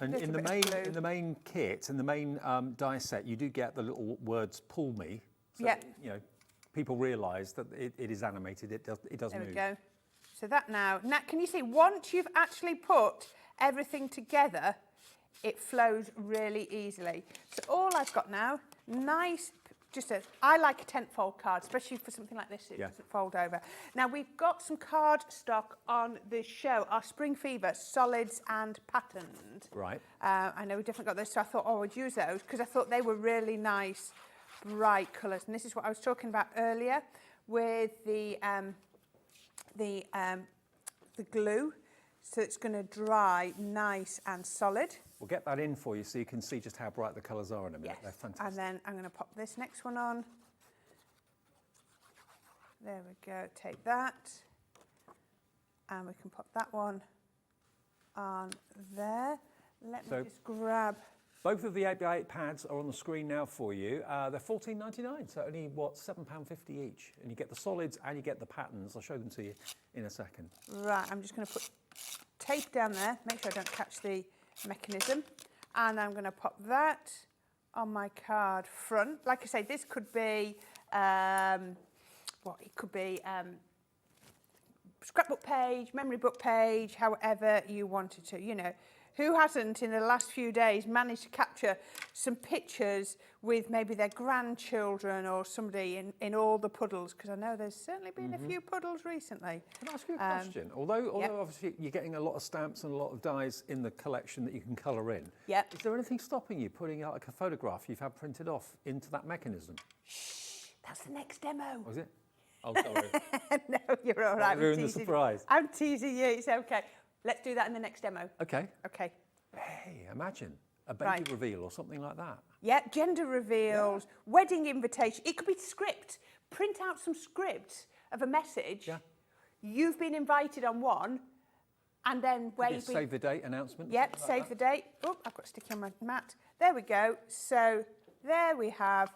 Speaker 4: and
Speaker 5: little
Speaker 4: in the
Speaker 5: bit of glue.
Speaker 4: main kit, in the main die set, you do get the little words "pull me." So
Speaker 5: Yeah.
Speaker 4: that, you know, people realise that it is animated. It does
Speaker 5: There
Speaker 4: move.
Speaker 5: we go. So that now, can you see, once you've actually put everything together, it flows really easily. So all I've got now, nice, I like a tent fold card, especially for something like this, it doesn't fold over. Now we've got some card stock on the show, our Spring Fever solids and patterned.
Speaker 4: Right.
Speaker 5: I know we definitely got those, so I thought, I'd use those because I thought they were really nice, bright colours. And this is what I was talking about earlier with the glue, so it's going to dry nice and solid.
Speaker 4: We'll get that in for you so you can see just how bright the colours are in a minute. They're fantastic.
Speaker 5: And then I'm going to pop this next one on. There we go, take that. And we can pop that one on there. Let me just grab.
Speaker 4: Both of the 8x8 pads are on the screen now for you. They're $14.99, so only, £7.50 each. And you get the solids and you get the patterns. I'll show them to you in a second.
Speaker 5: Right, I'm just going to put tape down there, make sure I don't catch the mechanism. And I'm going to pop that on my card front. Like I say, this could be, it could be scrapbook page, memory book page, however you wanted to, Who hasn't, in the last few days, managed to capture some pictures with maybe their grandchildren or somebody in all the puddles? Because I know there's certainly been a few puddles recently.
Speaker 4: Can I ask you a question? Although obviously you're getting a lot of stamps and a lot of dies in the collection that you can colour in,
Speaker 5: Yep.
Speaker 4: is there anything stopping you putting out like a photograph you've had printed off into that mechanism?
Speaker 5: Shh, that's the next demo.
Speaker 4: Was it? Oh, sorry.
Speaker 5: No, you're all right.
Speaker 4: Ruin the surprise.
Speaker 5: I'm teasing you, it's okay. Let's do that in the next demo.
Speaker 4: Okay.
Speaker 5: Okay.
Speaker 4: Hey, imagine a baby
Speaker 5: Right.
Speaker 4: reveal or something like that.
Speaker 5: Yeah, gender reveals, wedding invitation. It could be script. Print out some script of a message.
Speaker 4: Yeah.
Speaker 5: You've been invited on one, and then where
Speaker 4: Yeah,
Speaker 5: you've been...
Speaker 4: save the date announcement.
Speaker 5: Yep, save the date. Oh, I've got sticky on my mat. There we go. So there we have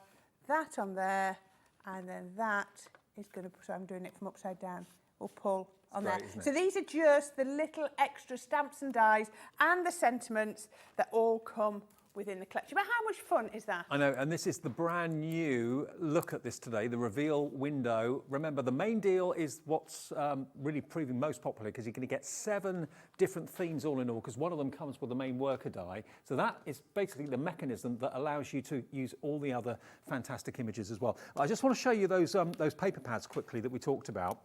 Speaker 5: that on there, and then that is going to... So I'm doing it from upside down. We'll pull on
Speaker 4: great,
Speaker 5: there.
Speaker 4: isn't it?
Speaker 5: So these are just the little extra stamps and dies and the sentiments that all come within the collection. But how much fun is that?
Speaker 4: I know, and this is the brand new look at this today, the reveal window. Remember, the main deal is what's really proving most popular, because you're going to get 7 different themes all in all, because one of them comes with the main worker die. So that is basically the mechanism that allows you to use all the other fantastic images as well. I just want to show you those paper pads quickly that we talked about.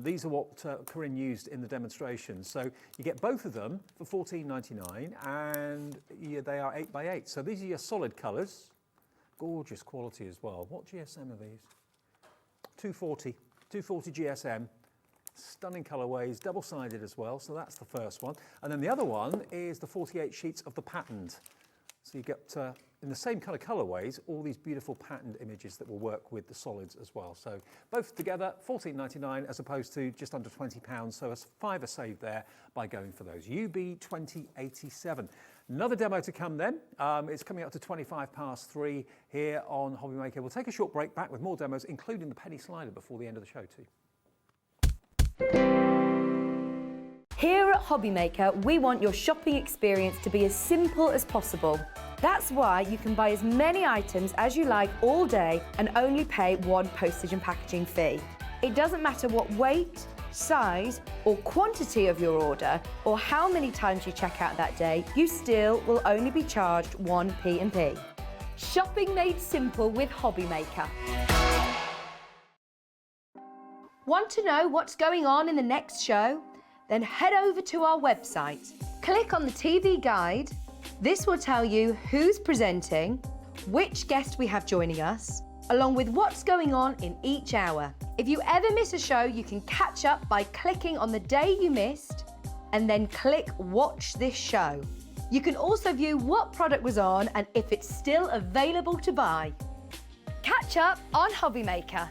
Speaker 4: These are what Corrine used in the demonstration. So you get both of them for $14.99, and they are 8x8. So these are your solid colours. Gorgeous quality as well. What GSM are these? 240 GSM. Stunning colourways, double-sided as well, so that's the first one. And then the other one is the 48 sheets of the patterned. So you get, in the same kind of colourways, all these beautiful patterned images that will work with the solids as well. So both together, $14.99 as opposed to just under £20, so a £5 saved there by going for those. UB 2087. Another demo to come then. It's coming up to 3:25 here on Hobby Maker. We'll take a short break, back with more demos, including the penny slider before the end of the show too.
Speaker 1: Here at Hobby Maker, we want your shopping experience to be as simple as possible. That's why you can buy as many items as you like all day and only pay one postage and packaging fee. It doesn't matter what weight, size or quantity of your order, or how many times you check out that day, you still will only be charged one P&P. Shopping made simple with Hobby Maker. Want to know what's going on in the next show? Then head over to our website. Click on the TV guide. This will tell you who's presenting, which guest we have joining us, along with what's going on in each hour. If you ever miss a show, you can catch up by clicking on the day you missed and then click Watch This Show. You can also view what product was on and if it's still available to buy. Catch up on Hobby Maker.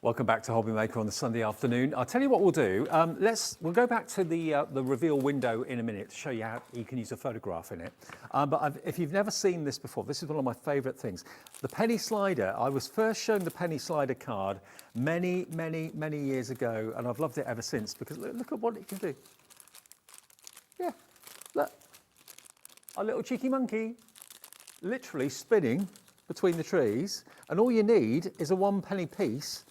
Speaker 4: Welcome back to Hobby Maker on the Sunday afternoon. I'll tell you what we'll do. We'll go back to the reveal window in a minute to show you how you can use a photograph in it. If you've never seen this before, this is one of my favourite things. The penny slider. I was first shown the penny slider card many years ago, and I've loved it ever since because look at what it can do. Yeah, look, our little cheeky monkey, literally spinning between the trees, and all you need is a 1p piece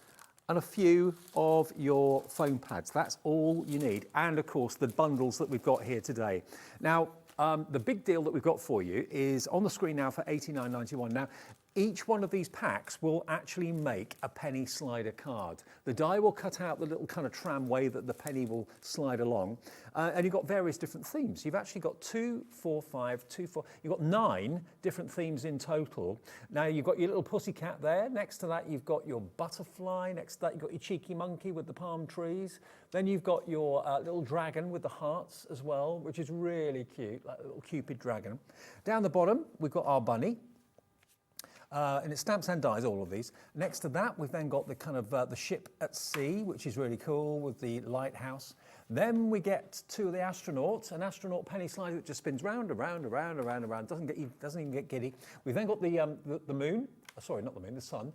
Speaker 4: and a few of your foam pads. That's all you need. And of course, the bundles that we've got here today. Now, the big deal that we've got for you is on the screen now for $89.91. Now, each one of these packs will actually make a penny slider card. The die will cut out the little kind of tramway that the penny will slide along. And you've got various different themes. You've actually got 2, 4, 5, 2, 4. You've got 9 different themes in total. Now you've got your little pussycat there. Next to that, you've got your butterfly. Next to that, you've got your cheeky monkey with the palm trees. Then you've got your little dragon with the hearts as well, which is really cute, like a little Cupid dragon. Down the bottom, we've got our bunny. And it's stamps and dies, all of these. Next to that, we've then got the kind of the ship at sea, which is really cool with the lighthouse. Then we get to the astronauts, an astronaut penny slider that just spins round and round and round and round and round, doesn't even get giddy. We've then got the moon. Sorry, not the moon, the sun.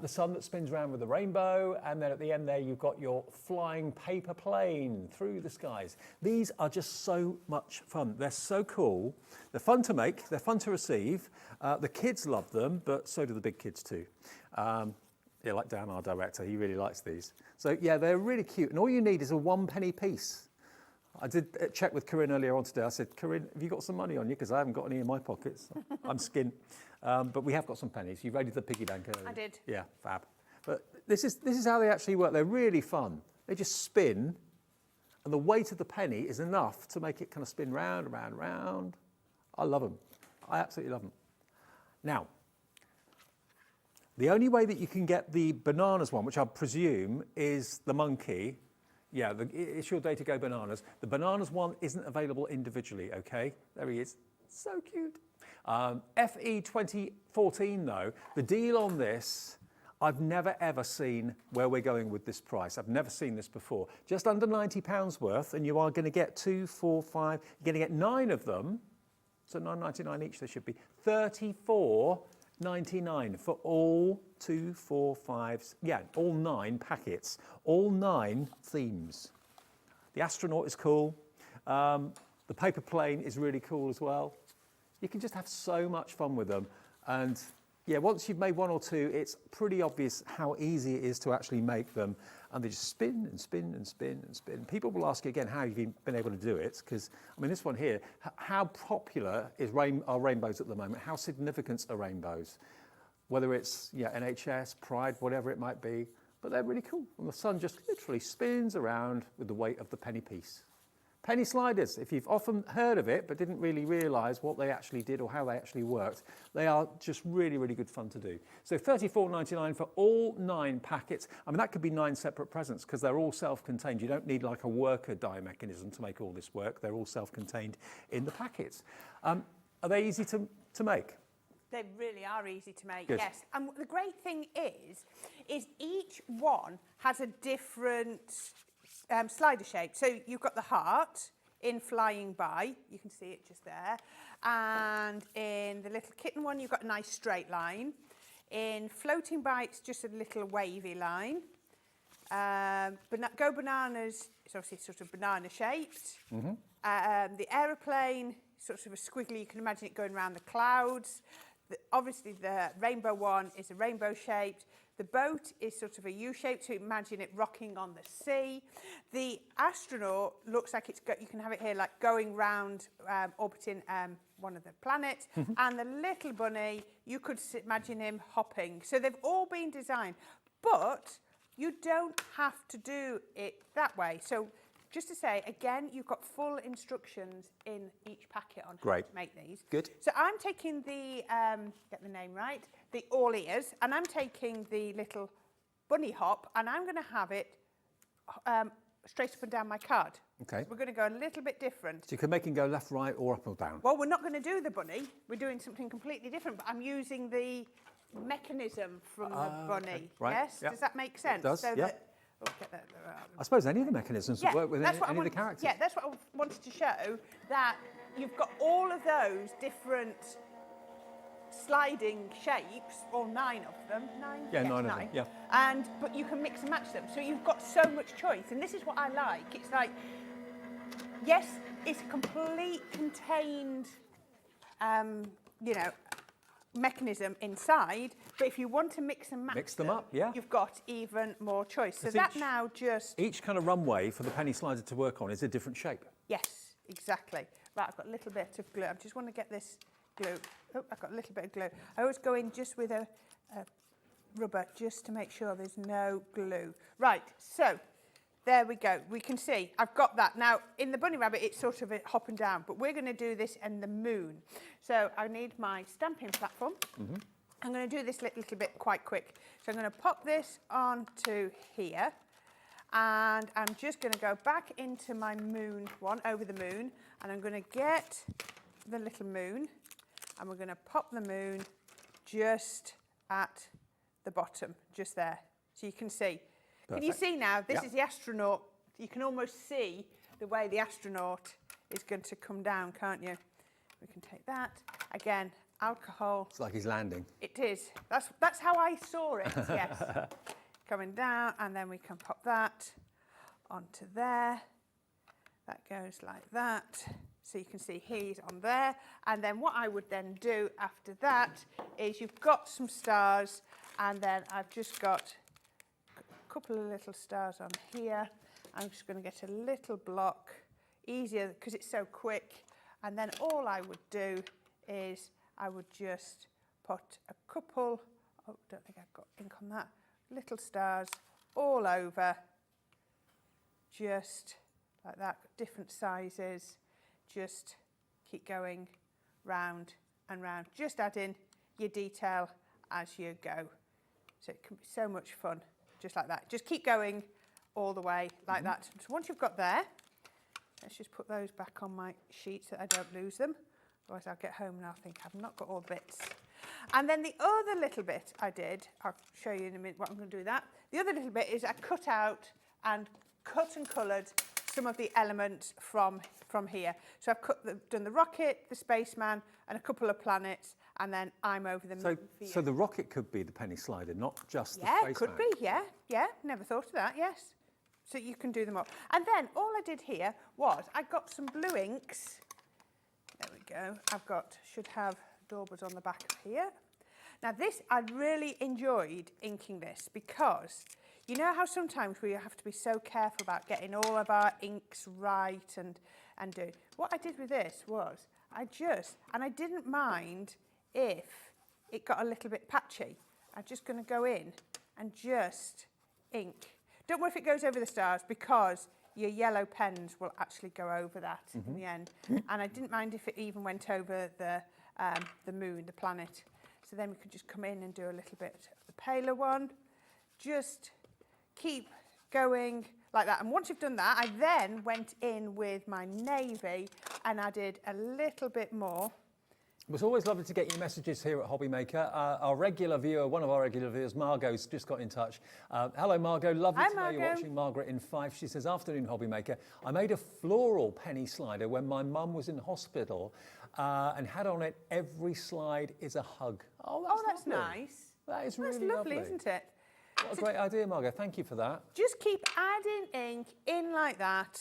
Speaker 4: The sun that spins around with the rainbow, and then at the end there you've got your flying paper plane through the skies. These are just so much fun. They're so cool. They're fun to make. They're fun to receive. The kids love them, but so do the big kids too. Yeah, like Dan, our director, he really likes these. So yeah, they're really cute. And all you need is a 1 penny piece. I did check with Corrine earlier on today. I said, Corrine, have you got some money on you? Because I haven't got any in my pockets. I'm skint. But we have got some pennies. You raided the piggy bank earlier.
Speaker 5: I did.
Speaker 4: Yeah, fab. But this is how they actually work. They're really fun. They just spin, and the weight of the penny is enough to make it kind of spin round, round, round. I love them. I absolutely love them. Now, the only way that you can get the bananas one, which I presume is the monkey, yeah, it's your day to go bananas. The bananas one isn't available individually, okay? There he is. So cute. FE 2014, though, the deal on this, I've never ever seen where we're going with this price. I've never seen this before. Just under £90 worth, and you are going to get 2, 4, 5, you're going to get 9 of them, so £9.99 each they should be, £34.99 for all 2, 4, 5, yeah, all 9 packets, all 9 themes. The astronaut is cool. The paper plane is really cool as well. You can just have so much fun with them. And yeah, once you've made 1 or 2, it's pretty obvious how easy it is to actually make them. And they just spin and spin and spin and spin. People will ask you again how you've been able to do it. Because, I mean, this one here, how popular are rainbows at the moment? How significant are rainbows? Whether it's NHS, Pride, whatever it might be. But they're really cool. And the sun just literally spins around with the weight of the penny piece. Penny sliders, if you've often heard of it but didn't really realise what they actually did or how they actually worked, they are just really, really good fun to do. So £34.99 for all 9 packets. I mean, that could be 9 separate presents because they're all self-contained. You don't need like a worker die mechanism to make all this work. They're all self-contained in the packets. Are they easy to make?
Speaker 5: They really are easy to make,
Speaker 4: Good.
Speaker 5: yes. And the great thing is each one has a different slider shape. So you've got the heart in flying by, you can see it just there. And in the little kitten one, you've got a nice straight line. In floating by, it's just a little wavy line. Go Bananas, it's obviously sort of banana shaped. Mm-hmm. The aeroplane, sort of a squiggly, you can imagine it going around the clouds. Obviously the rainbow one is a rainbow shaped. The boat is sort of a U-shape, so imagine it rocking on the sea. The astronaut looks like you can have it here like going round, orbiting one of the planets. And the little bunny, you could imagine him hopping. So they've all been designed, but you don't have to do it that way. So just to say, again, you've got full instructions in each packet on how to make these.
Speaker 4: Good.
Speaker 5: So I'm taking the, get the name right, the all ears, and I'm taking the little bunny hop, and I'm going to have it straight up and down my card.
Speaker 4: Okay.
Speaker 5: So we're going to go a little bit different.
Speaker 4: So you can make him go left, right, or up or down.
Speaker 5: Well, we're not going to do the bunny. We're doing something completely different, but I'm using the mechanism from the bunny.
Speaker 4: Okay. Right.
Speaker 5: Yes?
Speaker 4: Yep.
Speaker 5: Does that make sense?
Speaker 4: It does,
Speaker 5: so
Speaker 4: yeah. I suppose any of the mechanisms would work with any of the characters.
Speaker 5: Yeah, that's what I wanted to show, that you've got all of those different sliding shapes, all 9 of them. 9?
Speaker 4: Yeah,
Speaker 5: yes,
Speaker 4: 9 of
Speaker 5: 9.
Speaker 4: them, yeah.
Speaker 5: But you can mix and match them, so you've got so much choice. And this is what I like. It's like, yes, it's a complete contained, mechanism inside, but if you want to mix and match
Speaker 4: them up, yeah.
Speaker 5: you've got even more choice. So that now just...
Speaker 4: Each kind of runway for the penny slider to work on is a different shape.
Speaker 5: Yes, exactly. Right, I've got a little bit of glue. I just want to get this glue. Oh, I've got a little bit of glue. I always go in just with a rubber just to make sure there's no glue. Right, so there we go. We can see I've got that. Now, in the bunny rabbit, it's sort of a hop and down, but we're going to do this in the moon. So I need my stamping platform. Mm-hmm. I'm going to do this little bit quite quick. So I'm going to pop this onto here, and I'm just going to go back into my moon one, over the moon, and I'm going to get the little moon, and we're going to pop the moon just at the bottom, just there. So you can see. Perfect. Can you see now? This is the astronaut. You can almost see the way the astronaut is going to come down, can't you? We can take that. Again, alcohol.
Speaker 4: It's like he's landing.
Speaker 5: It is. That's how I saw it, yes. Coming down, and then we can pop that onto there. That goes like that. So you can see he's on there. And then what I would then do after that is you've got some stars, and then I've just got couple of little stars on here. I'm just going to get a little block, easier because it's so quick. And then all I would do is I would just put a couple, oh, don't think I've got ink on that, little stars all over, just like that, different sizes. Just keep going round and round, just add in your detail as you go. So it can be so much fun, just like that. Just keep going all the way like that. So once you've got there, let's just put those back on my sheet so I don't lose them. Otherwise I'll get home and I'll think I've not got all the bits. And then the other little bit I did, I'll show you in a minute what I'm going to do with that. The other little bit is I cut out and cut and coloured some of the elements from here. So I've done the rocket, the spaceman, and a couple of planets, and then I'm over the moon for you.
Speaker 4: So the rocket could be the penny slider, not just the
Speaker 5: Yeah,
Speaker 4: spaceman.
Speaker 5: it could be, yeah. Never thought of that, yes. So you can do them all. And then all I did here was I got some blue inks. There we go. Should have daubers on the back here. Now this, I really enjoyed inking this because you know how sometimes we have to be so careful about getting all of our inks right and do. What I did with this was I didn't mind if it got a little bit patchy. I'm just going to go in and just ink. Don't worry if it goes over the stars because your yellow pens will actually go over that in the end. And I didn't mind if it even went over the moon, the planet. So then we could just come in and do a little bit of the paler one. Just keep going like that. And once you've done that, I then went in with my navy and added a little bit more.
Speaker 4: It was always lovely to get your messages here at Hobby Maker. Our regular viewer, one of our regular viewers, Margot's just got in touch. Hello, Margot. Lovely to know you're watching. Margaret in Fife. She says, afternoon, Hobby Maker. I made a floral penny slider when my mum was in hospital and had on it, every slide is a hug. Oh,
Speaker 5: that's
Speaker 4: lovely.
Speaker 5: Nice.
Speaker 4: That is
Speaker 5: That's
Speaker 4: really
Speaker 5: lovely, isn't it?
Speaker 4: What a great idea, Margot. Thank you for that.
Speaker 5: Just keep adding ink in like that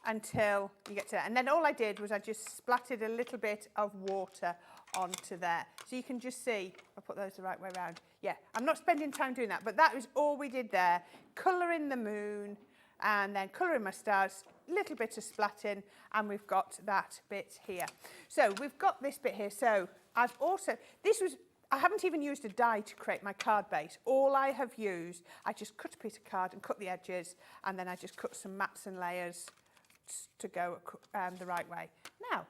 Speaker 5: until you get to that. And then all I did was I just splattered a little bit of water onto there. So you can just see, I'll put those the right way around. Yeah, I'm not spending time doing that, but that was all we did there. Colouring the moon and then colouring my stars, little bit of splatting, and we've got that bit here. So we've got this bit here. So I haven't even used a die to create my card base. All I have used, I just cut a piece of card and cut the edges, and then I just cut some mats and layers to go the right way. Now,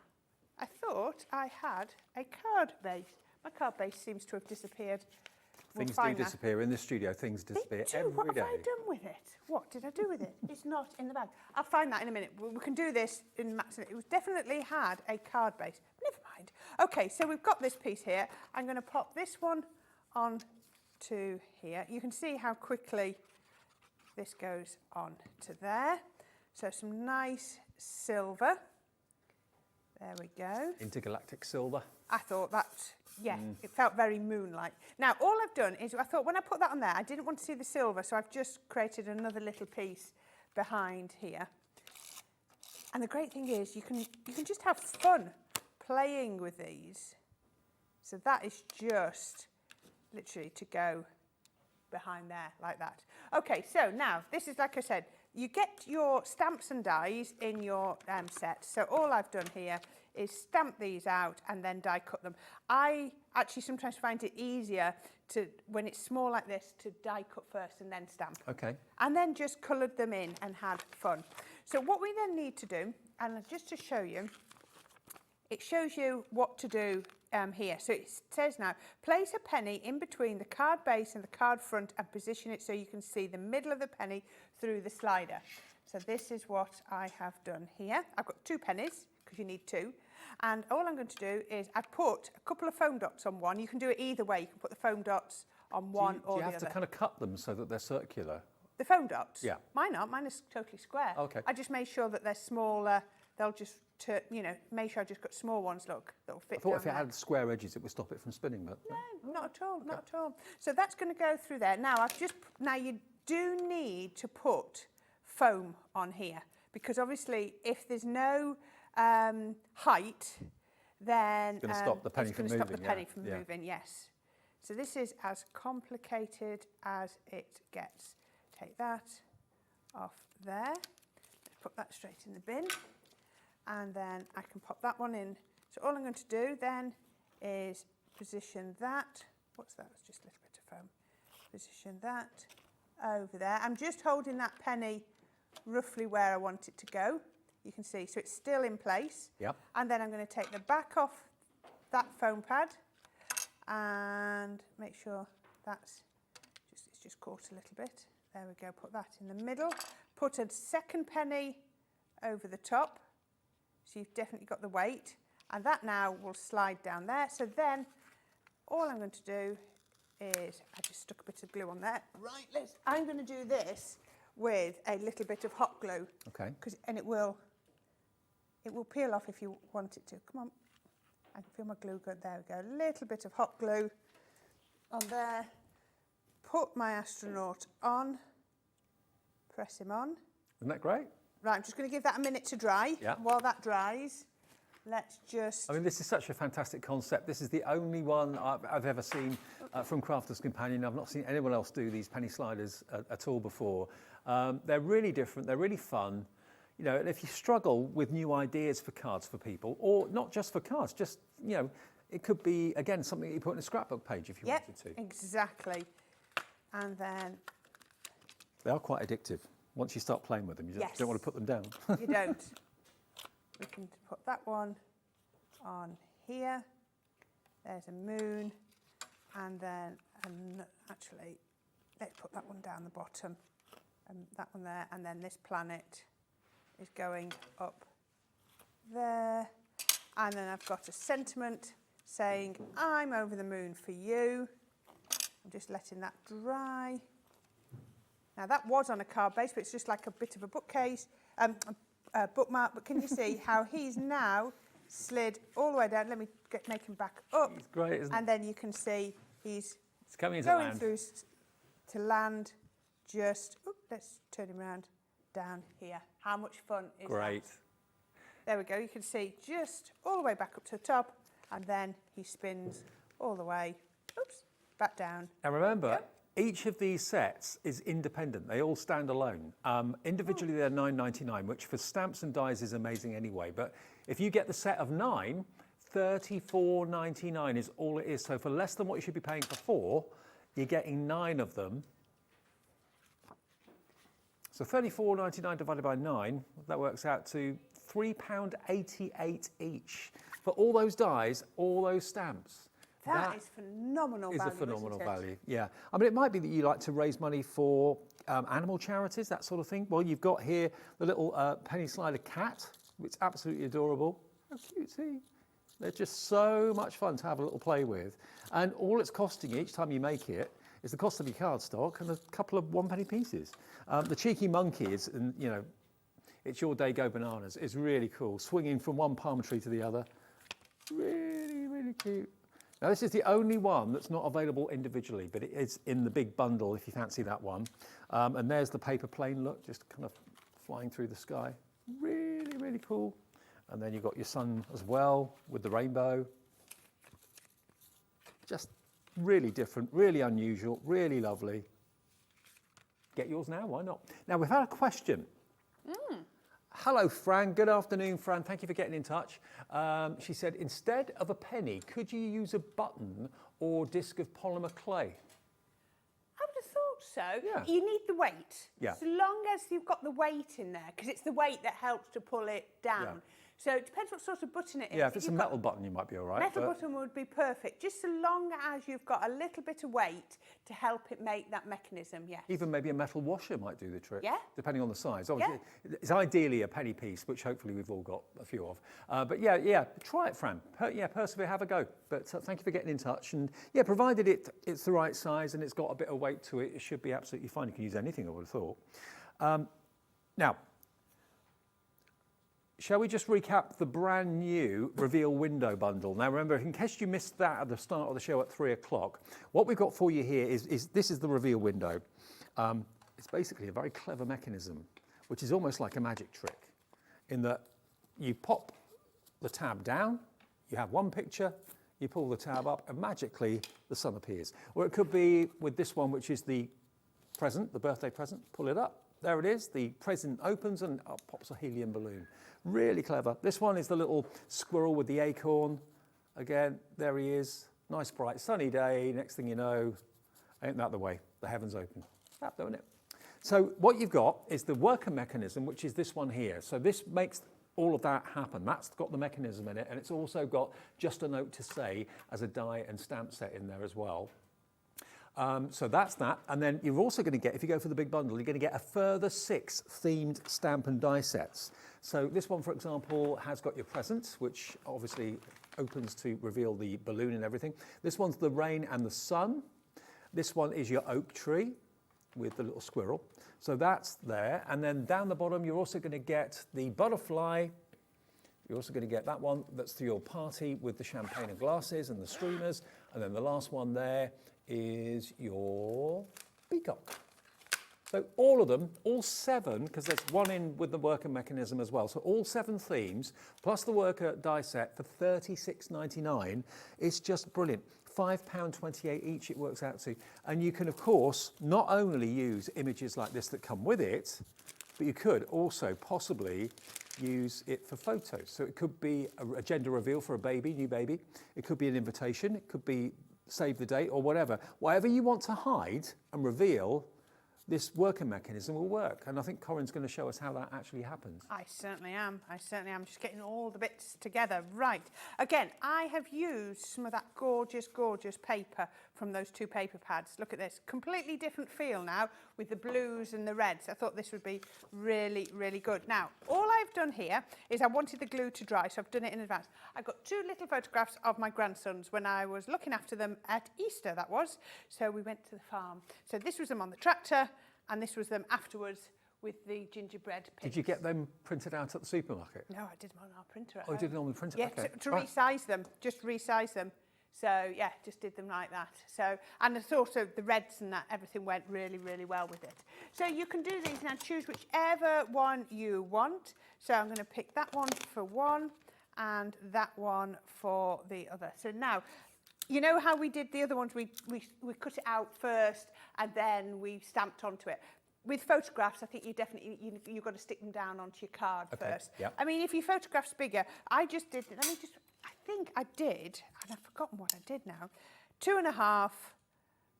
Speaker 5: I thought I had a card base. My card base seems to have disappeared.
Speaker 4: Things do disappear in the studio. Things disappear every day.
Speaker 5: What have I done with it? What did I do with it? It's not in the bag. I'll find that in a minute. We can do this in mats. It was definitely had a card base. Never mind. Okay, so we've got this piece here. I'm going to pop this one on to here. You can see how quickly this goes on to there. So some nice silver. There we go.
Speaker 4: Intergalactic silver.
Speaker 5: I thought that, it felt very moon-like. Now, all I've done is, I thought when I put that on there, I didn't want to see the silver, so I've just created another little piece behind here. And the great thing is, you can just have fun playing with these. So that is just literally to go behind there, like that. Okay, so now, this is, like I said, you get your stamps and dies in your set. So all I've done here is stamp these out and then die cut them. I actually sometimes find it easier to, when it's small like this, to die cut first and then stamp.
Speaker 4: Okay.
Speaker 5: And then just coloured them in and had fun. So what we then need to do, and just to show you, it shows you what to do here. So it says now, place a penny in between the card base and the card front and position it so you can see the middle of the penny through the slider. So this is what I have done here. I've got 2 pennies, because you need 2. And all I'm going to do is I've put a couple of foam dots on one. You can do it either way. You can put the foam dots on one or the other.
Speaker 4: Do you have to kind of cut them so that they're circular?
Speaker 5: The foam dots?
Speaker 4: Yeah.
Speaker 5: Mine aren't. Mine is totally square.
Speaker 4: Okay.
Speaker 5: I just made sure that they're smaller. They'll just, make sure I just got small ones, look, that'll fit
Speaker 4: I thought
Speaker 5: down
Speaker 4: if it
Speaker 5: there.
Speaker 4: had square edges, it would stop it from spinning, but...
Speaker 5: No, not at all, not at all. So that's going to go through there. Now, you do need to put foam on here, because obviously if there's no height, then
Speaker 4: It's going to stop the penny from moving.
Speaker 5: Stop the penny from moving, yes. So this is as complicated as it gets. take that off there. Let's put that straight in the bin. And then I can pop that one in. So all I'm going to do then is position that. What's that? It's just a little bit of foam. Position that over there. I'm just holding that penny roughly where I want it to go. You can see, so it's still in place.
Speaker 4: Yep.
Speaker 5: And then I'm going to take the back off that foam pad and make sure it's just caught a little bit. There we go, put that in the middle. Put a second penny over the top, so you've definitely got the weight. And that now will slide down there. So then all I'm going to do is, I just stuck a bit of glue on there. Right, I'm going to do this with a little bit of hot glue.
Speaker 4: Okay.
Speaker 5: And it will peel off if you want it to. Come on, I can feel my glue good. There we go. A little bit of hot glue on there. Put my astronaut on. Press him on.
Speaker 4: Isn't that great?
Speaker 5: Right, I'm just going to give that a minute to dry.
Speaker 4: Yeah.
Speaker 5: While that dries, let's just...
Speaker 4: I mean, this is such a fantastic concept. This is the only one I've ever seen from Crafters Companion. I've not seen anyone else do these penny sliders at all before. They're really different. They're really fun. You know, and if you struggle with new ideas for cards for people, or not just for cards, just, you know, it could be, again, something that you put in a scrapbook page if you wanted to.
Speaker 5: Exactly. And then...
Speaker 4: They are quite addictive. Once you start playing with them, you don't want to put them down.
Speaker 5: You don't. We can put that one on here. There's a moon. And then, actually, let's put that one down the bottom. And that one there. And then this planet is going up there. And then I've got a sentiment saying, I'm over the moon for you. I'm just letting that dry. Now that was on a card base, but it's just like a bit of a bookcase, a bookmark. But can you see how he's now slid all the way down? Let me make him back up.
Speaker 4: It's great, isn't it?
Speaker 5: And then you can see he's
Speaker 4: coming into
Speaker 5: going
Speaker 4: land.
Speaker 5: through to land. Just let's turn him around down here. How much fun is
Speaker 4: Great.
Speaker 5: that? There we go. You can see just all the way back up to the top, and then he spins all the way. Back down.
Speaker 4: And remember, each of these sets is independent. They all stand alone. Individually, they're $9.99, which for stamps and dies is amazing anyway. But if you get the set of 9, $34.99 is all it is. So for less than what you should be paying for 4, you're getting 9 of them. So $34.99 divided by 9, that works out to £3.88 each for all those dies, all those stamps.
Speaker 5: That is phenomenal value.
Speaker 4: Is a phenomenal value, yeah. I mean, it might be that you like to raise money for animal charities, that sort of thing. Well, you've got here the little penny slider cat. It's absolutely adorable. How cute, see? They're just so much fun to have a little play with. And all it's costing each time you make it is the cost of your cardstock and a couple of 1-penny pieces. The cheeky monkey is, and you know, it's your day, go bananas. It's really cool, swinging from one palm tree to the other. Really, really cute. Now this is the only one that's not available individually, but it is in the big bundle if you fancy that one. And there's the paper plane look, just kind of flying through the sky. Really, really cool. And then you've got your sun as well with the rainbow. Just really different, really unusual, really lovely. Get yours now, why not? Now we've had a question. Hello, Fran. Good afternoon, Fran. Thank you for getting in touch. She said, instead of a penny, could you use a button or disc of polymer clay?
Speaker 5: I would have thought so.
Speaker 4: Yeah.
Speaker 5: You need the weight.
Speaker 4: Yeah.
Speaker 5: So long as you've got the weight in there, because it's the weight that helps to pull it down.
Speaker 4: Yeah.
Speaker 5: So it depends what sort of button it is.
Speaker 4: Yeah, if it's a metal button, you might be all right.
Speaker 5: Metal button would be perfect, just so long as you've got a little bit of weight to help it make that mechanism, yes.
Speaker 4: Even maybe a metal washer might do the trick.
Speaker 5: Yeah.
Speaker 4: Depending on the size. Obviously, it's ideally a penny piece, which hopefully we've all got a few of. But yeah, try it, Fran. Persevere, have a go. But thank you for getting in touch. And yeah, provided it's the right size and it's got a bit of weight to it, it should be absolutely fine. You can use anything, I would have thought. Now, shall we just recap the brand new reveal window bundle? Now remember, in case you missed that at the start of the show at 3 o'clock, what we've got for you here is this is the reveal window. It's basically a very clever mechanism, which is almost like a magic trick, in that you pop the tab down, you have one picture, you pull the tab up, and magically the sun appears. Or it could be with this one, which is the present, the birthday present, pull it up. There it is, the present opens and up pops a helium balloon. Really clever. This one is the little squirrel with the acorn. Again, there he is. Nice bright sunny day. Next thing you know, ain't that the way? The heavens open. Fab, don't it? So what you've got is the worker mechanism, which is this one here. So this makes all of that happen. That's got the mechanism in it, and it's also got just a note to say as a die and stamp set in there as well. So that's that, and then you're also going to get, if you go for the big bundle, you're going to get a further 6 themed stamp and die sets. So this one, for example, has got your presents, which obviously opens to reveal the balloon and everything. This one's the rain and the sun. This one is your oak tree with the little squirrel. So that's there, and then down the bottom, you're also going to get the butterfly. You're also going to get that one that's to your party with the champagne and glasses and the streamers, and then the last one there is your peacock. So all of them, all 7, because there's one in with the worker mechanism as well. So all 7 themes, plus the worker die set for $36.99. It's just brilliant. £5.28 each it works out to. And you can, of course, not only use images like this that come with it, but you could also possibly use it for photos. So it could be a gender reveal for a baby, new baby. It could be an invitation. It could be save the date or whatever. Whatever you want to hide and reveal, this working mechanism will work. And I think Corrine's going to show us how that actually happens.
Speaker 5: I certainly am. I certainly am. Just getting all the bits together. Right. Again, I have used some of that gorgeous, gorgeous paper from those 2 paper pads. Look at this. Completely different feel now with the blues and the reds. I thought this would be really, really good. Now, all I've done here is I wanted the glue to dry, so I've done it in advance. I've got 2 little photographs of my grandsons when I was looking after them at Easter, that was. So we went to the farm. So this was them on the tractor, and this was them afterwards with the gingerbread pigs.
Speaker 4: Did you get them printed out at the supermarket?
Speaker 5: No, I did them on our printer at
Speaker 4: Oh, you
Speaker 5: home.
Speaker 4: did it on the printer?
Speaker 5: Yeah,
Speaker 4: Okay.
Speaker 5: to resize them, just resize them. So yeah, just did them like that. So, and it's also the reds and that, everything went really, really well with it. So you can do these now, choose whichever one you want. So I'm going to pick that one for one and that one for the other. So now, you know how we did the other ones? We cut it out first and then we stamped onto it. With photographs, I think you definitely, you've got to stick them down onto your card first.
Speaker 4: Yep.
Speaker 5: I mean, if your photograph's bigger, I just did, let me just, I think I did, and I've forgotten what I did now, 2.5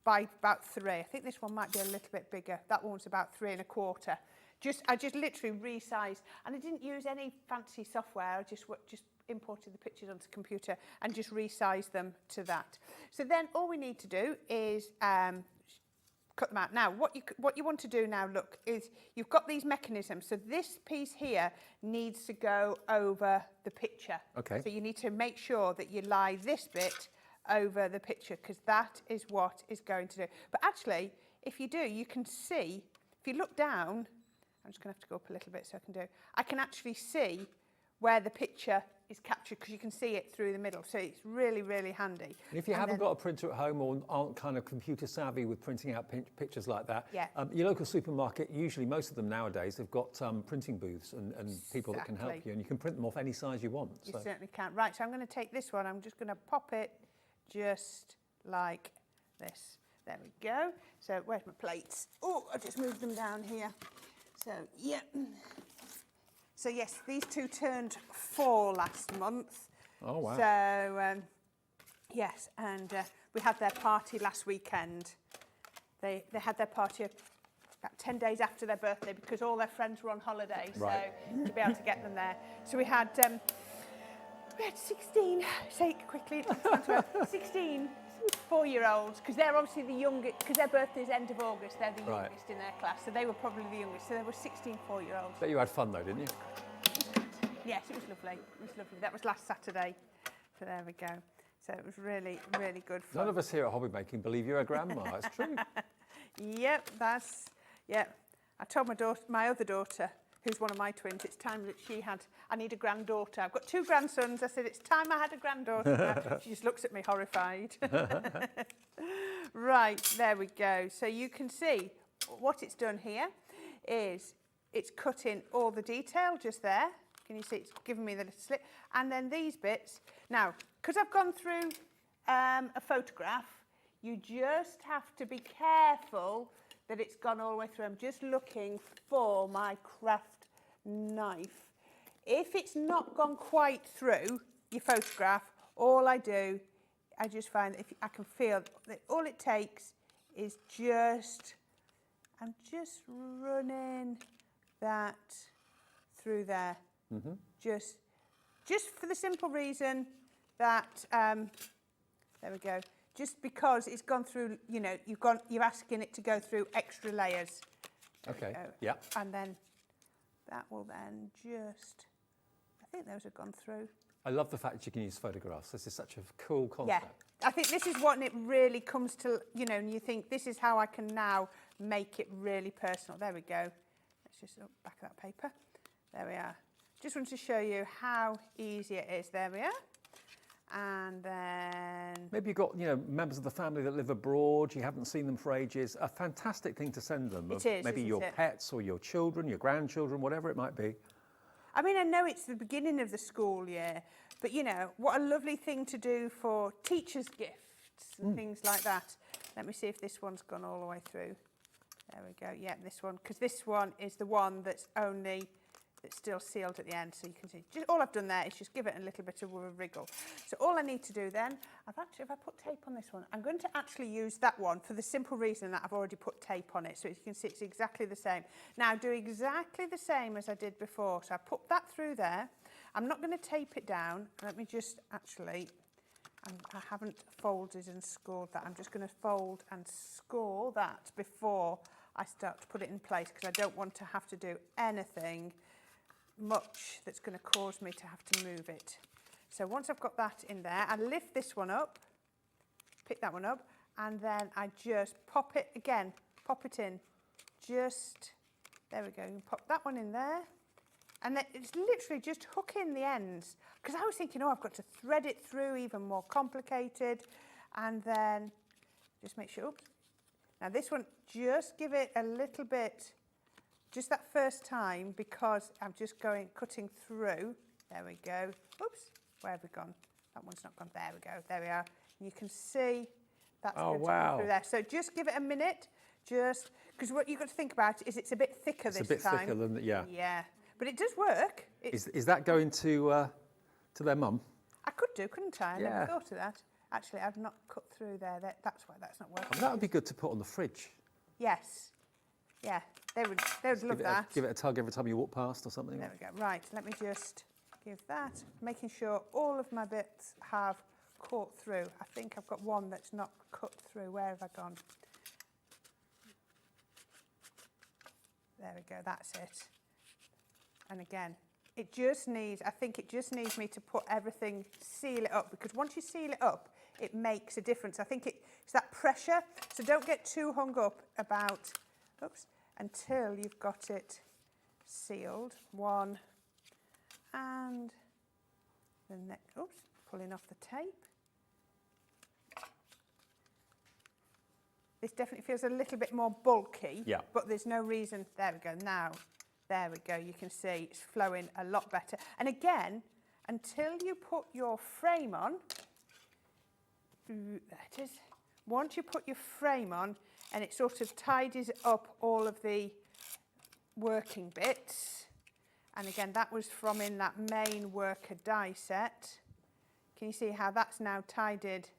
Speaker 5: by about 3. I think this one might be a little bit bigger. That one's about 3 1/4. I just literally resized, and I didn't use any fancy software. I just imported the pictures onto the computer and just resized them to that. So then all we need to do is cut them out. Now, what you want to do now, look, is you've got these mechanisms. So this piece here needs to go over the picture. Okay. So you need to make sure that you lie this bit over the picture, because that is what is going to do. But actually, if you do, you can see, if you look down, I'm just going to have to go up a little bit so I can actually see where the picture is captured, because you can see it through the middle. So it's really, really handy.
Speaker 4: And if you haven't got a printer at home or aren't kind of computer savvy with printing out pictures like that,
Speaker 5: yeah.
Speaker 4: Your local supermarket, usually most of them nowadays, have got printing booths and people that can help you, and you can print them off any size you want.
Speaker 5: You certainly can. Right, so I'm going to take this one. I'm just going to pop it just like this. There we go. So where's my plates? Oh, I just moved them down here. So, yeah. So yes, these 2 turned 4 last month.
Speaker 4: Oh, wow.
Speaker 5: So, yes, and we had their party last weekend. They had their party about 10 days after their birthday, because all their friends were on holiday, right. So to be able to get them there. So we had 16, say it quickly, 16 4-year-olds, because they're obviously the youngest, because their birthday's end of August, they're the youngest in their class, so they were probably the youngest, so there were 16 4-year-olds.
Speaker 4: Bet you had fun though, didn't you?
Speaker 5: Yes, it was lovely, it was lovely. That was last Saturday, so there we go. So it was really, really good fun.
Speaker 4: None of us here at Hobby Making believe you're a grandma, it's true.
Speaker 5: Yep, I told my other daughter, who's one of my twins, it's time that I need a granddaughter. I've got 2 grandsons. I said, it's time I had a granddaughter. She just looks at me horrified. Right, there we go. So you can see what it's done here is it's cut in all the detail just there. Can you see it's given me the little slip? And then these bits. Now, because I've gone through a photograph, you just have to be careful that it's gone all the way through. I'm just looking for my craft knife. If it's not gone quite through your photograph, all I do, I just find that if I can feel that all it takes is just, I'm just running that through there. Just for the simple reason that, there we go, just because it's gone through, you know, you're asking it to go through extra layers.
Speaker 4: Okay, yeah.
Speaker 5: And then that will then just, I think those have gone through.
Speaker 4: I love the fact that you can use photographs. This is such a cool concept.
Speaker 5: Yeah, I think this is what it really comes to, you know, and you think this is how I can now make it really personal. There we go. Let's just look back at that paper. There we are. Just wanted to show you how easy it is. There we are. And then...
Speaker 4: Maybe you've got, you know, members of the family that live abroad, you haven't seen them for ages. A fantastic thing to send them.
Speaker 5: It is,
Speaker 4: maybe your pets or your children, your grandchildren, whatever it might be.
Speaker 5: I mean, I know it's the beginning of the school year, but, you know, what a lovely thing to do for teachers' gifts and things like that. Let me see if this one's gone all the way through. There we go. Yeah, this one, because this one is the one that's still sealed at the end, so you can see. All I've done there is just give it a little bit of a wriggle. So all I need to do then, if I put tape on this one, I'm going to actually use that one for the simple reason that I've already put tape on it, so you can see it's exactly the same. Now do exactly the same as I did before. So I put that through there. I'm not going to tape it down. Let me just actually, I haven't folded and scored that. I'm just going to fold and score that before I start to put it in place, because I don't want to have to do anything much that's going to cause me to have to move it. So once I've got that in there, I lift this one up, pick that one up, and then I just pop it again, pop it in. Just, there we go, you pop that one in there. And then it's literally just hook in the ends. Because I was thinking, oh, I've got to thread it through, even more complicated. And then just make sure, oops. Now this one, just give it a little bit, just that first time, because I'm just cutting through. There we go. Oops, where have we gone? That one's not gone. There we go. There we are. You can see that's going to come through there. So just give it a minute, just because what you've got to think about is it's a bit thicker this time.
Speaker 4: It's a bit thicker than, yeah.
Speaker 5: Yeah, but it does work.
Speaker 4: Is that going to their mum?
Speaker 5: I could do, couldn't I? I never thought of that. Actually, I've not cut through there. That's why that's not working.
Speaker 4: Oh, that would be good to put on the fridge.
Speaker 5: Yes. Yeah, they would love that.
Speaker 4: Give it a tug every time you walk past or something.
Speaker 5: There we go. Right, let me just give that, making sure all of my bits have caught through. I think I've got one that's not cut through. Where have I gone? There we go, that's it. And again, it just needs, I think it just needs me to put everything, seal it up, because once you seal it up, it makes a difference. I think it's that pressure, so don't get too hung up about, until you've got it sealed. One, and the next, pulling off the tape. This definitely feels a little bit more bulky, but there's no reason. There we go. Now, there we go. You can see it's flowing a lot better. And again, until you put your frame on, there it is. Once you put your frame on, and it sort of tidies up all of the working bits. And again, that was from in that main worker die set. Can you see how that's now tidied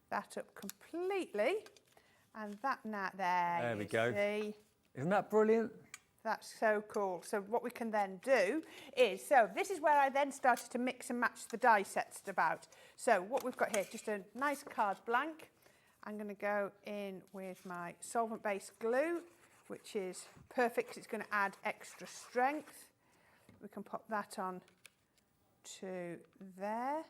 Speaker 5: that up completely? And that now, there we go. See.
Speaker 4: Isn't that brilliant?
Speaker 5: That's so cool. So what we can then do is, so this is where I then started to mix and match the die sets about. So what we've got here, just a nice card blank. I'm going to go in with my solvent-based glue, which is perfect because it's going to add extra strength. We can pop that on to there.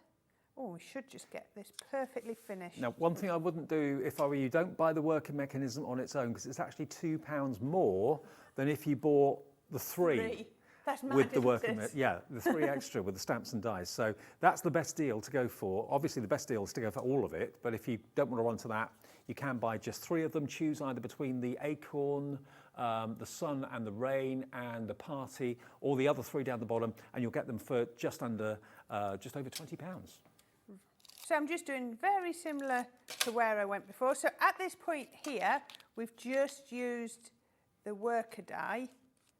Speaker 5: Oh, we should just get this perfectly finished.
Speaker 4: Now, one thing I wouldn't do if I were you, don't buy the working mechanism on its own, because it's actually £2 more than if you bought the three.
Speaker 5: That's mad,
Speaker 4: with the working, the 3 extra with the stamps and dies. So that's the best deal to go for. Obviously, the best deal is to go for all of it, but if you don't want to run to that, you can buy just 3 of them. Choose either between the acorn, the sun and the rain, and the party, or the other 3 down the bottom, and you'll get them for just over £20.
Speaker 5: So I'm just doing very similar to where I went before. So at this point here, we've just used the worker die.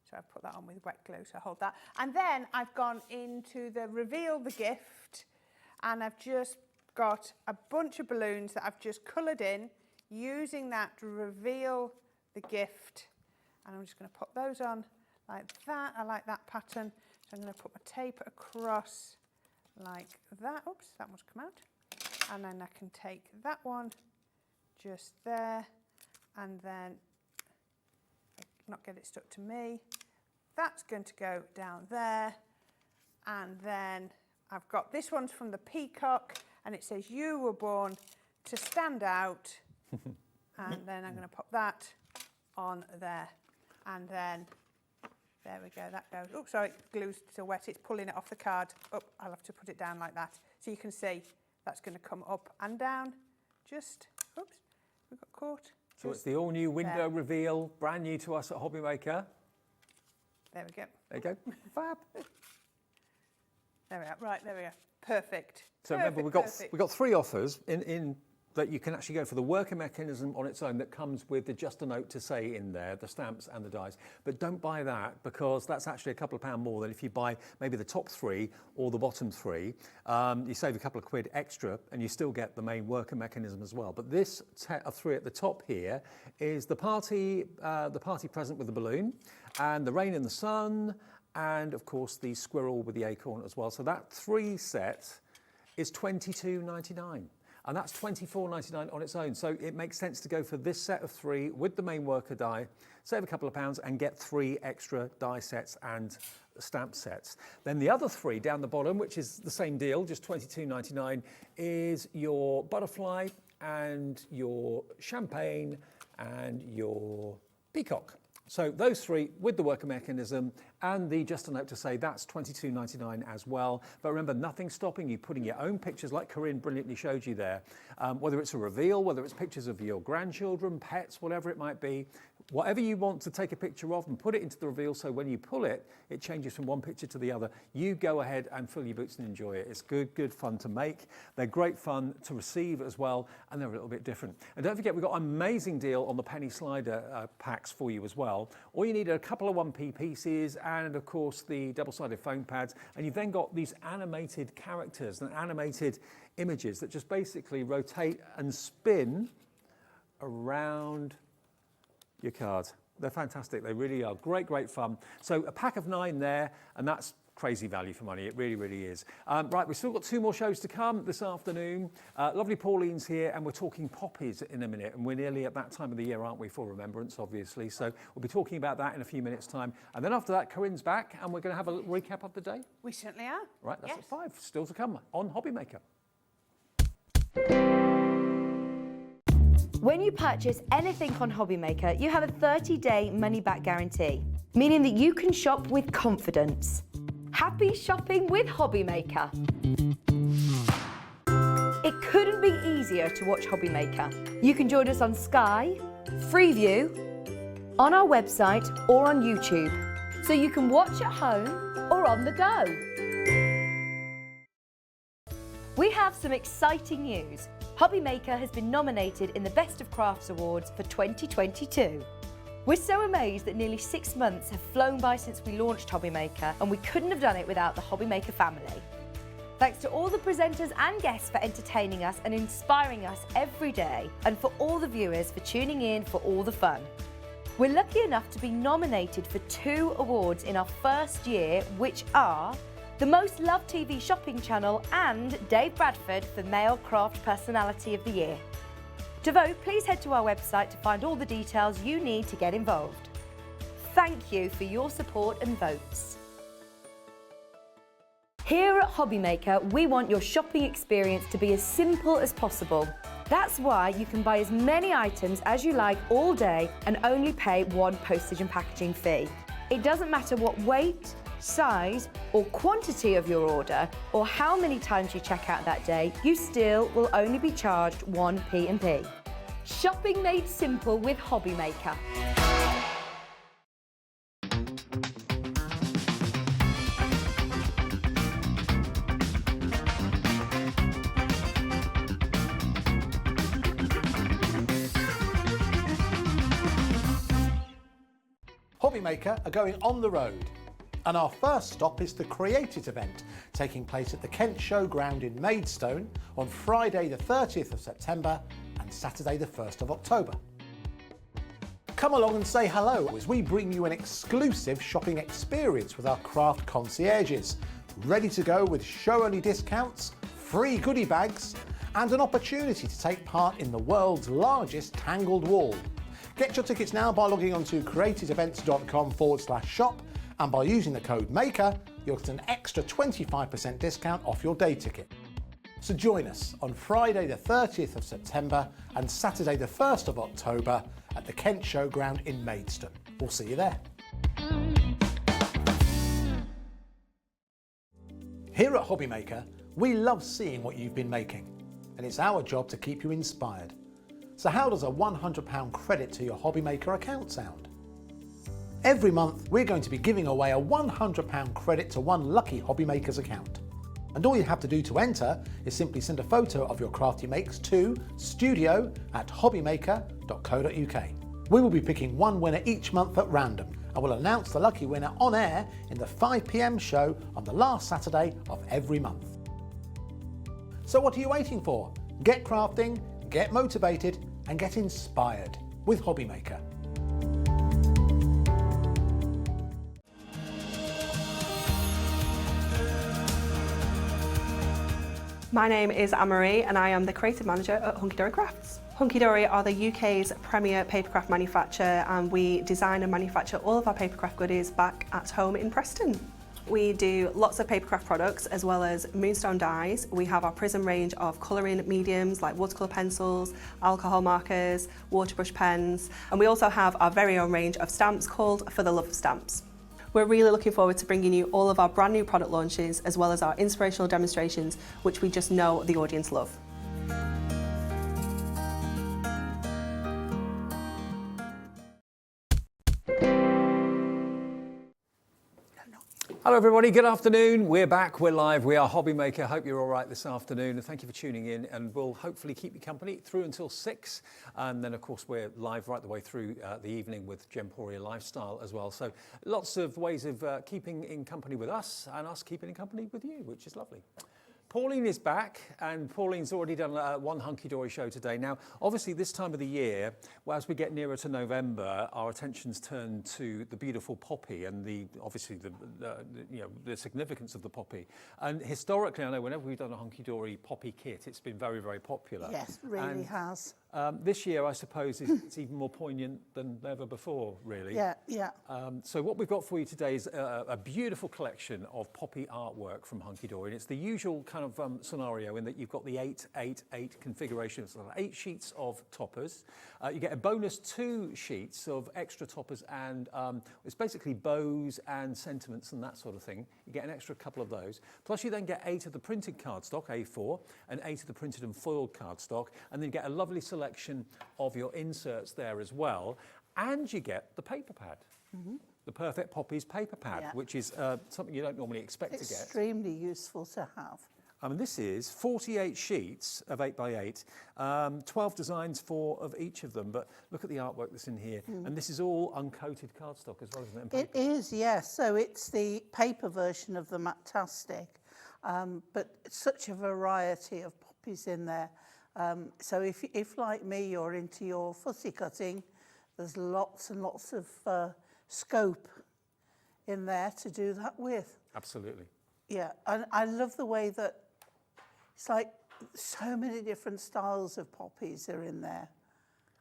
Speaker 5: So I've put that on with wet glue, so hold that. And then I've gone into the reveal the gift, and I've just got a bunch of balloons that I've just coloured in using that to reveal the gift. And I'm just going to put those on like that. I like that pattern. So I'm going to put my tape across like that. Oops, that one's come out. And then I can take that one just there, and then not get it stuck to me. That's going to go down there, and then I've got this one's from the peacock, and it says you were born to stand out. And then I'm going to pop that on there, and then there we go, that goes. Oh, sorry, glue's still wet, it's pulling it off the card. Oh, I'll have to put it down like that. So you can see that's going to come up and down. Just, oops, we got caught.
Speaker 4: So it's the all-new window reveal, brand new to us at Hobby Maker.
Speaker 5: There we go.
Speaker 4: There you go. Fab.
Speaker 5: There we are. Right, there we are. Perfect.
Speaker 4: So remember, we've got 3 offers in that you can actually go for the worker mechanism on its own that comes with the just a note to say in there, the stamps and the dies. But don't buy that, because that's actually a couple of pound more than if you buy maybe the top 3 or the bottom 3. You save a couple of quid extra and you still get the main worker mechanism as well. But this set of 3 at the top here is the party present with the balloon, and the rain and the sun, and of course the squirrel with the acorn as well. So that 3 set is £22.99. And that's £24.99 on its own. So it makes sense to go for this set of 3 with the main worker die, save a couple of pounds and get 3 extra die sets and stamp sets. Then the other 3 down the bottom, which is the same deal, just £22.99, is your butterfly and your champagne and your peacock. So those 3 with the worker mechanism and the just a note to say, that's £22.99 as well. But remember, nothing's stopping you putting your own pictures like Corrine brilliantly showed you there. Whether it's a reveal, whether it's pictures of your grandchildren, pets, whatever it might be, whatever you want to take a picture of and put it into the reveal, so when you pull it, it changes from one picture to the other. You go ahead and fill your boots and enjoy it. It's good fun to make. They're great fun to receive as well, and they're a little bit different. And don't forget, we've got an amazing deal on the penny slider packs for you as well. All you need are a couple of 1p pieces and of course the double-sided foam pads, and you've then got these animated characters and animated images that just basically rotate and spin around your card. They're fantastic. They really are. Great fun. So a pack of 9 there, and that's crazy value for money. It really is. Right, we've still got 2 more shows to come this afternoon. Lovely Pauline's here, and we're talking poppies in a minute, and we're nearly at that time of the year, aren't we, for Remembrance, obviously. So we'll be talking about that in a few minutes' time. And then after that, Corrine's back, and we're going to have a little recap of the day.
Speaker 5: We certainly are.
Speaker 4: Right, that's at 5. Still to come on Hobby Maker.
Speaker 1: When you purchase anything on Hobby Maker, you have a 30-day money-back guarantee, meaning that you can shop with confidence. Happy shopping with Hobby Maker. It couldn't be easier to watch Hobby Maker. You can join us on Sky, Freeview, on our website or on YouTube, so you can watch at home or on the go. We have some exciting news. Hobby Maker has been nominated in the Best of Crafts Awards for 2022. We're so amazed that nearly 6 months have flown by since we launched Hobby Maker, and we couldn't have done it without the Hobby Maker family. Thanks to all the presenters and guests for entertaining us and inspiring us every day, and for all the viewers for tuning in for all the fun. We're lucky enough to be nominated for 2 awards in our first year, which are the Most Loved TV Shopping Channel and Dave Bradford for Male Craft Personality of the Year. To vote, please head to our website to find all the details you need to get involved. Thank you for your support and votes. Here at Hobby Maker, we want your shopping experience to be as simple as possible. That's why you can buy as many items as you like all day and only pay 1 postage and packaging fee. It doesn't matter what weight, size or quantity of your order or how many times you check out that day, you still will only be charged 1 P&P. Shopping made simple with Hobby Maker.
Speaker 2: Hobbymaker are going on the road. And our first stop is the Creative event, taking place at the Kent Showground in Maidstone on Friday the 30th of September and Saturday the 1st of October. Come along and say hello as we bring you an exclusive shopping experience with our craft concierges, ready to go with show-only discounts, free goodie bags, and an opportunity to take part in the world's largest tangled wall. Get your tickets now by logging on to creativeevents.com/shop, and by using the code MAKER, you'll get an extra 25% discount off your day ticket. So join us on Friday the 30th of September and Saturday the 1st of October at the Kent Showground in Maidstone. We'll see you there. Here at Hobbymaker, we love seeing what you've been making, and it's our job to keep you inspired. So how does a £100 credit to your Hobbymaker account sound? Every month, we're going to be giving away a £100 credit to one lucky Hobbymaker's account. And all you have to do to enter is simply send a photo of your craft you makes to studio@hobbymaker.co.uk. We will be picking one winner each month at random, and we'll announce the lucky winner on air in the 5 PM show on the last Saturday of every month. So what are you waiting for? Get crafting, get motivated, and get inspired with Hobbymaker.
Speaker 6: My name is Anne-Marie and I am the Creative Manager at Hunky Dory Crafts. Hunky Dory are the UK's premier papercraft manufacturer, and we design and manufacture all of our papercraft goodies back at home in Preston. We do lots of papercraft products as well as moonstone dyes. We have our prism range of colouring mediums like watercolour pencils, alcohol markers, waterbrush pens, and we also have our very own range of stamps called For the Love of Stamps. We're really looking forward to bringing you all of our brand new product launches as well as our inspirational demonstrations, which we just know the audience love.
Speaker 4: Hello everybody, good afternoon. We're back, we're live, we are Hobbymaker. Hope you're all right this afternoon, and thank you for tuning in, and we'll hopefully keep you company through until 6, and then of course we're live right the way through the evening with Gemporia Lifestyle as well. So lots of ways of keeping in company with us and us keeping in company with you, which is lovely. Pauline is back, and Pauline's already done one Hunky Dory show today. Now, obviously this time of the year, well, as we get nearer to November, our attention's turned to the beautiful poppy and obviously the significance of the poppy. And historically, I know whenever we've done a Hunky Dory poppy kit, it's been very, very popular.
Speaker 7: Yes, really has.
Speaker 4: This year, I suppose, it's even more poignant than ever before, really.
Speaker 7: Yeah, yeah.
Speaker 4: So what we've got for you today is a beautiful collection of poppy artwork from Hunky Dory. And it's the usual kind of scenario in that you've got the 8-8-8 configuration, so 8 sheets of toppers. You get a bonus 2 sheets of extra toppers, and it's basically bows and sentiments and that sort of thing. You get an extra couple of those. Plus you then get 8 of the printed cardstock, A4, and 8 of the printed and foiled cardstock, and then you get a lovely selection of your inserts there as well. And you get the paper pad. Mm-hmm. The Perfect Poppies paper pad, yeah, which is something you don't normally expect to get.
Speaker 7: Extremely useful to have.
Speaker 4: This is 48 sheets of 8x8, 12 designs of each of them, but look at the artwork that's in here. And this is all uncoated cardstock as well, isn't it?
Speaker 7: It is, yes. So it's the paper version of the Matastic, but such a variety of poppies in there. So if like me, you're into your fussy cutting, there's lots and lots of scope in there to do that with.
Speaker 4: Absolutely.
Speaker 7: Yeah, and I love the way that it's like so many different styles of poppies are in there.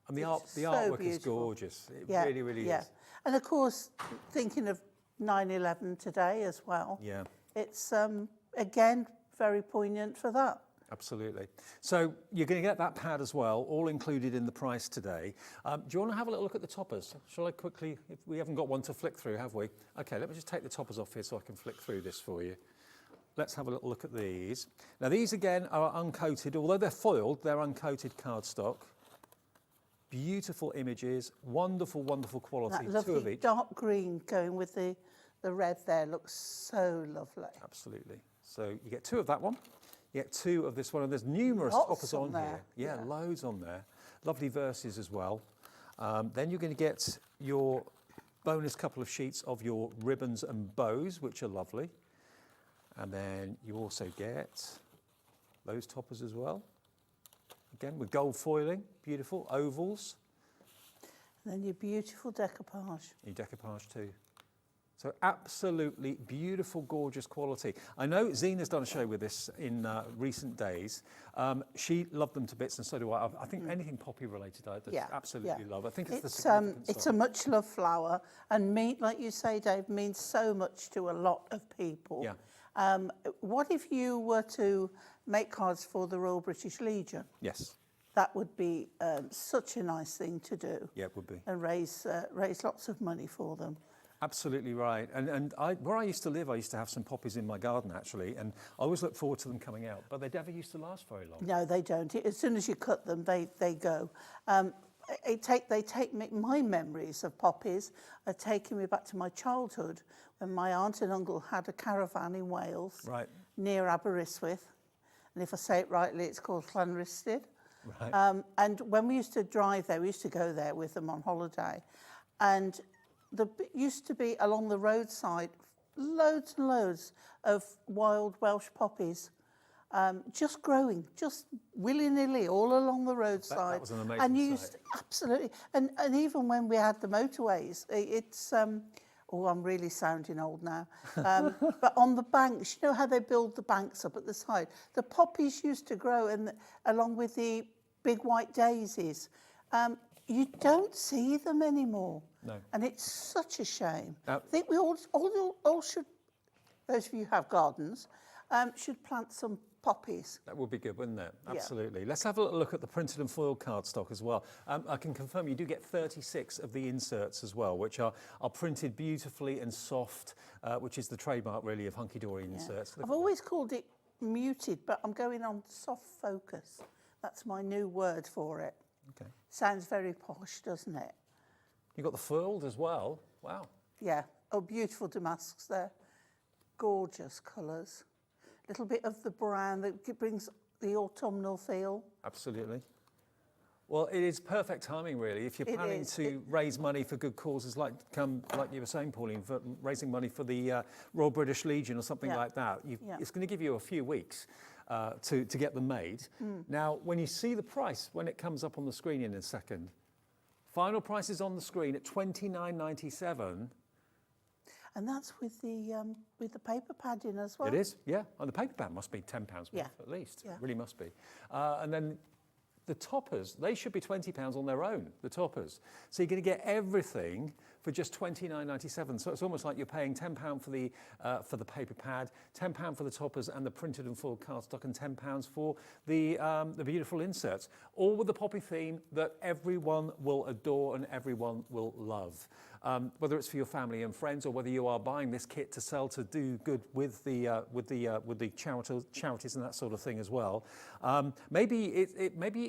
Speaker 4: And the artwork is gorgeous. It really, really is.
Speaker 7: And of course, thinking of 9/11 today as well.
Speaker 4: Yeah.
Speaker 7: It's, again, very poignant for that.
Speaker 4: Absolutely. So you're going to get that pad as well, all included in the price today. Do you want to have a little look at the toppers? Shall I quickly, if we haven't got one to flick through, have we? Okay, let me just take the toppers off here so I can flick through this for you. Let's have a little look at these. Now these again are uncoated, although they're foiled, they're uncoated cardstock. Beautiful images, wonderful, wonderful quality.
Speaker 7: That lovely
Speaker 4: 2 of each.
Speaker 7: Dark green going with the red there looks so lovely.
Speaker 4: Absolutely. So you get 2 of that one. You get 2 of this one, and there's numerous toppers on here. Yeah, loads on there. Lovely verses as well. Then you're going to get your bonus couple of sheets of your ribbons and bows, which are lovely. And then you also get those toppers as well. Again, with gold foiling, beautiful ovals.
Speaker 7: And then your beautiful decoupage.
Speaker 4: Your decoupage too. So absolutely beautiful, gorgeous quality. I know Zena's done a show with this in recent days. She loved them to bits, and so do I. I think anything poppy related, I just absolutely love. I think it's the significance
Speaker 7: it's
Speaker 4: of
Speaker 7: a much loved flower, and like you say, Dave, means so much to a lot of people.
Speaker 4: Yeah.
Speaker 7: What if you were to make cards for the Royal British Legion?
Speaker 4: Yes.
Speaker 7: That would be such a nice thing to do.
Speaker 4: Yeah, it would be.
Speaker 7: And raise lots of money for them.
Speaker 4: Absolutely right. And where I used to live, I used to have some poppies in my garden, actually, and I always look forward to them coming out, but they never used to last very long.
Speaker 7: No, they don't. As soon as you cut them, they go. My memories of poppies are taking me back to my childhood when my aunt and uncle had a caravan in Wales,
Speaker 4: Right.
Speaker 7: near Aberystwyth. And if I say it rightly, it's called Llanrhystud.
Speaker 4: Right.
Speaker 7: And when we used to drive there, we used to go there with them on holiday. And there used to be along the roadside loads and loads of wild Welsh poppies, just growing, just willy-nilly all along the roadside.
Speaker 4: That was an amazing
Speaker 7: and
Speaker 4: sight.
Speaker 7: used absolutely, and even when we had the motorways, it's I'm really sounding old now. But on the banks, you know how they build the banks up at the side? The poppies used to grow, and along with the big white daisies. You don't see them anymore.
Speaker 4: No.
Speaker 7: And it's such a shame.
Speaker 4: Now,
Speaker 7: I think we all should, those of you who have gardens, should plant some poppies.
Speaker 4: That would be good, wouldn't it?
Speaker 7: Yeah.
Speaker 4: Absolutely. Let's have a little look at the printed and foiled cardstock as well. I can confirm you do get 36 of the inserts as well, which are printed beautifully and soft, which is the trademark really of Hunky Dory inserts.
Speaker 7: I've always called it muted, but I'm going on soft focus. That's my new word for it.
Speaker 4: Okay.
Speaker 7: Sounds very posh, doesn't it?
Speaker 4: You've got the foiled as well. Wow.
Speaker 7: Yeah. Oh, beautiful damasks there. Gorgeous colours. Little bit of the brown that brings the autumnal feel.
Speaker 4: Absolutely. Well, it is perfect timing, really, if you're planning to raise money for good causes, like you were saying, Pauline, for raising money for the Royal British Legion or something like that. It's going to give you a few weeks to get them made. Now, when you see the price, when it comes up on the screen in a second, final price is on the screen at £29.97.
Speaker 7: And that's with the paper padding as well.
Speaker 4: It is, yeah. And the paper pad must be £10 worth at least.
Speaker 7: Yeah.
Speaker 4: It really must be. And then the toppers, they should be £20 on their own, the toppers. So you're going to get everything for just £29.97. So it's almost like you're paying £10 for the paper pad, £10 for the toppers and the printed and foiled cardstock, and £10 for the beautiful inserts. All with the poppy theme that everyone will adore and everyone will love. Whether it's for your family and friends, or whether you are buying this kit to sell to do good with the charities and that sort of thing as well. Maybe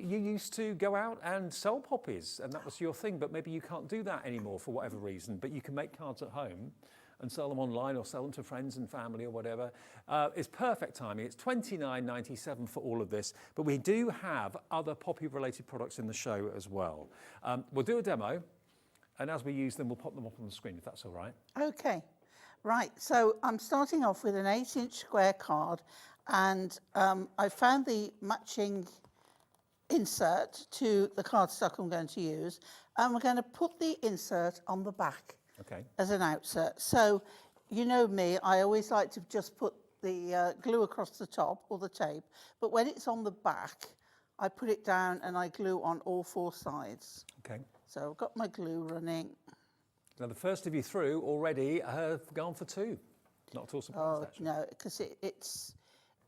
Speaker 4: you used to go out and sell poppies, and that was your thing, but maybe you can't do that anymore for whatever reason. But you can make cards at home and sell them online, or sell them to friends and family or whatever. It's perfect timing. It's £29.97 for all of this, but we do have other poppy-related products in the show as well. We'll do a demo. And as we use them, we'll pop them up on the screen, if that's all right.
Speaker 7: Okay, right. So I'm starting off with an 8-inch square card, and I found the matching insert to the cardstock I'm going to use, and we're going to put the insert on the back as an outsert. So, you know me, I always like to just put the glue across the top, or the tape, but when it's on the back, I put it down and I glue on all 4 sides.
Speaker 4: Okay.
Speaker 7: So I've got my glue running.
Speaker 4: Now, the first of you through already have gone for 2. Not at all surprised, actually.
Speaker 7: No, because it's,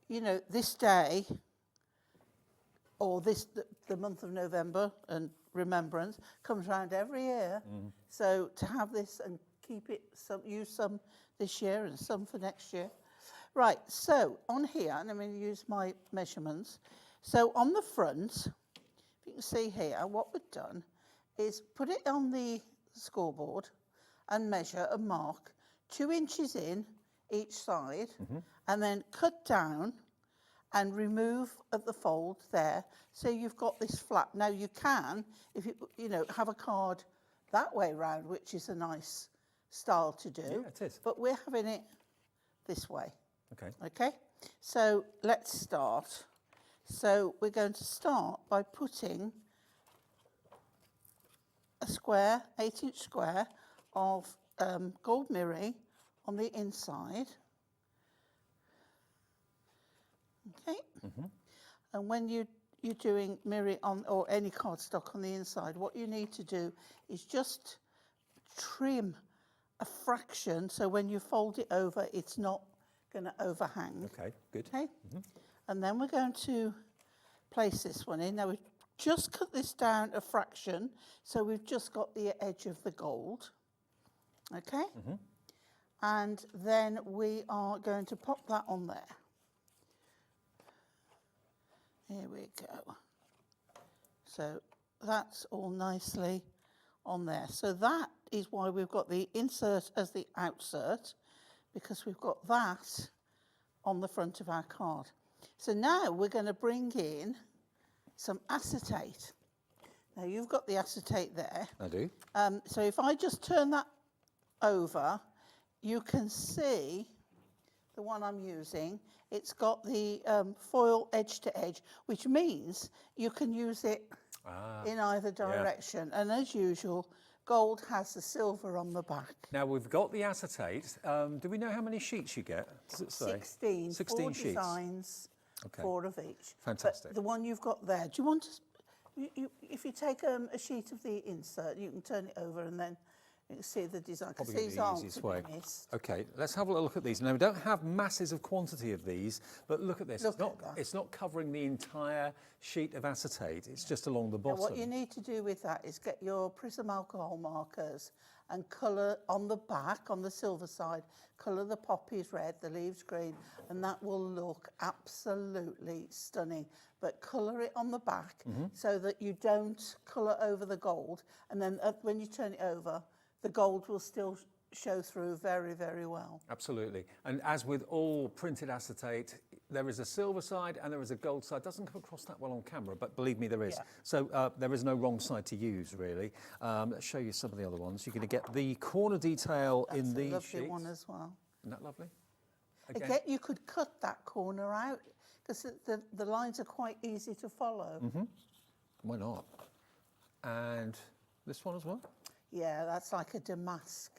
Speaker 7: you know, this day, or the month of November, and remembrance, comes around every year. So to have this and keep it, use some this year and some for next year. Right, so on here, and I'm going to use my measurements. So on the front, if you can see here, what we've done is put it on the scoreboard and measure and mark 2 inches in each side, and then cut down and remove at the fold there, so you've got this flap. Now you can, if you have a card that way round, which is a nice style to do.
Speaker 4: Yeah, it is.
Speaker 7: But we're having it this way.
Speaker 4: Okay.
Speaker 7: Okay, so let's start. So we're going to start by putting a square, 8-inch square of gold mirror on the inside. Okay, and when you're doing mirror on or any cardstock on the inside, what you need to do is just trim a fraction so when you fold it over, it's not going to overhang.
Speaker 4: Okay, good.
Speaker 7: Okay, and then we're going to place this one in. Now we've just cut this down a fraction, so we've just got the edge of the gold. Okay, and then we are going to pop that on there. Here we go. So that's all nicely on there. So that is why we've got the insert as the outsert, because we've got that on the front of our card. So now we're going to bring in some acetate. Now you've got the acetate there.
Speaker 4: I do.
Speaker 7: So if I just turn that over, you can see the one I'm using. It's got the foil edge to edge, which means you can use it in either direction. And as usual, gold has the silver on the back.
Speaker 4: Now we've got the acetate. Do we know how many sheets you get? Does it say?
Speaker 7: 16.
Speaker 4: 16
Speaker 7: 4
Speaker 4: sheets.
Speaker 7: designs,
Speaker 4: Okay.
Speaker 7: 4 of each.
Speaker 4: Fantastic.
Speaker 7: But the one you've got there, do you want to, if you take a sheet of the insert, you can turn it over and then you can see the design, because
Speaker 4: Probably
Speaker 7: these
Speaker 4: the
Speaker 7: aren't
Speaker 4: easiest
Speaker 7: to
Speaker 4: way.
Speaker 7: be missed.
Speaker 4: Okay, let's have a look at these. Now we don't have masses of quantity of these, but look at this.
Speaker 7: Look at that.
Speaker 4: It's not covering the entire sheet of acetate. It's just along the
Speaker 7: Now,
Speaker 4: bottom.
Speaker 7: what you need to do with that is get your Prism alcohol markers and colour on the back, on the silver side, colour the poppies red, the leaves green, and that will look absolutely stunning. But colour it on the back so that you don't colour over the gold, and then when you turn it over, the gold will still show through very, very well.
Speaker 4: Absolutely. And as with all printed acetate, there is a silver side and there is a gold side. Doesn't come across that well on camera, but believe me, there is.
Speaker 7: Yeah.
Speaker 4: So there is no wrong side to use, really. Let's show you some of the other ones. You're going to get the corner detail
Speaker 7: That's
Speaker 4: in
Speaker 7: a
Speaker 4: these
Speaker 7: lovely
Speaker 4: sheets.
Speaker 7: one as well.
Speaker 4: Isn't that lovely?
Speaker 7: Again, you could cut that corner out because the lines are quite easy to follow.
Speaker 4: Why not? And this one as well.
Speaker 7: Yeah, that's like a damask.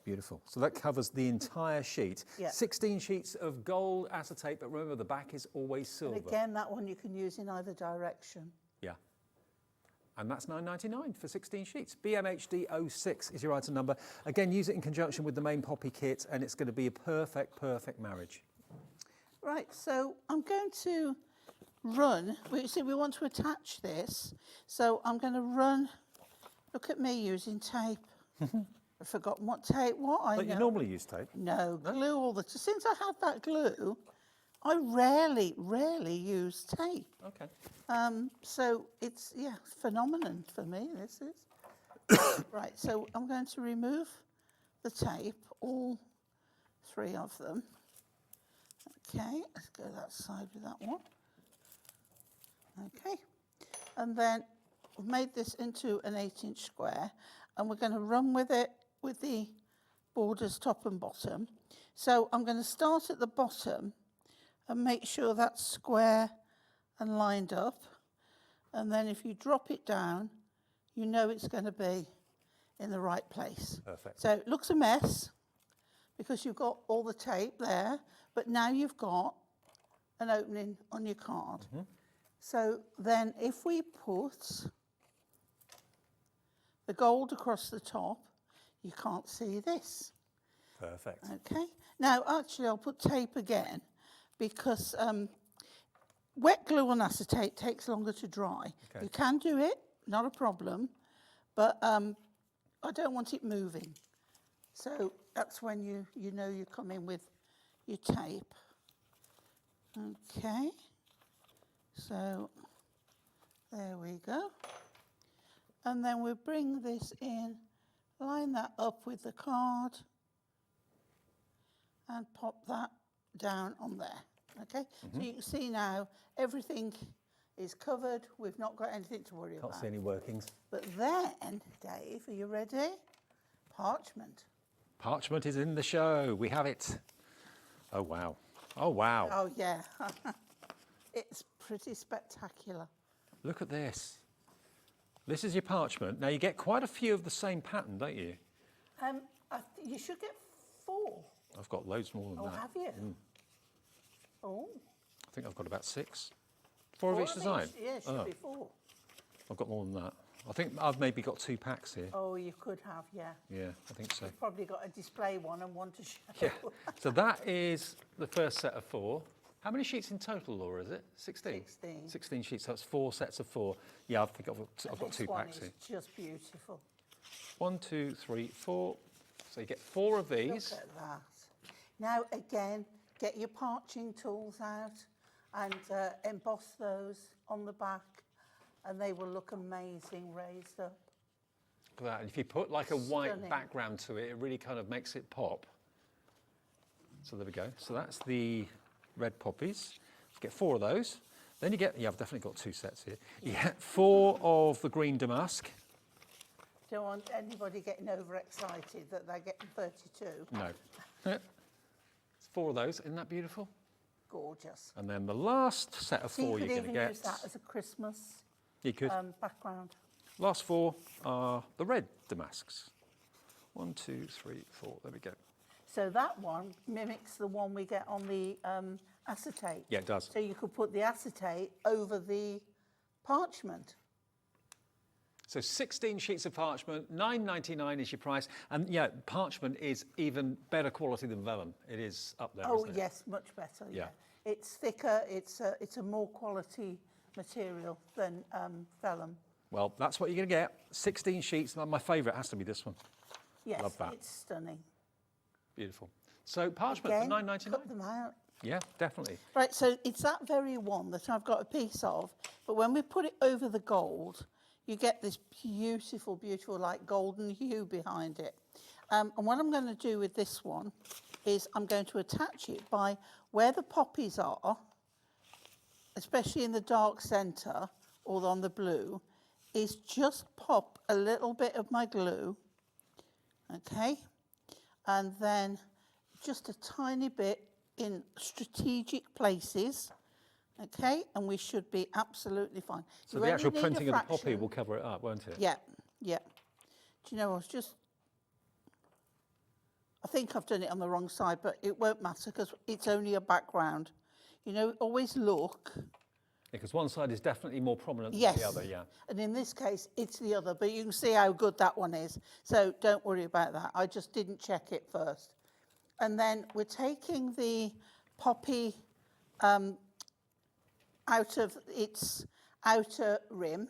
Speaker 4: Beautiful. So that covers the entire sheet.
Speaker 7: Yeah.
Speaker 4: 16 sheets of gold acetate, but remember the back is always silver.
Speaker 7: And again, that one you can use in either direction.
Speaker 4: Yeah. And that's £9.99 for 16 sheets. BMHD06 is your item number. Again, use it in conjunction with the main poppy kit, and it's going to be a perfect, perfect marriage.
Speaker 7: Right, so I'm going to run. See, we want to attach this, so I'm going to run. Look at me using tape. I've forgotten what tape.
Speaker 4: But you normally use tape.
Speaker 7: No, glue all the time. Since I had that glue, I rarely use tape.
Speaker 4: Okay.
Speaker 7: So it's, phenomenon for me, this is. Right, so I'm going to remove the tape, all 3 of them. Okay, let's go that side with that one. Okay, and then we've made this into an 8-inch square, and we're going to run with it with the borders top and bottom. So I'm going to start at the bottom and make sure that's square and lined up. And then if you drop it down, you know it's going to be in the right place.
Speaker 4: Perfect.
Speaker 7: So it looks a mess because you've got all the tape there, but now you've got an opening on your card. So then if we put the gold across the top, you can't see this.
Speaker 4: Perfect.
Speaker 7: Okay. Now, actually, I'll put tape again because wet glue on acetate takes longer to dry.
Speaker 4: Okay.
Speaker 7: You can do it, not a problem, but I don't want it moving. So that's when you know you come in with your tape. Okay. So there we go. And then we bring this in, line that up with the card, and pop that down on there. Okay, so you can see now everything is covered. We've not got anything to worry about.
Speaker 4: Can't see any workings.
Speaker 7: But then, Dave, are you ready? Parchment.
Speaker 4: Parchment is in the show. We have it. Oh, wow. Oh, wow.
Speaker 7: Oh, yeah. It's pretty spectacular.
Speaker 4: Look at this. This is your parchment. Now, you get quite a few of the same pattern, don't you?
Speaker 7: You should get 4.
Speaker 4: I've got loads more than
Speaker 7: Oh,
Speaker 4: that.
Speaker 7: have you? Oh.
Speaker 4: I think I've got about 6. 4 of each design?
Speaker 7: Yeah, it should be 4.
Speaker 4: I've got more than that. I think I've maybe got 2 packs here.
Speaker 7: Oh, you could have, yeah.
Speaker 4: Yeah, I think so.
Speaker 7: You've probably got a display one and one to show.
Speaker 4: Yeah. So that is the first set of 4. How many sheets in total, Laura, is it? 16?
Speaker 7: 16.
Speaker 4: 16 sheets, so that's 4 sets of 4. Yeah, I think I've got 2 packs here.
Speaker 7: This one is just beautiful.
Speaker 4: 1, 2, 3, 4. So you get 4 of these.
Speaker 7: Look at that. Now, again, get your parching tools out and emboss those on the back, and they will look amazing raised up.
Speaker 4: Look at that. And if you put like a white
Speaker 7: Stunning.
Speaker 4: background to it, it really kind of makes it pop. So there we go. So that's the red poppies. You get 4 of those. Then you get, yeah, I've definitely got 2 sets here. You get 4 of the green damask.
Speaker 7: Don't want anybody getting overexcited that they're getting 32.
Speaker 4: No. It's 4 of those. Isn't that beautiful?
Speaker 7: Gorgeous.
Speaker 4: And then the last set of 4
Speaker 7: You
Speaker 4: you're
Speaker 7: could
Speaker 4: going to
Speaker 7: even
Speaker 4: get.
Speaker 7: use that as a Christmas
Speaker 4: You could.
Speaker 7: background.
Speaker 4: Last 4 are the red damasks. 1, 2, 3, 4. There we go.
Speaker 7: So that one mimics the one we get on the acetate.
Speaker 4: Yeah, it does.
Speaker 7: So you could put the acetate over the parchment.
Speaker 4: So 16 sheets of parchment, $9.99 is your price. And yeah, parchment is even better quality than vellum. It is up there,
Speaker 7: Oh,
Speaker 4: isn't it?
Speaker 7: yes, much better, yeah.
Speaker 4: Yeah.
Speaker 7: It's thicker, it's a more quality material than vellum.
Speaker 4: Well, that's what you're going to get. 16 sheets. My favourite has to be this one.
Speaker 7: Yes,
Speaker 4: Love that.
Speaker 7: it's stunning.
Speaker 4: Beautiful. So parchment
Speaker 7: Again,
Speaker 4: for $9.99?
Speaker 7: cut them out.
Speaker 4: Yeah, definitely.
Speaker 7: Right, so it's that very one that I've got a piece of, but when we put it over the gold, you get this beautiful, beautiful, like golden hue behind it. And what I'm going to do with this one is I'm going to attach it by where the poppies are, especially in the dark centre or on the blue, is just pop a little bit of my glue, okay? And then just a tiny bit in strategic places, okay? And we should be absolutely fine.
Speaker 4: So
Speaker 7: You
Speaker 4: the
Speaker 7: only
Speaker 4: actual
Speaker 7: need a
Speaker 4: printing of the poppy
Speaker 7: fraction.
Speaker 4: will cover it up, won't it?
Speaker 7: Yeah, yeah. Do you know, I think I've done it on the wrong side, but it won't matter because it's only a background. You know, always look.
Speaker 4: Because one side is definitely more prominent
Speaker 7: Yes.
Speaker 4: than the other, yeah.
Speaker 7: And in this case, it's the other, but you can see how good that one is. So don't worry about that. I just didn't check it first. And then we're taking the poppy out of its outer rim,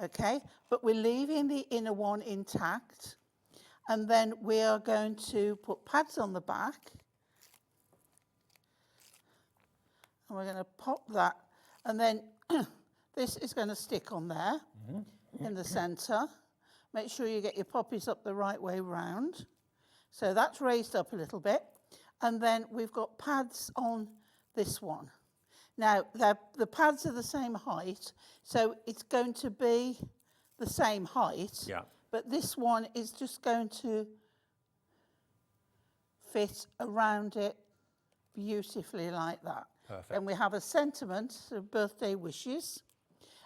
Speaker 7: okay? But we're leaving the inner one intact. And then we are going to put pads on the back. And we're going to pop that. And then this is going to stick on there in the centre. Make sure you get your poppies up the right way round. So that's raised up a little bit. And then we've got pads on this one. Now, the pads are the same height, so it's going to be the same height.
Speaker 4: Yeah.
Speaker 7: But this one is just going to fit around it beautifully like that.
Speaker 4: Perfect.
Speaker 7: And we have a sentiment of birthday wishes.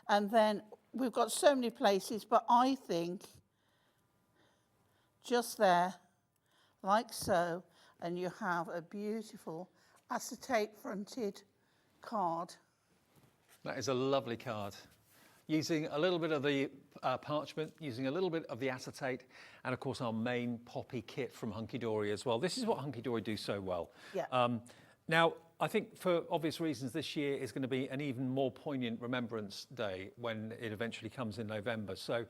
Speaker 7: And then we've got so many places, but I think just there, like so, and you have a beautiful acetate fronted card.
Speaker 4: That is a lovely card. Using a little bit of the parchment, using a little bit of the acetate, and of course our main poppy kit from Hunky Dory as well. This is what Hunky Dory do so well.
Speaker 7: Yeah.
Speaker 4: Now, I think for obvious reasons, this year is going to be an even more poignant Remembrance Day when it eventually comes in November. So,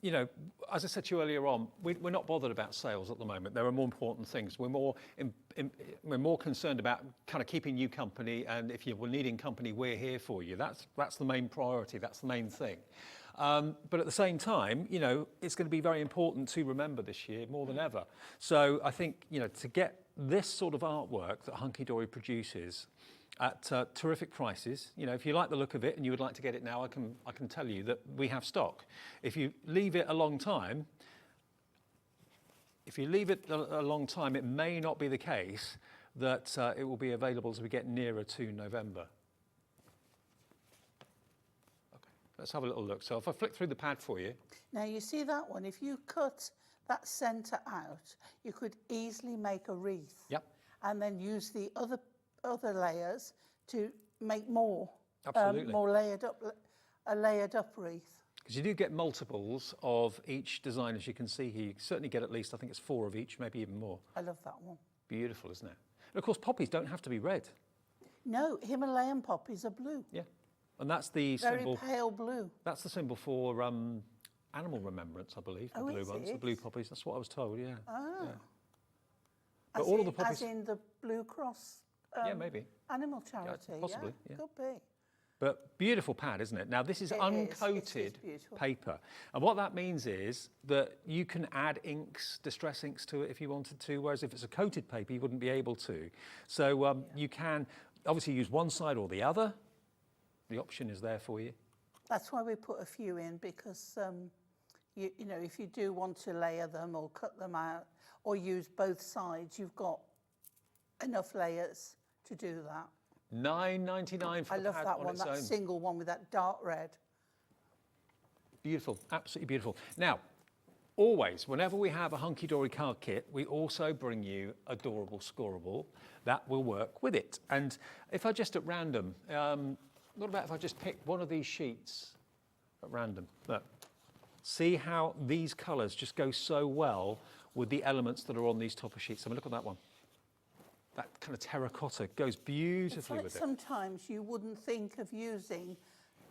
Speaker 4: you know, as I said to you earlier on, we're not bothered about sales at the moment. There are more important things. We're more concerned about kind of keeping you company, and if you were needing company, we're here for you. That's the main priority. That's the main thing. But at the same time, you know, it's going to be very important to remember this year more than ever. So I think, you know, to get this sort of artwork that Hunky Dory produces at terrific prices, you know, if you like the look of it and you would like to get it now, I can tell you that we have stock. If you leave it a long time, if you leave it a long time, it may not be the case that it will be available as we get nearer to November. Okay, let's have a little look. So if I flick through the pad for you.
Speaker 7: Now you see that one, if you cut that centre out, you could easily make a wreath.
Speaker 4: Yep.
Speaker 7: And then use the other layers to make more.
Speaker 4: Absolutely.
Speaker 7: More layered up, a layered up wreath.
Speaker 4: Because you do get multiples of each design, as you can see here. You certainly get at least, I think it's 4 of each, maybe even more.
Speaker 7: I love that one.
Speaker 4: Beautiful, isn't it? And of course, poppies don't have to be red.
Speaker 7: No, Himalayan poppies are blue.
Speaker 4: Yeah. And that's the
Speaker 7: Very
Speaker 4: symbol.
Speaker 7: pale blue.
Speaker 4: That's the symbol for animal remembrance, I believe. The
Speaker 7: Oh,
Speaker 4: blue
Speaker 7: is
Speaker 4: ones, the
Speaker 7: it?
Speaker 4: blue poppies. That's what I was told, yeah.
Speaker 7: Ah.
Speaker 4: Yeah. But
Speaker 7: As
Speaker 4: all
Speaker 7: in,
Speaker 4: of the poppies.
Speaker 7: As in the Blue Cross
Speaker 4: Yeah, maybe.
Speaker 7: animal charity.
Speaker 4: possibly, yeah.
Speaker 7: Could be.
Speaker 4: But beautiful pad, isn't it? Now, this is
Speaker 7: It is.
Speaker 4: uncoated
Speaker 7: It is beautiful.
Speaker 4: paper. And what that means is that you can add inks, distress inks to it if you wanted to, whereas if it's a coated paper, you wouldn't be able to. So you can obviously use one side or the other. The option is there for you.
Speaker 7: That's why we put a few in, because you know, if you do want to layer them or cut them out or use both sides, you've got enough layers to do that.
Speaker 4: $9.99 for
Speaker 7: I
Speaker 4: the
Speaker 7: love
Speaker 4: pad
Speaker 7: that
Speaker 4: on
Speaker 7: one,
Speaker 4: its
Speaker 7: that
Speaker 4: own.
Speaker 7: single one with that dark red.
Speaker 4: Beautiful, absolutely beautiful. Now, always, whenever we have a Hunky Dory card kit, we also bring you Adorable Scoreable that will work with it. And if I just at random, what about if I just pick one of these sheets at random? Look, see how these colours just go so well with the elements that are on these topper sheets. I mean, look at that one. That kind of terracotta goes
Speaker 7: It's
Speaker 4: beautifully
Speaker 7: like
Speaker 4: with it.
Speaker 7: sometimes you wouldn't think of using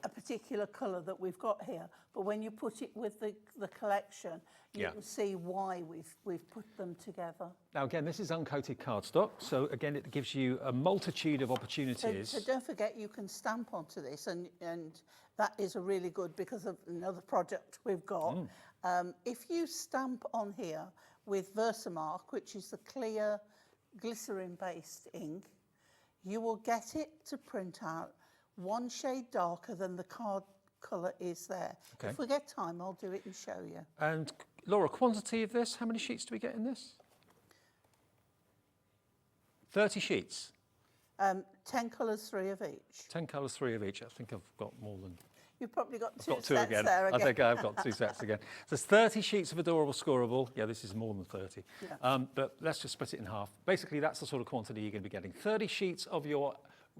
Speaker 7: a particular colour that we've got here, but when you put it with the collection, you
Speaker 4: Yeah.
Speaker 7: can see why we've put them together.
Speaker 4: Now, again, this is uncoated cardstock, so again, it gives you a multitude of opportunities.
Speaker 7: So don't forget you can stamp onto this, and that is a really good, because of another project we've got. If you stamp on here with Versamark, which is the clear glycerin-based ink, you will get it to print out one shade darker than the card colour is there.
Speaker 4: Okay.
Speaker 7: If we get time, I'll do it and show you.
Speaker 4: And Laura, quantity of this, how many sheets do we get in this? 30 sheets.
Speaker 7: 10 colours, 3 of each.
Speaker 4: 10 colours, 3 of each. I think I've got more than...
Speaker 7: You've probably got
Speaker 4: I've
Speaker 7: two
Speaker 4: got 2
Speaker 7: sets
Speaker 4: again.
Speaker 7: there again.
Speaker 4: I think I've got 2 sets again. So there's 30 sheets of Adorable Scoreable. Yeah, this is more than 30.
Speaker 7: Yeah.
Speaker 4: But let's just split it in half. Basically, that's the sort of quantity you're going to be getting. 30 sheets of your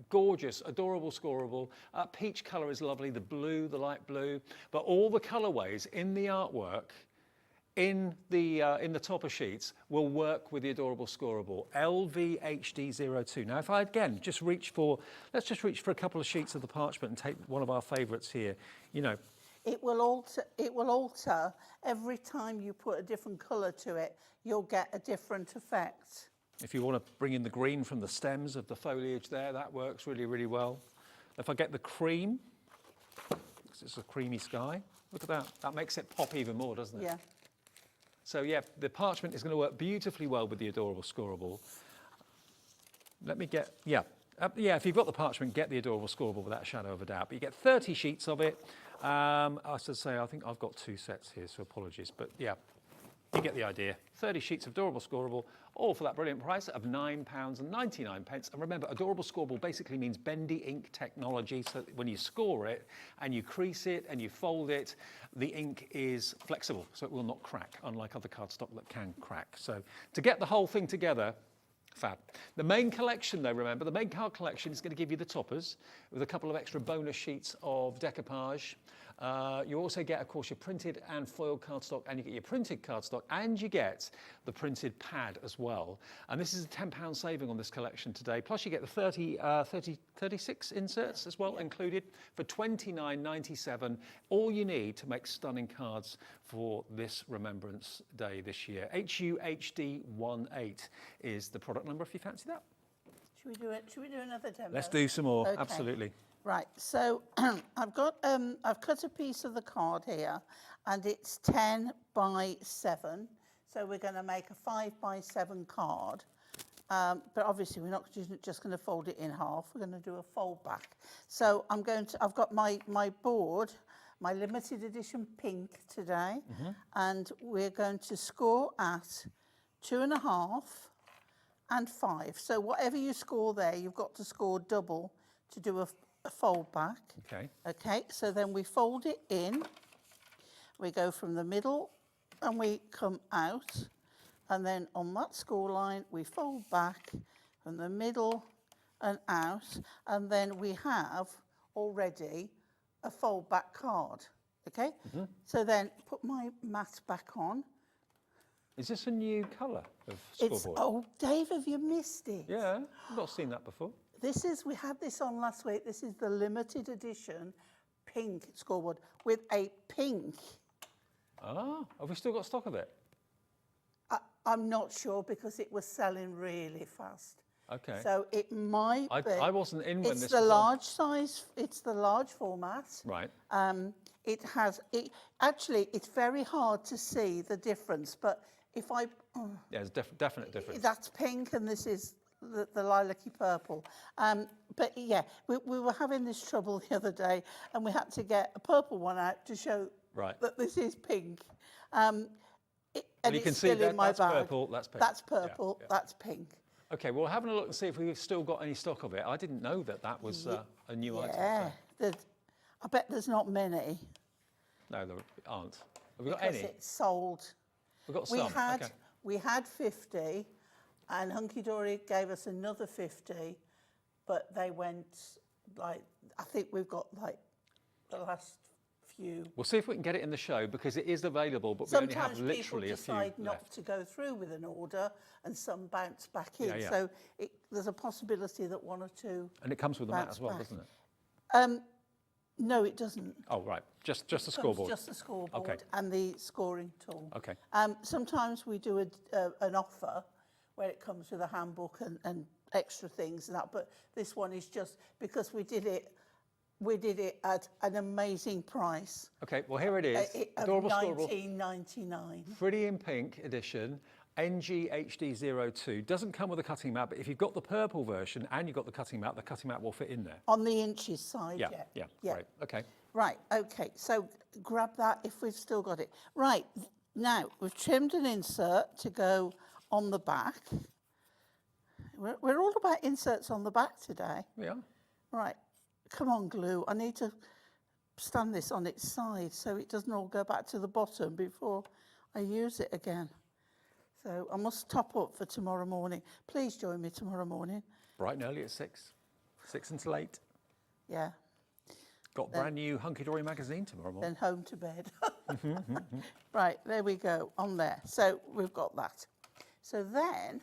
Speaker 4: gorgeous, Adorable Scoreable. Peach colour is lovely, the blue, the light blue. But all the colourways in the artwork, in the topper sheets, will work with the Adorable Scoreable. LVHD02. Now, if I again just reach for, let's just reach for a couple of sheets of the parchment and take one of our favourites here. You know,
Speaker 7: It will alter every time you put a different colour to it. You'll get a different effect.
Speaker 4: if you want to bring in the green from the stems of the foliage there, that works really, really well. If I get the cream, because it's a creamy sky, look at that. That makes it pop even more, doesn't it?
Speaker 7: Yeah.
Speaker 4: So yeah, the parchment is going to work beautifully well with the Adorable Scoreable. Let me get, if you've got the parchment, get the Adorable Scoreable without a shadow of a doubt. But you get 30 sheets of it. I should say, I think I've got 2 sets here, so apologies. But yeah, you get the idea. 30 sheets of Adorable Scoreable, all for that brilliant price of £9.99. And remember, Adorable Scoreable basically means bendy ink technology. So when you score it and you crease it and you fold it, the ink is flexible, so it will not crack, unlike other cardstock that can crack. So to get the whole thing together, fab. The main collection, though, remember, the main card collection is going to give you the toppers with a couple of extra bonus sheets of decoupage. You also get, of course, your printed and foiled cardstock, and you get your printed cardstock, and you get the printed pad as well. And this is a £10 saving on this collection today. Plus, you get the 36 inserts as well included for £29.97. All you need to make stunning cards for this Remembrance Day this year. HUHD18 is the product number if you fancy that.
Speaker 7: Should we do it? Should we do another demo?
Speaker 4: Let's do some more,
Speaker 7: Okay.
Speaker 4: absolutely.
Speaker 7: Right, so I've cut a piece of the card here, and it's 10 by 7. So we're going to make a 5 by 7 card. But obviously we're not just going to fold it in half. We're going to do a fold back. So I've got my board, my limited edition pink today, and we're going to score at 2.5 and 5. So whatever you score there, you've got to score double to do a fold back.
Speaker 4: Okay.
Speaker 7: Okay, so then we fold it in. We go from the middle and we come out. And then on that score line, we fold back from the middle and out. And then we have already a fold back card. Okay, so then put my mat back on.
Speaker 4: Is this a new colour of
Speaker 7: It's,
Speaker 4: scoreboard?
Speaker 7: oh, Dave, have you missed it?
Speaker 4: Yeah, I've not seen that before.
Speaker 7: This is, we had this on last week. This is the limited edition pink scoreboard with a pink.
Speaker 4: Ah, have we still got stock of it?
Speaker 7: I'm not sure because it was selling really fast.
Speaker 4: Okay.
Speaker 7: So it might be.
Speaker 4: I wasn't in when
Speaker 7: it's
Speaker 4: this
Speaker 7: the
Speaker 4: was on.
Speaker 7: large size. It's the large format.
Speaker 4: Right.
Speaker 7: It has. Actually, it's very hard to see the difference. But if I,
Speaker 4: Yeah, there's definite difference.
Speaker 7: that's pink and this is the lilac-y purple. But yeah, we were having this trouble the other day, and we had to get a purple one out to show
Speaker 4: Right.
Speaker 7: that this is pink.
Speaker 4: Well,
Speaker 7: And
Speaker 4: you can
Speaker 7: it's
Speaker 4: see
Speaker 7: still
Speaker 4: that
Speaker 7: in my
Speaker 4: that's
Speaker 7: bag.
Speaker 4: purple, that's pink.
Speaker 7: That's
Speaker 4: Yeah,
Speaker 7: purple.
Speaker 4: yeah.
Speaker 7: That's pink.
Speaker 4: Okay, well, having a look and see if we've still got any stock of it. I didn't know that was a new item.
Speaker 7: Yeah.
Speaker 4: So.
Speaker 7: I bet there's not many.
Speaker 4: No, there aren't. Have we got
Speaker 7: Because
Speaker 4: any?
Speaker 7: it's sold.
Speaker 4: We've got some. Okay.
Speaker 7: We had 50, and Hunky Dory gave us another 50, but they went like, I think we've got like the last few.
Speaker 4: We'll see if we can get it in the show because it is available, but we only have
Speaker 7: Sometimes
Speaker 4: literally
Speaker 7: people
Speaker 4: a few
Speaker 7: decide not
Speaker 4: left.
Speaker 7: to go through with an order, and some bounce back in.
Speaker 4: Yeah, yeah.
Speaker 7: So there's a possibility that one or two.
Speaker 4: And it comes with a mat
Speaker 7: bounce
Speaker 4: as well,
Speaker 7: back.
Speaker 4: doesn't it?
Speaker 7: No, it doesn't.
Speaker 4: Oh, right. Just the
Speaker 7: Comes
Speaker 4: scoreboard.
Speaker 7: Just the scoreboard
Speaker 4: Okay.
Speaker 7: and the scoring tool.
Speaker 4: Okay.
Speaker 7: Sometimes we do an offer where it comes with a handbook and extra things and that, but this one is just because we did it at an amazing price.
Speaker 4: Okay, well, here it is.
Speaker 7: Of
Speaker 4: Adorable scoreboard.
Speaker 7: $19.99.
Speaker 4: Pretty in pink edition. NGHD02. Doesn't come with a cutting mat, but if you've got the purple version and you've got the cutting mat will fit in there.
Speaker 7: On the inches side,
Speaker 4: Yeah, great. Okay.
Speaker 7: Right, okay, so grab that if we've still got it. Right, now we've trimmed an insert to go on the back. We're all about inserts on the back today.
Speaker 4: Yeah.
Speaker 7: Right, come on, glue. I need to stand this on its side so it doesn't all go back to the bottom before I use it again. So I must top up for tomorrow morning. Please join me tomorrow morning.
Speaker 4: Bright and early at 6. 6 until 8.
Speaker 7: Yeah,
Speaker 4: Got brand new Hunky Dory magazine tomorrow morning.
Speaker 7: then home to bed. Right, there we go, on there. So we've got that. So then,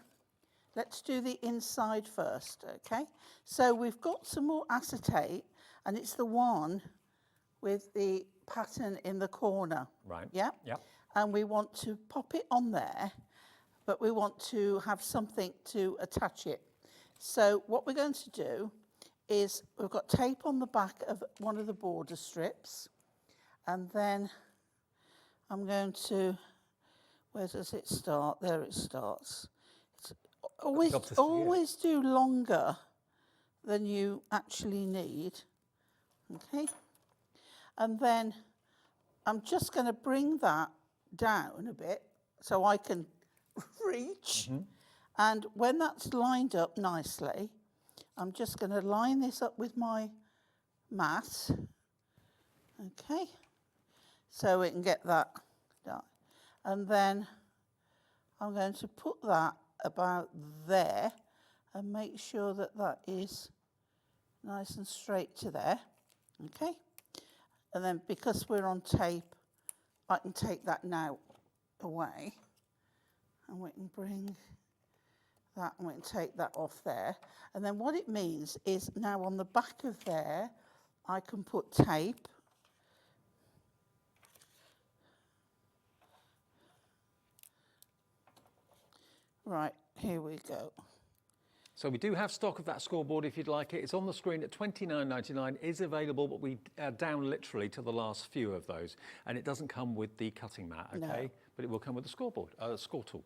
Speaker 7: let's do the inside first, okay? So we've got some more acetate, and it's the one with the pattern in the corner.
Speaker 4: Right.
Speaker 7: Yeah?
Speaker 4: Yep.
Speaker 7: And we want to pop it on there, but we want to have something to attach it. So what we're going to do is we've got tape on the back of one of the border strips, and then I'm going to, where does it start? There it starts. It's always do longer than you actually need, okay? And then I'm just going to bring that down a bit so I can reach. And when that's lined up nicely, I'm just going to line this up with my mat, okay, so we can get that done. And then I'm going to put that about there and make sure that that is nice and straight to there, okay? And then because we're on tape, I can take that now away, and we can bring that, and we can take that off there. And then what it means is now on the back of there, I can put tape. Right, here we go.
Speaker 4: So we do have stock of that scoreboard if you'd like it. It's on the screen at $29.99. Is available, but we are down literally to the last few of those. And it doesn't come with the cutting mat, okay?
Speaker 7: No.
Speaker 4: But it will come with the scoreboard, score tool.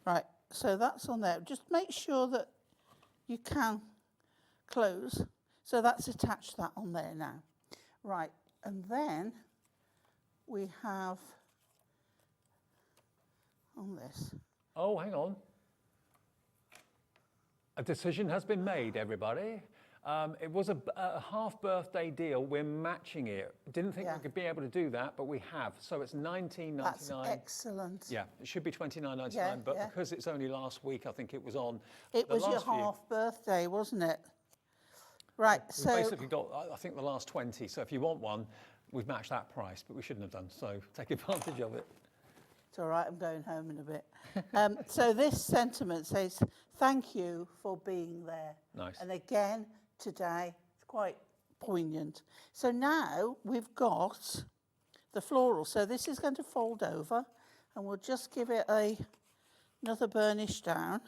Speaker 7: Right, so that's on there. Just make sure that you can close. So that's attached that on there now. Right, and then we have on this.
Speaker 4: Oh, hang on. A decision has been made, everybody. It was a half birthday deal. We're matching it. Didn't think we could be able to do that, but we have. So it's $19.99.
Speaker 7: That's excellent.
Speaker 4: Yeah, it should be $29.99,
Speaker 7: Yeah,
Speaker 4: but
Speaker 7: yeah.
Speaker 4: because it's only last week, I think it was on.
Speaker 7: It
Speaker 4: the
Speaker 7: was your
Speaker 4: last few.
Speaker 7: half birthday, wasn't it? Right,
Speaker 4: We've
Speaker 7: so
Speaker 4: basically got, I think, the last 20. So if you want one, we've matched that price, but we shouldn't have done. So take advantage of it.
Speaker 7: it's all right, I'm going home in a bit. So this sentiment says, thank you for being there.
Speaker 4: Nice.
Speaker 7: And again, today, it's quite poignant. So now we've got the floral. So this is going to fold over, and we'll just give it another burnish down.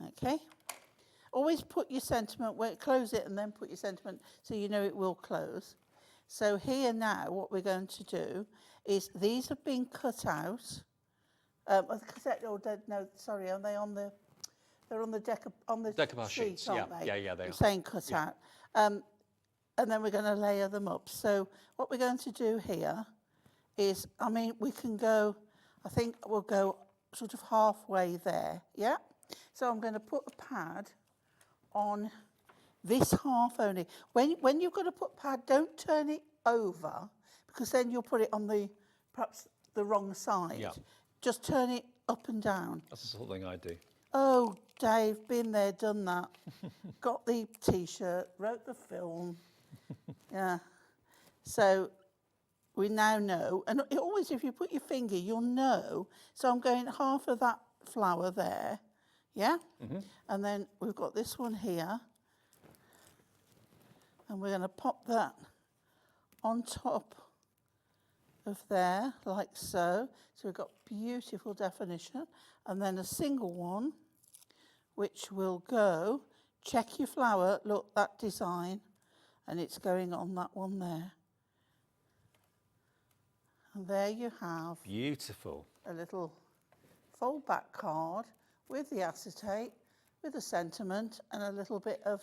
Speaker 7: Okay. Always put your sentiment, close it and then put your sentiment so you know it will close. So here now what we're going to do is these have been cut out. No, sorry, are they on the, they're on the
Speaker 4: Decoupage
Speaker 7: sheet,
Speaker 4: sheets,
Speaker 7: aren't
Speaker 4: yeah.
Speaker 7: they?
Speaker 4: Yeah, yeah, they
Speaker 7: I'm
Speaker 4: are.
Speaker 7: saying cut out. And then we're going to layer them up. So what we're going to do here is, I mean, we can go, I think we'll go sort of halfway there, yeah? So I'm going to put a pad on this half only. When you've got to put pad, don't turn it over, because then you'll put it on perhaps the wrong side.
Speaker 4: Yeah.
Speaker 7: Just turn it up and down.
Speaker 4: That's the sort of thing I do.
Speaker 7: Oh, Dave, been there, done that. Got the T-shirt, wrote the film. Yeah. So we now know, and always if you put your finger, you'll know. So I'm going half of that flower there, yeah? Mm-hmm. And then we've got this one here. And we're going to pop that on top of there, like so. So we've got beautiful definition. And then a single one, which will go, check your flower, look, that design, and it's going on that one there. And there you have
Speaker 4: Beautiful.
Speaker 7: a little fold back card with the acetate, with a sentiment, and a little bit of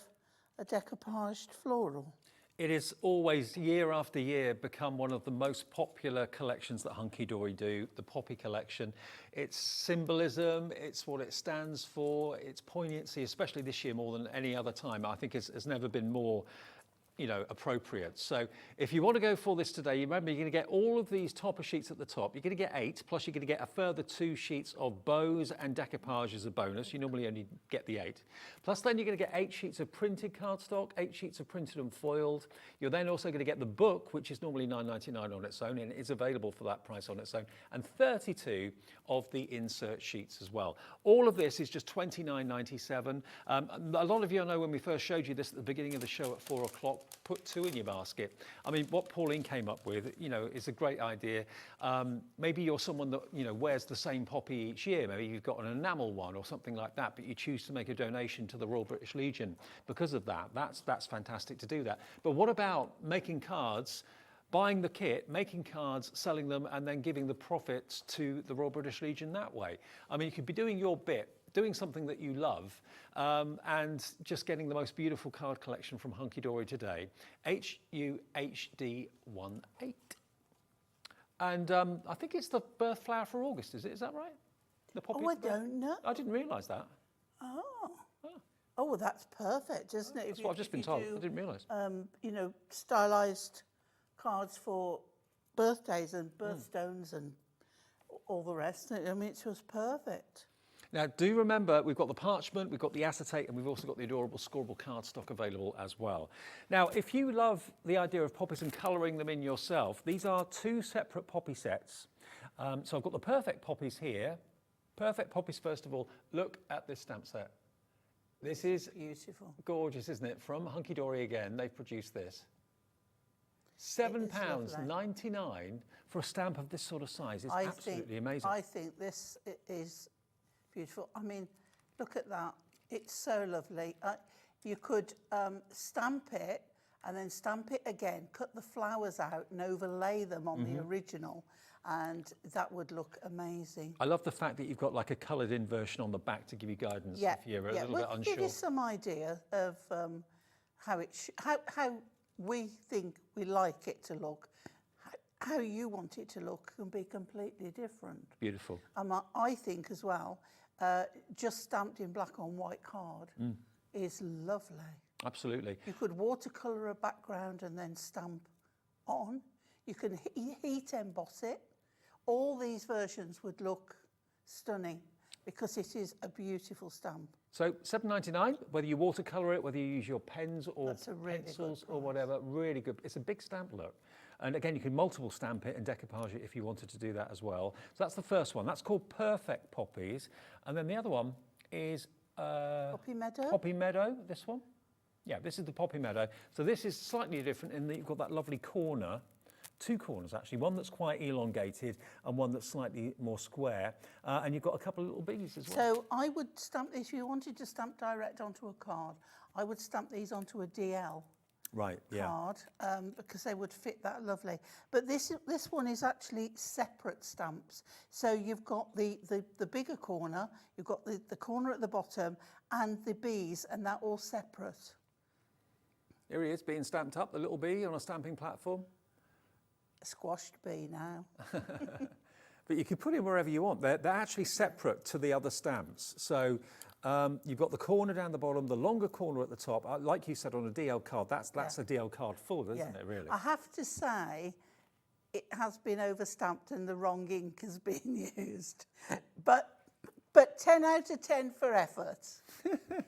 Speaker 7: a decoupaged floral.
Speaker 4: It has always, year after year, become one of the most popular collections that Hunky Dory do, the Poppy collection. It's symbolism, it's what it stands for, its poignancy, especially this year more than any other time, I think has never been more appropriate. So if you want to go for this today, remember you're going to get all of these topper sheets at the top. You're going to get 8, plus you're going to get a further 2 sheets of bows and decoupage as a bonus. You normally only get the 8. Plus then you're going to get 8 sheets of printed cardstock, 8 sheets of printed and foiled. You're then also going to get the book, which is normally $9.99 on its own, and it is available for that price on its own, and 32 of the insert sheets as well. All of this is just $29.97. A lot of you, I know when we first showed you this at the beginning of the show at 4 o'clock, put 2 in your basket. I mean, what Pauline came up with, is a great idea. Maybe you're someone that, wears the same poppy each year. Maybe you've got an enamel one or something like that, but you choose to make a donation to the Royal British Legion because of that. That's fantastic to do that. But what about making cards, buying the kit, making cards, selling them, and then giving the profits to the Royal British Legion that way? I mean, you could be doing your bit, doing something that you love, and just getting the most beautiful card collection from Hunky Dory today. HUHD18. And I think it's the birth flower for August, is it? Is that right? The poppy.
Speaker 7: Oh, I don't know.
Speaker 4: I didn't realise that.
Speaker 7: Oh, well, that's perfect, isn't it?
Speaker 4: That's what I've just been told. I didn't realise.
Speaker 7: Stylised cards for birthdays and birthstones and all the rest. I mean, it's just perfect.
Speaker 4: Now, do remember, we've got the parchment, we've got the acetate, and we've also got the adorable scoreable cardstock available as well. Now, if you love the idea of poppies and colouring them in yourself, these are 2 separate poppy sets. So I've got the perfect poppies here. Perfect poppies, first of all. Look at this stamp set. This is
Speaker 7: beautiful,
Speaker 4: gorgeous, isn't it? From Hunky Dory again, they've produced this. £7.99 for a stamp of this sort of size is absolutely amazing.
Speaker 7: I think this is beautiful. I mean, look at that. It's so lovely. You could stamp it and then stamp it again, cut the flowers out and overlay them on the original, and that would look amazing.
Speaker 4: I love the fact that you've got like a coloured in version on the back to give you guidance if you're a little bit unsure.
Speaker 7: Give you some idea of how we think we like it to look. how you want it to look can be completely different.
Speaker 4: Beautiful.
Speaker 7: I think as well, just stamped in black on white card is lovely.
Speaker 4: Absolutely.
Speaker 7: You could watercolour a background and then stamp on. You can heat emboss it. All these versions would look stunning because it is a beautiful stamp.
Speaker 4: So $7.99, whether you watercolour it, whether you use your pens or
Speaker 7: That's a really
Speaker 4: pencils
Speaker 7: good
Speaker 4: or
Speaker 7: price.
Speaker 4: whatever, really good. It's a big stamp look. And again, you can multiple stamp it and decoupage it if you wanted to do that as well. So that's the first one. That's called Perfect Poppies. And then the other one is
Speaker 7: Poppy Meadow?
Speaker 4: Poppy Meadow, this one. Yeah, this is the Poppy Meadow. So this is slightly different in that you've got that lovely corner, two corners actually, one that's quite elongated and one that's slightly more square. And you've got a couple of little bees as well.
Speaker 7: So I would stamp, if you wanted to stamp direct onto a card, I would stamp these onto a DL
Speaker 4: Right, yeah.
Speaker 7: card because they would fit that lovely. But this one is actually separate stamps. So you've got the bigger corner, you've got the corner at the bottom and the bees, and they're all separate.
Speaker 4: Here he is being stamped up, the little bee on a stamping platform.
Speaker 7: A squashed bee now.
Speaker 4: But you can put him wherever you want. They're actually separate to the other stamps. So you've got the corner down the bottom, the longer corner at the top. Like you said on a DL card, that's a DL card full, isn't it, really?
Speaker 7: I have to say, it has been overstamped and the wrong ink has been used. But 10 out of 10 for effort.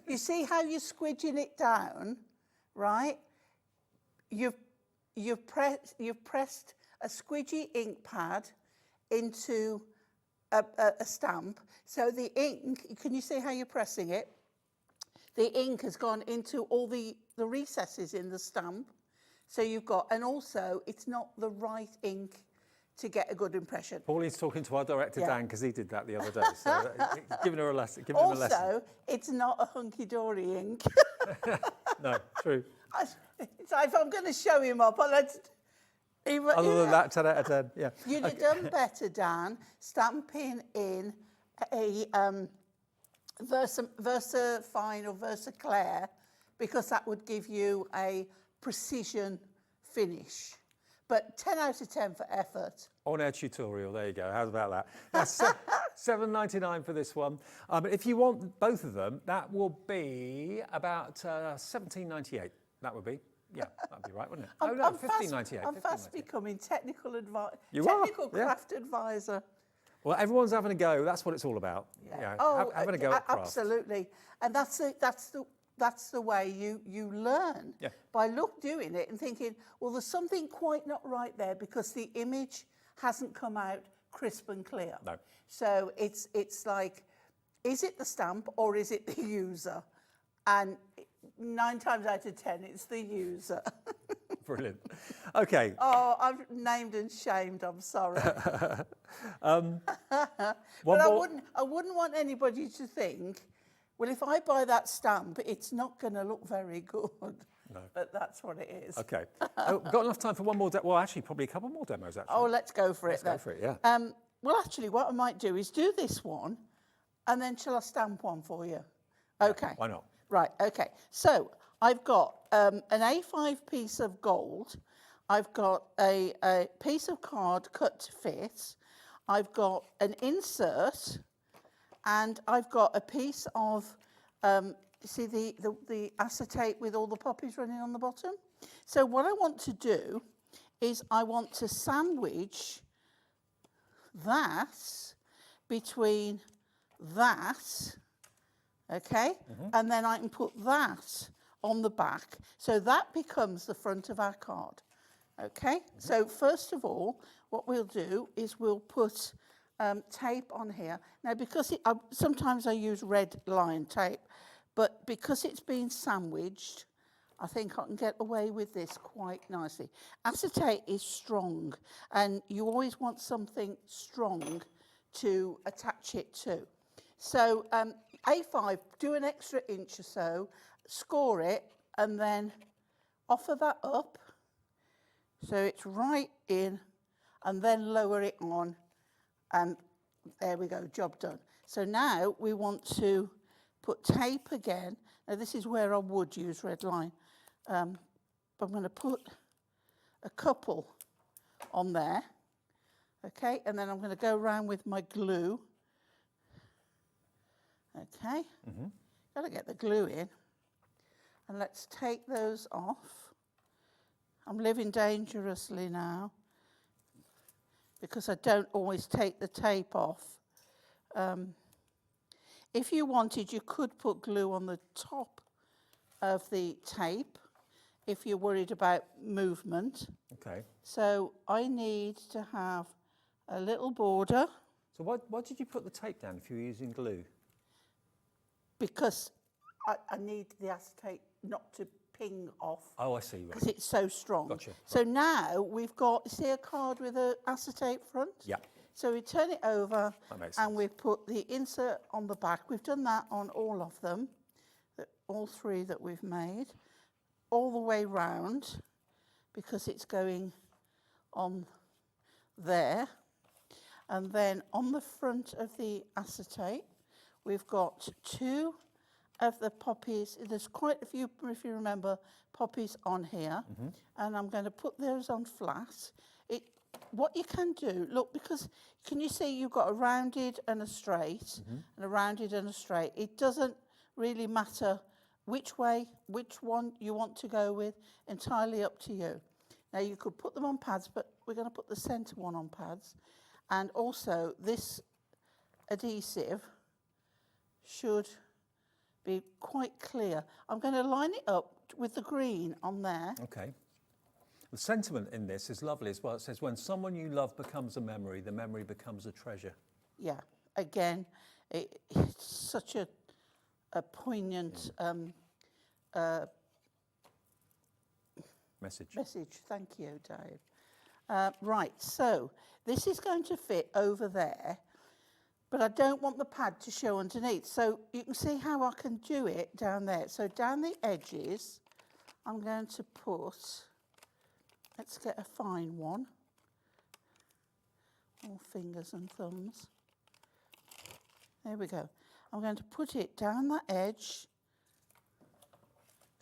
Speaker 7: You see how you're squidging it down, right? You've pressed a squidgy ink pad into a stamp. So the ink, can you see how you're pressing it? The ink has gone into all the recesses in the stamp. So you've got, and also it's not the right ink to get a good impression.
Speaker 4: Pauline's talking to our director, Dan, because he did that the other day. So giving her a lesson.
Speaker 7: Also, it's not a Hunky Dory ink.
Speaker 4: No, true.
Speaker 7: So if I'm going to show him up, let's...
Speaker 4: Other than that, 10 out of 10, yeah.
Speaker 7: You'd have done better, Dan, stamping in a Versa Fine or Versa Clair, because that would give you a precision finish. But 10 out of 10 for effort.
Speaker 4: On-air tutorial, there you go. How's about that? That's $7.99 for this one. If you want both of them, that will be about $17.98. That would be. Yeah, that'd be right, wouldn't it?
Speaker 7: I'm
Speaker 4: $15.98.
Speaker 7: I'm fast becoming technical
Speaker 4: are,
Speaker 7: craft advisor.
Speaker 4: Well, everyone's having a go. That's what it's all about. Yeah. Having a go at craft.
Speaker 7: Absolutely. And that's the way you learn.
Speaker 4: Yeah.
Speaker 7: By doing it and thinking, well, there's something quite not right there because the image hasn't come out crisp and clear.
Speaker 4: No.
Speaker 7: So it's like, is it the stamp or is it the user? And 9 times out of 10, it's the user.
Speaker 4: Brilliant. Okay.
Speaker 7: Oh, I've named and shamed. I'm sorry.
Speaker 4: But
Speaker 7: I wouldn't want anybody to think, well, if I buy that stamp, it's not going to look very good.
Speaker 4: No.
Speaker 7: But that's what it is.
Speaker 4: Okay. We've got enough time for one more. Well, actually, probably a couple more demos. Actually.
Speaker 7: Oh, let's go for it.
Speaker 4: Let's go for it. Yeah.
Speaker 7: Well, actually, what I might do is do this one, and then shall I stamp one for you? Okay.
Speaker 4: Why not?
Speaker 7: Right, okay. So I've got an A5 piece of gold. I've got a piece of card cut to fit. I've got an insert, and I've got a piece of, see the acetate with all the poppies running on the bottom? So what I want to do is I want to sandwich that between that, okay? And then I can put that on the back. So that becomes the front of our card, okay? So first of all, what we'll do is we'll put tape on here. Now, because sometimes I use red line tape, but because it's been sandwiched, I think I can get away with this quite nicely. Acetate is strong, and you always want something strong to attach it to. So A5, do an extra inch or so, score it, and then offer that up. So it's right in, and then lower it on, and there we go, job done. So now we want to put tape again. Now this is where I would use red line. But I'm going to put a couple on there. Okay, and then I'm going to go around with my glue. Okay, got to get the glue in. And let's take those off. I'm living dangerously now because I don't always take the tape off. If you wanted, you could put glue on the top of the tape if you're worried about movement.
Speaker 4: Okay.
Speaker 7: So I need to have a little border.
Speaker 4: So why did you put the tape down if you were using glue?
Speaker 7: Because I need the acetate not to ping off.
Speaker 4: Oh, I see. Right.
Speaker 7: Because it's so strong.
Speaker 4: Gotcha.
Speaker 7: So now we've got, see a card with an acetate front?
Speaker 4: Yeah.
Speaker 7: So we turn it over
Speaker 4: That makes
Speaker 7: and
Speaker 4: sense.
Speaker 7: we've put the insert on the back. We've done that on all of them, all three that we've made, all the way round because it's going on there. And then on the front of the acetate, we've got two of the poppies. There's quite a few, if you remember, poppies on here. And I'm going to put those on flat. What you can do, look, because can you see you've got a rounded and a straight, and a rounded and a straight. It doesn't really matter which way, which one you want to go with, entirely up to you. Now you could put them on pads, but we're going to put the centre one on pads. And also this adhesive should be quite clear. I'm going to line it up with the green on there.
Speaker 4: Okay. The sentiment in this is lovely as well. It says, when someone you love becomes a memory, the memory becomes a treasure.
Speaker 7: Yeah, again, it's such a poignant
Speaker 4: Message.
Speaker 7: Thank you, Dave. Right, so this is going to fit over there, but I don't want the pad to show underneath. So you can see how I can do it down there. So down the edges, I'm going to put, let's get a fine one, all fingers and thumbs. There we go. I'm going to put it down that edge,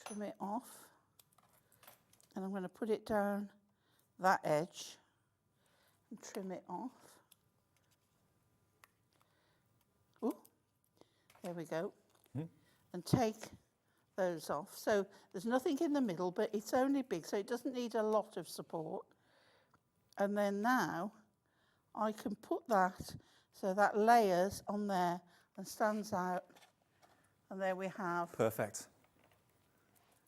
Speaker 7: trim it off, and I'm going to put it down that edge and trim it off. Ooh, there we go. And take those off. So there's nothing in the middle, but it's only big, so it doesn't need a lot of support. And then now I can put that so that layers on there and stands out. And there we have
Speaker 4: Perfect.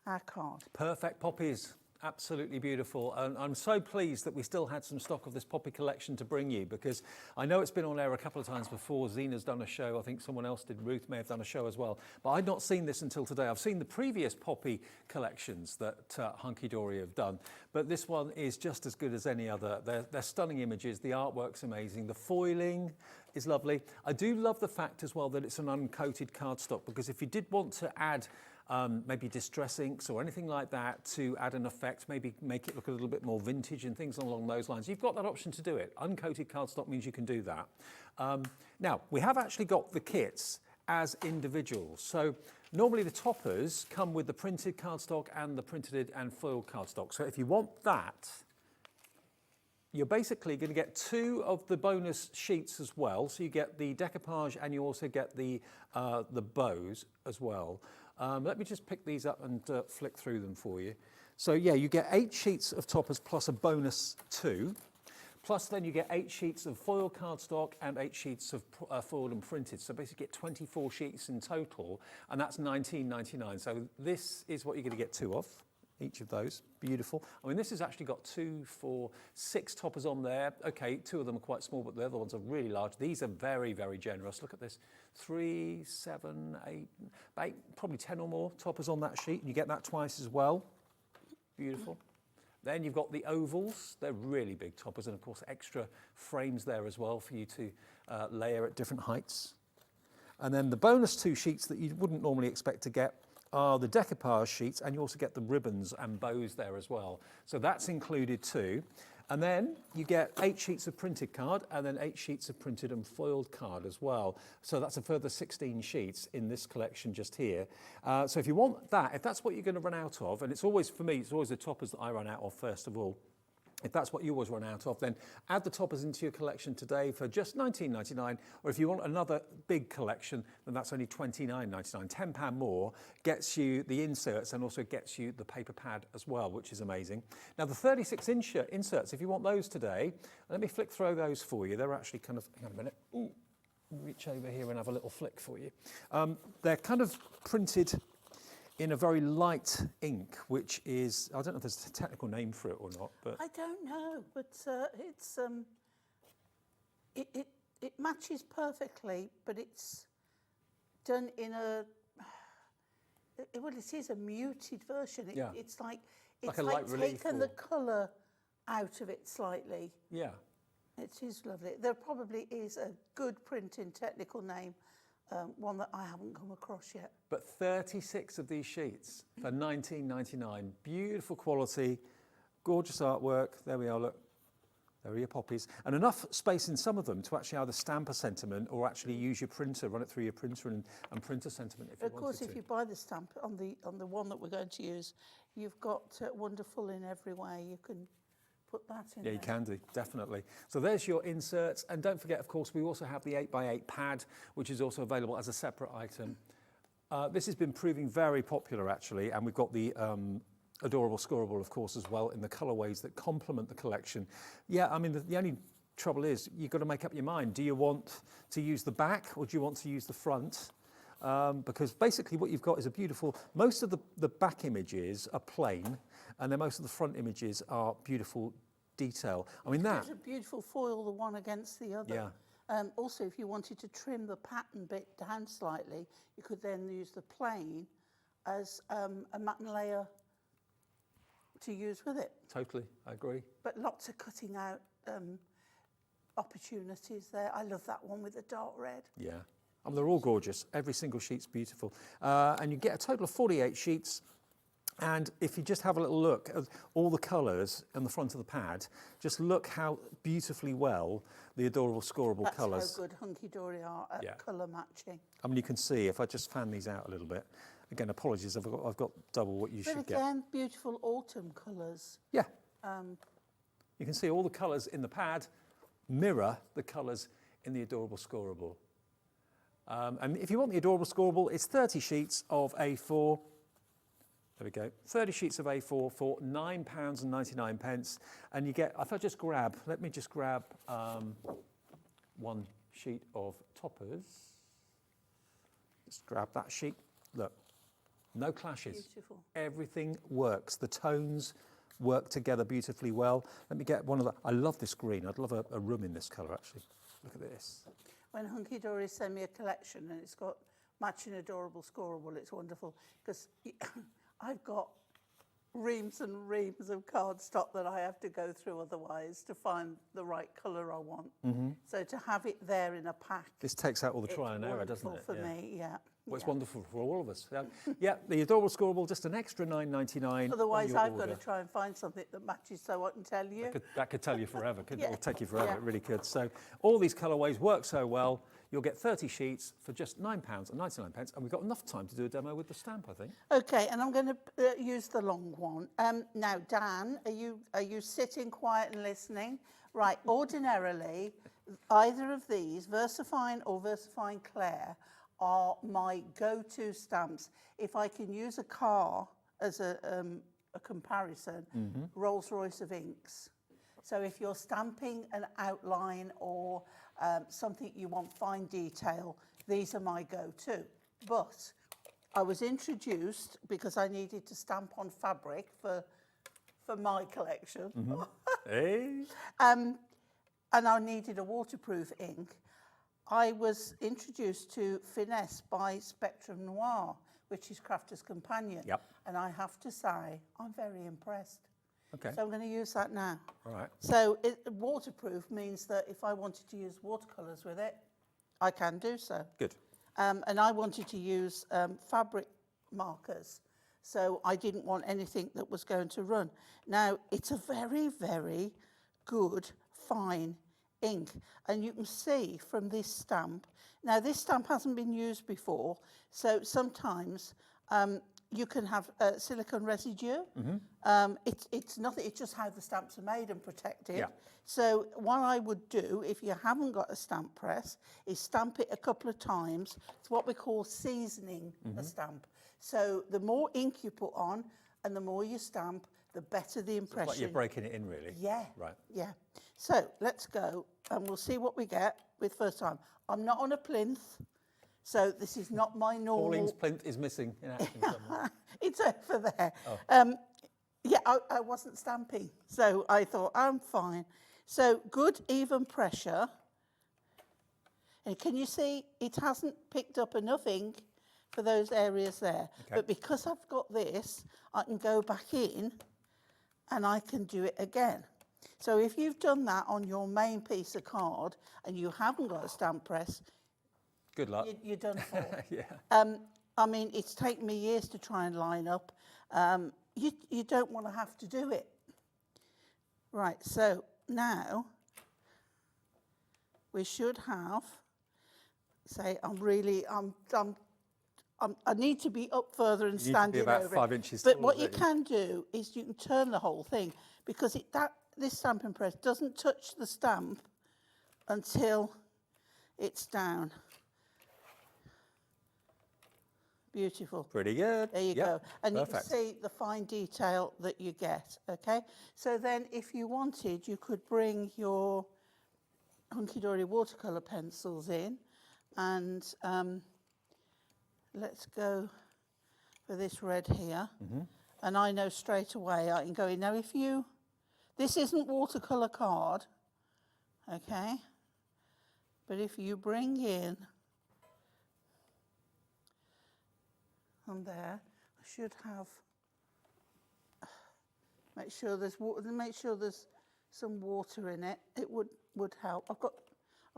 Speaker 7: our card.
Speaker 4: Perfect poppies. Absolutely beautiful, and I'm so pleased that we still had some stock of this poppy collection to bring you, because I know it's been on air a couple of times before. Zena's done a show, I think someone else did, Ruth may have done a show as well, but I'd not seen this until today. I've seen the previous poppy collections that Hunky Dory have done, but this one is just as good as any other. They're stunning images, the artwork's amazing, the foiling is lovely. I do love the fact as well that it's an uncoated cardstock, because if you did want to add maybe distress inks or anything like that to add an effect, maybe make it look a little bit more vintage and things along those lines, you've got that option to do it. Uncoated cardstock means you can do that. Now, we have actually got the kits as individuals. So normally the toppers come with the printed cardstock and the printed and foiled cardstock. So if you want that, you're basically going to get two of the bonus sheets as well. So you get the decoupage and you also get the bows as well. Let me just pick these up and flick through them for you. So yeah, you get 8 sheets of toppers plus a bonus 2. Plus then you get 8 sheets of foil cardstock and 8 sheets of foiled and printed. So basically you get 24 sheets in total, and that's $19.99. So this is what you're going to get 2 of. Each of those, beautiful. I mean, this has actually got 2, 4, 6 toppers on there. Okay, 2 of them are quite small, but the other ones are really large. These are very, very generous. Look at this, 3, 7, 8, probably 10 or more toppers on that sheet. And you get that twice as well. Beautiful. Then you've got the ovals. They're really big toppers, and of course extra frames there as well for you to layer at different heights. And then the bonus 2 sheets that you wouldn't normally expect to get are the decoupage sheets, and you also get the ribbons and bows there as well. So that's included too. And then you get 8 sheets of printed card and then 8 sheets of printed and foiled card as well. So that's a further 16 sheets in this collection just here. So if you want that, if that's what you're going to run out of, and it's always, for me, it's always the toppers that I run out of first of all. If that's what you always run out of, then add the toppers into your collection today for just $19.99. Or if you want another big collection, then that's only $29.99. £10 more gets you the inserts and also gets you the paper pad as well, which is amazing. Now the 36-inch inserts, if you want those today, let me flick through those for you. They're actually kind of, hang on a minute. Ooh, reach over here and have a little flick for you. They're kind of printed in a very light ink, which is, I don't know if there's a technical name for it or not, but
Speaker 7: I don't know, but it matches perfectly, but it's done in a well, it is a muted version.
Speaker 4: Yeah.
Speaker 7: It's like
Speaker 4: Like a light relief
Speaker 7: taken
Speaker 4: or-
Speaker 7: the colour out of it slightly.
Speaker 4: yeah.
Speaker 7: It is lovely. There probably is a good printing technical name, one that I haven't come across yet.
Speaker 4: But 36 of these sheets for $19.99. Beautiful quality, gorgeous artwork. There we are, look. There are your poppies. And enough space in some of them to actually either stamp a sentiment or actually use your printer, run it through your printer and print a sentiment if you
Speaker 7: Of
Speaker 4: wanted
Speaker 7: course,
Speaker 4: to.
Speaker 7: if you buy the stamp on the one that we're going to use, you've got wonderful in every way. You can put that in
Speaker 4: Yeah, you
Speaker 7: there.
Speaker 4: can do, definitely. So there's your inserts. And don't forget, of course, we also have the 8x8 pad, which is also available as a separate item. This has been proving very popular, actually, and we've got the adorable scorable, of course, as well, in the colourways that complement the collection. Yeah, I mean, the only trouble is you've got to make up your mind. Do you want to use the back or do you want to use the front? Because basically what you've got is a beautiful, most of the back images are plain, and then most of the front images are beautiful detail. I mean, that...
Speaker 7: It's a beautiful foil, the one against the other.
Speaker 4: Yeah.
Speaker 7: Also, if you wanted to trim the pattern bit down slightly, you could then use the plain as a matten layer to use with it.
Speaker 4: Totally, I agree.
Speaker 7: But lots of cutting out opportunities there. I love that one with the dark red.
Speaker 4: Yeah. I mean, they're all gorgeous. Every single sheet's beautiful. And you get a total of 48 sheets. And if you just have a little look at all the colours on the front of the pad, just look how beautifully well the adorable scorable colours.
Speaker 7: That's how good Hunky Dory are at
Speaker 4: Yeah.
Speaker 7: colour matching.
Speaker 4: I mean, you can see, if I just fan these out a little bit, again, apologies, I've got double what you
Speaker 7: But
Speaker 4: should get.
Speaker 7: again, beautiful autumn colours.
Speaker 4: Yeah. You can see all the colours in the pad mirror the colours in the adorable scorable. And if you want the adorable scorable, it's 30 sheets of A4. There we go. 30 sheets of A4 for £9.99. And you get, if I just grab, let me just grab one sheet of toppers. Just grab that sheet. Look, no clashes.
Speaker 7: Beautiful.
Speaker 4: Everything works. The tones work together beautifully well. Let me get one of the, I love this green. I'd love a room in this colour, actually. Look at this.
Speaker 7: When Hunky Dory send me a collection and it's got matching adorable scorable, it's wonderful because I've got reams and reams of cardstock that I have to go through otherwise to find the right colour I want. So to have it there in a pack,
Speaker 4: This takes out all the
Speaker 7: it's
Speaker 4: trial and error, doesn't
Speaker 7: wonderful
Speaker 4: it?
Speaker 7: for me, yeah.
Speaker 4: Well, it's
Speaker 7: yeah.
Speaker 4: wonderful for all of us. Yeah, the adorable scorable, just an extra $9.99.
Speaker 7: Otherwise,
Speaker 4: on your
Speaker 7: I've got
Speaker 4: order.
Speaker 7: to try and find something that matches so I can tell you.
Speaker 4: That could tell you forever, couldn't it?
Speaker 7: Yeah.
Speaker 4: Or take you forever,
Speaker 7: Yeah.
Speaker 4: it really could. So all these colourways work so well. You'll get 30 sheets for just £9.99, and we've got enough time to do a demo with the stamp, I think.
Speaker 7: Okay, and I'm going to use the long one. Now, Dan, are you sitting quiet and listening? Right, ordinarily, either of these, VersaFine or VersaFine Claire, are my go-to stamps. If I can use a car as a comparison, Rolls-Royce of inks. So if you're stamping an outline or something you want fine detail, these are my go-to. But I was introduced because I needed to stamp on fabric for my collection.
Speaker 4: Hey?
Speaker 7: And I needed a waterproof ink. I was introduced to Finesse by Spectrum Noir, which is Crafters Companion.
Speaker 4: Yep.
Speaker 7: And I have to say, I'm very impressed.
Speaker 4: Okay.
Speaker 7: So I'm going to use that now.
Speaker 4: All right.
Speaker 7: So waterproof means that if I wanted to use watercolours with it, I can do so.
Speaker 4: Good.
Speaker 7: And I wanted to use fabric markers. So I didn't want anything that was going to run. Now, it's a very, very good, fine ink. And you can see from this stamp, now this stamp hasn't been used before, so sometimes you can have silicone residue. It's nothing. It's just how the stamps are made and protected.
Speaker 4: Yeah.
Speaker 7: So what I would do, if you haven't got a stamp press, is stamp it a couple of times. It's what we call seasoning a stamp. So the more ink you put on and the more you stamp, the better the impression.
Speaker 4: It's like you're breaking it in, really.
Speaker 7: Yeah.
Speaker 4: Right.
Speaker 7: Yeah. So let's go and we'll see what we get with first time. I'm not on a plinth, so this is not my normal.
Speaker 4: Pauline's plinth is missing in action somewhere.
Speaker 7: It's over there.
Speaker 4: Oh.
Speaker 7: Yeah, I wasn't stamping, so I thought I'm fine. So good even pressure. And can you see it hasn't picked up enough ink for those areas there.
Speaker 4: Okay.
Speaker 7: But because I've got this, I can go back in and I can do it again. So if you've done that on your main piece of card and you haven't got a stamp press,
Speaker 4: Good luck.
Speaker 7: you're done for.
Speaker 4: Yeah.
Speaker 7: I mean, it's taken me years to try and line up. You don't want to have to do it. Right, so now we should have, say, I need to be up further and
Speaker 4: You need to be
Speaker 7: standing
Speaker 4: about
Speaker 7: over
Speaker 4: 5
Speaker 7: it.
Speaker 4: inches
Speaker 7: But
Speaker 4: taller,
Speaker 7: what you
Speaker 4: don't you?
Speaker 7: can do is you can turn the whole thing because this stamping press doesn't touch the stamp until it's down. Beautiful.
Speaker 4: Pretty good.
Speaker 7: There you
Speaker 4: Yep,
Speaker 7: go. And
Speaker 4: perfect.
Speaker 7: you can see the fine detail that you get, okay? So then if you wanted, you could bring your Hunky Dory watercolour pencils in and let's go for this red here. And I know straight away I can go in. Now this isn't watercolour card, okay? But if you bring in on there, I should have, make sure there's some water in it. It would help. I've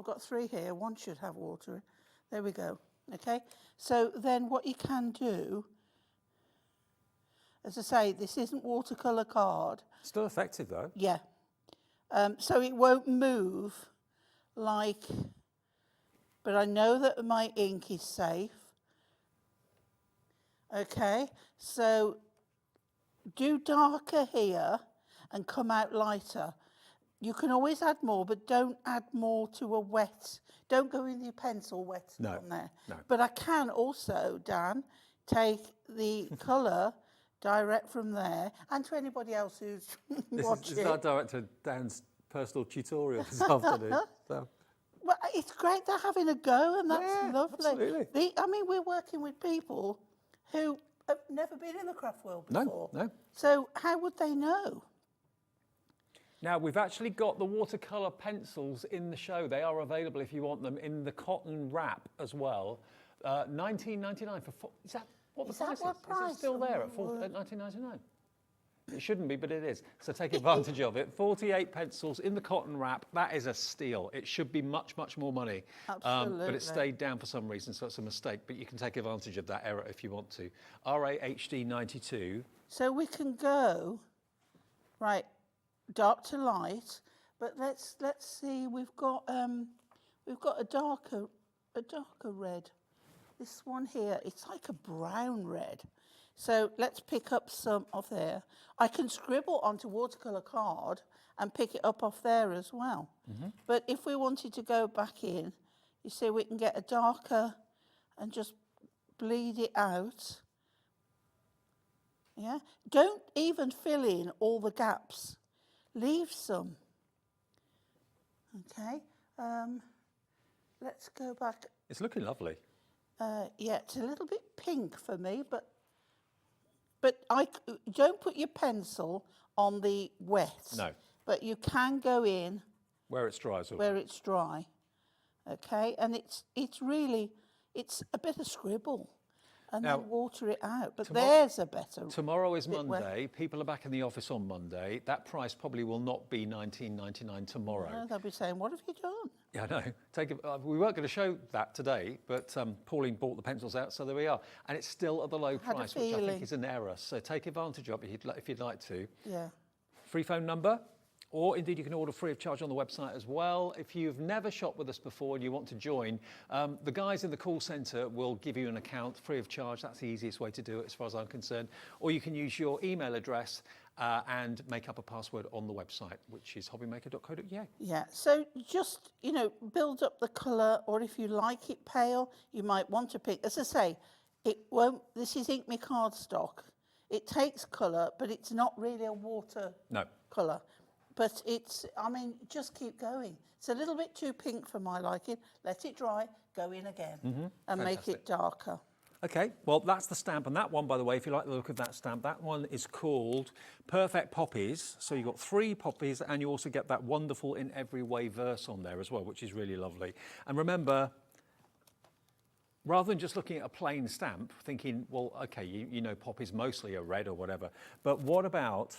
Speaker 7: got 3 here, one should have water in. There we go, okay? So then what you can do, as I say, this isn't watercolour card.
Speaker 4: Still effective, though.
Speaker 7: Yeah. So it won't move like, but I know that my ink is safe. Okay, so do darker here and come out lighter. You can always add more, but don't add more to a wet. Don't go in your pencil wet on there.
Speaker 4: No.
Speaker 7: But I can also, Dan, take the colour direct from there, and to anybody else who's watching.
Speaker 4: This is our director Dan's personal tutorial this afternoon. So.
Speaker 7: Well, it's great they're having a go, and that's
Speaker 4: Yeah,
Speaker 7: lovely.
Speaker 4: absolutely.
Speaker 7: I mean, we're working with people who have never been in the craft world before.
Speaker 4: No.
Speaker 7: So how would they know?
Speaker 4: Now, we've actually got the watercolour pencils in the show. They are available if you want them in the cotton wrap as well. $19.99 for is that what the
Speaker 7: Is that
Speaker 4: price
Speaker 7: what
Speaker 4: is?
Speaker 7: price?
Speaker 4: Is it still there at $19.99? It shouldn't be, but it is. So take advantage of it. 48 pencils in the cotton wrap. That is a steal. It should be much, much more money.
Speaker 7: Absolutely.
Speaker 4: But it stayed down for some reason, so it's a mistake. But you can take advantage of that error if you want to. RAHD 92.
Speaker 7: So we can go, right, dark to light, but let's see, we've got a darker red. This one here, it's like a brown red. So let's pick up some off there. I can scribble onto watercolour card and pick it up off there as well. But if we wanted to go back in, you see we can get a darker and just bleed it out. Yeah, don't even fill in all the gaps. Leave some. Okay, let's go back.
Speaker 4: It's looking lovely.
Speaker 7: Yeah, it's a little bit pink for me, but don't put your pencil on the wet.
Speaker 4: No.
Speaker 7: But you can go in
Speaker 4: Where it's dry as well.
Speaker 7: where it's dry. Okay, and it's a bit of scribble, and
Speaker 4: Now,
Speaker 7: then water it out. But
Speaker 4: tomorrow-
Speaker 7: there's a better.
Speaker 4: Tomorrow is
Speaker 7: bit wet.
Speaker 4: Monday. People are back in the office on Monday. That price probably will not be $19.99 tomorrow.
Speaker 7: No, they'll be saying, "What have you done?"
Speaker 4: Yeah, I know. We weren't going to show that today, but Pauline bought the pencils out, so there we are. And it's still at the low
Speaker 7: Had a
Speaker 4: price, which I
Speaker 7: feeling.
Speaker 4: think is an error. So take advantage of it if you'd like to.
Speaker 7: Yeah.
Speaker 4: Free phone number or indeed you can order free of charge on the website as well. If you've never shopped with us before and you want to join, the guys in the call centre will give you an account free of charge. That's the easiest way to do it as far as I'm concerned. Or you can use your email address and make up a password on the website, which is hobbymaker.co.uk.
Speaker 7: Yeah, so just, you know, build up the colour, or if you like it pale, you might want to pick, as I say, it won't, this is Ink Me cardstock. It takes colour, but it's not really a water colour. But it's, I mean, just keep going. It's a little bit too pink for my liking. Let it dry, go in again, and make it darker.
Speaker 4: Okay, well, that's the stamp. And that one, by the way, if you like the look of that stamp, that one is called Perfect Poppies. So you've got 3 poppies, and you also get that wonderful In Every Way verse on there as well, which is really lovely. And remember, rather than just looking at a plain stamp, thinking, well, okay, you know poppies mostly are red or whatever, but what about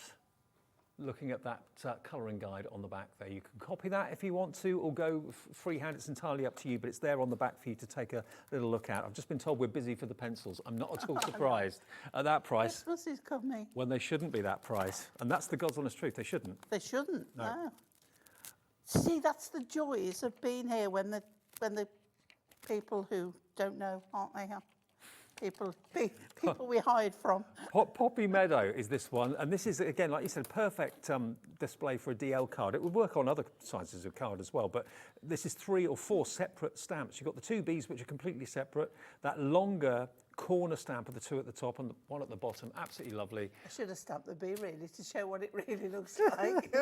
Speaker 4: looking at that colouring guide on the back there? You can copy that if you want to, or go freehand. It's entirely up to you, but it's there on the back for you to take a little look at. I've just been told we're busy for the pencils. I'm not at all surprised at that price.
Speaker 7: Christmas is coming.
Speaker 4: When they shouldn't be that price. And that's the God's honest truth, they shouldn't.
Speaker 7: They shouldn't, no. See, that's the joys of being here when the people who don't know, aren't they? People we hide from.
Speaker 4: Poppy Meadow is this one, and this is, again, like you said, perfect display for a DL card. It would work on other sizes of card as well, but this is 3 or 4 separate stamps. You've got the 2 Bs, which are completely separate, that longer corner stamp of the 2 at the top and the 1 at the bottom, absolutely lovely.
Speaker 7: I should have stamped the B, really, to show what it really looks like.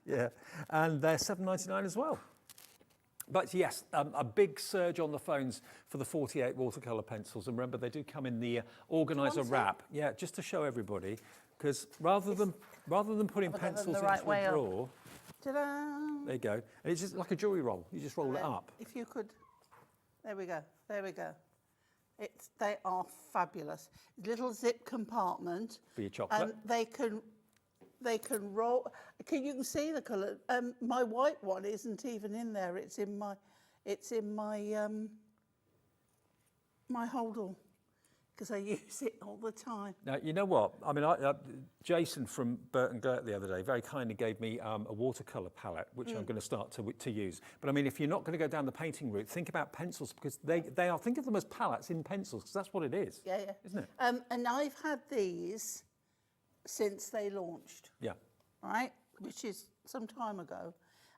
Speaker 4: Yeah, and they're $7.99 as well. But yes, a big surge on the phones for the 48 watercolour pencils. And remember, they do come in the organiser wrap. Yeah, just to show everybody, because rather than putting pencils into a drawer,
Speaker 7: Ta-da!
Speaker 4: there you go. And it's just like a jewellery roll. You just roll it up.
Speaker 7: If you could, there we go. They are fabulous. Little zip compartment.
Speaker 4: For your chocolate.
Speaker 7: And they can roll. You can see the colour. My white one isn't even in there. It's in my my holdall, because I use it all the time.
Speaker 4: Now, you know what? I mean, Jason from Burt and Gert the other day very kindly gave me a watercolour palette, which I'm going to start to use. But I mean, if you're not going to go down the painting route, think about pencils, because they are, think of them as palettes in pencils, because that's what it is.
Speaker 7: Yeah.
Speaker 4: Isn't it?
Speaker 7: And I've had these since they launched.
Speaker 4: Yeah.
Speaker 7: Right, which is some time ago,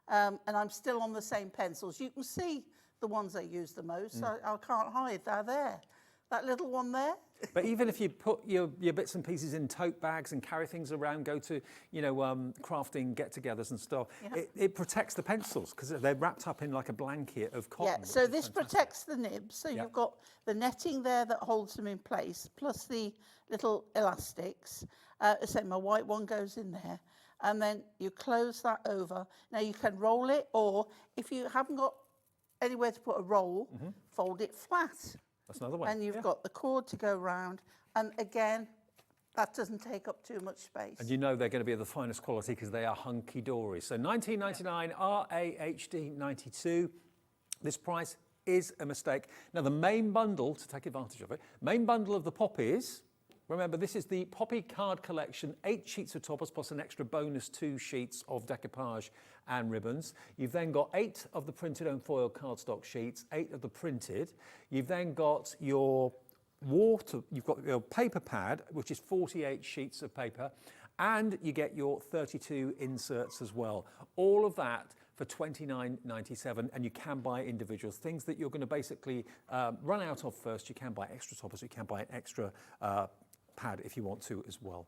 Speaker 7: and I'm still on the same pencils. You can see the ones I use the most. I can't hide. They're there. That little one there.
Speaker 4: But even if you put your bits and pieces in tote bags and carry things around, go to crafting get-togethers and stuff, it protects the pencils because they're wrapped up in like a blanket of cotton.
Speaker 7: Yeah. So this protects the nibs. So you've got the netting there that holds them in place, plus the little elastics. So my white one goes in there. And then you close that over. Now you can roll it, or if you haven't got anywhere to put a roll, fold it flat.
Speaker 4: That's another way.
Speaker 7: And you've got the cord to go round. And again, that doesn't take up too much space.
Speaker 4: And you know they're going to be of the finest quality because they are Hunky Dory. So $19.99, RAHD 92. This price is a mistake. Now the main bundle, to take advantage of it, main bundle of the poppies. Remember, this is the Poppy card collection, 8 sheets of toppers plus an extra bonus 2 sheets of decoupage and ribbons. You've then got 8 of the printed and foil cardstock sheets, 8 of the printed. You've then got your you've got your paper pad, which is 48 sheets of paper, and you get your 32 inserts as well. All of that for $29.97, and you can buy individuals. Things that you're going to basically run out of first. You can buy extra toppers, you can buy an extra pad if you want to as well.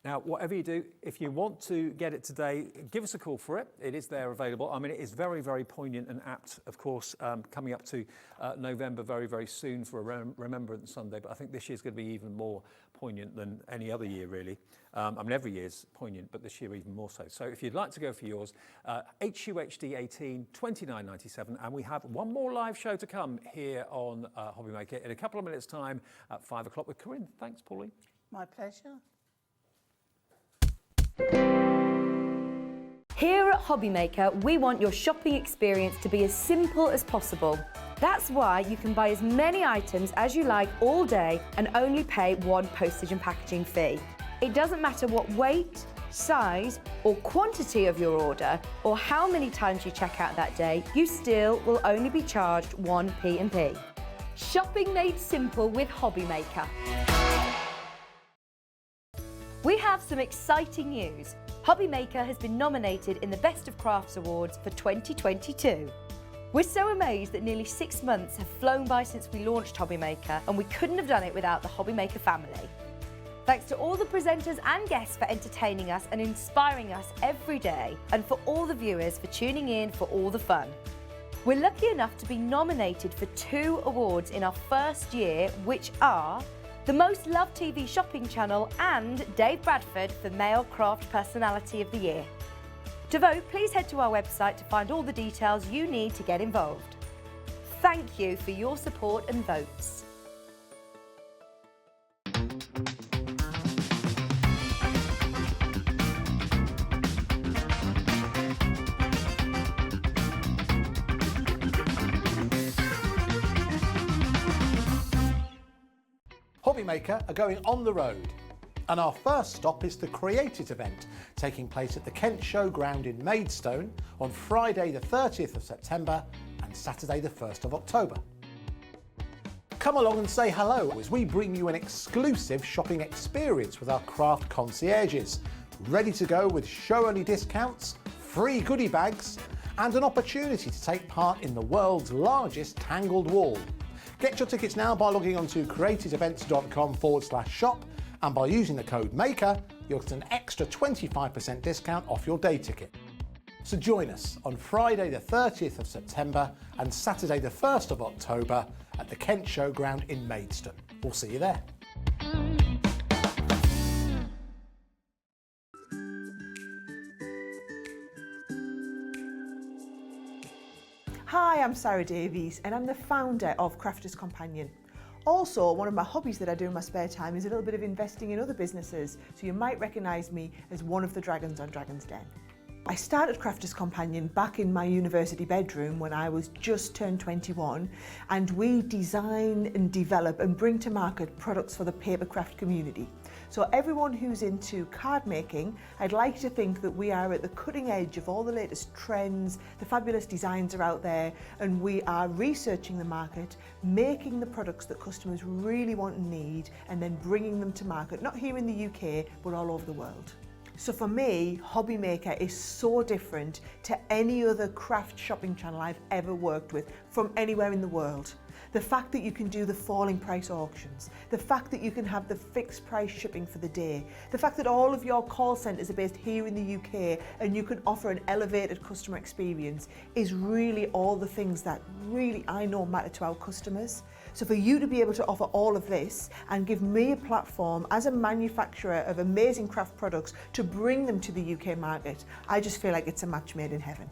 Speaker 4: Now, whatever you do, if you want to get it today, give us a call for it. It is there available. I mean, it is very, very poignant and apt, of course, coming up to November very, very soon for a Remembrance Sunday. But I think this year's going to be even more poignant than any other year, really. I mean, every year's poignant, but this year even more so. So if you'd like to go for yours, HUHD 18, $29.97. And we have one more live show to come here on Hobby Maker in a couple of minutes' time at 5 o'clock with Corrine. Thanks, Pauline.
Speaker 7: My pleasure.
Speaker 1: Here at Hobby Maker, we want your shopping experience to be as simple as possible. That's why you can buy as many items as you like all day and only pay one postage and packaging fee. It doesn't matter what weight, size or quantity of your order, or how many times you check out that day, you still will only be charged 1 P&P. Shopping made simple with Hobby Maker. We have some exciting news. Hobby Maker has been nominated in the Best of Crafts Awards for 2022. We're so amazed that nearly 6 months have flown by since we launched Hobby Maker, and we couldn't have done it without the Hobby Maker family. Thanks to all the presenters and guests for entertaining us and inspiring us every day, and for all the viewers for tuning in for all the fun. We're lucky enough to be nominated for 2 awards in our first year, which are the Most Loved TV Shopping Channel and Dave Bradford for Male Craft Personality of the Year. To vote, please head to our website to find all the details you need to get involved. Thank you for your support and votes.
Speaker 2: Hobby Maker are going on the road, and our first stop is the Creative event taking place at the Kent Showground in Maidstone on Friday the 30th of September and Saturday the 1st of October. Come along and say hello as we bring you an exclusive shopping experience with our craft concierges, ready to go with show-only discounts, free goodie bags and an opportunity to take part in the world's largest tangled wall. Get your tickets now by logging on to creativeevents.com/shop, and by using the code MAKER, you'll get an extra 25% discount off your day ticket. So join us on Friday the 30th of September and Saturday the 1st of October at the Kent Showground in Maidstone. We'll see you there.
Speaker 3: Hi, I'm Sarah Davies and I'm the founder of Crafters Companion. Also, one of my hobbies that I do in my spare time is a little bit of investing in other businesses, so you might recognise me as one of the dragons on Dragon's Den. I started Crafters Companion back in my university bedroom when I was just turned 21, and we design and develop and bring to market products for the papercraft community. So everyone who's into card making, I'd like to think that we are at the cutting edge of all the latest trends, the fabulous designs are out there, and we are researching the market, making the products that customers really want and need, and then bringing them to market, not here in the UK, but all over the world. So for me, Hobby Maker is so different to any other craft shopping channel I've ever worked with from anywhere in the world. The fact that you can do the falling price auctions, the fact that you can have the fixed price shipping for the day, the fact that all of your call centres are based here in the UK and you can offer an elevated customer experience is really all the things that really I know matter to our customers. So for you to be able to offer all of this and give me a platform as a manufacturer of amazing craft products to bring them to the UK market, I just feel like it's a match made in heaven.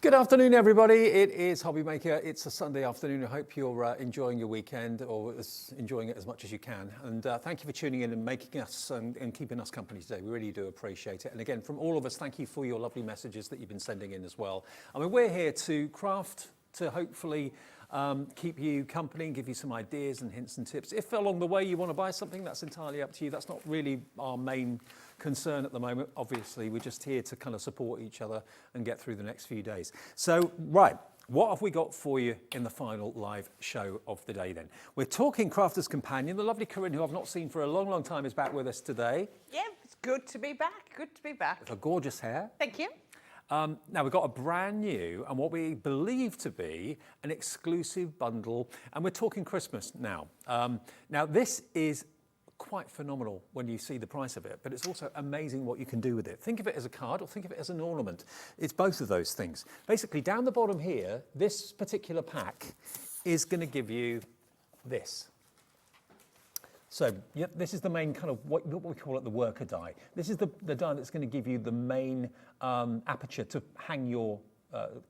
Speaker 4: Good afternoon, everybody. It is Hobby Maker. It's a Sunday afternoon. I hope you're enjoying your weekend, or enjoying it as much as you can. And thank you for tuning in and making us and keeping us company today. We really do appreciate it. And again, from all of us, thank you for your lovely messages that you've been sending in as well. I mean, we're here to craft, to hopefully keep you company and give you some ideas and hints and tips. If along the way you want to buy something, that's entirely up to you. That's not really our main concern at the moment. Obviously, we're just here to kind of support each other and get through the next few days. So, right, what have we got for you in the final live show of the day then? We're talking Crafters Companion. The lovely Corrine, who I've not seen for a long, long time, is back with us today.
Speaker 5: Yeah, it's good to be back. Good to be back.
Speaker 4: With her gorgeous hair.
Speaker 5: Thank you.
Speaker 4: Now we've got a brand new and what we believe to be an exclusive bundle, and we're talking Christmas now. Now this is quite phenomenal when you see the price of it, but it's also amazing what you can do with it. Think of it as a card or think of it as an ornament. It's both of those things. Basically, down the bottom here, this particular pack is going to give you this. So yep, this is the main kind of what we call it the worker die. This is the die that's going to give you the main aperture to hang your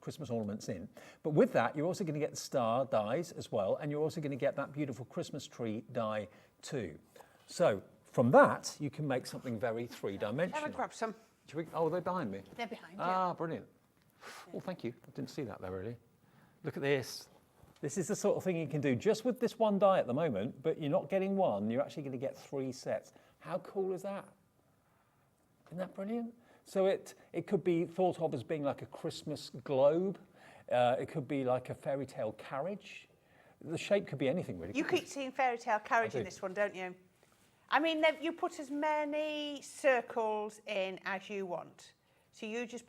Speaker 4: Christmas ornaments in. But with that, you're also going to get the star dies as well, and you're also going to get that beautiful Christmas tree die too. So from that, you can make something very three-dimensional.
Speaker 5: Have a grab some.
Speaker 4: Oh, they're behind me?
Speaker 5: They're behind you.
Speaker 4: Ah, brilliant. Oh, thank you. I didn't see that there, really. Look at this. This is the sort of thing you can do just with this one die at the moment, but you're not getting one, you're actually going to get 3 sets. How cool is that? Isn't that brilliant? So it could be thought of as being like a Christmas globe. It could be like a fairy tale carriage. The shape could be anything really.
Speaker 5: You keep seeing fairy tale carriage in this one, don't you? I mean, you put as many circles in as you want. So you just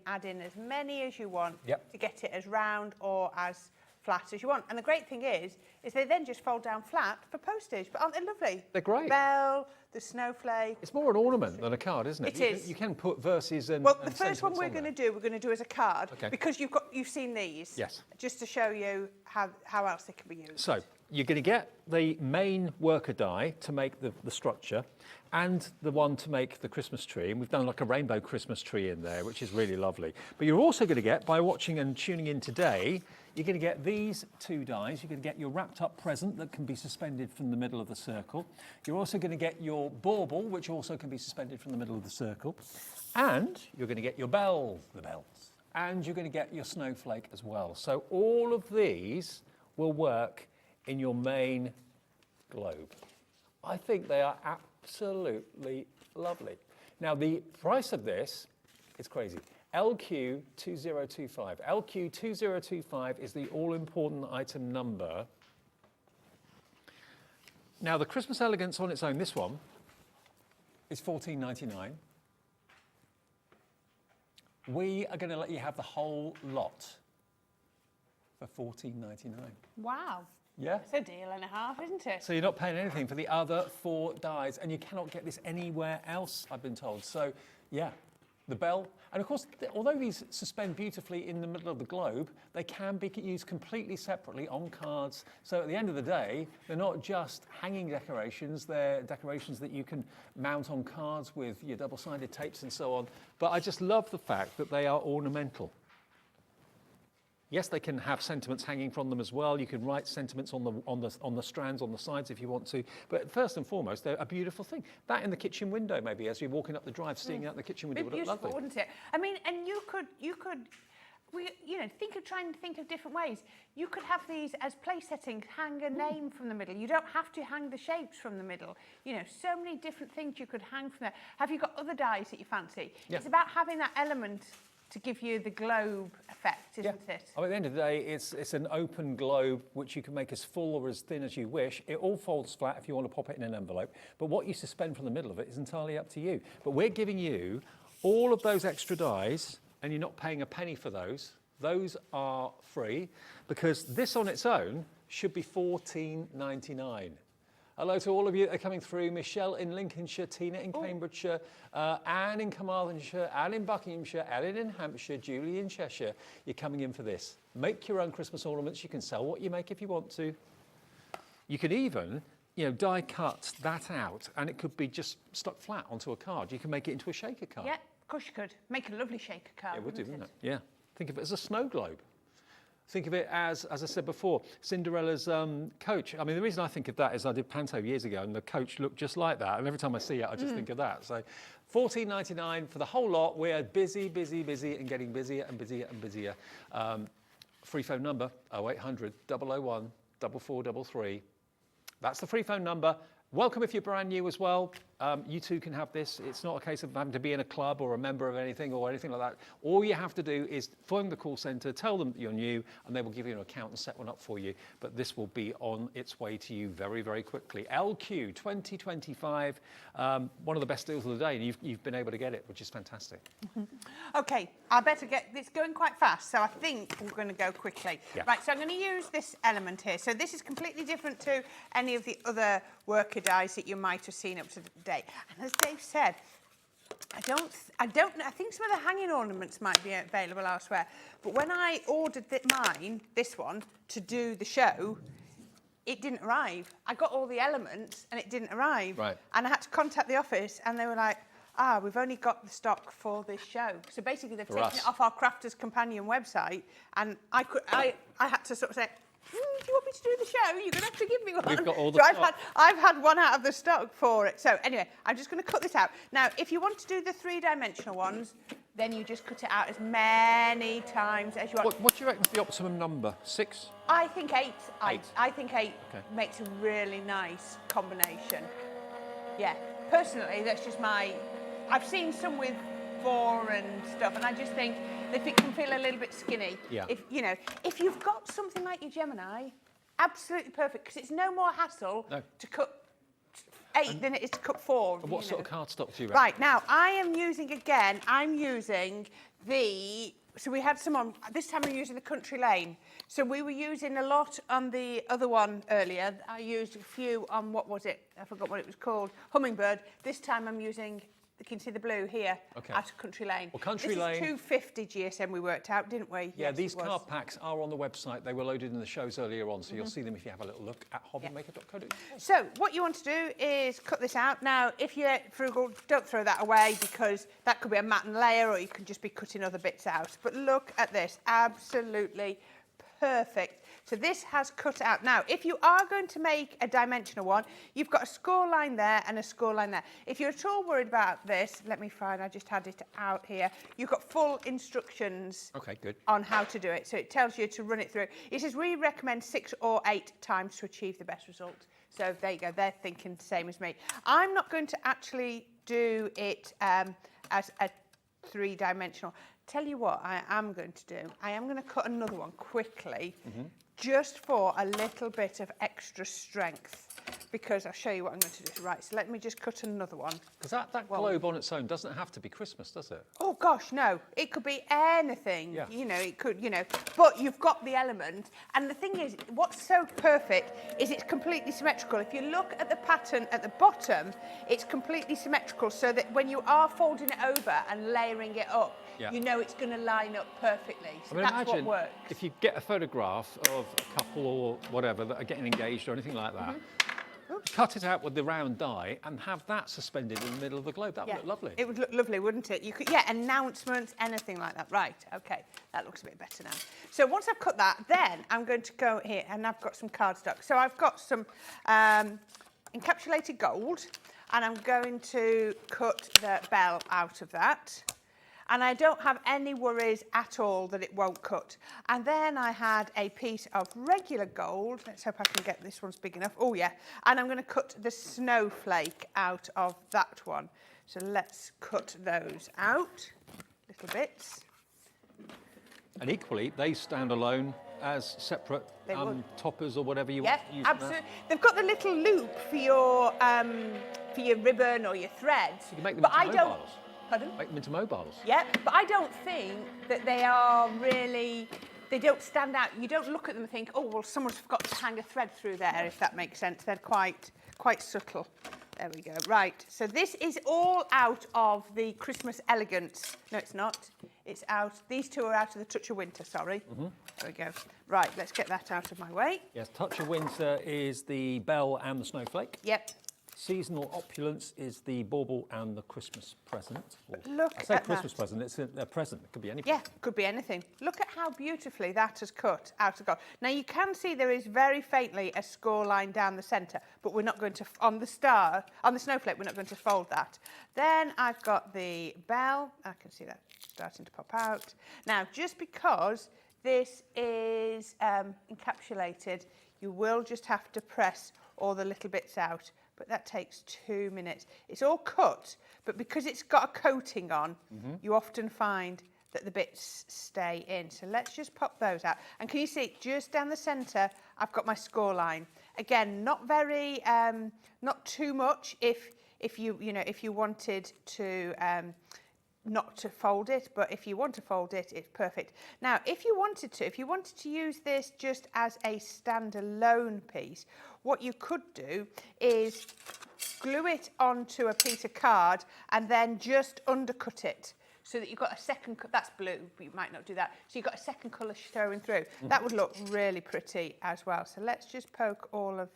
Speaker 5: add in as many as you want to get it as round or as flat as you want. And the great thing is they then just fold down flat for postage. But aren't they lovely?
Speaker 4: They're great.
Speaker 5: The bell, the snowflake.
Speaker 4: It's more an ornament than a card, isn't it?
Speaker 5: It is.
Speaker 4: You can put verses and.
Speaker 5: Well,
Speaker 4: and
Speaker 5: the first one we're going to do as a card because you've seen these.
Speaker 4: Yes. Just
Speaker 5: to show you how else they can be used.
Speaker 4: So you're going to get the main worker die to make the structure and the one to make the Christmas tree. And we've done like a rainbow Christmas tree in there, which is really lovely. But you're also going to get, by watching and tuning in today, you're going to get these 2 dies. You're going to get your wrapped up present that can be suspended from the middle of the circle. You're also going to get your bauble, which also can be suspended from the middle of the circle. And you're going to get your bells, and you're going to get your snowflake as well. So all of these will work in your main globe. I think they are absolutely lovely. Now the price of this is crazy. LQ2025. LQ2025 is the all-important item number. Now the Christmas elegance on its own, this one, is $14.99. We are going to let you have the whole lot for $14.99.
Speaker 5: Wow.
Speaker 4: Yeah.
Speaker 5: It's a deal and a half, isn't it?
Speaker 4: So you're not paying anything for the other 4 dies, and you cannot get this anywhere else, I've been told. So, yeah, the bell. And of course, although these suspend beautifully in the middle of the globe, they can be used completely separately on cards. So at the end of the day, they're not just hanging decorations, they're decorations that you can mount on cards with your double-sided tapes and so on. But I just love the fact that they are ornamental. Yes, they can have sentiments hanging from them as well. You can write sentiments on the strands, on the sides if you want to. But first and foremost, they're a beautiful thing. That in the kitchen window, maybe, as you're walking up the drive, seeing out the kitchen window would look lovely,
Speaker 5: wouldn't it? I mean, and you could, try and think of different ways. You could have these as place settings, hang a name from the middle. You don't have to hang the shapes from the middle. You know, so many different things you could hang from there. Have you got other dies that you fancy? Yeah. It's about having that element to give you the globe effect, isn't it?
Speaker 4: Oh, at the end of the day, it's an open globe which you can make as full or as thin as you wish. It all folds flat if you want to pop it in an envelope. But what you suspend from the middle of it is entirely up to you. But we're giving you all of those extra dies, and you're not paying a penny for those. Those are free, because this on its own should be $14.99. Hello to all of you that are coming through. Michelle in Lincolnshire, Tina in Cambridgeshire, Anne in Carmarthenshire, Anne in Buckinghamshire, Ellen in Hampshire, Julie in Cheshire. You're coming in for this. Make your own Christmas ornaments. You can sell what you make if you want to. You can even, die cut that out, and it could be just stuck flat onto a card. You can make it into a shaker card.
Speaker 5: Yeah, of course you could. Make a lovely shaker card.
Speaker 4: It would do, wouldn't it? Yeah. Think of it as a snow globe. Think of it as I said before, Cinderella's coach. I mean, the reason I think of that is I did Panto years ago, and the coach looked just like that. And every time I see it, I just think of that. So $14.99 for the whole lot. We're busy, and getting busier and busier and busier. Free phone number, 0800 001 4433. That's the free phone number. Welcome if you're brand new as well. You too can have this. It's not a case of having to be in a club or a member of anything or anything like that. All you have to do is phone the call centre, tell them that you're new, and they will give you an account and set one up for you. But this will be on its way to you very, very quickly. LQ 2025, one of the best deals of the day, and you've been able to get it, which is fantastic.
Speaker 5: Okay, I better get this going quite fast, so I think we're going to go quickly.
Speaker 4: Yeah.
Speaker 5: Right, so I'm going to use this element here. So this is completely different to any of the other worker dies that you might have seen up to today. And as Dave said, I don't know. I think some of the hanging ornaments might be available elsewhere. But when I ordered this one, to do the show, it didn't arrive. I got all the elements and it didn't arrive. Right. And I had to contact the office, and they were like, we've only got the stock for this show. So basically they've taken it off our Crafters Companion website, and I had to sort of say, do you want me to do the show? You're going to have to give me one.
Speaker 4: We've got all the stock.
Speaker 5: I've had one out of the stock for it. So anyway, I'm just going to cut this out. Now, if you want to do the 3-dimensional ones, then you just cut it out as many times as you want.
Speaker 4: What do you reckon is the optimum number? 6?
Speaker 5: I think 8.
Speaker 4: Eight.
Speaker 5: I think 8
Speaker 4: Okay.
Speaker 5: makes a really nice combination. Yeah, personally, that's just my... I've seen some with 4 and stuff, and I just think if it can feel a little bit skinny,
Speaker 4: Yeah.
Speaker 5: if if you've got something like your Gemini, absolutely perfect, because it's no more hassle to cut 8 than it is to cut 4.
Speaker 4: And what sort of cardstock do you reckon?
Speaker 5: Right, now I am using, again, I'm using the, so we had some on, this time I'm using the Country Lane. So we were using a lot on the other one earlier. I used a few on, what was it? I forgot what it was called. Hummingbird. This time I'm using, you can see the blue here, out of Country Lane.
Speaker 4: Well, Country
Speaker 5: this
Speaker 4: Lane...
Speaker 5: is 250 GSM we worked out, didn't we?
Speaker 4: Yeah,
Speaker 5: Yes,
Speaker 4: these
Speaker 5: it was.
Speaker 4: card packs are on the website. They were loaded in the shows earlier on, so you'll see them if you have a little look at hobbymaker.co.uk.
Speaker 5: So what you want to do is cut this out. Now, if you're frugal, don't throw that away, because that could be a matten layer, or you could just be cutting other bits out. But look at this, absolutely perfect. So this has cut out. Now, if you are going to make a dimensional one, you've got a score line there and a score line there. If you're at all worried about this, let me find, I just had it out here. You've got full instructions on how to do it. So it tells you to run it through. It says we recommend 6 or 8 times to achieve the best result. So there you go, they're thinking the same as me. I'm not going to actually do it as a 3-dimensional. Tell you what I am going to do. I am going to cut another one quickly, just for a little bit of extra strength, because I'll show you what I'm going to do. Right, so let me just cut another one.
Speaker 4: Because that globe on its own doesn't have to be Christmas, does it?
Speaker 5: Oh gosh, no. It could be anything.
Speaker 4: Yeah.
Speaker 5: You know, it could, but you've got the element. And the thing is, what's so perfect is it's completely symmetrical. If you look at the pattern at the bottom, it's completely symmetrical, so that when you are folding it over and layering it up, you know it's going to line up perfectly. So that's
Speaker 4: imagine
Speaker 5: what works.
Speaker 4: if you get a photograph of a couple or whatever that are getting engaged or anything like that, cut it out with the round die and have that suspended in the middle of the globe. That would look lovely.
Speaker 5: It would look lovely, wouldn't it? You could, announcements, anything like that. Right, okay, that looks a bit better now. So once I've cut that, then I'm going to go here, and I've got some cardstock. So I've got some encapsulated gold, and I'm going to cut the bell out of that. And I don't have any worries at all that it won't cut. And then I had a piece of regular gold. Let's hope I can get this one's big enough. Oh, yeah. And I'm going to cut the snowflake out of that one. So let's cut those out, little bits.
Speaker 4: And equally, they stand alone as separate toppers or whatever you want to use.
Speaker 5: Absolutely. They've got the little loop for your ribbon or your threads.
Speaker 4: You can make them into mobiles.
Speaker 5: Pardon?
Speaker 4: Make them into mobiles.
Speaker 5: Yeah, but I don't think that they are really, they don't stand out. You don't look at them and think, oh, well, someone's forgot to hang a thread through there, if that makes sense. They're quite subtle. There we go. Right, so this is all out of the Christmas Elegance. No, it's not. It's out. These two are out of the Touch of Winter, sorry. There we go. Right, let's get that out of my way.
Speaker 4: Yes, Touch of Winter is the bell and the snowflake.
Speaker 5: Yep.
Speaker 4: Seasonal Opulence is the bauble and the Christmas present.
Speaker 5: Look
Speaker 4: I say
Speaker 5: at
Speaker 4: Christmas
Speaker 5: that.
Speaker 4: present, it's a present. It could be anything.
Speaker 5: Yeah, could be anything. Look at how beautifully that has cut out of gold. Now you can see there is very faintly a score line down the centre, but we're not going to, on the snowflake, we're not going to fold that. Then I've got the bell. I can see that starting to pop out. Now, just because this is encapsulated, you will just have to press all the little bits out. But that takes 2 minutes. It's all cut, but because it's got a coating on, you often find that the bits stay in. So let's just pop those out. And can you see, just down the centre, I've got my score line. Again, not very, not too much if you wanted to, not to fold it, but if you want to fold it, it's perfect. Now, if you wanted to use this just as a standalone piece, what you could do is glue it onto a piece of card and then just undercut it so that you've got a second, that's blue, but you might not do that. So you've got a second colour showing through. That would look really pretty as well. So let's just poke all of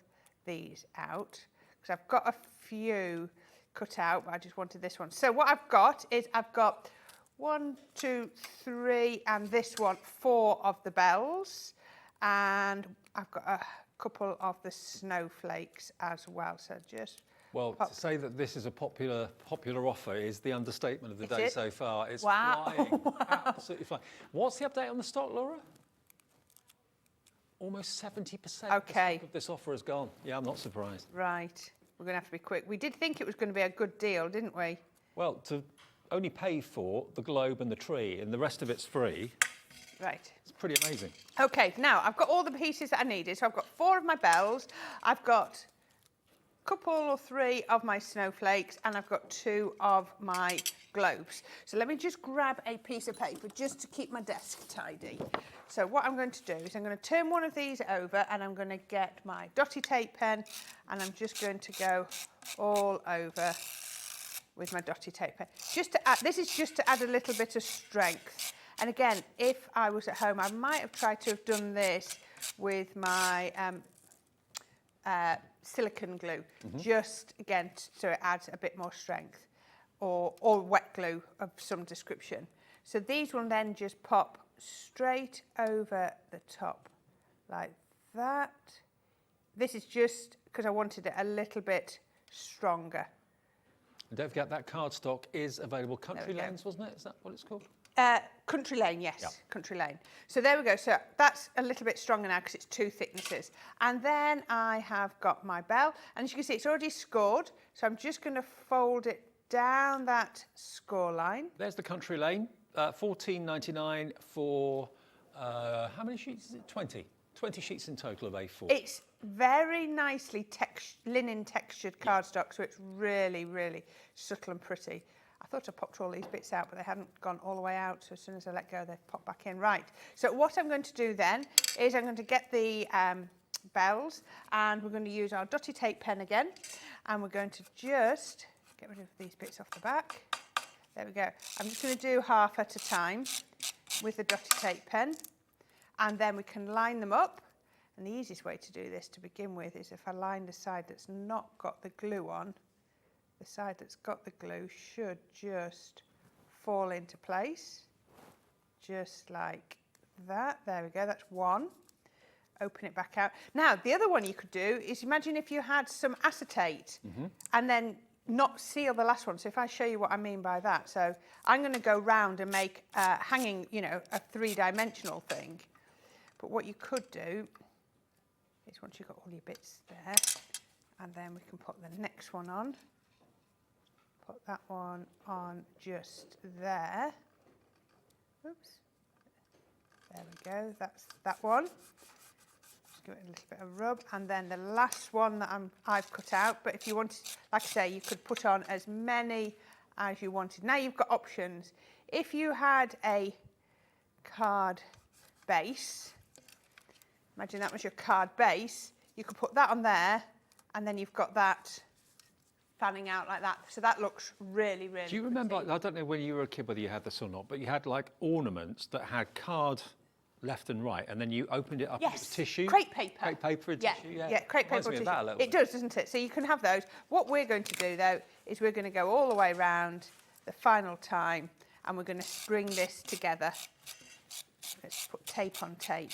Speaker 5: these out, because I've got a few cut out, but I just wanted this one. So what I've got is I've got 1, 2, 3, and this one, 4 of the bells, and I've got a couple of the snowflakes as well. So just
Speaker 4: Well, to say that this is a popular offer is the understatement of the day so far. It's
Speaker 5: Wow.
Speaker 4: flying, absolutely flying. What's the update on the stock, Laura? Almost 70%
Speaker 5: Okay.
Speaker 4: of this offer is gone. Yeah, I'm not surprised.
Speaker 5: Right. We're going to have to be quick. We did think it was going to be a good deal, didn't we?
Speaker 4: Well, to only pay for the globe and the tree and the rest of it's free,
Speaker 5: Right.
Speaker 4: it's pretty amazing.
Speaker 5: Okay, now I've got all the pieces that I needed. So I've got 4 of my bells, I've got a couple or 3 of my snowflakes, and I've got 2 of my globes. So let me just grab a piece of paper just to keep my desk tidy. So what I'm going to do is I'm going to turn one of these over, and I'm going to get my dotty tape pen, and I'm just going to go all over with my dotty tape pen. Just to add, this is just to add a little bit of strength. And again, if I was at home, I might have tried to have done this with my silicone glue, just again so it adds a bit more strength, or wet glue of some description. So these will then just pop straight over the top like that. This is just because I wanted it a little bit stronger.
Speaker 4: And don't forget that cardstock is available. Country
Speaker 5: we go.
Speaker 4: Lanes, wasn't it? Is that what it's called?
Speaker 5: Country Lane, yes,
Speaker 4: Yep.
Speaker 5: Country Lane. So there we go. So that's a little bit stronger now because it's 2 thicknesses. And then I have got my bell, and as you can see, it's already scored. So I'm just going to fold it down that score line.
Speaker 4: There's the Country Lane, $14.99 for how many sheets is it? 20. 20 sheets in total of A4.
Speaker 5: It's very nicely linen textured cardstock, so it's really, really subtle and pretty. I thought I popped all these bits out, but they hadn't gone all the way out. So as soon as I let go, they've popped back in. Right. So what I'm going to do then is I'm going to get the bells, and we're going to use our dotty tape pen again, and we're going to just get rid of these bits off the back. There we go. I'm just going to do half at a time with the dotty tape pen, and then we can line them up. And the easiest way to do this to begin with is if I line the side that's not got the glue on, the side that's got the glue should just fall into place, just like that. There we go, that's one. Open it back out. Now, the other one you could do is imagine if you had some acetate and then not seal the last one. So if I show you what I mean by that. So I'm going to go round and make hanging, you know, a 3-dimensional thing. But what you could do is once you've got all your bits there, and then we can put the next one on. Put that one on just there. Oops. There we go, that's that one. Just give it a little bit of rub. And then the last one that I've cut out, but if you wanted, like I say, you could put on as many as you wanted. Now you've got options. If you had a card base, imagine that was your card base, you could put that on there, and then you've got that fanning out like that. So that looks really, really
Speaker 4: Do you remember, I don't know when you were a kid whether you had this or not, but you had like ornaments that had card left and right, and then you opened it up
Speaker 5: Yes,
Speaker 4: with tissue?
Speaker 5: crepe paper.
Speaker 4: Crepe paper and
Speaker 5: Yeah,
Speaker 4: tissue,
Speaker 5: yeah, crepe paper
Speaker 4: Reminds me
Speaker 5: or
Speaker 4: of that a
Speaker 5: tissue.
Speaker 4: little
Speaker 5: It
Speaker 4: bit.
Speaker 5: does, doesn't it? So you can have those. What we're going to do, though, is we're going to go all the way around the final time, and we're going to spring this together. Let's put tape on tape,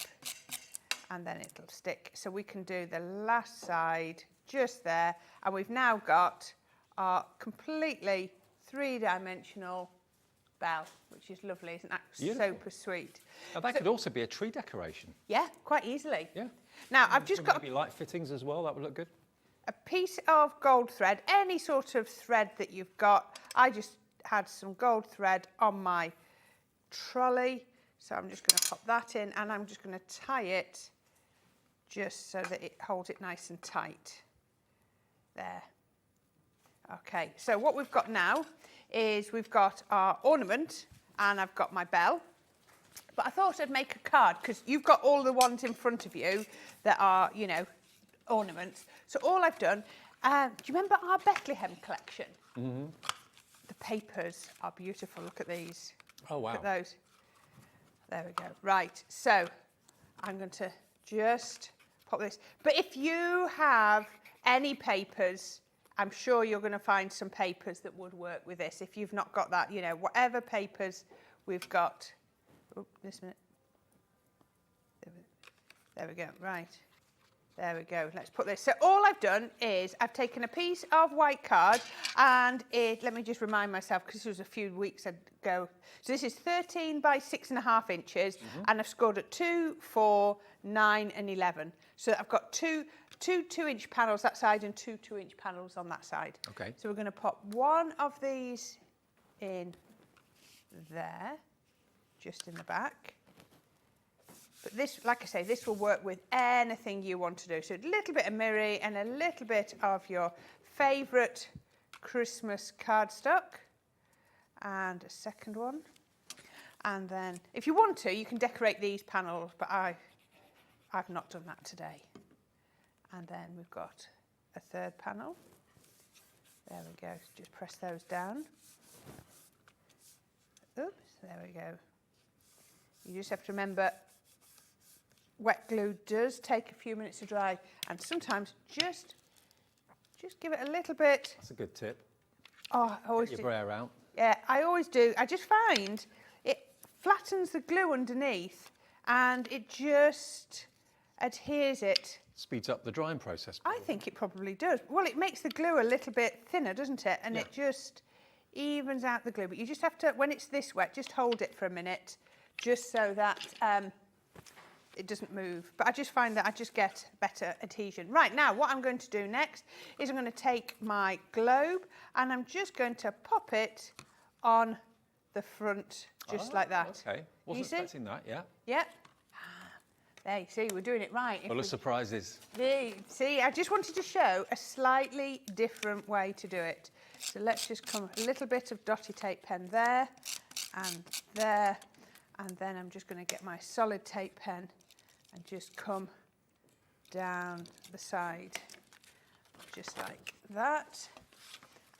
Speaker 5: and then it'll stick. So we can do the last side just there, and we've now got our completely 3-dimensional bell, which is lovely, isn't that?
Speaker 4: Beautiful.
Speaker 5: Super sweet.
Speaker 4: Now that could also be a tree decoration.
Speaker 5: Yeah, quite easily.
Speaker 4: Yeah.
Speaker 5: Now I've just got
Speaker 4: Maybe light fittings as well, that would look good.
Speaker 5: a piece of gold thread, any sort of thread that you've got. I just had some gold thread on my trolley, so I'm just going to pop that in, and I'm just going to tie it just so that it holds it nice and tight. There. Okay, so what we've got now is we've got our ornament, and I've got my bell. But I thought I'd make a card, because you've got all the ones in front of you that are, you know, ornaments. So all I've done, do you remember our Bethlehem collection? Mm-hmm. The papers are beautiful. Look at these.
Speaker 4: Oh, wow.
Speaker 5: Look at those. There we go. Right, so I'm going to just pop this. But if you have any papers, I'm sure you're going to find some papers that would work with this. If you've not got that, you know, whatever papers we've got. Oh, this minute. There we go. Right. There we go. Let's put this. So all I've done is I've taken a piece of white card and let me just remind myself because this was a few weeks ago. So this is 13 by 6.5 inches and I've scored at 2, 4, 9 and 11. So I've got two 2-inch panels that side and two 2-inch panels on that side.
Speaker 4: Okay.
Speaker 5: So we're going to pop one of these in there, just in the back. But this, like I say, this will work with anything you want to do. So a little bit of mirror and a little bit of your favourite Christmas cardstock. And a second one. And then, if you want to, you can decorate these panels, but I've not done that today. And then we've got a third panel. There we go. Just press those down. Oops, there we go. You just have to remember, wet glue does take a few minutes to dry, and sometimes just give it a little bit.
Speaker 4: That's a good tip.
Speaker 5: Oh, I always
Speaker 4: Get
Speaker 5: do.
Speaker 4: your brayer out.
Speaker 5: Yeah, I always do. I just find it flattens the glue underneath, and it just adheres it.
Speaker 4: Speeds up the drying process.
Speaker 5: I think it probably does. Well, it makes the glue a little bit thinner, doesn't it? And it just evens out the glue. But you just have to, when it's this wet, just hold it for a minute, just so that it doesn't move. But I just find that I just get better adhesion. Right, now what I'm going to do next is I'm going to take my globe and I'm just going to pop it on the front, just like that.
Speaker 4: Okay, wasn't expecting that, yeah.
Speaker 5: Yeah. There, you see, we're doing it right.
Speaker 4: Full of surprises.
Speaker 5: See, I just wanted to show a slightly different way to do it. So let's just come a little bit of dotty tape pen there, and then I'm just going to get my solid tape pen and just come down the side, just like that.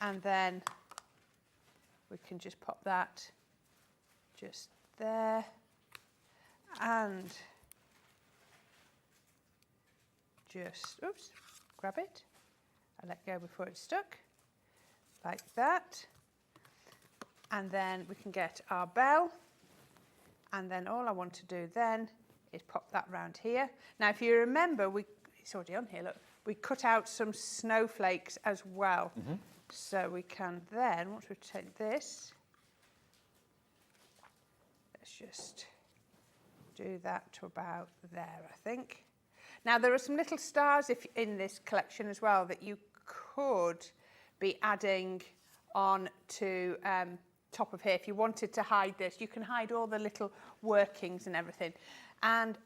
Speaker 5: And then we can just pop that just there, and just, oops, grab it. I let go before it's stuck, like that. And then we can get our bell. And then all I want to do then is pop that round here. Now, if you remember, it's already on here, look. We cut out some snowflakes as well. So we can then, once we take this, let's just do that to about there, I think. Now, there are some little stars in this collection as well that you could be adding on to top of here. If you wanted to hide this, you can hide all the little workings and everything. And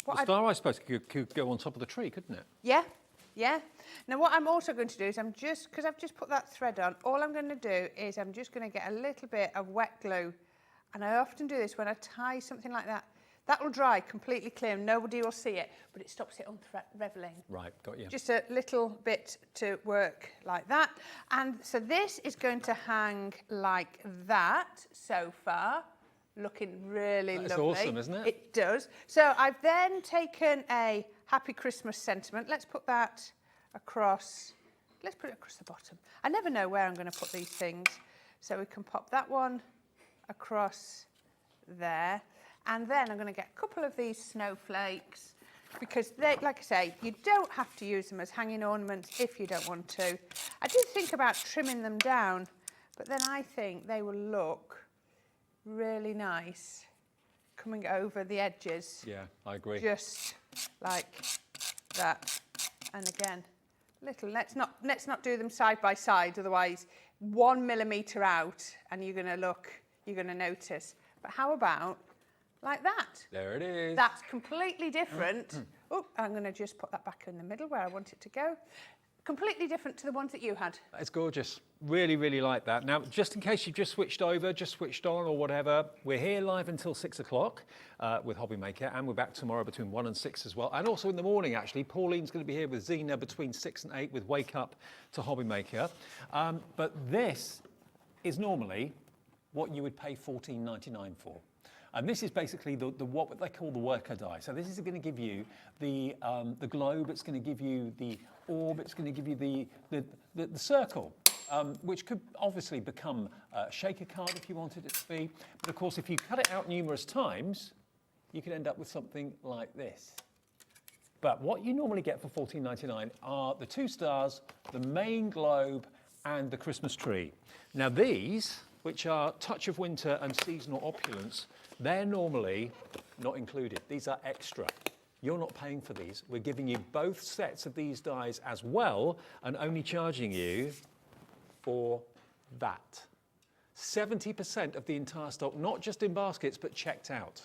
Speaker 5: what
Speaker 4: the star, I suppose, could go on top of the tree, couldn't it?
Speaker 5: Yeah, yeah. Now, what I'm also going to do is because I've just put that thread on, all I'm going to do is I'm just going to get a little bit of wet glue. And I often do this when I tie something like that. That will dry completely clear and nobody will see it, but it stops it unravelling.
Speaker 4: Right, got you.
Speaker 5: Just a little bit to work like that. And so this is going to hang like that so far, looking really lovely.
Speaker 4: That's awesome, isn't it?
Speaker 5: It does. So I've then taken a Happy Christmas sentiment. Let's put that across. Let's put it across the bottom. I never know where I'm going to put these things. So we can pop that one across there. And then I'm going to get a couple of these snowflakes because they, like I say, you don't have to use them as hanging ornaments if you don't want to. I did think about trimming them down, but then I think they will look really nice coming over the edges.
Speaker 4: Yeah, I agree.
Speaker 5: Just like that. And again, let's not do them side by side, otherwise 1 millimetre out and you're going to notice. But how about like that?
Speaker 4: There it is.
Speaker 5: That's completely different. Oh, I'm going to just put that back in the middle where I want it to go. Completely different to the ones that you had.
Speaker 4: It's gorgeous. Really, really like that. Now, just in case you've just switched over, just switched on or whatever, we're here live until 6 o'clock with Hobby Maker, and we're back tomorrow between 1 and 6 as well. And also in the morning, actually, Pauline's going to be here with Zena between 6 and 8 with Wake Up to Hobby Maker. But this is normally what you would pay $14.99 for. And this is basically what they call the worker die. So this is going to give you the globe, it's going to give you the orb, it's going to give you the circle, which could obviously become a shaker card if you wanted it to be. But of course, if you cut it out numerous times, you can end up with something like this. But what you normally get for $14.99 are the 2 stars, the main globe, and the Christmas tree. Now these, which are touch of winter and seasonal opulence, they're normally not included. These are extra. You're not paying for these. We're giving you both sets of these dies as well and only charging you for that. 70% of the entire stock, not just in baskets, but checked out.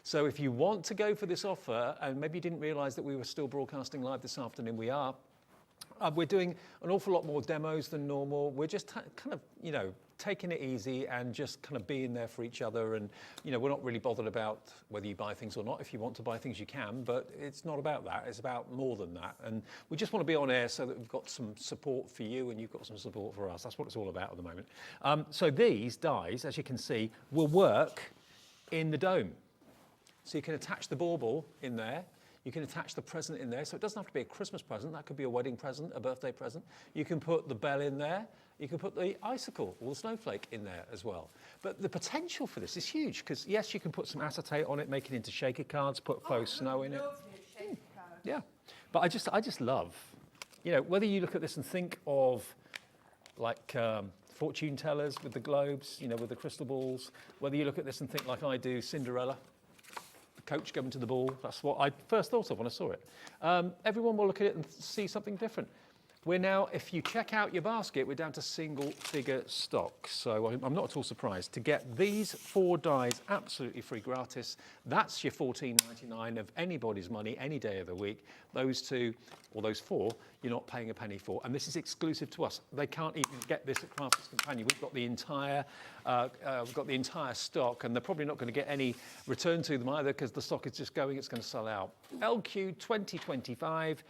Speaker 4: So if you want to go for this offer, and maybe you didn't realise that we were still broadcasting live this afternoon, we are. We're doing an awful lot more demos than normal. We're just kind of, you know, taking it easy and just kind of being there for each other. And, you know, we're not really bothered about whether you buy things or not. If you want to buy things, you can, but it's not about that. It's about more than that. And we just want to be on air so that we've got some support for you and you've got some support for us. That's what it's all about at the moment. So these dies, as you can see, will work in the dome. So you can attach the bauble in there. You can attach the present in there, so it doesn't have to be a Christmas present. That could be a wedding present, a birthday present. You can put the bell in there. You can put the icicle or the snowflake in there as well. But the potential for this is huge, because yes, you can put some acetate on it, make it into shaker cards, put faux snow in it. Yeah, but I just love, you know, whether you look at this and think of like fortune tellers with the globes, you know, with the crystal balls, whether you look at this and think like I do, Cinderella, coach going to the ball. That's what I first thought of when I saw it. Everyone will look at it and see something different. We're now, if you check out your basket, we're down to single figure stock. So I'm not at all surprised to get these 4 dies absolutely free gratis. That's your $14.99 of anybody's money any day of the week. Those 2 or those 4, you're not paying a penny for. And this is exclusive to us. They can't even get this at Crafters Companion. We've got the entire stock, and they're probably not going to get any return to them either because the stock is just going, it's going to sell out. LQ 2025.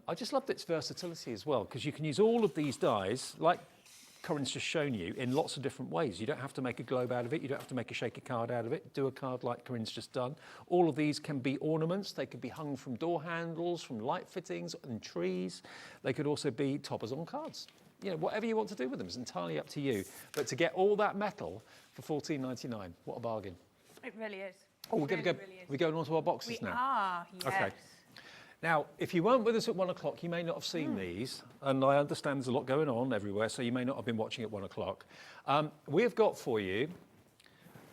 Speaker 4: I just loved its versatility as well, because you can use all of these dies, like Corrine's just shown you, in lots of different ways. You don't have to make a globe out of it. You don't have to make a shaker card out of it. Do a card like Corrine's just done. All of these can be ornaments. They could be hung from door handles, from light fittings and trees. They could also be toppers on cards. You know, whatever you want to do with them is entirely up to you. But to get all that metal for $14.99, what a bargain.
Speaker 5: It really is.
Speaker 4: Oh, we're going to go. We're going on to our boxes now.
Speaker 5: We are, yes.
Speaker 4: Okay. Now, if you weren't with us at 1 o'clock, you may not have seen these, and I understand there's a lot going on everywhere, so you may not have been watching at 1 o'clock. We've got for you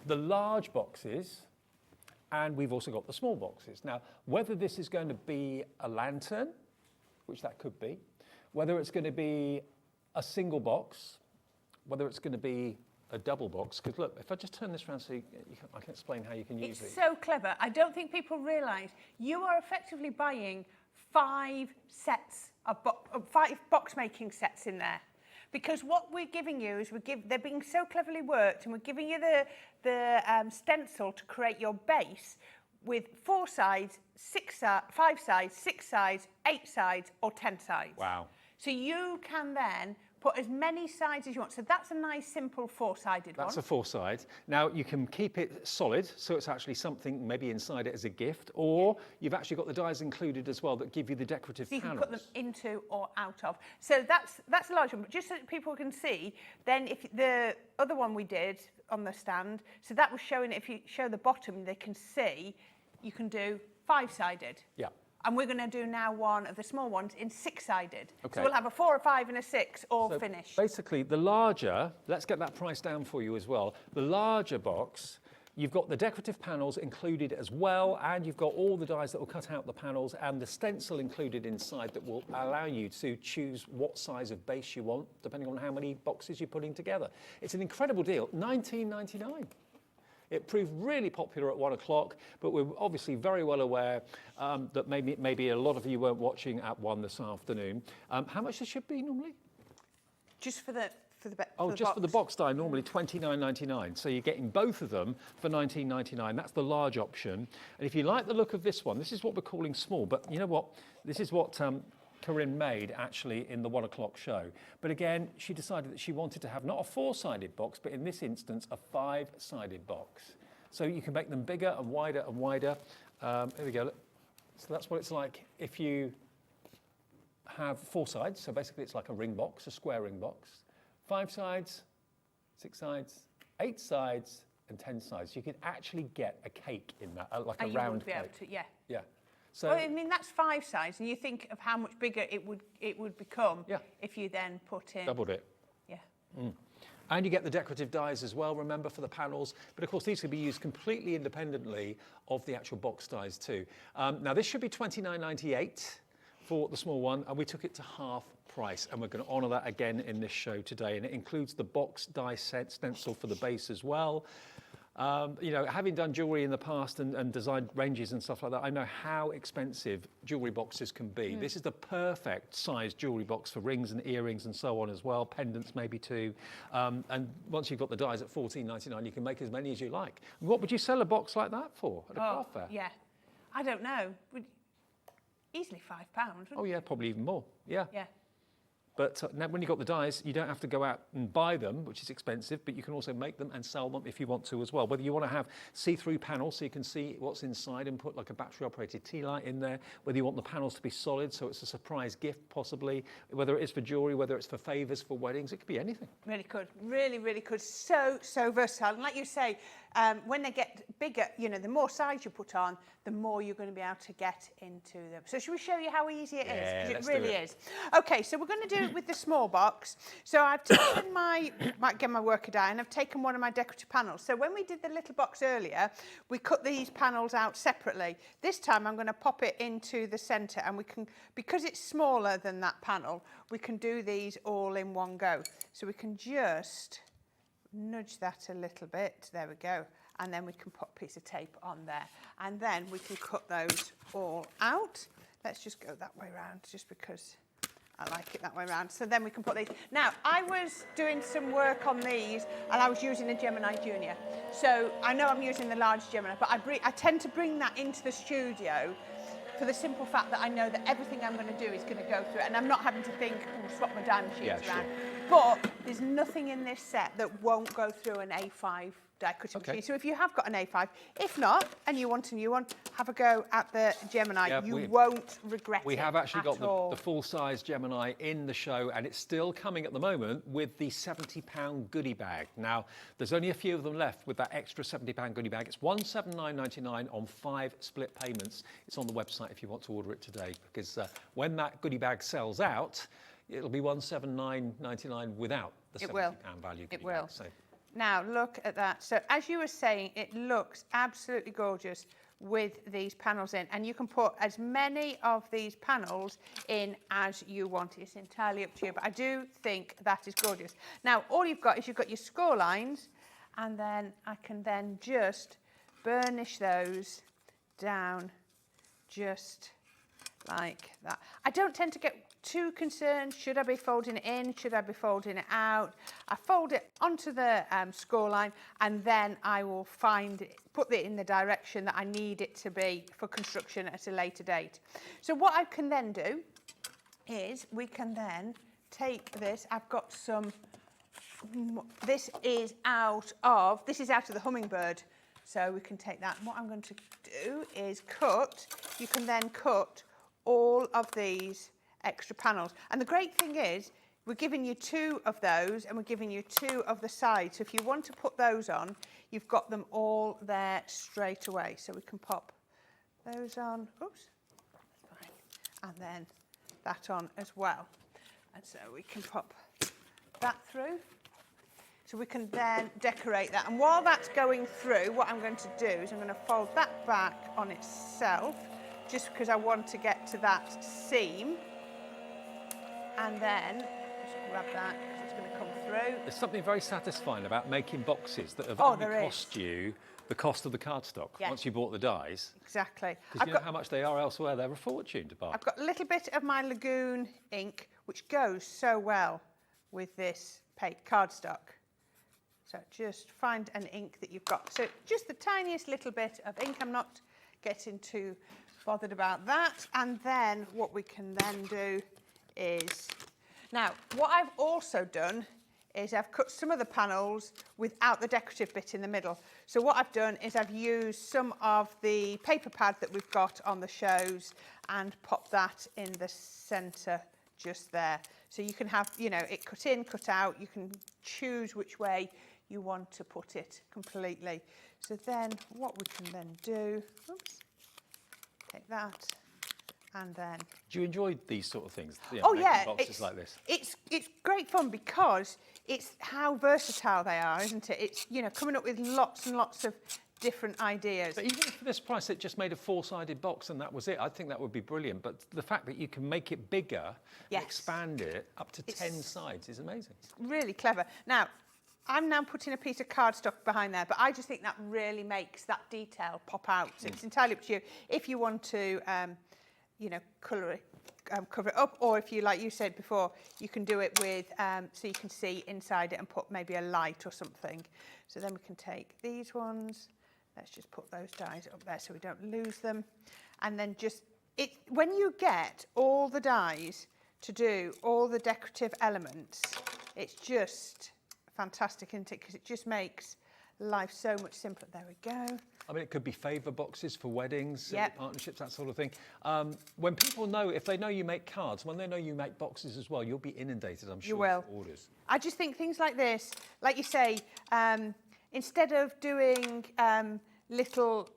Speaker 4: the large boxes, and we've also got the small boxes. Now, whether this is going to be a lantern, which that could be, whether it's going to be a single box, whether it's going to be a double box, because look, if I just turn this around so I can explain how you can use it.
Speaker 5: It's so clever. I don't think people realise you are effectively buying 5 sets of 5 box making sets in there. Because what we're giving you is they're being so cleverly worked, and we're giving you the stencil to create your base with 4 sides, 5 sides, 6 sides, 8 sides, or 10 sides.
Speaker 4: Wow.
Speaker 5: So you can then put as many sides as you want. So that's a nice, simple 4-sided one.
Speaker 4: That's a 4-side. Now, you can keep it solid, so it's actually something maybe inside it as a gift, or you've actually got the dies included as well that give you the decorative
Speaker 5: so you
Speaker 4: panels.
Speaker 5: can put them into or out of. So that's a large one, but just so that people can see, then if the other one we did on the stand, so that was showing, if you show the bottom, they can see, you can do 5-sided.
Speaker 4: Yeah.
Speaker 5: And we're going to do now one of the small ones in 6-sided.
Speaker 4: Okay.
Speaker 5: So we'll have a 4, a 5 and a 6 all
Speaker 4: So
Speaker 5: finished.
Speaker 4: basically, the larger, let's get that price down for you as well. The larger box, you've got the decorative panels included as well, and you've got all the dies that will cut out the panels and the stencil included inside that will allow you to choose what size of base you want, depending on how many boxes you're putting together. It's an incredible deal, $19.99. It proved really popular at 1 o'clock, but we're obviously very well aware that maybe a lot of you weren't watching at 1 this afternoon. How much this should be normally?
Speaker 5: Just for the
Speaker 4: For the box die, normally $29.99. So you're getting both of them for $19.99. That's the large option. And if you like the look of this one, this is what we're calling small. But you know what? This is what Corrine made actually in the 1 o'clock show. But again, she decided that she wanted to have not a 4-sided box, but in this instance, a 5-sided box. So you can make them bigger and wider and wider. Here we go. So that's what it's like if you have 4 sides. So basically it's like a ring box, a square ring box. 5 sides, 6 sides, 8 sides, and 10 sides. You could actually get a cake in that, like a round cake.
Speaker 5: Yeah.
Speaker 4: Yeah. So,
Speaker 5: Well, I mean, that's 5 size, and you think of how much bigger it would become if you then put in...
Speaker 4: doubled it.
Speaker 5: Yeah.
Speaker 4: And you get the decorative dies as well, remember, for the panels. But of course, these can be used completely independently of the actual box dies too. Now, this should be $29.98 for the small one, and we took it to half price. And we're going to honour that again in this show today. And it includes the box die set stencil for the base as well. You know, having done jewellery in the past and designed ranges and stuff like that, I know how expensive jewellery boxes can be. This is the perfect size jewellery box for rings and earrings and so on as well, pendants maybe too. And once you've got the dies at $14.99, you can make as many as you like. What would you sell a box like that for at a craft fair?
Speaker 5: Yeah, I don't know. Easily £5, wouldn't it?
Speaker 4: Oh yeah, probably even more. Yeah.
Speaker 5: Yeah.
Speaker 4: But now when you've got the dies, you don't have to go out and buy them, which is expensive, but you can also make them and sell them if you want to as well. Whether you want to have see-through panels so you can see what's inside and put like a battery-operated tea light in there, whether you want the panels to be solid so it's a surprise gift possibly, whether it is for jewellery, whether it's for favours, for weddings, it could be anything.
Speaker 5: Really could, really, really could. So versatile. And like you say, when they get bigger, you know, the more size you put on, the more you're going to be able to get into them. So should we show you how easy it is? Because it really is. Okay, so we're going to do it with the small box. So I've taken might get my worker die, and I've taken one of my decorative panels. So when we did the little box earlier, we cut these panels out separately. This time I'm going to pop it into the centre, and we can, because it's smaller than that panel, we can do these all in one go. So we can just nudge that a little bit, there we go, and then we can put a piece of tape on there, and then we can cut those all out. Let's just go that way around, just because I like it that way around. So then we can put these. Now, I was doing some work on these, and I was using a Gemini Junior. So I know I'm using the large Gemini, but I tend to bring that into the studio for the simple fact that I know that everything I'm going to do is going to go through it, and I'm not having to think, swap my diamond sheets around. But there's nothing in this set that won't go through an A5 die cutting machine. So if you have got an A5, if not, and you want a new one, have a go at the Gemini.
Speaker 4: Yeah,
Speaker 5: you won't regret it.
Speaker 4: We have actually got
Speaker 5: the
Speaker 4: full-size Gemini in the show, and it's still coming at the moment with the £70 goodie bag. Now, there's only a few of them left with that extra £70 goodie bag. It's $179.99 on 5 split payments. It's on the website if you want to order it today, because when that goodie bag sells out, it'll be $179.99 without the £70 value goodie bag. So.
Speaker 5: Now, look at that. So as you were saying, it looks absolutely gorgeous with these panels in, and you can put as many of these panels in as you want. It's entirely up to you, but I do think that is gorgeous. Now, all you've got is you've got your score lines, and then I can then just burnish those down just like that. I don't tend to get too concerned, should I be folding it in, should I be folding it out? I fold it onto the score line, and then I will put it in the direction that I need it to be for construction at a later date. So what I can then do is we can then take this, I've got some, this is out of the hummingbird. So we can take that. And what I'm going to do is you can then cut all of these extra panels. And the great thing is, we're giving you 2 of those, and we're giving you 2 of the sides. So if you want to put those on, you've got them all there straight away. So we can pop those on, oops, fine, and then that on as well. And so we can pop that through. So we can then decorate that. And while that's going through, what I'm going to do is I'm going to fold that back on itself, just because I want to get to that seam. And then just grab that, because it's going to come through.
Speaker 4: There's something very satisfying about making boxes that have only cost you the cost of the cardstock once you bought the dies.
Speaker 5: Exactly.
Speaker 4: Because you know how much they are elsewhere. They're a fortune to buy.
Speaker 5: I've got a little bit of my Lagoon ink, which goes so well with this cardstock. So just find an ink that you've got. So just the tiniest little bit of ink. I'm not getting too bothered about that. And then what we can then do is, now what I've also done is I've cut some of the panels without the decorative bit in the middle. So what I've done is I've used some of the paper pad that we've got on the shows and popped that in the centre just there. So you can have, you know, it cut in, cut out. You can choose which way you want to put it completely. So then what we can then do, oops, take that and then...
Speaker 4: Do you enjoy these sort of things?
Speaker 5: Oh
Speaker 4: making
Speaker 5: yeah,
Speaker 4: boxes like this.
Speaker 5: It's great fun because it's how versatile they are, isn't it? It's, you know, coming up with lots and lots of different ideas.
Speaker 4: But even for this price, it just made a 4-sided box and that was it. I think that would be brilliant. But the fact that you can make it bigger,
Speaker 5: Yes.
Speaker 4: expand it up to 10 sides is amazing.
Speaker 5: Really clever. Now, I'm now putting a piece of cardstock behind there, but I just think that really makes that detail pop out. So it's entirely up to you. If you want to, you know, colour it, cover it up, or if you, like you said before, you can do it with, so you can see inside it and put maybe a light or something. So then we can take these ones. Let's just put those dies up there so we don't lose them. And then just, when you get all the dies to do all the decorative elements, it's just fantastic, isn't it? Because it just makes life so much simpler. There we go.
Speaker 4: I mean, it could be favour boxes for weddings,
Speaker 5: Yep.
Speaker 4: partnerships, that sort of thing. When people know, if they know you make cards, when they know you make boxes as well, you'll be inundated, I'm sure,
Speaker 5: You will.
Speaker 4: with orders.
Speaker 5: I just think things like this, like you say, instead of doing little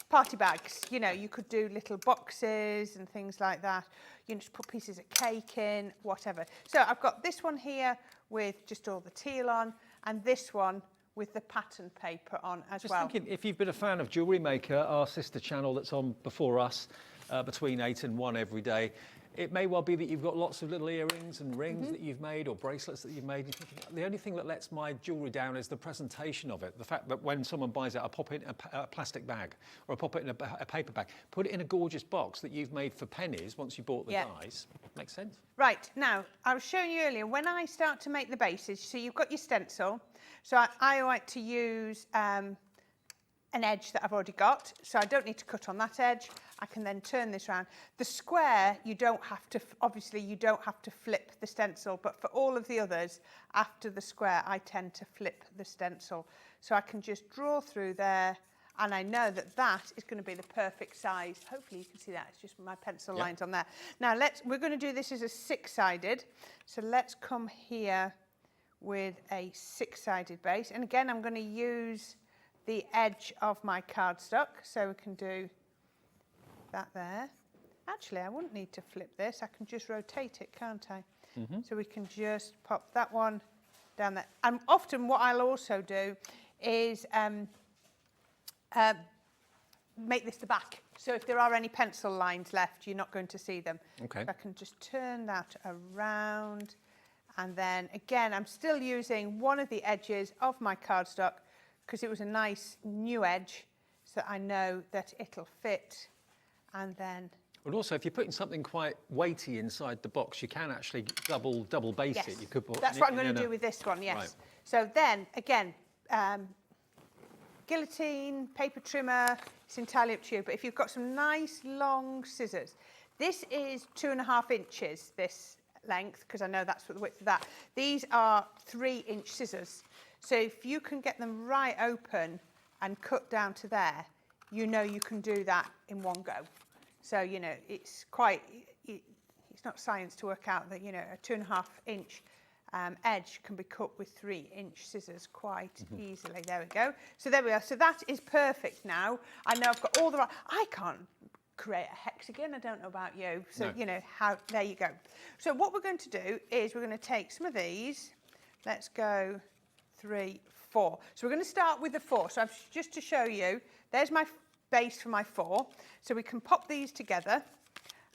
Speaker 5: party bags, you know, you could do little boxes and things like that. You know, just put pieces of cake in, whatever. So I've got this one here with just all the teal on, and this one with the pattern paper on as
Speaker 4: Just
Speaker 5: well.
Speaker 4: thinking, if you've been a fan of Jewellery Maker, our sister channel that's on before us, between 8 and 1 every day, it may well be that you've got lots of little earrings and rings that you've made or bracelets that you've made. You're thinking, the only thing that lets my jewellery down is the presentation of it. The fact that when someone buys it, I pop it in a plastic bag or I pop it in a paper bag. Put it in a gorgeous box that you've made for pennies once you bought the dies. Makes sense.
Speaker 5: Right, now, I was showing you earlier, when I start to make the bases, so you've got your stencil. So I like to use an edge that I've already got, so I don't need to cut on that edge. I can then turn this around. The square, you don't have to, obviously you don't have to flip the stencil, but for all of the others, after the square, I tend to flip the stencil. So I can just draw through there, and I know that that is going to be the perfect size. Hopefully you can see that, it's just my pencil lines on there. Now we're going to do this as a 6-sided, so let's come here with a 6-sided base. And again, I'm going to use the edge of my cardstock, so we can do that there. Actually, I wouldn't need to flip this. I can just rotate it, can't I? So we can just pop that one down there. And often what I'll also do is make this the back. So if there are any pencil lines left, you're not going to see them.
Speaker 4: Okay.
Speaker 5: So I can just turn that around. And then again, I'm still using one of the edges of my cardstock because it was a nice new edge, so I know that it'll fit. And then...
Speaker 4: But also, if you're putting something quite weighty inside the box, you can actually double base it. You could put
Speaker 5: that's what I'm going to do with this one, yes. Right. So then, again, guillotine, paper trimmer, it's entirely up to you. But if you've got some nice long scissors, this is 2.5 inches, this length, because I know that's what the width of that. These are 3-inch scissors. So if you can get them right open and cut down to there, you know you can do that in one go. So, you know, it's quite, it's not science to work out that, you know, a 2.5-inch edge can be cut with 3-inch scissors quite easily. There we go. So there we are. So that is perfect now. I know I've got all the right, I can't create a hexagon. I don't know about you. So, you know, there you go. So what we're going to do is we're going to take some of these. Let's go 3, 4. So we're going to start with the 4. So just to show you, there's my base for my 4. So we can pop these together.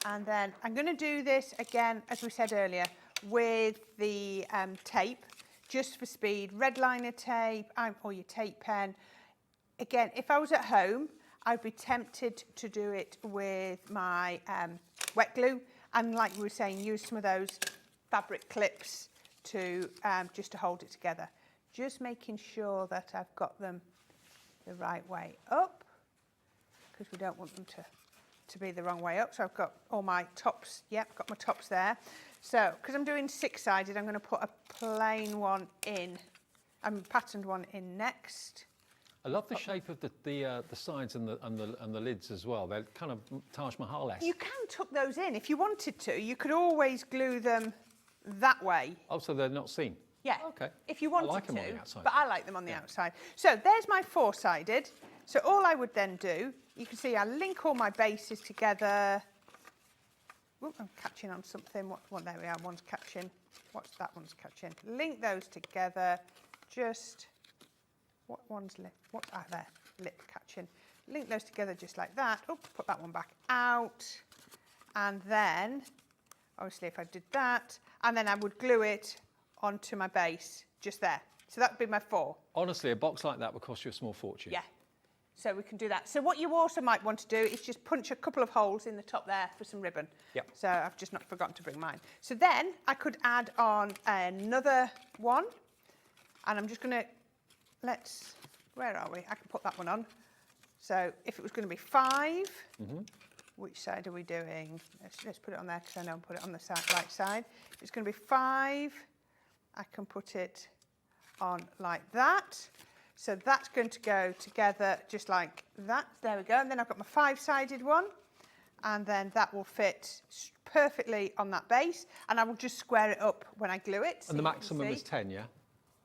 Speaker 5: And then I'm going to do this again, as we said earlier, with the tape, just for speed. Red liner tape or your tape pen. Again, if I was at home, I'd be tempted to do it with my wet glue. And like we were saying, use some of those fabric clips to just to hold it together. Just making sure that I've got them the right way up, because we don't want them to be the wrong way up. So I've got all my tops, got my tops there. So, because I'm doing 6-sided, I'm going to put a plain one in, patterned one in next.
Speaker 4: I love the shape of the sides and the lids as well. They're kind of Taj Mahal-esque.
Speaker 5: You can tuck those in if you wanted to. You could always glue them that way.
Speaker 4: Oh, so they're not seen?
Speaker 5: Yeah.
Speaker 4: Okay.
Speaker 5: If you wanted
Speaker 4: I like them
Speaker 5: to,
Speaker 4: on the outside.
Speaker 5: but I like them on the outside. So there's my 4-sided. So all I would then do, you can see I link all my bases together Oop, I'm catching on something. What, there we are, one's catching. What's that one's catching? Link those together, just, what one's lip? What's out there? Lip catching. Link those together just like that. Oh, put that one back out. And then, obviously if I did that, and then I would glue it onto my base, just there. So that would be my 4.
Speaker 4: Honestly, a box like that would cost you a small fortune.
Speaker 5: Yeah. So we can do that. So what you also might want to do is just punch a couple of holes in the top there for some ribbon.
Speaker 4: Yep.
Speaker 5: So I've just not forgotten to bring mine. So then I could add on another one. And I'm just going to, where are we? I can put that one on. So if it was going to be 5, which side are we doing? Let's put it on there because I know I'll put it on the right side. If it's going to be 5, I can put it on like that. So that's going to go together just like that. There we go. And then I've got my 5-sided one. And then that will fit perfectly on that base. And I will just square it up when I glue it. So
Speaker 4: And the maximum is 10, yeah?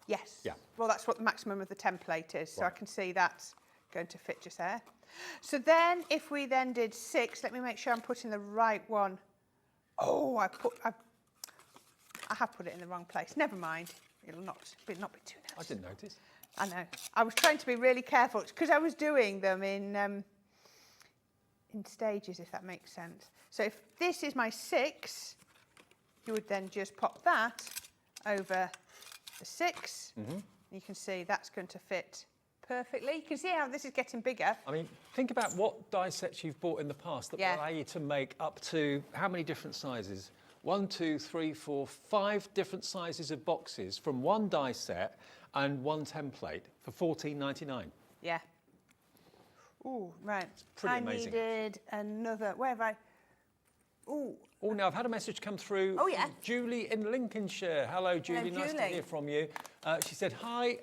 Speaker 5: Yes.
Speaker 4: Yeah.
Speaker 5: Well, that's what the maximum of the template is. So
Speaker 4: Right.
Speaker 5: I can see that's going to fit just there. So then if we then did 6, let me make sure I'm putting the right one. Oh, I have put it in the wrong place. Never mind. It'll not be too nasty.
Speaker 4: I didn't notice.
Speaker 5: I know. I was trying to be really careful because I was doing them in stages, if that makes sense. So if this is my 6, you would then just pop that over the 6. You can see that's going to fit perfectly. You can see how this is getting bigger.
Speaker 4: I mean, think about what die sets you've bought in the past that
Speaker 5: Yeah.
Speaker 4: will allow you to make up to how many different sizes? 1, 2, 3, 4, 5 different sizes of boxes from one die set and one template for $14.99.
Speaker 5: Yeah. Ooh, right.
Speaker 4: pretty amazing.
Speaker 5: I needed another. Where have I? Ooh.
Speaker 4: Oh, now I've had a message come through.
Speaker 5: Oh, yeah.
Speaker 4: From Julie in Lincolnshire. Hello, Julie. Nice to
Speaker 5: Julie.
Speaker 4: hear from you. She said, hi.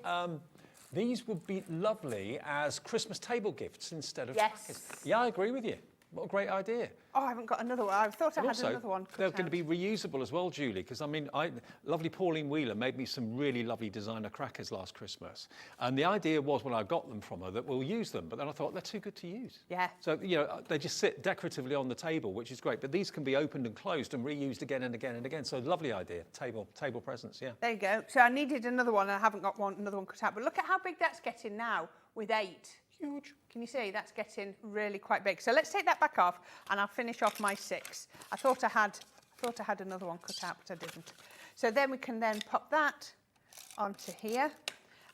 Speaker 4: These would be lovely as Christmas table gifts instead of
Speaker 5: Yes.
Speaker 4: trackers. Yeah, I agree with you. What a great idea.
Speaker 5: Oh, I haven't got another one. I thought I
Speaker 4: And
Speaker 5: had
Speaker 4: also,
Speaker 5: another one.
Speaker 4: they're going to be reusable as well, Julie, because I mean, lovely Pauline Wheeler made me some really lovely designer crackers last Christmas. And the idea was when I got them from her that we'll use them, but then I thought they're too good to use.
Speaker 5: Yeah.
Speaker 4: So, you know, they just sit decoratively on the table, which is great, but these can be opened and closed and reused again and again and again. So lovely idea, table presents, yeah.
Speaker 5: There you go. So I needed another one and I haven't got another one cut out. But look at how big that's getting now with 8.
Speaker 4: Huge.
Speaker 5: Can you see that's getting really quite big? So let's take that back off and I'll finish off my 6. I thought I had another one cut out, but I didn't. So then we can then pop that onto here.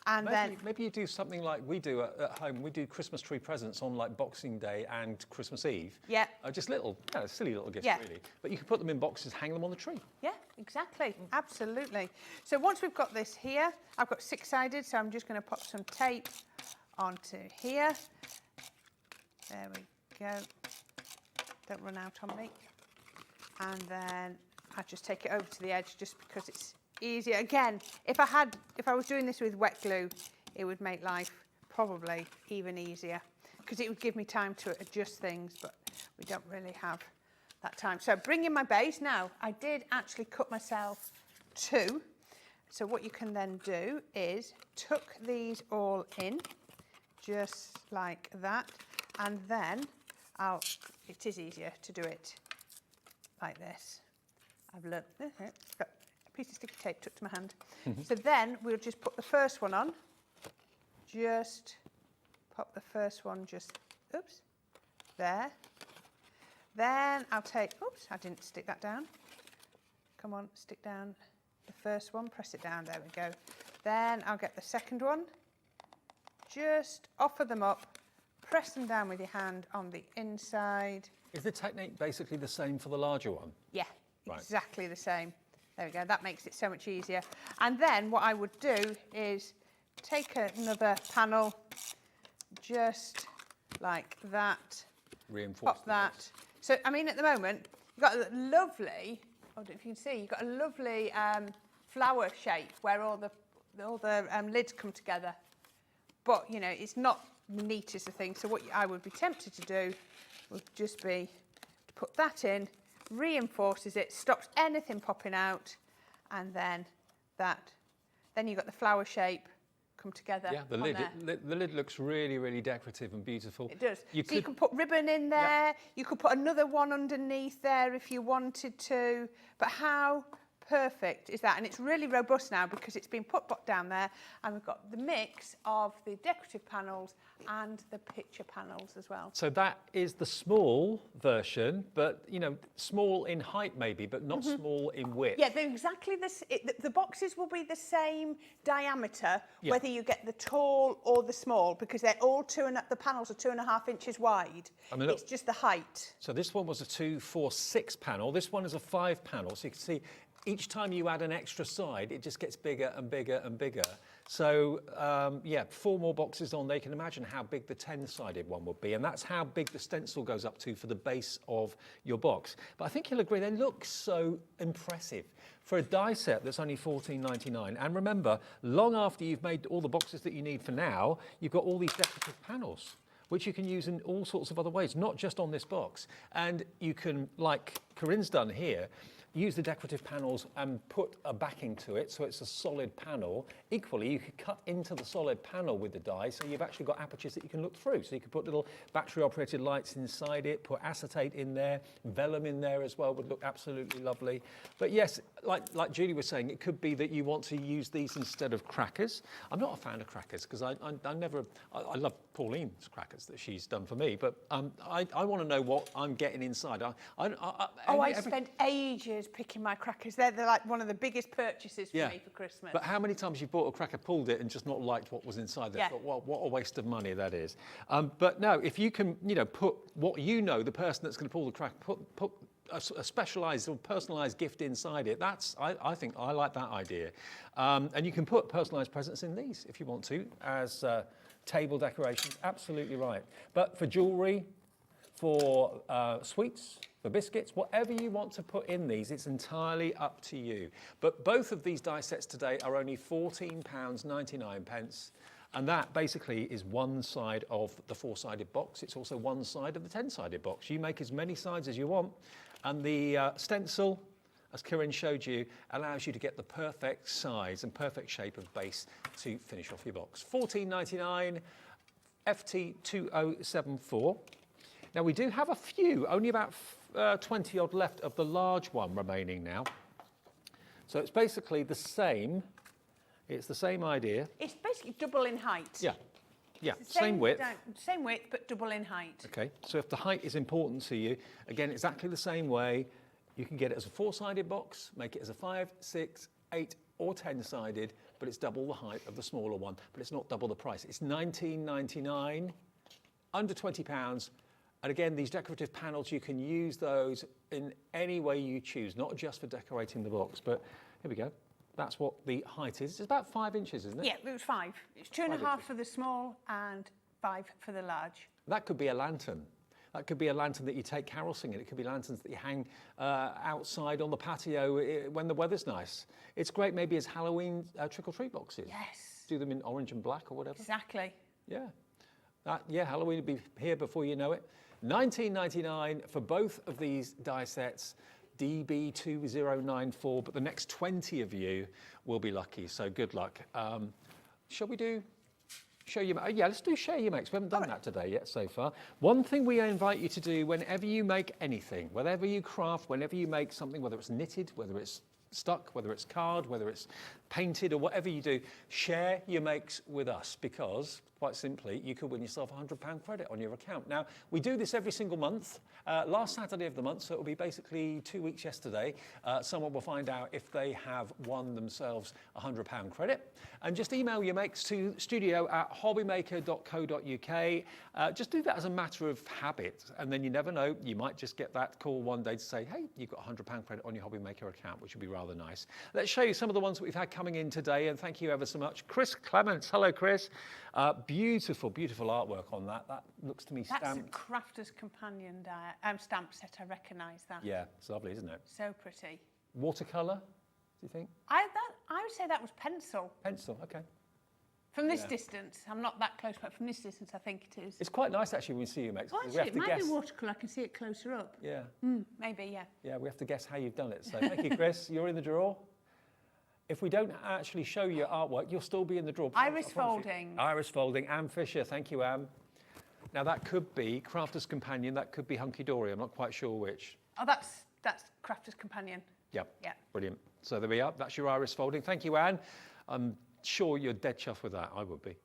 Speaker 5: And
Speaker 4: Maybe you do something like we do at home. We do Christmas tree presents on like Boxing Day and Christmas Eve.
Speaker 5: Yeah.
Speaker 4: Just little, silly little gifts,
Speaker 5: Yeah.
Speaker 4: really. But you can put them in boxes, hang them on the tree.
Speaker 5: yeah, exactly. Absolutely. So once we've got this here, I've got 6-sided, so I'm just going to pop some tape onto here. There we go. Don't run out on me. And then I just take it over to the edge just because it's easier. Again, if I was doing this with wet glue, it would make life probably even easier because it would give me time to adjust things, but we don't really have that time. So bring in my base. Now, I did actually cut myself 2. So what you can then do is tuck these all in, just like that. And then it is easier to do it like this. I've learnt, got a piece of sticky tape tucked to my hand. So then we'll just put the first one on. Just pop the first one oops, there. Then I'll take, oops, I didn't stick that down. Come on, stick down the first one, press it down, there we go. Then I'll get the second one. Just offer them up, press them down with your hand on the inside.
Speaker 4: Is the technique basically the same for the larger one?
Speaker 5: Yeah,
Speaker 4: Right.
Speaker 5: exactly the same. There we go, that makes it so much easier. And then what I would do is take another panel, just like that,
Speaker 4: Reinforce
Speaker 5: pop that. So, I mean, at the moment, you've got a lovely, I don't know if you can see, you've got a lovely flower shape where all the lids come together. But, you know, it's not neat as a thing. So what I would be tempted to do would just be to put that in, reinforces it, stops anything popping out, and then that. Then you've got the flower shape come together.
Speaker 4: Yeah, the
Speaker 5: on
Speaker 4: lid,
Speaker 5: there.
Speaker 4: the lid looks really, really decorative and beautiful.
Speaker 5: It does.
Speaker 4: You
Speaker 5: So you can put ribbon in there. You could put another one underneath there if you wanted to. But how perfect is that? And it's really robust now because it's been put down there, and we've got the mix of the decorative panels and the picture panels as well.
Speaker 4: So that is the small version, but you know, small in height maybe, but not small in width.
Speaker 5: Yeah, they're exactly the boxes will be the same diameter, whether you get the tall or the small, because they're all the panels are 2.5 inches wide.
Speaker 4: I mean,
Speaker 5: it's just the height.
Speaker 4: So this one was a 2, 4, 6 panel. This one is a 5 panel. So you can see each time you add an extra side, it just gets bigger and bigger and bigger. So yeah, 4 more boxes on there. You can imagine how big the 10-sided one would be. And that's how big the stencil goes up to for the base of your box. But I think you'll agree, they look so impressive. For a die set that's only $14.99. And remember, long after you've made all the boxes that you need for now, you've got all these decorative panels, which you can use in all sorts of other ways, not just on this box. And you can, like Corrine's done here, use the decorative panels and put a backing to it so it's a solid panel. Equally, you could cut into the solid panel with the die, so you've actually got apertures that you can look through. So you could put little battery-operated lights inside it, put acetate in there, vellum in there as well, would look absolutely lovely. But yes, like Julie was saying, it could be that you want to use these instead of crackers. I'm not a fan of crackers because I love Pauline's crackers that she's done for me, but I want to know what I'm getting inside.
Speaker 5: I spent ages picking my crackers. They're like one of the biggest purchases for me for Christmas.
Speaker 4: But how many times you've bought a cracker, pulled it, and just not liked what was inside there? Thought, well, what a waste of money that is. But no, if you can, put what the person that's going to pull the cracker, put a specialised or personalised gift inside it. I think I like that idea. And you can put personalised presents in these if you want to as table decorations. Absolutely right. But for jewellery, for sweets, for biscuits, whatever you want to put in these, it's entirely up to you. But both of these die sets today are only £14.99. And that basically is one side of the 4-sided box. It's also one side of the 10-sided box. You make as many sides as you want. And the stencil, as Corrine showed you, allows you to get the perfect size and perfect shape of base to finish off your box. £14.99, FT2074. Now we do have a few, only about 20 odd left of the large one remaining now. So it's basically the same. It's the same idea.
Speaker 5: It's basically double in height.
Speaker 4: Yeah, same width.
Speaker 5: Same width, but double in height.
Speaker 4: Okay, so if the height is important to you, again, exactly the same way. You can get it as a 4-sided box, make it as a 5, 6, 8 or 10-sided, but it's double the height of the smaller one, but it's not double the price. It's $19.99, under £20. And again, these decorative panels, you can use those in any way you choose, not just for decorating the box, but here we go. That's what the height is. It's about 5 inches, isn't it?
Speaker 5: Yeah, it was 5. It's 2.5 for the small and 5 for the large.
Speaker 4: That could be a lantern. That could be a lantern that you take carol singing. It could be lanterns that you hang outside on the patio when the weather's nice. It's great maybe as Halloween trick-or-treat boxes.
Speaker 5: Yes.
Speaker 4: Do them in orange and black or whatever.
Speaker 5: Exactly.
Speaker 4: Yeah. Halloween will be here before you know it. $19.99 for both of these die sets, DB2094, but the next 20 of you will be lucky, so good luck. Shall we do show you? Yeah, let's do share your makes. We haven't done that today yet so far. One thing we invite you to do whenever you make anything, whenever you craft, whenever you make something, whether it's knitted, whether it's stuck, whether it's card, whether it's painted or whatever you do, share your makes with us because, quite simply, you could win yourself £100 credit on your account. Now, we do this every single month, last Saturday of the month, so it will be basically 2 weeks yesterday. Someone will find out if they have won themselves £100 credit. And just email your makes to studio@hobbymaker.co.uk. Just do that as a matter of habit, and then you never know, you might just get that call one day to say, hey, you've got £100 credit on your Hobby Maker account, which would be rather nice. Let's show you some of the ones that we've had coming in today, and thank you ever so much. Chris Clements, hello Chris. Beautiful, beautiful artwork on that. That looks to me stamped.
Speaker 5: That's a Crafters Companion stamp set. I recognise that.
Speaker 4: Yeah, it's lovely, isn't it?
Speaker 5: So pretty.
Speaker 4: Watercolour, do you think?
Speaker 5: I would say that was pencil.
Speaker 4: Pencil, okay.
Speaker 5: From this distance, I'm not that close, but from this distance, I think it is.
Speaker 4: It's quite nice actually when we see you makes.
Speaker 5: Oh,
Speaker 4: We have
Speaker 5: it
Speaker 4: to
Speaker 5: might
Speaker 4: guess.
Speaker 5: be watercolour. I can see it closer up.
Speaker 4: Yeah.
Speaker 5: Maybe, yeah.
Speaker 4: Yeah, we have to guess how you've done it. So thank you, Chris. You're in the draw. if we don't actually show your artwork, you'll still be in the draw.
Speaker 5: Iris folding.
Speaker 4: Iris folding. Anne Fisher, thank you, Anne. Now that could be Crafters Companion, that could be Hunky Dory. I'm not quite sure which.
Speaker 5: Oh, that's Crafters Companion.
Speaker 4: Yep.
Speaker 5: Yeah.
Speaker 4: Brilliant. So there we are. That's your iris folding. Thank you, Anne. I'm sure you're dead chuffed with that. I would be.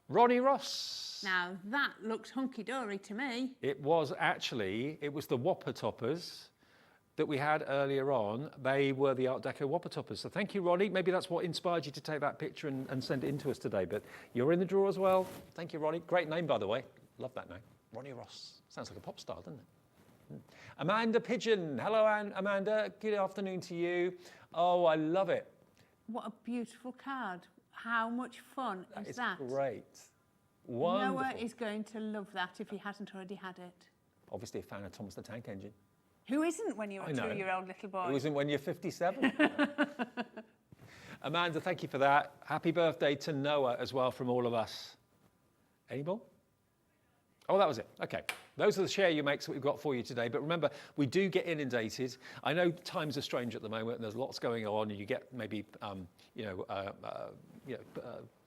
Speaker 4: Ronnie Ross.
Speaker 8: Now that looks hunky-dory to me.
Speaker 4: It was the Whopper toppers that we had earlier on. They were the Art Deco Whopper toppers. So thank you, Ronnie. Maybe that's what inspired you to take that picture and send it in to us today. But you're in the draw as well. Thank you, Ronnie. Great name, by the way. Love that name. Ronnie Ross. Sounds like a pop star, doesn't it? Amanda Pigeon. Hello, Amanda. Good afternoon to you. Oh, I love it.
Speaker 8: What a beautiful card. How much fun is that?
Speaker 4: It's great. Wonderful.
Speaker 8: Noah is going to love that if he hasn't already had it.
Speaker 4: Obviously a fan of Thomas the Tank Engine.
Speaker 5: Who isn't when you're a 2-year-old little boy?
Speaker 4: Who isn't when you're 57? Amanda, thank you for that. Happy birthday to Noah as well from all of us. Any more? Oh, that was it. Okay. Those are the share you makes that we've got for you today. But remember, we do get inundated. I know times are strange at the moment, and there's lots going on, and you get maybe,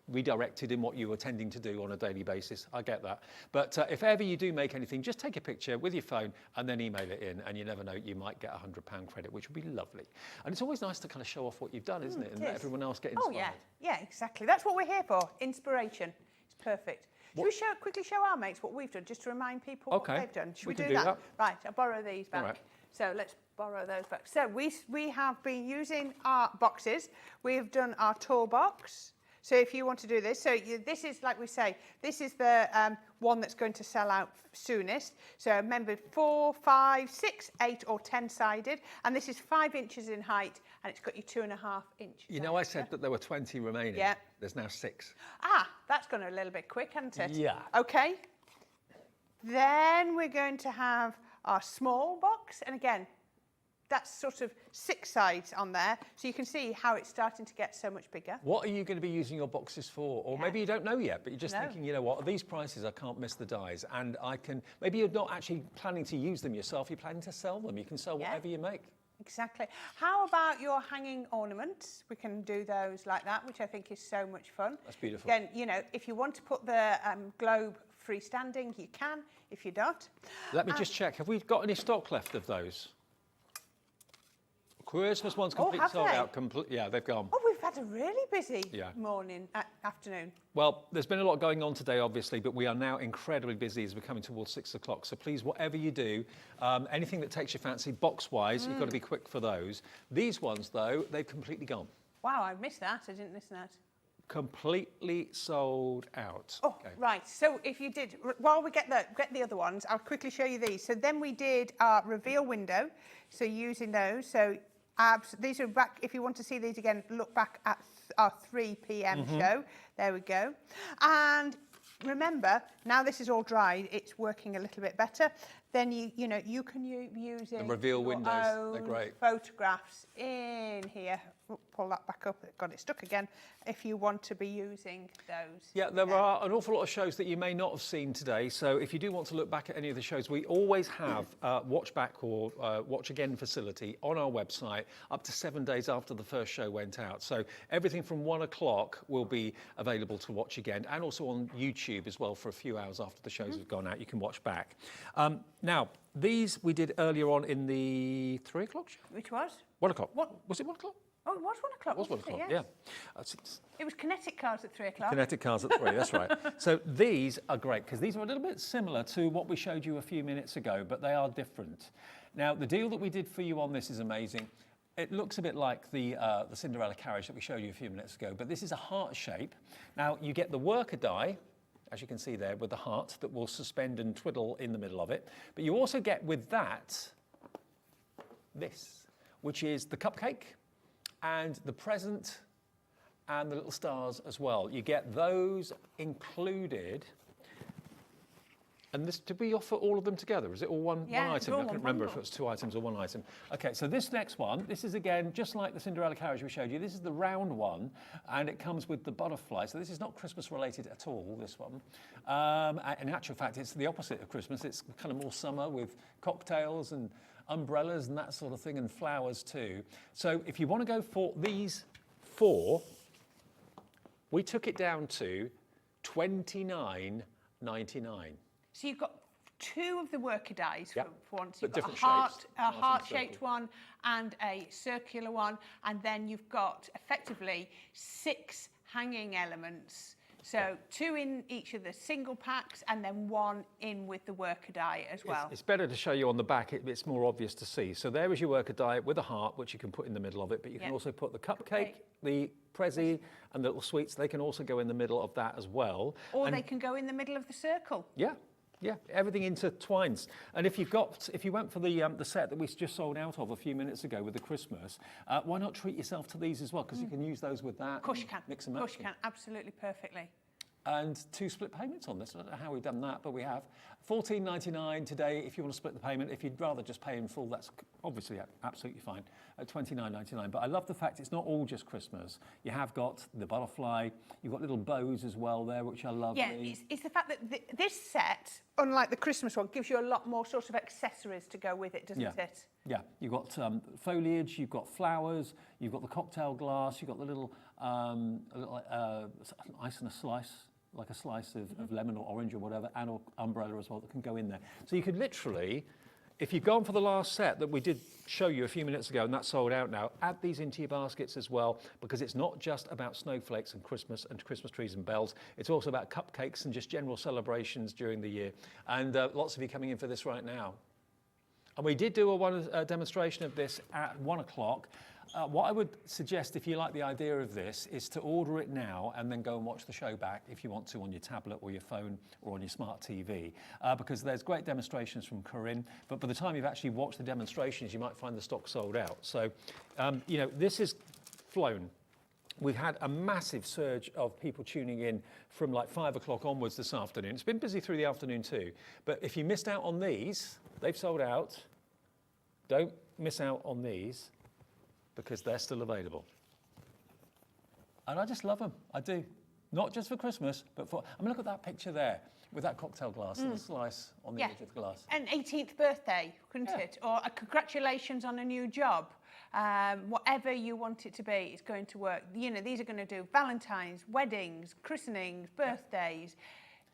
Speaker 4: redirected in what you were tending to do on a daily basis. I get that. But if ever you do make anything, just take a picture with your phone and then email it in, and you never know, you might get a £100 credit, which would be lovely. And it's always nice to kind of show off what you've done, isn't it? And let everyone else get inspired.
Speaker 5: Oh, yeah. Yeah, exactly. That's what we're here for. Inspiration. It's perfect. Should we quickly show our mates what we've done, just to remind people what they've done? Should we do that? Right, I'll borrow these back.
Speaker 4: All right.
Speaker 5: So let's borrow those back. So we have been using our boxes. We have done our toolbox. So if you want to do this, this is, like we say, this is the one that's going to sell out soonest. So remember, 4, 5, 6, 8 or 10-sided. And this is 5 inches in height, and it's got your 2.5 inch.
Speaker 4: You know, I said that there were 20 remaining.
Speaker 5: Yeah.
Speaker 4: There's now 6.
Speaker 5: Ah, that's gone a little bit quick, hasn't it?
Speaker 4: Yeah.
Speaker 5: Okay. Then we're going to have our small box. And again, that's sort of 6 sides on there. So you can see how it's starting to get so much bigger.
Speaker 4: What are you going to be using your boxes for? Or maybe you don't know yet, but you're just thinking, you know what, at these prices, I can't miss the dies. And maybe you're not actually planning to use them yourself, you're planning to sell them. You can sell whatever you make.
Speaker 5: Exactly. How about your hanging ornaments? We can do those like that, which I think is so much fun.
Speaker 4: That's beautiful.
Speaker 5: Again, you know, if you want to put the globe freestanding, you can. If you don't.
Speaker 4: Let me just check. Have we got any stock left of those? Christmas one's completely sold out. Yeah, they've gone.
Speaker 5: Oh, we've had a really busy afternoon.
Speaker 4: Well, there's been a lot going on today, obviously, but we are now incredibly busy as we're coming towards 6 o'clock. So please, whatever you do, anything that takes your fancy, box-wise, you've got to be quick for those. These ones, though, they've completely gone.
Speaker 5: Wow, I missed that. I didn't listen to that.
Speaker 4: Completely sold out.
Speaker 5: Oh, right. So if you did, while we get the other ones, I'll quickly show you these. So then we did our reveal window. So using those. So these are back, if you want to see these again, look back at our 3 p.m. show. There we go. And remember, now this is all dried, it's working a little bit better. Then you can use
Speaker 4: the reveal windows. They're great.
Speaker 5: Photographs in here. Pull that back up. Got it stuck again. If you want to be using those.
Speaker 4: Yeah, there are an awful lot of shows that you may not have seen today. So if you do want to look back at any of the shows, we always have watch back or watch again facility on our website up to 7 days after the first show went out. So everything from 1 o'clock will be available to watch again, and also on YouTube as well for a few hours after the shows have gone out. You can watch back. Now, these we did earlier on in the 3 o'clock show.
Speaker 5: Which was?
Speaker 4: 1 o'clock. What was it? 1 o'clock?
Speaker 5: Oh, it was 1 o'clock.
Speaker 4: It was 1 o'clock.
Speaker 5: Yes.
Speaker 4: Yeah.
Speaker 5: It was kinetic cars at 3 o'clock.
Speaker 4: Kinetic cars at 3. That's right. So these are great because these are a little bit similar to what we showed you a few minutes ago, but they are different. Now, the deal that we did for you on this is amazing. It looks a bit like the Cinderella carriage that we showed you a few minutes ago, but this is a heart shape. Now, you get the worker die, as you can see there, with the heart that will suspend and twiddle in the middle of it. But you also get with that, this, which is the cupcake and the present and the little stars as well. You get those included And this, did we offer all of them together? Is it all one
Speaker 5: Yeah,
Speaker 4: item?
Speaker 5: it's all
Speaker 4: I can't
Speaker 5: one
Speaker 4: remember if
Speaker 5: bundle.
Speaker 4: it was 2 items or 1 item. Okay, so this next one, this is again, just like the Cinderella carriage we showed you, this is the round one, and it comes with the butterfly. So this is not Christmas related at all, this one. In actual fact, it's the opposite of Christmas. It's kind of more summer with cocktails and umbrellas and that sort of thing, and flowers too. So if you want to go for these 4, we took it down to $29.99.
Speaker 5: So you've got 2 of the worker dies
Speaker 4: Yep,
Speaker 5: for once.
Speaker 4: but
Speaker 5: You've got
Speaker 4: different shapes.
Speaker 5: a heart-shaped one and a circular one, and then you've got effectively 6 hanging elements. So 2 in each of the single packs, and then 1 in with the worker die as well.
Speaker 4: It's better to show you on the back, it's more obvious to see. So there is your worker die with a heart, which you can put in the middle of it, but you can also put the cupcake, the prezi, and the little sweets. They can also go in the middle of that as well.
Speaker 5: Or they can go in the middle of the circle.
Speaker 4: Yeah, everything intertwines. And if you went for the set that we just sold out of a few minutes ago with the Christmas, why not treat yourself to these as well? Because you can use those with that.
Speaker 5: Of course you can.
Speaker 4: Mix and match.
Speaker 5: Of course you can, absolutely perfectly.
Speaker 4: And 2 split payments on this. I don't know how we've done that, but we have. $14.99 today if you want to split the payment. If you'd rather just pay in full, that's obviously absolutely fine at $29.99. But I love the fact it's not all just Christmas. You have got the butterfly, you've got little bows as well there, which I love.
Speaker 5: Yeah, it's the fact that this set, unlike the Christmas one, gives you a lot more sort of accessories to go with it, doesn't it?
Speaker 4: Yeah, you've got foliage, you've got flowers, you've got the cocktail glass, you've got the little ice and a slice, like a slice of lemon or orange or whatever, and an umbrella as well that can go in there. So you could literally, if you've gone for the last set that we did show you a few minutes ago, and that's sold out now, add these into your baskets as well, because it's not just about snowflakes and Christmas trees and bells. It's also about cupcakes and just general celebrations during the year. And lots of you coming in for this right now. And we did do a demonstration of this at 1 o'clock. What I would suggest, if you like the idea of this, is to order it now and then go and watch the show back if you want to on your tablet or your phone or on your smart TV, because there's great demonstrations from Corrine, but by the time you've actually watched the demonstrations, you might find the stock sold out. So, you know, this is flown. We've had a massive surge of people tuning in from like 5 o'clock onwards this afternoon. It's been busy through the afternoon too, but if you missed out on these, they've sold out. Don't miss out on these, because they're still available. And I just love them, I do. Not just for Christmas, but for, I mean, look at that picture there with that cocktail glass and the slice on the edge of the glass.
Speaker 5: An 18th birthday, couldn't it? Or a congratulations on a new job. Whatever you want it to be, it's going to work. You know, these are going to do Valentine's, weddings, christenings, birthdays,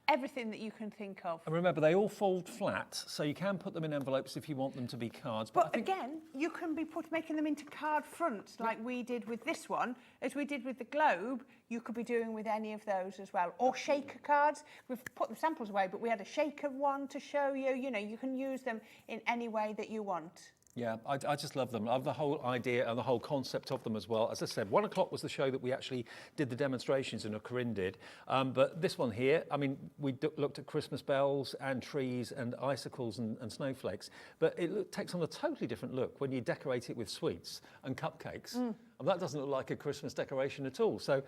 Speaker 5: everything that you can think of.
Speaker 4: And remember, they all fold flat, so you can put them in envelopes if you want them to be cards.
Speaker 5: But again, you can be making them into card fronts, like we did with this one, as we did with the globe. You could be doing with any of those as well, or shaker cards. We've put the samples away, but we had a shaker one to show you. You know, you can use them in any way that you want.
Speaker 4: Yeah, I just love them. I love the whole idea and the whole concept of them as well. As I said, 1 o'clock was the show that we actually did the demonstrations in, or Corrine did. But this one here, I mean, we looked at Christmas bells and trees and icicles and snowflakes, but it takes on a totally different look when you decorate it with sweets and cupcakes. And that doesn't look like a Christmas decoration at all. So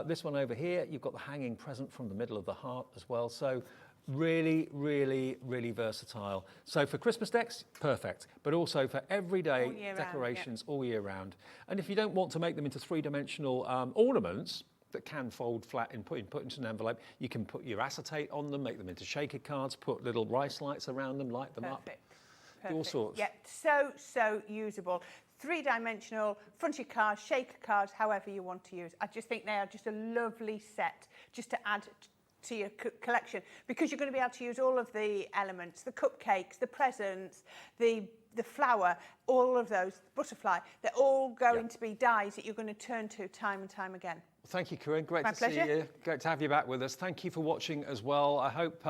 Speaker 4: this one over here, you've got the hanging present from the middle of the heart as well. So really, really, really versatile. So for Christmas decks, perfect, but also for everyday decorations all year round. And if you don't want to make them into 3-dimensional ornaments that can fold flat and put into an envelope, you can put your acetate on them, make them into shaker cards, put little rice lights around them, light them up. Do all sorts.
Speaker 5: Yeah, so usable. 3-dimensional, front of your cards, shaker cards, however you want to use. I just think they are just a lovely set just to add to your collection, because you're going to be able to use all of the elements, the cupcakes, the presents, the flower, all of those, butterfly, they're all going to be dies that you're going to turn to time and time again.
Speaker 4: Thank you, Corrine. Great to
Speaker 5: pleasure.
Speaker 4: see you. Great to have you back with us. Thank you for watching as well. I hope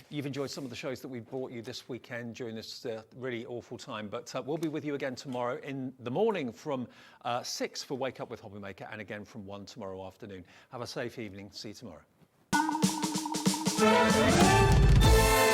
Speaker 4: you've enjoyed some of the shows that we've brought you this weekend during this really awful time. But we'll be with you again tomorrow in the morning from 6 for Wake Up with Hobby Maker, and again from 1 tomorrow afternoon. Have a safe evening. See you tomorrow.